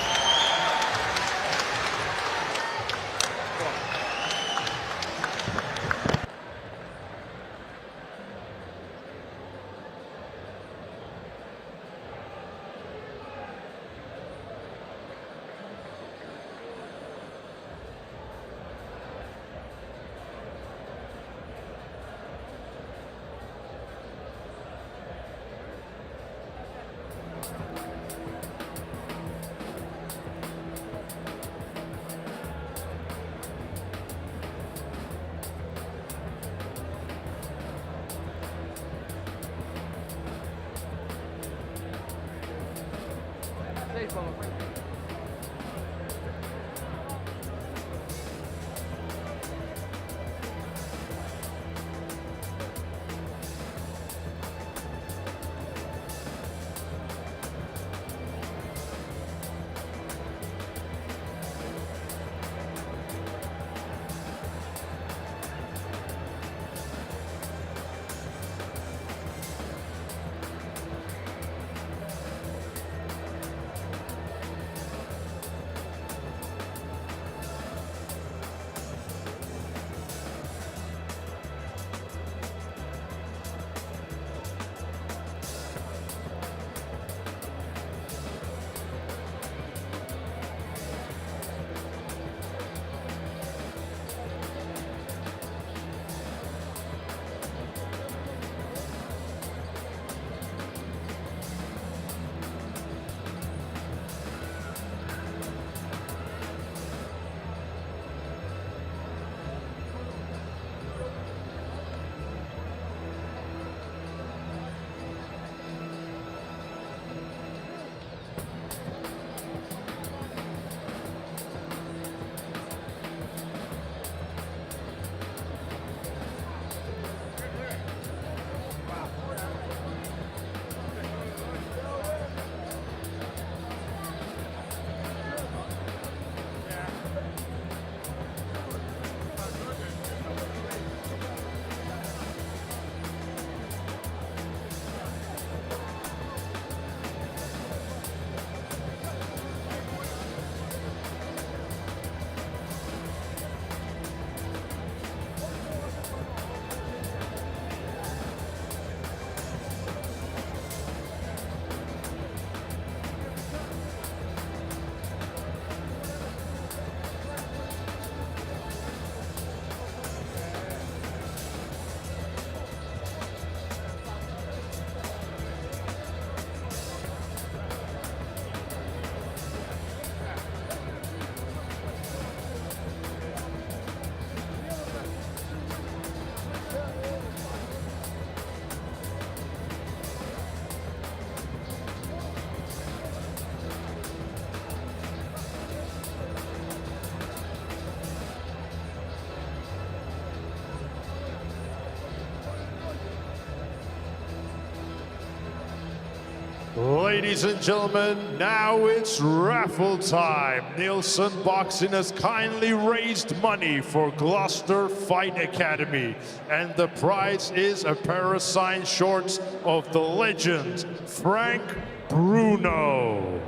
Ladies and gentlemen, now it's raffle time. Neilson Boxing has kindly raised money for Gloucester Fight Academy, and the prize is a pair of signed shorts of the legend, Frank Bruno.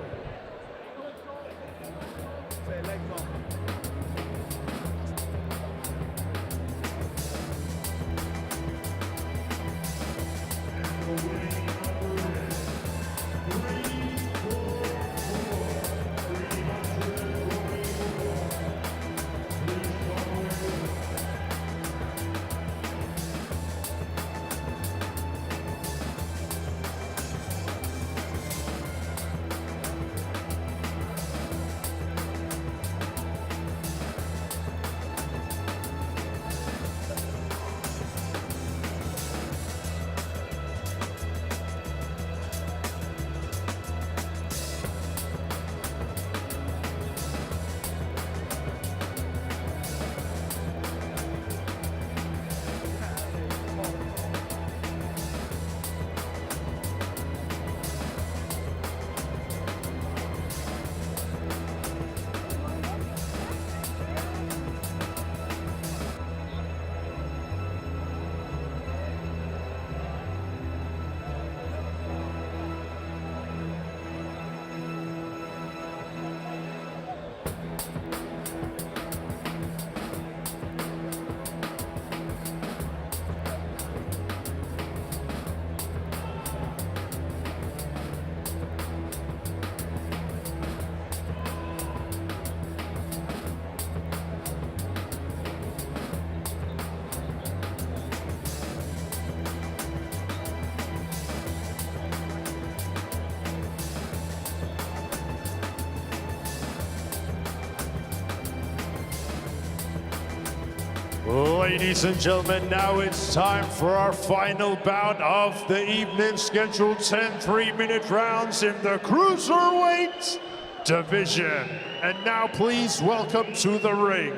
Ladies and gentlemen, now it's time for our final bout of the evening, scheduled 10 3-minute rounds in the cruiserweight division. And now please welcome to the ring,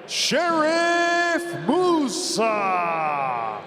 Sherif Musah.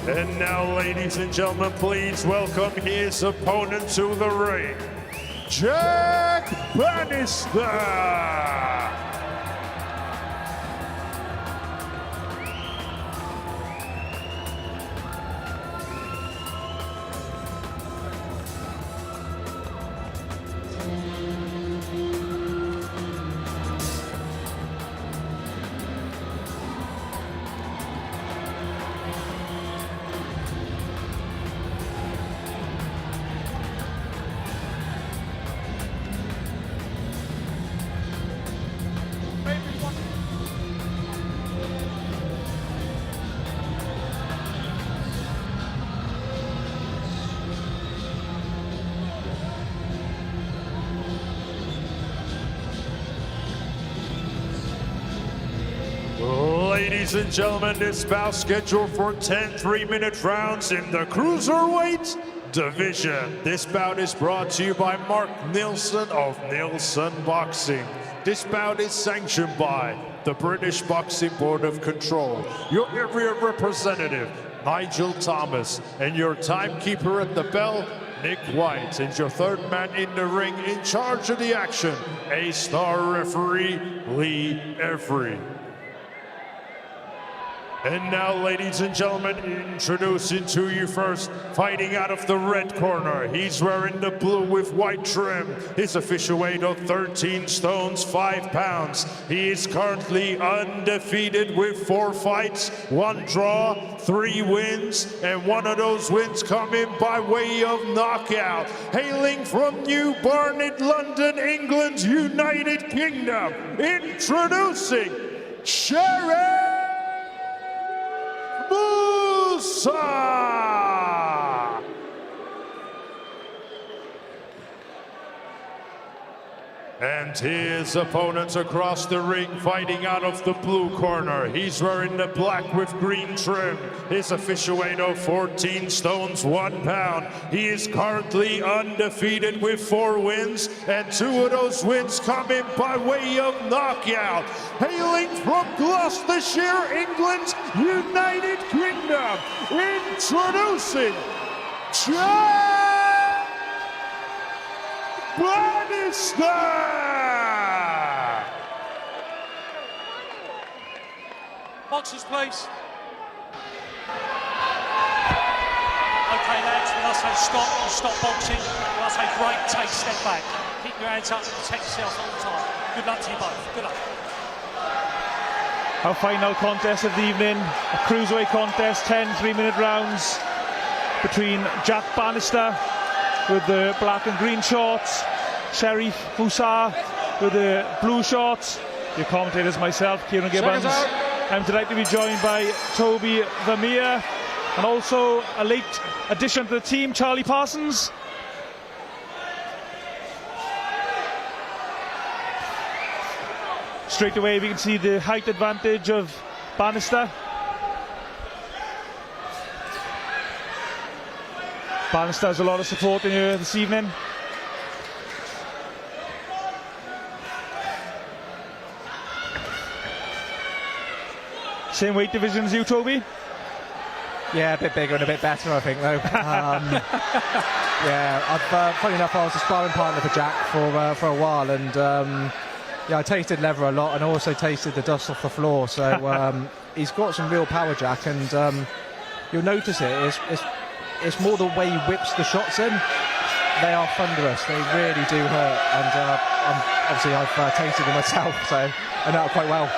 And now, ladies and gentlemen, please welcome his opponent to the ring, Jack Bannister. Ladies and gentlemen, this bout scheduled for 10 3-minute rounds in the cruiserweight division. This bout is brought to you by Mark Neilson of Neilson Boxing. This bout is sanctioned by the British Boxing Board of Control, your area representative, Nigel Thomas, and your timekeeper at the bell, Nick White, and your third man in the ring in charge of the action, A-star referee, Lee Every. And now, ladies and gentlemen, introducing to you first, fighting out of the red corner. He's wearing the blue with white trim. His official weight of 13 stones, 5 pounds. He is currently undefeated with 4 fights, 1 draw, 3 wins, and 1 of those wins coming by way of knockout. Hailing from New Barnet, London, England, United Kingdom, introducing Sherif Musah! And his opponents across the ring, fighting out of the blue corner. He's wearing the black with green trim. His official weight of 14 stones, 1 pound. He is currently undefeated with 4 wins, and 2 of those wins coming by way of knockout. Hailing from Gloucestershire, England, United Kingdom, introducing Jack Bannister! Boxers, please. Okay, lads, when I say stop, you stop boxing. When I say break, take a step back. Keep your hands up and protect yourself all the time. Good luck to you both. Good luck. Our final contest of the evening, a cruiserweight contest, 10 3-minute rounds between Jack Bannister with the black and green shorts, Sherif Musah with the blue shorts. Your commentators, myself, Kieran Gibbons. I'm delighted to be joined by Toby Vermeire, and also a late addition to the team, Charlie Parsons. Straight away we can see the height advantage of Banister. Banister has a lot of support in here this evening. Same weight division as you, Toby? Yeah, a bit bigger and a bit better, I think, though. Yeah, funny enough, I was a sparring partner for Jack for a while, and yeah, I tasted leather a lot and also tasted the dust off the floor. So he's got some real power, Jack, and you'll notice it's more the way he whips the shots in. They are thunderous. They really do hurt, and obviously I've tasted them myself, so I know it quite well.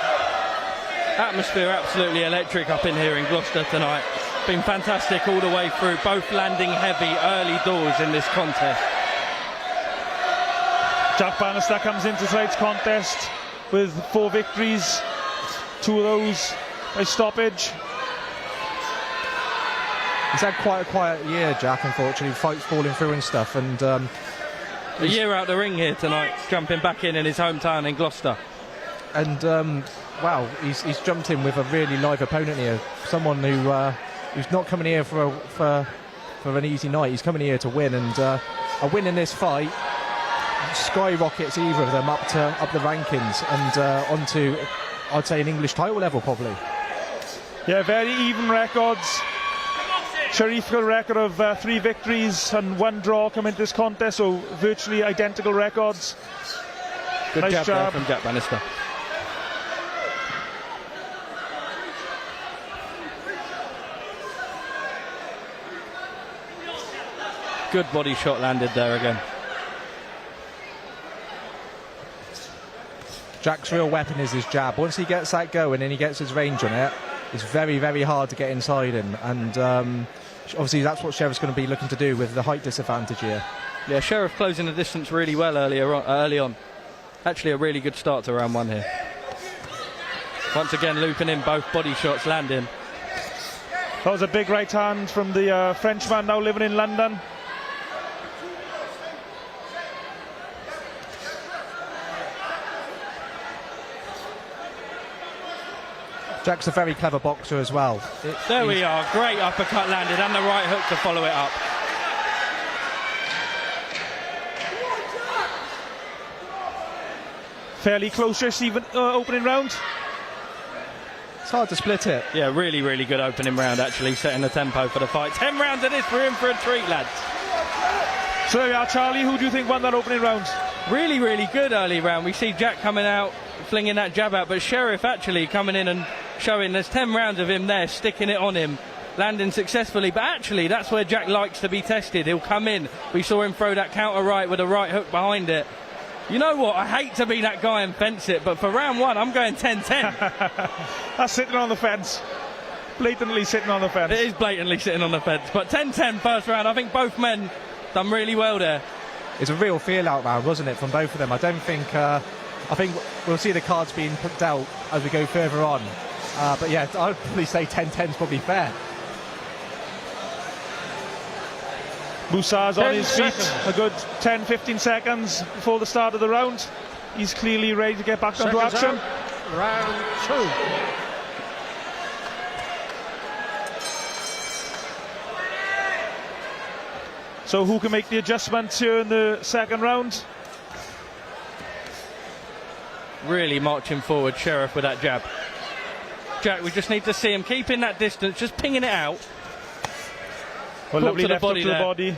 Atmosphere absolutely electric up in here in Gloucester tonight. Been fantastic all the way through, both landing heavy early doors in this contest. Jack Bannister comes into tonight's contest with 4 victories, 2 of those by stoppage. He's had quite a quiet year, Jack, unfortunately, fights falling through and stuff, and a year out the ring here tonight, jumping back in his hometown in Gloucester. And wow, he's jumped in with a really live opponent here, someone who's not coming here for an easy night. He's coming here to win, and a win in this fight skyrockets either of them up the rankings and onto, I'd say, an English title level probably. Yeah, very even records. Sherif got a record of 3 victories and 1 draw coming into this contest, so virtually identical records. Good nice jab job there from Jack Bannister. Good body shot landed there again. Jack's real weapon is his jab. Once he gets that going and he gets his range on it, it's very, very hard to get inside him. And obviously that's what Sherif's going to be looking to do with the height disadvantage here. Yeah, Sherif closing the distance really well early on. Actually a really good start to round 1 here. Once again looping in, both body shots landing. That was a big right hand from the Frenchman now living in London. Jack's a very clever boxer as well. There we are, great uppercut landed and the right hook to follow it up. Fairly close-ish even opening round. It's hard to split it. Yeah, really, really good opening round actually, setting the tempo for the fight. 10 rounds of this, we're in for a treat, lads. So there we are, Charlie, who do you think won that opening round? Really, really good early round. We see Jack coming out, flinging that jab out, but Sherif actually coming in and showing there's 10 rounds of him there, sticking it on him, landing successfully. But actually, that's where Jack likes to be tested. He'll come in. We saw him throw that counter right with a right hook behind it. You know what? I hate to be that guy and fence it, but for round 1, I'm going 10-10. That's sitting on the fence. Blatantly sitting on the fence. It is blatantly sitting on the fence, but 10-10 first round. I think both men done really well there. It's a real feel-out round, wasn't it, from both of them? I don't think... I think we'll see the cards being put out as we go further on. But yeah, I'd probably say 10-10 is probably fair. Musah's on his feet a good 10-15 seconds before the start of the round. He's clearly ready to get back into action. Round 2. So who can make the adjustments here in the second round? Really marching forward, Sherif with that jab. Jack, we just need to see him keeping that distance, just pinging it out. Well, lovely to the left hook body to the body.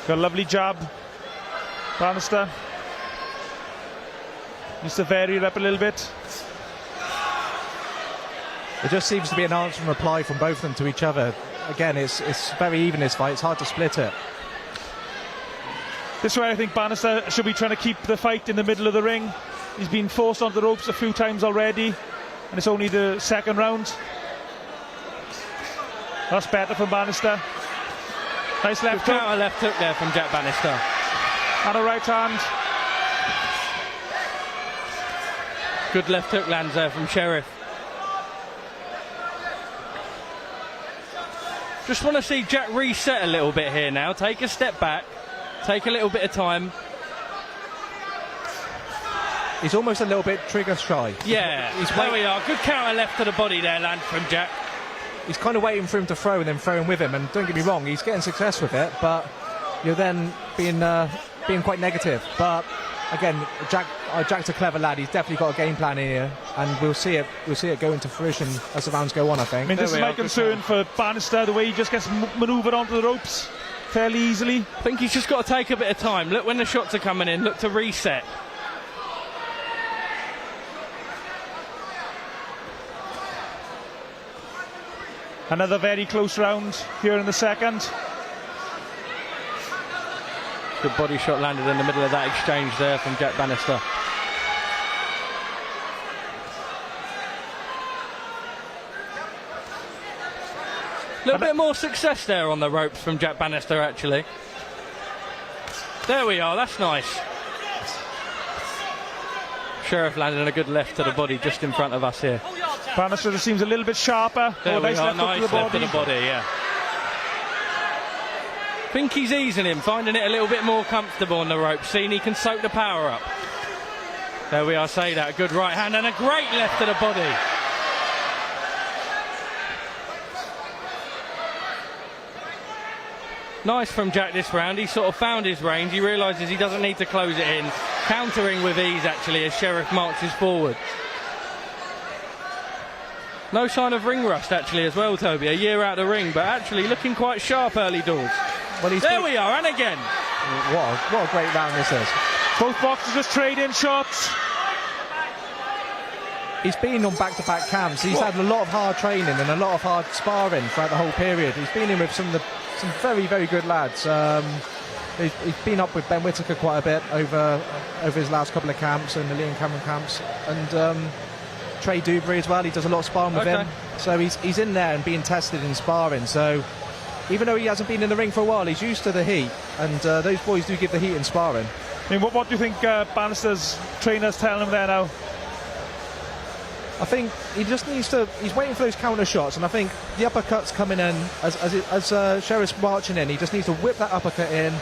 Got a lovely jab. Banister needs to vary it up a little bit. It just seems to be an answer and reply from both of them to each other. Again, it's very even, this fight. It's hard to split it. This way I think Banister should be trying to keep the fight in the middle of the ring. He's been forced onto the ropes a few times already, and it's only the second round. That's better from Banister. Nice left hook. Counter left hook there from Jack Bannister. And a right hand. Good left hook lands there from Sherif. Just want to see Jack reset a little bit here now. Take a step back. Take a little bit of time. He's almost a little bit trigger shy. Yeah, there we are. Good counter left to the body there, land from Jack. he's kind of waiting for him to throw and then throwing with him. And don't get me wrong, he's getting success with it, but you're then being quite negative. But again, Jack's a clever lad. He's definitely got a game plan here, and we'll see it go into fruition as the rounds go on, I think. I mean, this is my concern for Banister, the way he just gets manoeuvred onto the ropes fairly easily. I think he's just got to take a bit of time. Look when the shots are coming in, look to reset. Another very close round here in the second. Good body shot landed in the middle of that exchange there from Jack Bannister. A little bit more success there on the ropes from Jack Bannister, actually. There we are, that's nice. Sherif landed a good left to the body just in front of us here. Bannister just seems a little bit sharper. There we are, nice left to the body, yeah. I think he's easing him, finding it a little bit more comfortable on the rope, seeing he can soak the power up. There we are, say that, a good right hand and a great left to the body. Nice from Jack this round. He sort of found his range. He realises he doesn't need to close it in. Countering with ease, actually, as Sherif marches forward. No sign of ring rust, actually, as well, Toby. A year out of the ring, but actually looking quite sharp early doors. Well, there we are, and again. What a great round this is. Both boxers just trade in shots. He's been on back-to-back camps. He's had a lot of hard training and a lot of hard sparring throughout the whole period. He's been in with some very, very good lads. He's been up with Ben Whittaker quite a bit over his last couple of camps and the Liam Cameron camps, and Trey Dubry as well. He does a lot of sparring with him, so he's in there and being tested in sparring. So even though he hasn't been in the ring for a while, he's used to the heat, and those boys do give the heat in sparring. I mean, what do you think Bannister's trainers telling him there now? I think he just needs to. He's waiting for those counter shots, and I think the uppercuts coming in as Sherif's marching in. He just needs to whip that uppercut in,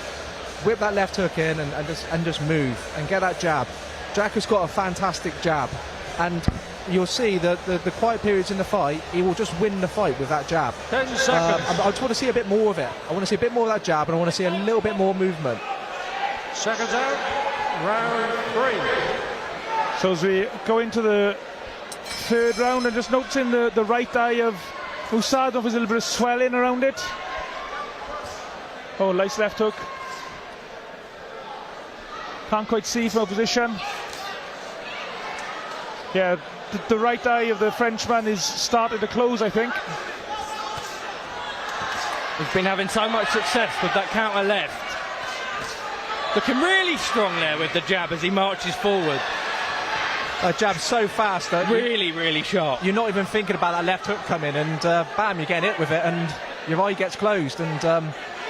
whip that left hook in, and just move and get that jab. Jack has got a fantastic jab, and you'll see that the quiet periods in the fight, he will just win the fight with that jab. 10 seconds. I just want to see a bit more of it. I want to see a bit more of that jab, and I want to see a little bit more movement. Seconds out, round 3. So as we go into the third round, and just noticing the right eye of Musah, there's a little bit of swelling around it. Oh, nice left hook. Can't quite see from a position. Yeah, the right eye of the Frenchman is starting to close, I think. He's been having so much success with that counter left. Looking really strong there with the jab as he marches forward. A jab so fast that really sharp. You're not even thinking about that left hook coming, and bam, you get hit with it, and your eye gets closed. And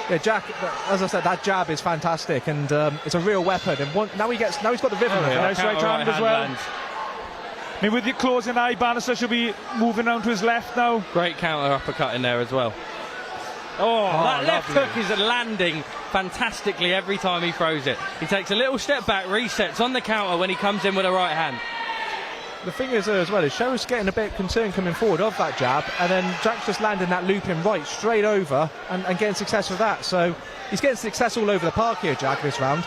yeah, Jack, as I said, that jab is fantastic, and it's a real weapon. And now he's got the rhythm of it. Nice right hand as well. Lands. I mean, with your closing eye, Banister should be moving around to his left now. Great counter uppercut in there as well. Oh, that left hook is landing fantastically every time he throws it. He takes a little step back, resets on the counter when he comes in with a right hand. The thing is as well, is Sherif's getting a bit concerned coming forward of that jab, and then Jack's just landing that looping right straight over and getting success with that. So he's getting success all over the park here, Jack, this round.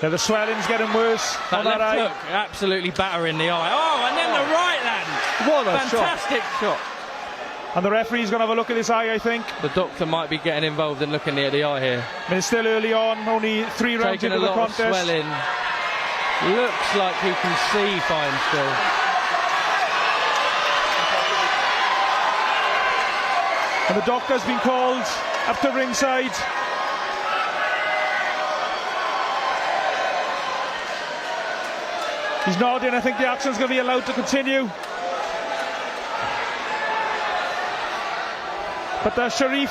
Yeah, the swelling's getting worse. That left hook absolutely battering the eye. Oh, and then the right land. What a fantastic shot. And the referee's going to have a look at this eye, I think. The doctor might be getting involved in looking at the eye here. I mean, it's still early on, only 3 rounds into the contest. Taking a lot of swelling. Looks like he can see fine still. And the doctor's been called up to ringside. He's nodding. I think the action's going to be allowed to continue. But Sherif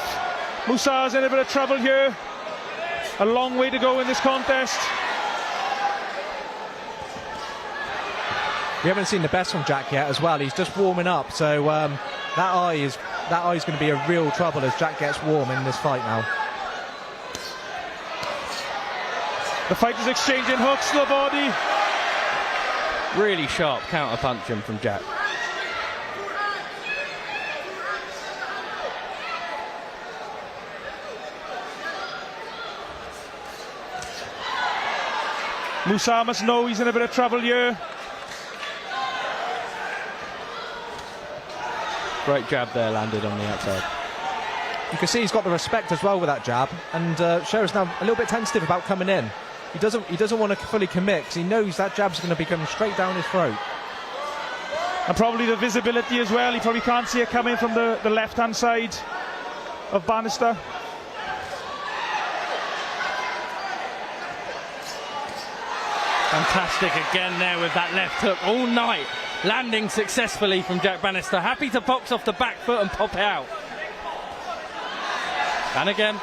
Musah's in a bit of trouble here. A long way to go in this contest. We haven't seen the best from Jack yet as well. He's just warming up, so that eye is going to be a real trouble as Jack gets warm in this fight now. The fighters exchanging hooks to the body. Really sharp counter punching from Jack. Musah must know he's in a bit of trouble here. Great jab there, landed on the outside. You can see he's got the respect as well with that jab, and Sherif's now a little bit tentative about coming in. He doesn't want to fully commit because he knows that jab's going to be coming straight down his throat. And probably the visibility as well. He probably can't see it coming from the left-hand side of Banister. Fantastic again there with that left hook all night. Landing successfully from Jack Bannister. Happy to box off the back foot and pop it out. And again.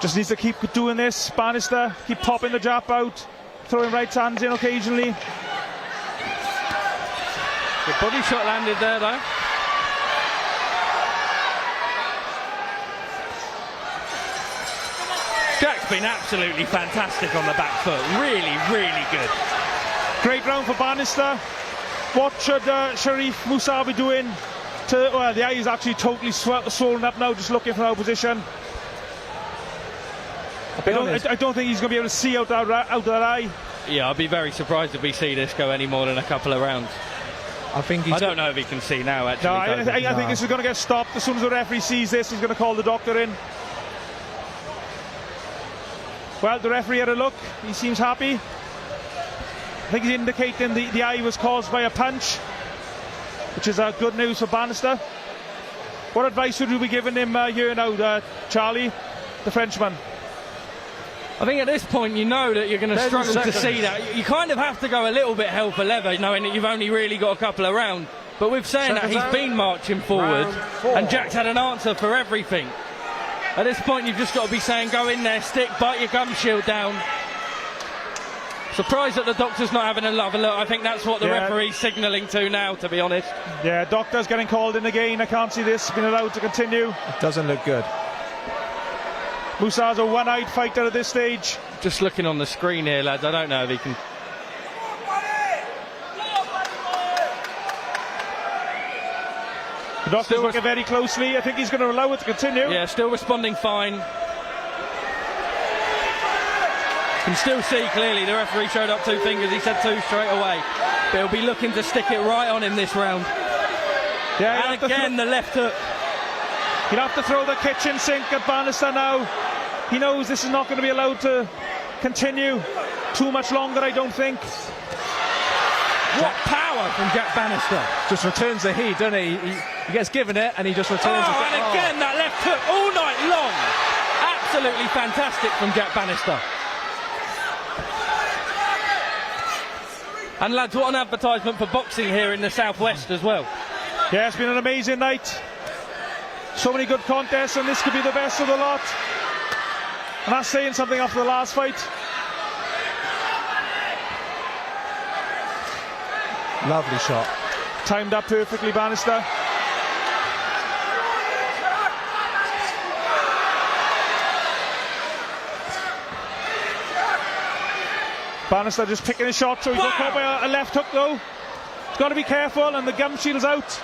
Just needs to keep doing this. Banister, keep popping the jab out, throwing right hands in occasionally. Good body shot landed there though. Jack's been absolutely fantastic on the back foot. Really, really good. Great round for Banister. What should Sherif Musah be doing? Well, the eye is actually totally swollen up now, just looking for our position. I don't think he's going to be able to see out that eye. Yeah, I'd be very surprised if we see this go any more than a couple of rounds. I don't know if he can see now, actually. No, I think this is going to get stopped. As soon as the referee sees this, he's going to call the doctor in. Well, the referee had a look. He seems happy. I think he's indicating the eye was caused by a punch, which is good news for Banister. What advice would you be giving him here now, Charlie, the Frenchman? I think at this point you know that you're going to struggle to see that. You kind of have to go a little bit hell for leather, knowing that you've only really got a couple of rounds. But with saying that, he's been marching forward, and Jack's had an answer for everything. At this point, you've just got to be saying, go in there, stick, bite your gum shield down. Surprised that the doctor's not having a look. I think that's what the referee's signalling to now, to be honest. Yeah, doctor's getting called in again. I can't see this being allowed to continue. It doesn't look good. Musah's a one-eyed fighter at this stage. Just looking on the screen here, lads, I don't know if he can... The doctor's looking very closely. I think he's going to allow it to continue. Yeah, still responding fine. Can still see clearly the referee showed up 2 fingers. He said 2 straight away. But he'll be looking to stick it right on him this round. Yeah, and again the left hook. He'll have to throw the kitchen sink at Banister now. He knows this is not going to be allowed to continue too much longer, I don't think. What power from Jack Bannister. Just returns the heat, doesn't he? He gets given it and he just returns it. And again that left hook all night long. Absolutely fantastic from Jack Bannister. And lads, what an advertisement for boxing here in the southwest as well. Yeah, it's been an amazing night. So many good contests, and this could be the best of the lot. And that's saying something after the last fight. Lovely shot. Timed up perfectly, Banister. Banister just picking his shot, so he got caught by a left hook though. He's got to be careful, and the gum shield's out.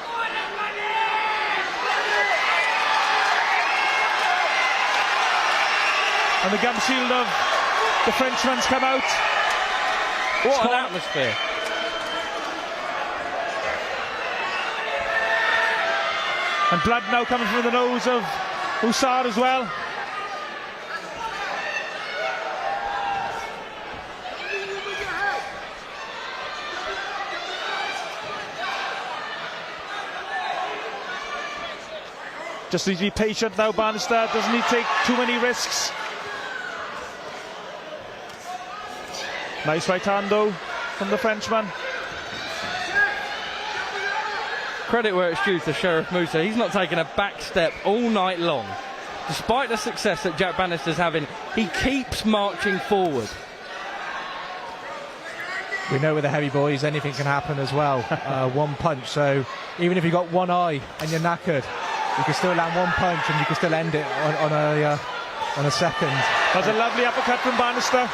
And the gum shield of the Frenchman's come out. What an atmosphere. And blood now coming from the nose of Musah as well. Just needs to be patient now, Banister. Doesn't need to take too many risks. Nice right hand though from the Frenchman. Credit where it's due to Sherif Musah. He's not taken a back step all night long. Despite the success that Jack Bannister's having, he keeps marching forward. We know with the heavy boys anything can happen as well. One punch, so even if you've got one eye and you're knackered, you can still land one punch and you can still end it on a second. That's a lovely uppercut from Banister.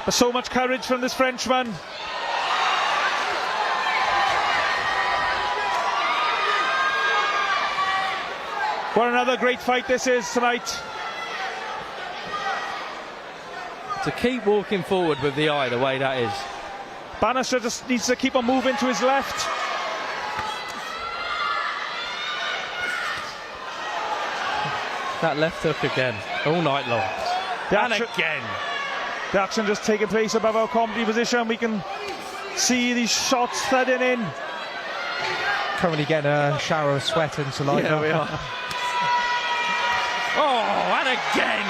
There's so much courage from this Frenchman. What another great fight this is tonight. To keep walking forward with the eye the way that is. Banister just needs to keep on moving to his left. That left hook again, all night long. And again. The action just taking place above our comedy position. We can see these shots threading in. Currently getting a shower of sweat and saliva. Yeah, we are. Oh, and again.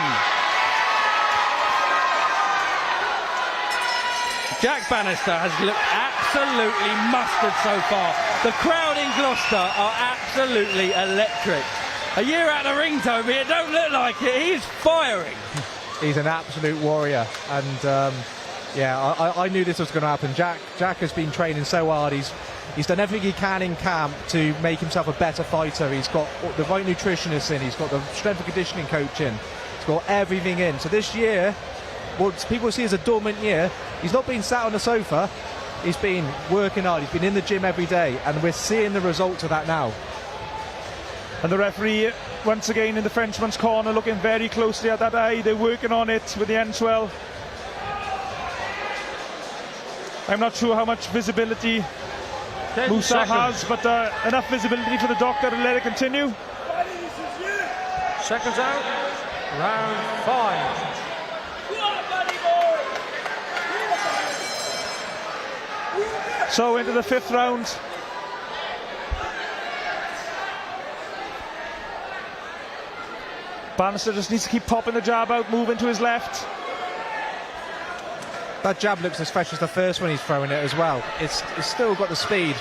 Jack Bannister has looked absolutely mustard so far. The crowd in Gloucester are absolutely electric. A year out of the ring, Toby, it don't look like it. He's firing. He's an absolute warrior, and yeah, I knew this was going to happen. Jack has been training so hard. He's done everything he can in camp to make himself a better fighter. He's got the right nutritionists in. He's got the strength and conditioning coaching. He's got everything in. So this year, what people see as a dormant year, he's not been sat on the sofa. He's been working hard. He's been in the gym every day, and we're seeing the results of that now. And the referee, once again, in the Frenchman's corner, looking very closely at that eye. They're working on it with the end swell. I'm not sure how much visibility Musah has, but enough visibility for the doctor to let it continue. Seconds out. Round 5. So into the 5th round. Banister just needs to keep popping the jab out, moving to his left. That jab looks as fresh as the first one he's throwing it as well. It's still got the speed.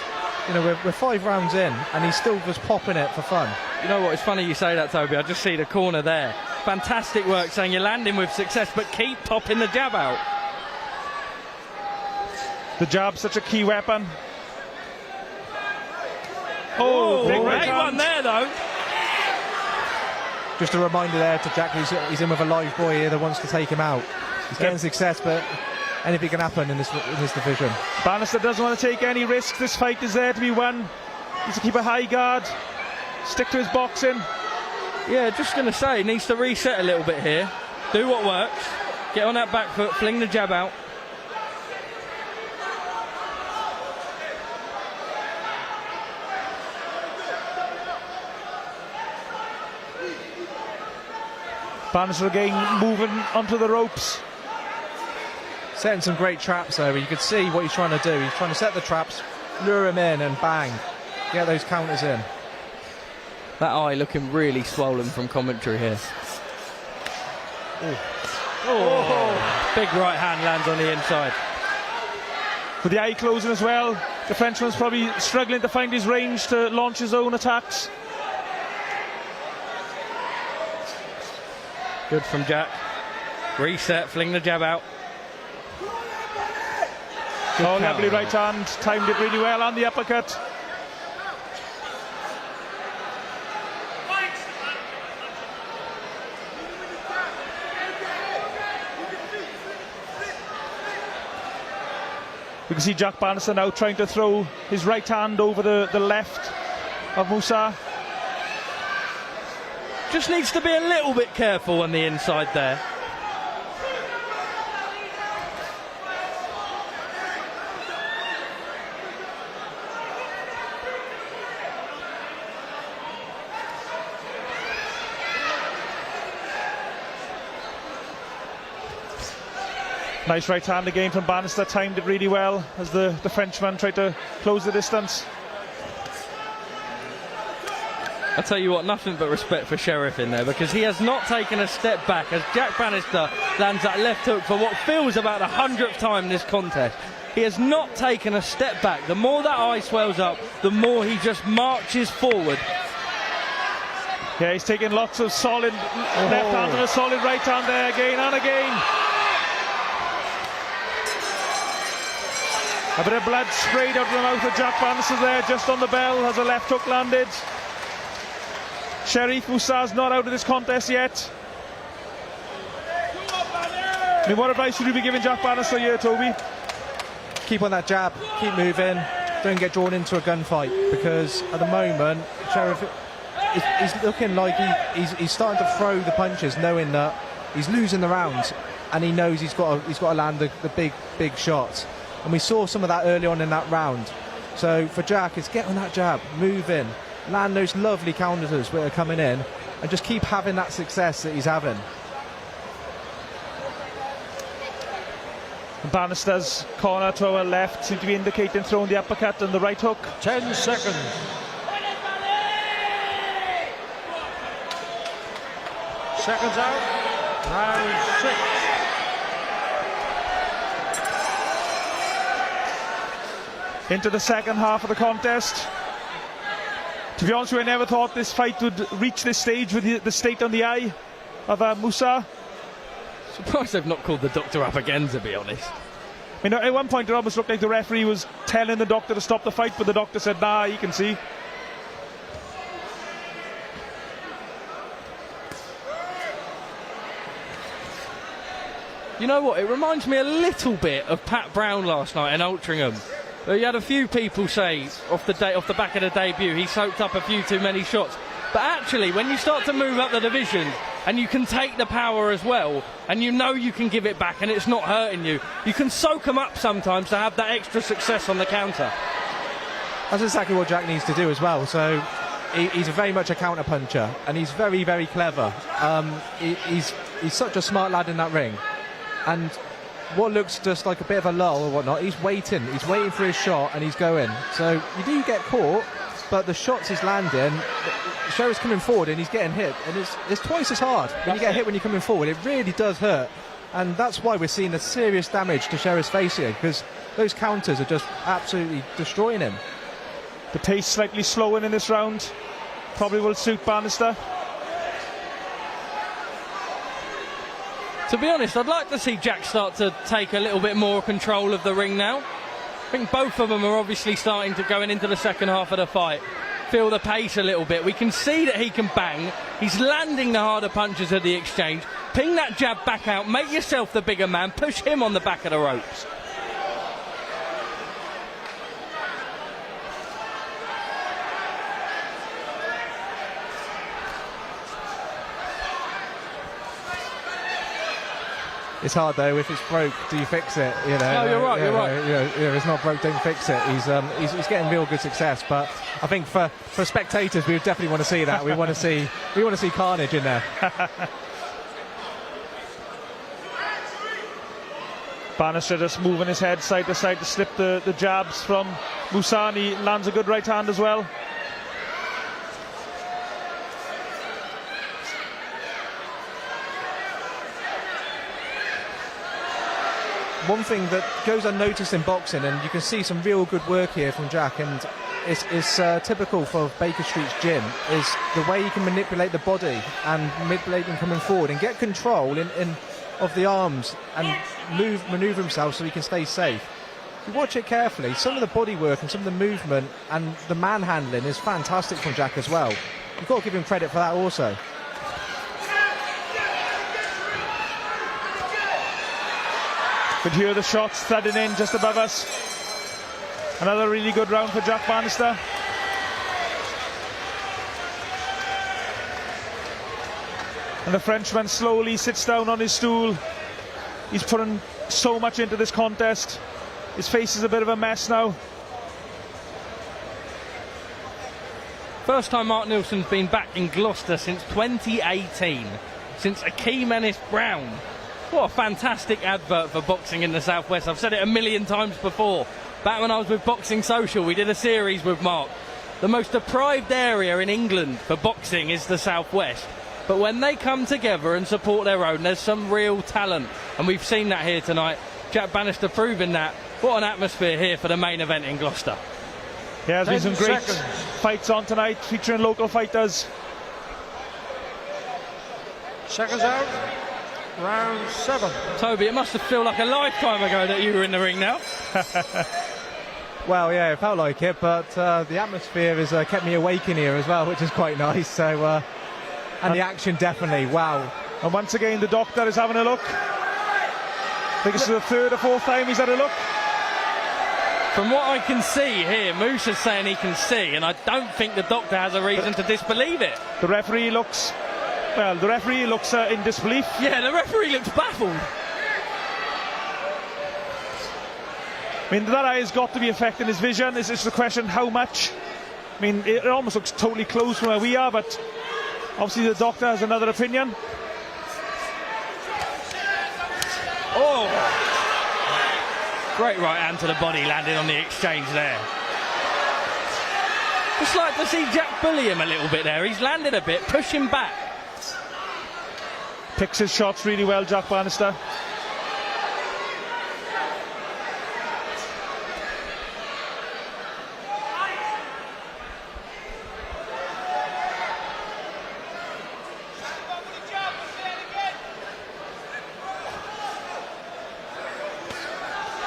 You know, we're 5 rounds in, and he's still just popping it for fun. You know what, it's funny you say that, Toby. I just see the corner there. Fantastic work, saying you're landing with success, but keep popping the jab out. The jab, such a key weapon. Oh, big right one there, though. Just a reminder there to Jack, he's in with a live boy here that wants to take him out. He's getting success, but anything can happen in this division. Banister doesn't want to take any risks. This fight is there to be won. He needs to keep a high guard, stick to his boxing. Yeah, just going to say, needs to reset a little bit here. Do what works. Get on that back foot, fling the jab out. Banister again moving onto the ropes. Setting some great traps there. You could see what he's trying to do. He's trying to set the traps, lure him in, and bang, get those counters in. That eye looking really swollen from commentary here. Oh. Big right hand lands on the inside. With the eye closing as well, the Frenchman's probably struggling to find his range to launch his own attacks. Good from Jack. Reset, fling the jab out. Good lovely right hand, timed it really well on the uppercut. We can see Jack Bannister now trying to throw his right hand over the left of Musah. Just needs to be a little bit careful on the inside there. Nice right hand again from Banister, timed it really well as the Frenchman tried to close the distance. I'll tell you what, nothing but respect for Sherif in there, because he has not taken a step back as Jack Bannister lands that left hook for what feels about the 100th time in this contest. He has not taken a step back. The more that eye swells up, the more he just marches forward. Yeah, he's taking lots of solid left hand and a solid right hand there again and again. A bit of blood sprayed out of the mouth of Jack Bannister there, just on the bell as a left hook landed. Sherif Musah's not out of this contest yet. I mean, what advice should you be giving Jack Bannister here, Toby? Keep on that jab, keep moving, don't get drawn into a gunfight, because at the moment, Sherif he's looking like he's starting to throw the punches, knowing that he's losing the rounds, and he knows he's got to land the big shots. And we saw some of that early on in that round. So for Jack, it's get on that jab, move in, land those lovely counters that are coming in, and just keep having that success that he's having. Banister's corner to our left seems to be indicating throwing the uppercut and the right hook. 10 seconds. Seconds out. Round 6. Into the second half of the contest. To be honest with you, I never thought this fight would reach this stage with the state on the eye of Musah. Surprised they've not called the doctor up again, to be honest. I mean, at one point it almost looked like the referee was telling the doctor to stop the fight, but the doctor said, nah, you can see. You know what, it reminds me a little bit of Pat Brown last night in Altrincham. You had a few people say off the back of the debut he soaked up a few too many shots. But actually, when you start to move up the division and you can take the power as well, and you know you can give it back and it's not hurting you, you can soak them up sometimes to have that extra success on the counter. That's exactly what Jack needs to do as well. So he's very much a counter puncher, and he's very, very clever. He's such a smart lad in that ring. And what looks just like a bit of a lull or whatnot, he's waiting for his shot, and he's going. So you do get caught, but the shots he's landing, Sherif's coming forward and he's getting hit, and it's twice as hard when you get hit when you're coming forward. It really does hurt, and that's why we're seeing a serious damage to Sherif's face here, because those counters are just absolutely destroying him. The pace slightly slowing in this round, probably will suit Banister. To be honest, I'd like to see Jack start to take a little bit more control of the ring now. I think both of them are obviously starting to go into the second half of the fight. Feel the pace a little bit. We can see that he can bang. He's landing the harder punches of the exchange. Ping that jab back out. Make yourself the bigger man. Push him on the back of the ropes. It's hard though. If it's broke, do you fix it? You know. No, you're right. You're right. It's not broke, don't fix it. He's getting real good success, but I think for spectators, we would definitely want to see that. We want to see carnage in there. Banister just moving his head side to side to slip the jabs from Musah, and he lands a good right hand as well. One thing that goes unnoticed in boxing, and you can see some real good work here from Jack, and it's typical for Baker Street's gym, is the way he can manipulate the body and manipulate him coming forward and get control of the arms and manoeuvre himself so he can stay safe. If you watch it carefully, some of the body work and some of the movement and the manhandling is fantastic from Jack as well. You've got to give him credit for that also. Could hear the shots thudding in just above us. Another really good round for Jack Bannister. And the Frenchman slowly sits down on his stool. He's putting so much into this contest. His face is a bit of a mess now. First time Mark Neilson's been back in Gloucester since 2018, since Akeem Ennis-Brown. What a fantastic advert for boxing in the Southwest. I've said it a million times before. Back when I was with Boxing Social, we did a series with Mark. The most deprived area in England for boxing is the Southwest. But when they come together and support their own, there's some real talent. And we've seen that here tonight. Jack Bannister proving that. What an atmosphere here for the main event in Gloucester. Yeah, there's been some great fights on tonight, featuring local fighters. Seconds out. Round 7. Toby, it must have felt like a lifetime ago that you were in the ring now. Well, yeah, it felt like it, but the atmosphere has kept me awake in here as well, which is quite nice. So, and the action definitely, wow. And once again, the doctor is having a look. I think it's the third or fourth time he's had a look. From what I can see here, Musah's saying he can see, and I don't think the doctor has a reason to disbelieve it. The referee looks, well, the referee looks in disbelief. Yeah, the referee looks baffled. I mean, that eye has got to be affecting his vision. It's just the question how much. I mean, it almost looks totally closed from where we are, but obviously the doctor has another opinion. Oh! Great right hand to the body, landing on the exchange there. Just like to see Jack bully him a little bit there. He's landed a bit, push him back. Picks his shots really well, Jack Bannister.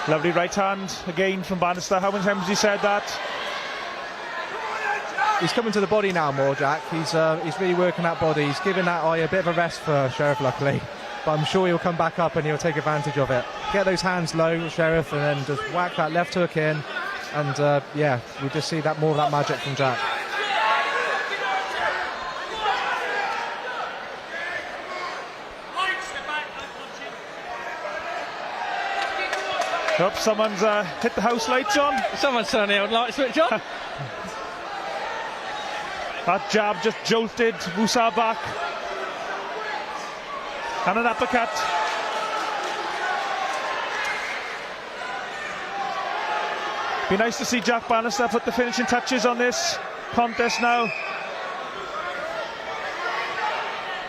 Lovely right hand again from Banister. How many times has he said that? He's coming to the body now more, Jack. He's really working that body. He's giving that eye a bit of a rest for Sherif, luckily. But I'm sure he'll come back up and he'll take advantage of it. Get those hands low, Sherif, and then just whack that left hook in. And yeah, we just see that more of that magic from Jack. Oh, someone's hit the house lights on. Someone's turned the old light switch on. That jab just jolted Musah back. And an uppercut. Be nice to see Jack Bannister put the finishing touches on this contest now.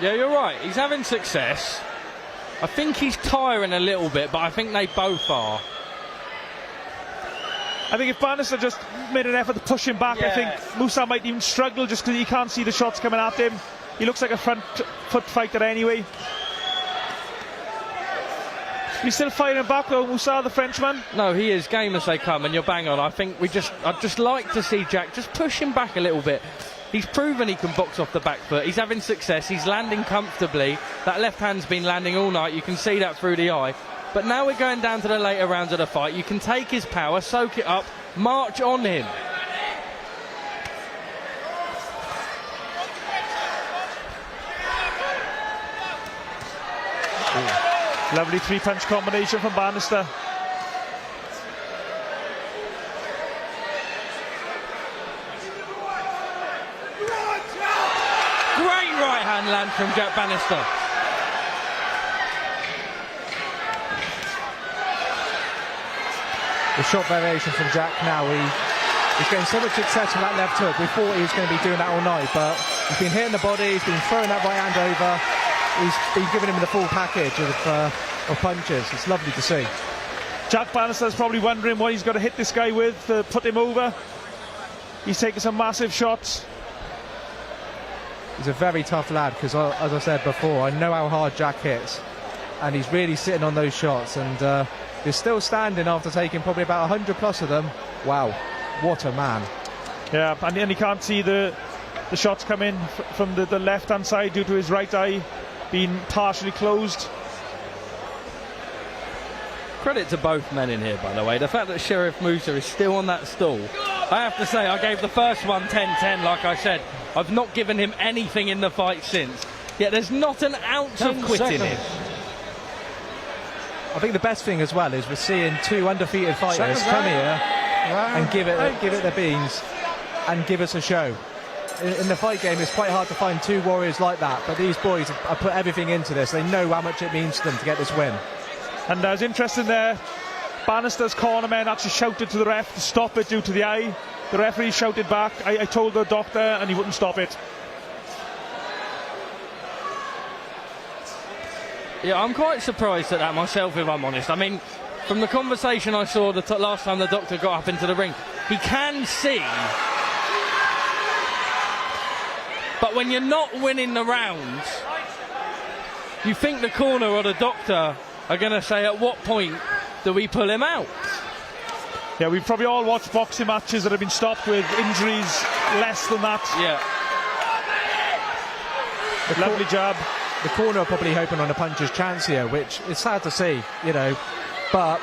Yeah, you're right. He's having success. I think he's tiring a little bit, but I think they both are. I think if Banister just made an effort to push him back, Yeah. I think Musah might even struggle just because he can't see the shots coming at him. He looks like a front foot fighter anyway. He's still firing back though, Musah, the Frenchman. No, he is game as they come, and you're bang on. I think I'd just like to see Jack just push him back a little bit. He's proven he can box off the back foot. He's having success. He's landing comfortably. That left hand's been landing all night. You can see that through the eye. But now we're going down to the later rounds of the fight. You can take his power, soak it up, march on him. Ooh. Lovely three-punch combination from Banister. Great right hand land from Jack Bannister. The shot variation from Jack now, he's getting so much success from that left hook. We thought he was going to be doing that all night, but he's been hitting the body, he's been throwing that right hand over, he's been giving him the full package of punches. It's lovely to see. Jack Bannister's probably wondering what he's got to hit this guy with to put him over. He's taking some massive shots. He's a very tough lad because, as I said before, I know how hard Jack hits, and he's really sitting on those shots, and he's still standing after taking probably about 100 plus of them. Wow, what a man. Yeah, and he can't see the shots coming from the left hand side due to his right eye being partially closed. Credit to both men in here, by the way. The fact that Sherif Musah is still on that stool. I have to say, I gave the first one 10-10, like I said. I've not given him anything in the fight since. Yet there's not an ounce of quit in him. I think the best thing as well is we're seeing two undefeated fighters come here and give it their beans and give us a show. In the fight game, it's quite hard to find two warriors like that, but these boys have put everything into this. They know how much it means to them to get this win. And it's interesting there, Banister's cornermen actually shouted to the ref to stop it due to the eye. The referee shouted back, I told the doctor, and he wouldn't stop it. Yeah, I'm quite surprised at that myself, if I'm honest. I mean, from the conversation I saw the last time the doctor got up into the ring, he can see. But when you're not winning the rounds, you think the corner or the doctor are going to say, at what point do we pull him out? Yeah, we've probably all watched boxing matches that have been stopped with injuries less than that. Yeah. Lovely jab. The corner are probably hoping on a puncher's chance here, which is sad to see, you know, but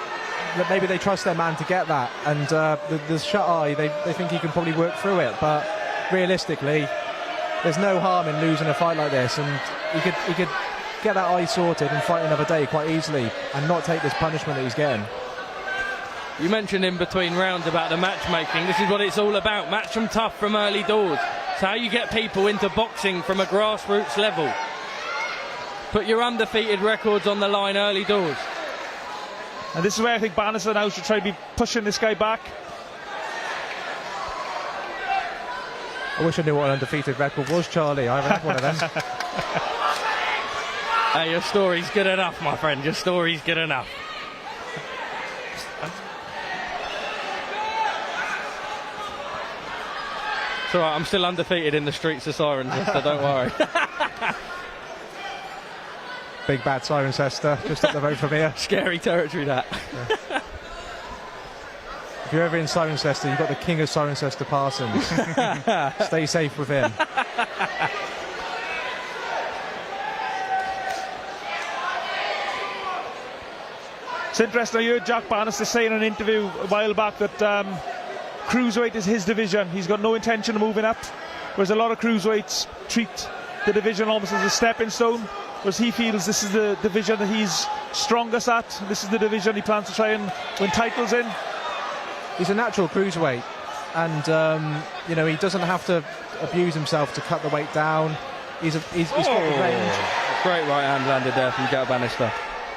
that maybe they trust their man to get that, and the shut eye, they think he can probably work through it, but realistically, there's no harm in losing a fight like this, and he could get that eye sorted and fight another day quite easily, and not take this punishment that he's getting. You mentioned in between rounds about the matchmaking. This is what it's all about. Match them tough from early doors. It's how you get people into boxing from a grassroots level. Put your undefeated records on the line early doors. And this is where I think Banister now should try to be pushing this guy back. I wish I knew what an undefeated record was, Charlie. I haven't had one of them. Hey, your story's good enough, my friend. Your story's good enough. It's all right, I'm still undefeated in the streets of Cirencester, don't worry. Big bad Cirencester, just up the road from here. Scary territory, that. Yeah. If you're ever in Cirencester, you've got the king of Cirencester, Parsons. Stay safe with him. It's interesting, I heard Jack Bannister say in an interview a while back that cruiserweight is his division. He's got no intention of moving up, whereas a lot of cruiserweights treat the division almost as a stepping stone, whereas he feels this is the division that he's strongest at. This is the division he plans to try and win titles in. He's a natural cruiserweight, and you know, he doesn't have to abuse himself to cut the weight down. He's got the range. Great right hand landed there from Jack Bannister.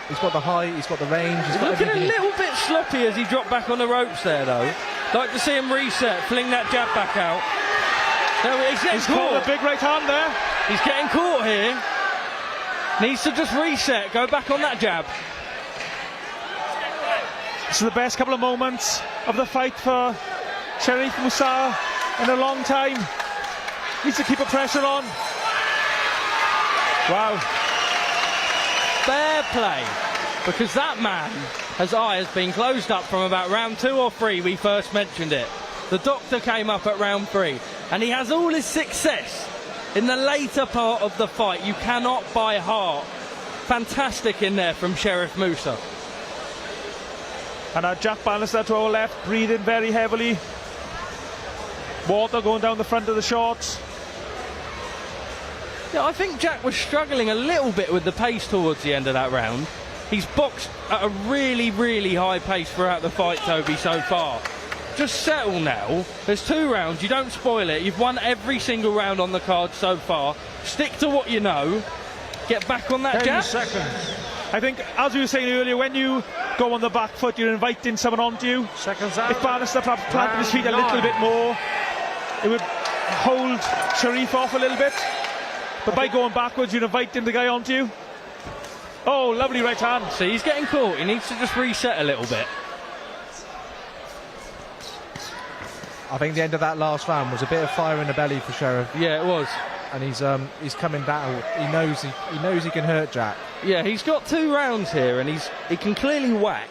He's got the height, he's got the range. He's got looking a little bit sloppy as he dropped back on the ropes there, though. Like to see him reset, fling that jab back out. He's caught a big right hand there. He's getting caught here. Needs to just reset, go back on that jab. This is the best couple of moments of the fight for Sherif Musah in a long time. Needs to keep the pressure on. Wow. Fair play, because that man, his eye has been closed up from about round 2 or 3, we first mentioned it. The doctor came up at round 3, and he has all his success in the later part of the fight. You cannot buy heart. Fantastic in there from Sherif Musah. And Jack Bannister to our left, breathing very heavily. Water going down the front of the shorts. Yeah, I think Jack was struggling a little bit with the pace towards the end of that round. He's boxed at a really, really high pace throughout the fight, Toby, so far. Just settle now. There's 2 rounds. You don't spoil it. You've won every single round on the card so far. Stick to what you know. Get back on that jab. 10 seconds. I think, as we were saying earlier, when you go on the back foot, you're inviting someone onto you. Seconds out. If Bannister planted his feet a little bit more, it would hold Sherif off a little bit. But by going backwards, you're inviting the guy onto you. Oh, lovely right hand. See, he's getting caught. He needs to just reset a little bit. I think the end of that last round was a bit of fire in the belly for Sherif. Yeah, it was. And he's coming down. He knows he can hurt Jack. Yeah, he's got 2 rounds here, and he can clearly whack.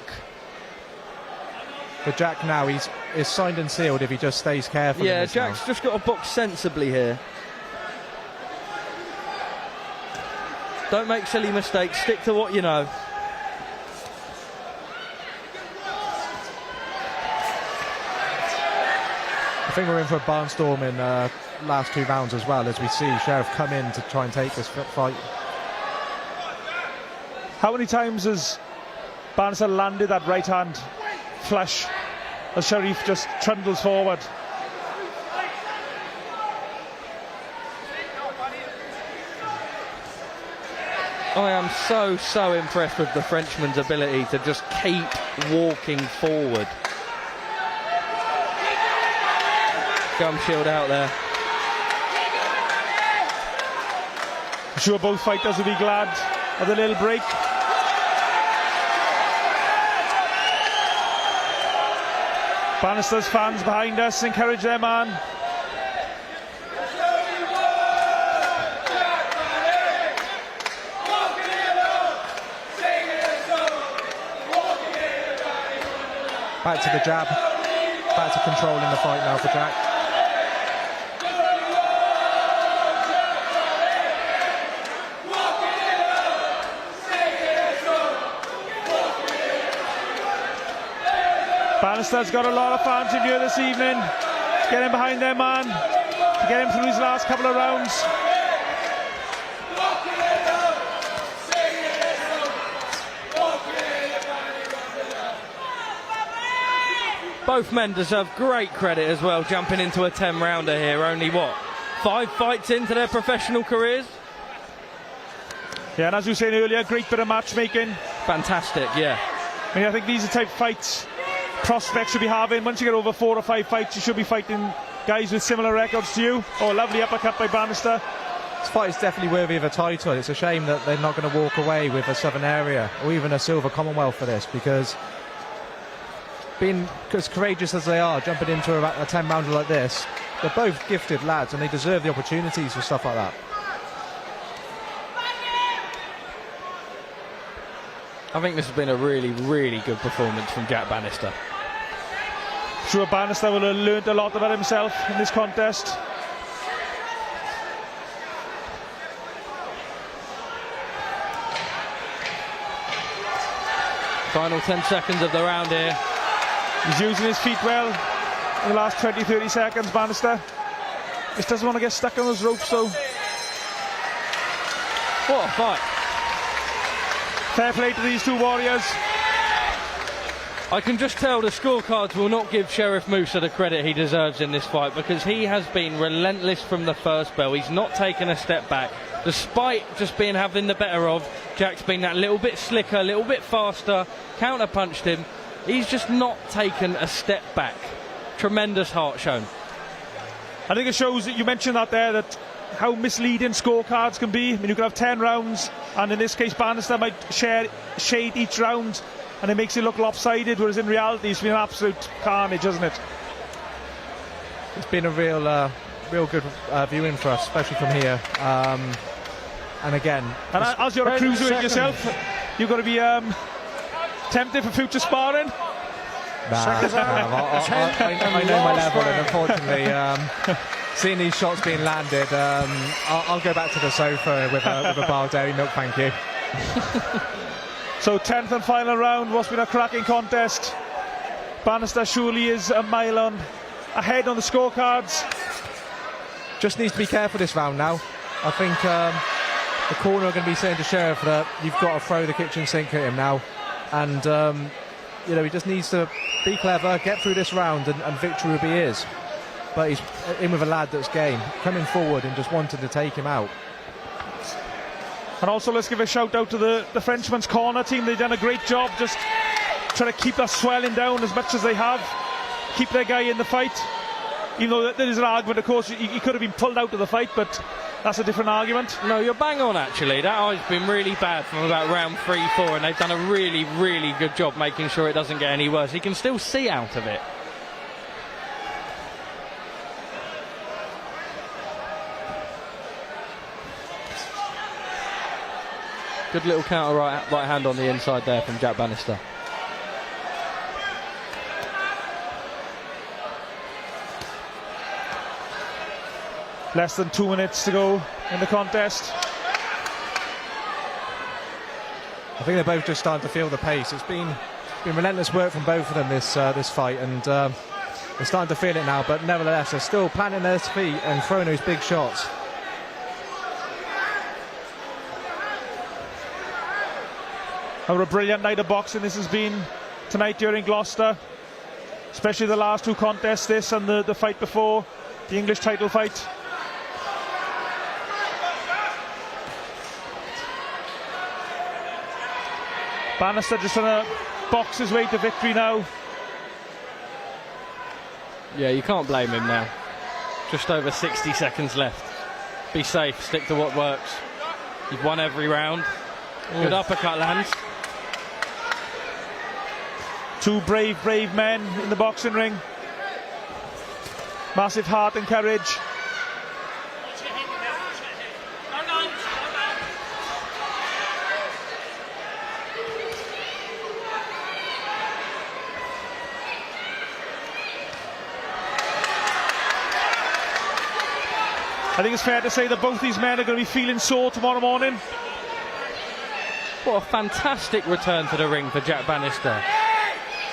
But Jack now, he's signed and sealed if he just stays careful. Yeah, Jack's just got to box sensibly here. Don't make silly mistakes. Stick to what you know. I think we're in for a barnstorm in last 2 rounds as well, as we see Sherif come in to try and take this fight. How many times has Bannister landed that right hand flush as Sherif just trundles forward? I am so impressed with the Frenchman's ability to just keep walking forward. Gum shield out there. I'm sure both fighters will be glad of the little break. Bannister's fans behind us encourage their man. Back to the jab. Back to controlling the fight now for Jack. Banister's got a lot of fans in here this evening. Get him behind their man to get him through his last couple of rounds. Both men deserve great credit as well, jumping into a 10-rounder here. Only, what, 5 fights into their professional careers? Yeah, and as you were saying earlier, great bit of matchmaking. Fantastic, yeah. I mean, I think these are the type of fights prospects should be having. Once you get over 4 or 5 fights, you should be fighting guys with similar records to you. Oh, lovely uppercut by Banister. This fight is definitely worthy of a title. It's a shame that they're not going to walk away with a Southern Area or even a Silver Commonwealth for this, because being as courageous as they are, jumping into a 10-rounder like this, they're both gifted lads and they deserve the opportunities for stuff like that. I think this has been a really, really good performance from Jack Bannister. Sure, Banister will have learned a lot about himself in this contest. Final 10 seconds of the round here. He's using his feet well in the last 20-30 seconds, Banister. Just doesn't want to get stuck on those ropes, though. What a fight. Fair play to these two warriors. I can just tell the scorecards will not give Sherif Musah the credit he deserves in this fight, because he has been relentless from the first bell. He's not taken a step back. Despite just having the better of, Jack's been that little bit slicker, a little bit faster, counter-punched him. He's just not taken a step back. Tremendous heart shown. I think it shows that you mentioned that there, that how misleading scorecards can be. I mean, you could have 10 rounds, and in this case, Banister might shade each round, and it makes it look lopsided, whereas in reality, it's been an absolute carnage, hasn't it? It's been a real good viewing for us, especially from here. And again, and as you're a cruiserweight yourself, you've got to be tempted for future sparring. I know my level, and unfortunately, seeing these shots being landed, I'll go back to the sofa with a bar of dairy milk, thank you. So 10th and final round, what's been a cracking contest. Banister surely is a mile ahead on the scorecards. Just needs to be careful this round now. I think the corner are going to be saying to Sherif that you've got to throw the kitchen sink at him now, and you know, he just needs to be clever, get through this round, and victory will be his. But he's in with a lad that's game, coming forward and just wanting to take him out. And also let's give a shout out to the Frenchman's Corner team. They've done a great job just trying to keep that swelling down as much as they have, keep their guy in the fight. Even though there is an argument, of course, he could have been pulled out of the fight, but that's a different argument. No, you're bang on, actually. That eye's been really bad from about round 3-4, and they've done a really, really good job making sure it doesn't get any worse. He can still see out of it. Good little counter right hand on the inside there from Jack Bannister. Less than 2 minutes to go in the contest. I think they're both just starting to feel the pace. It's been relentless work from both of them this fight, and they're starting to feel it now. But nevertheless, they're still planting their feet and throwing those big shots. What a brilliant night of boxing this has been tonight during Gloucester, especially the last two contests, this and the fight before, the English title fight. Banister just trying to box his way to victory now. Yeah, you can't blame him now. Just over 60 seconds left. Be safe, stick to what works. You've won every round. Good uppercut lands. Two brave men in the boxing ring. Massive heart and courage. I think it's fair to say that both these men are going to be feeling sore tomorrow morning. What a fantastic return to the ring for Jack Bannister.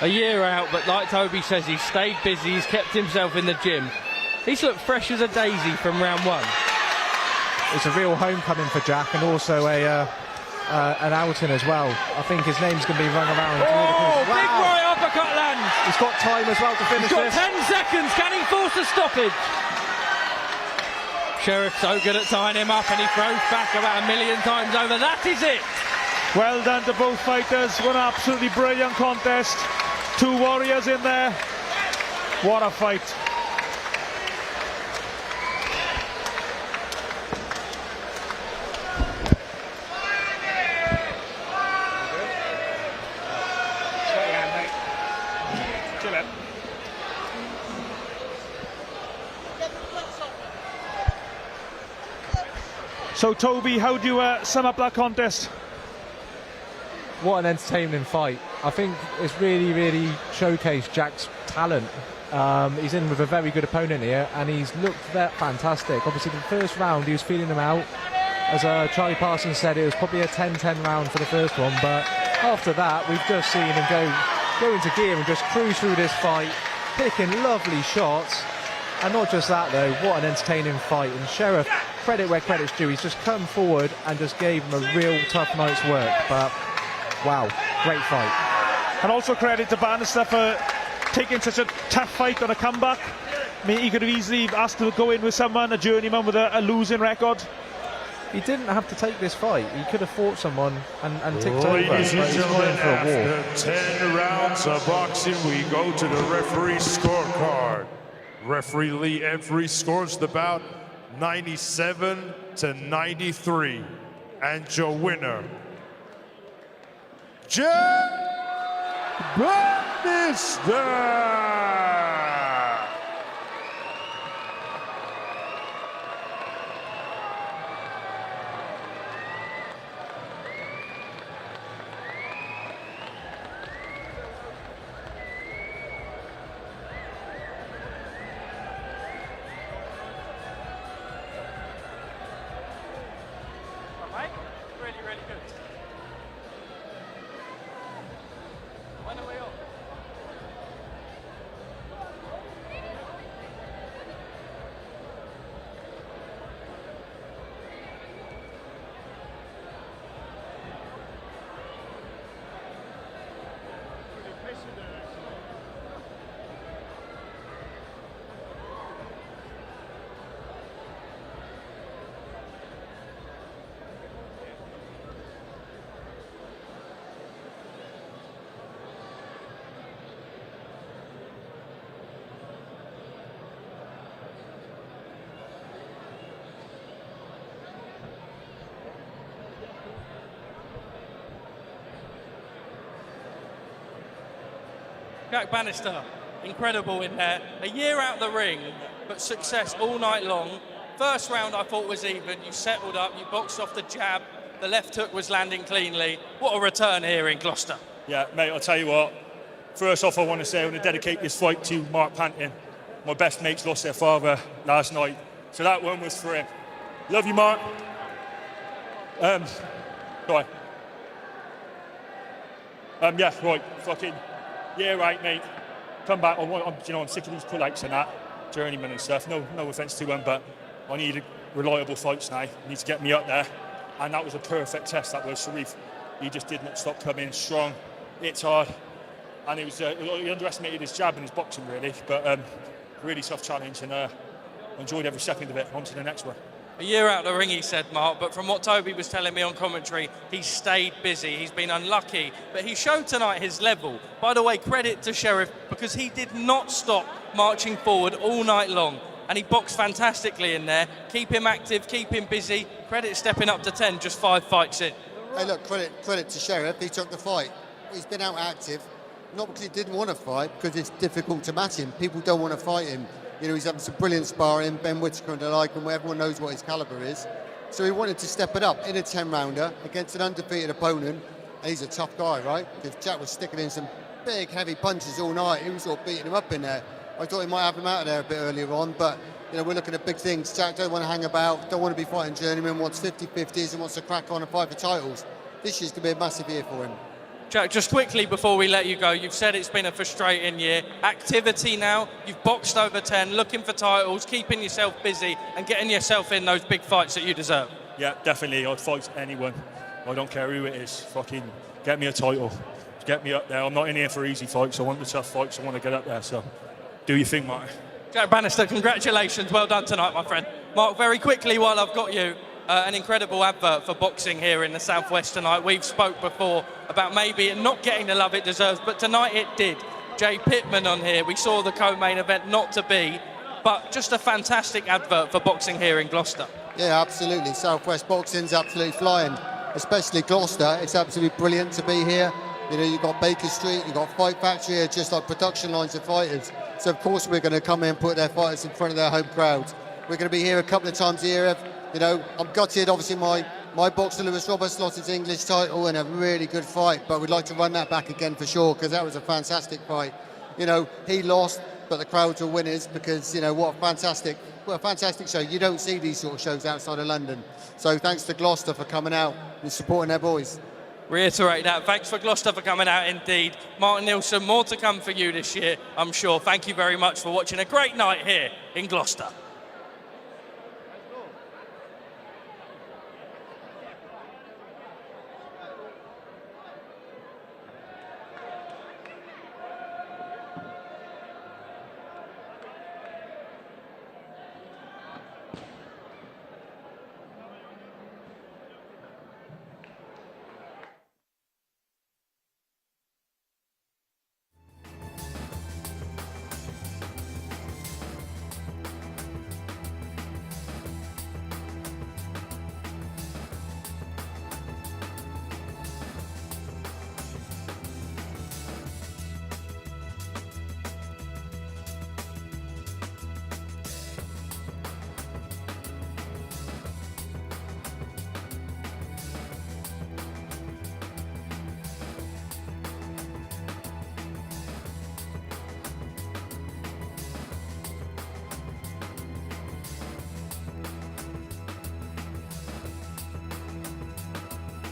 A year out, but like Toby says, he's stayed busy, he's kept himself in the gym. He's looked fresh as a daisy from round 1. It's a real homecoming for Jack, and also an outing as well. I think his name's going to be rung around. Oh, big right uppercut lands. He's got time as well to finish He's got this. 10 seconds. Can he force a stoppage? Sherif so good at tying him up, and he throws back about a million times over. That is it. Well done to both fighters. What an absolutely brilliant contest. 2 warriors in there. What a fight. So Toby, how do you sum up that contest? What an entertaining fight. I think it's really showcased Jack's talent. He's in with a very good opponent here, and he's looked fantastic. Obviously the first round he was feeling him out. As Charlie Parsons said, it was probably a 10-10 round for the first one, but after that we've just seen him go into gear and just cruise through this fight, picking lovely shots. And not just that though, what an entertaining fight. And Sherif, credit where credit's due, he's just come forward and just gave him a real tough night's work. But wow, great fight. And also credit to Banister for taking such a tough fight on a comeback. I mean, he could have easily asked to go in with someone, a journeyman with a losing record. He didn't have to take this fight. He could have fought someone and ticked over. Ladies and gentlemen, after 10 rounds of boxing, we go to the referee scorecard. Referee Lee Every scores the bout 97-93. And your winner, Jack Bannister. Jack Bannister, incredible in there. A year out the ring, but success all night long. First round I thought was even. You settled up, you boxed off the jab. The left hook was landing cleanly. What a return here in Gloucester. Yeah, mate, I'll tell you what. First off, I want to say I want to dedicate this fight to Mark Panton. My best mates lost their father last night, so that one was for him. Love you, Mark. Right. Yeah, right. Fucking. Yeah, right, mate. Come back. I'm sick of these pull-outs and that, journeyman and stuff. No offence to them, but I need reliable fights now. You need to get me up there, and that was a perfect test. That was Sherif. He just did not stop coming strong. It's hard, and he underestimated his jab and his boxing really, but really tough challenge, and enjoyed every second of it. On to the next one. A year out the ring, he said, Mark, but from what Toby was telling me on commentary, he's stayed busy, he's been unlucky, but he showed tonight his level. By the way, credit to Sherif, because he did not stop marching forward all night long, and he boxed fantastically in there. Keep him active, keep him busy. Credit stepping up to 10, just 5 fights in. Hey, look, credit to Sherif, he took the fight. He's been out active, not because he didn't want to fight, because it's difficult to match him. People don't want to fight him. You know, he's having some brilliant sparring, Ben Whittaker and the like, and everyone knows what his calibre is. So he wanted to step it up in a 10-rounder against an undefeated opponent, and he's a tough guy, right? Because Jack was sticking in some big, heavy punches all night. He was sort of beating him up in there. I thought he might have him out of there a bit earlier on, but, you know, we're looking at big things. Jack don't want to hang about, don't want to be fighting journeyman, wants 50-50s and wants to crack on and fight for titles. This year's going to be a massive year for him. Jack, just quickly before we let you go, you've said it's been a frustrating year. Activity now, you've boxed over 10, looking for titles, keeping yourself busy and getting yourself in those big fights that you deserve. Yeah, definitely. I'd fight anyone. I don't care who it is. Fucking get me a title. Get me up there. I'm not in here for easy fights. I want the tough fights. I want to get up there. So do your thing, Mark. Jack Bannister, congratulations. Well done tonight, my friend. Mark, very quickly while I've got you, an incredible advert for boxing here in the Southwest tonight. We've spoke before about maybe it not getting the love it deserves, but tonight it did. Jay Pitman on here. We saw the co-main event not to be, but just a fantastic advert for boxing here in Gloucester. Yeah, absolutely. Southwest boxing's absolutely flying, especially Gloucester. It's absolutely brilliant to be here. You know, you've got Baker Street, you've got Fight Factory here, just like production lines of fighters. So of course we're going to come in and put their fighters in front of their home crowds. We're going to be here a couple of times a year. You know, I'm gutted, obviously my boxer Lewis Roberts lost his English title in a really good fight, but we'd like to run that back again for sure, because that was a fantastic fight. You know, he lost, but the crowds are winners, because, you know, what a fantastic show. You don't see these sort of shows outside of London. So thanks to Gloucester for coming out and supporting their boys. Reiterate that. Thanks for Gloucester for coming out indeed. Martin Neilson, more to come for you this year, I'm sure. Thank you very much for watching a great night here in Gloucester.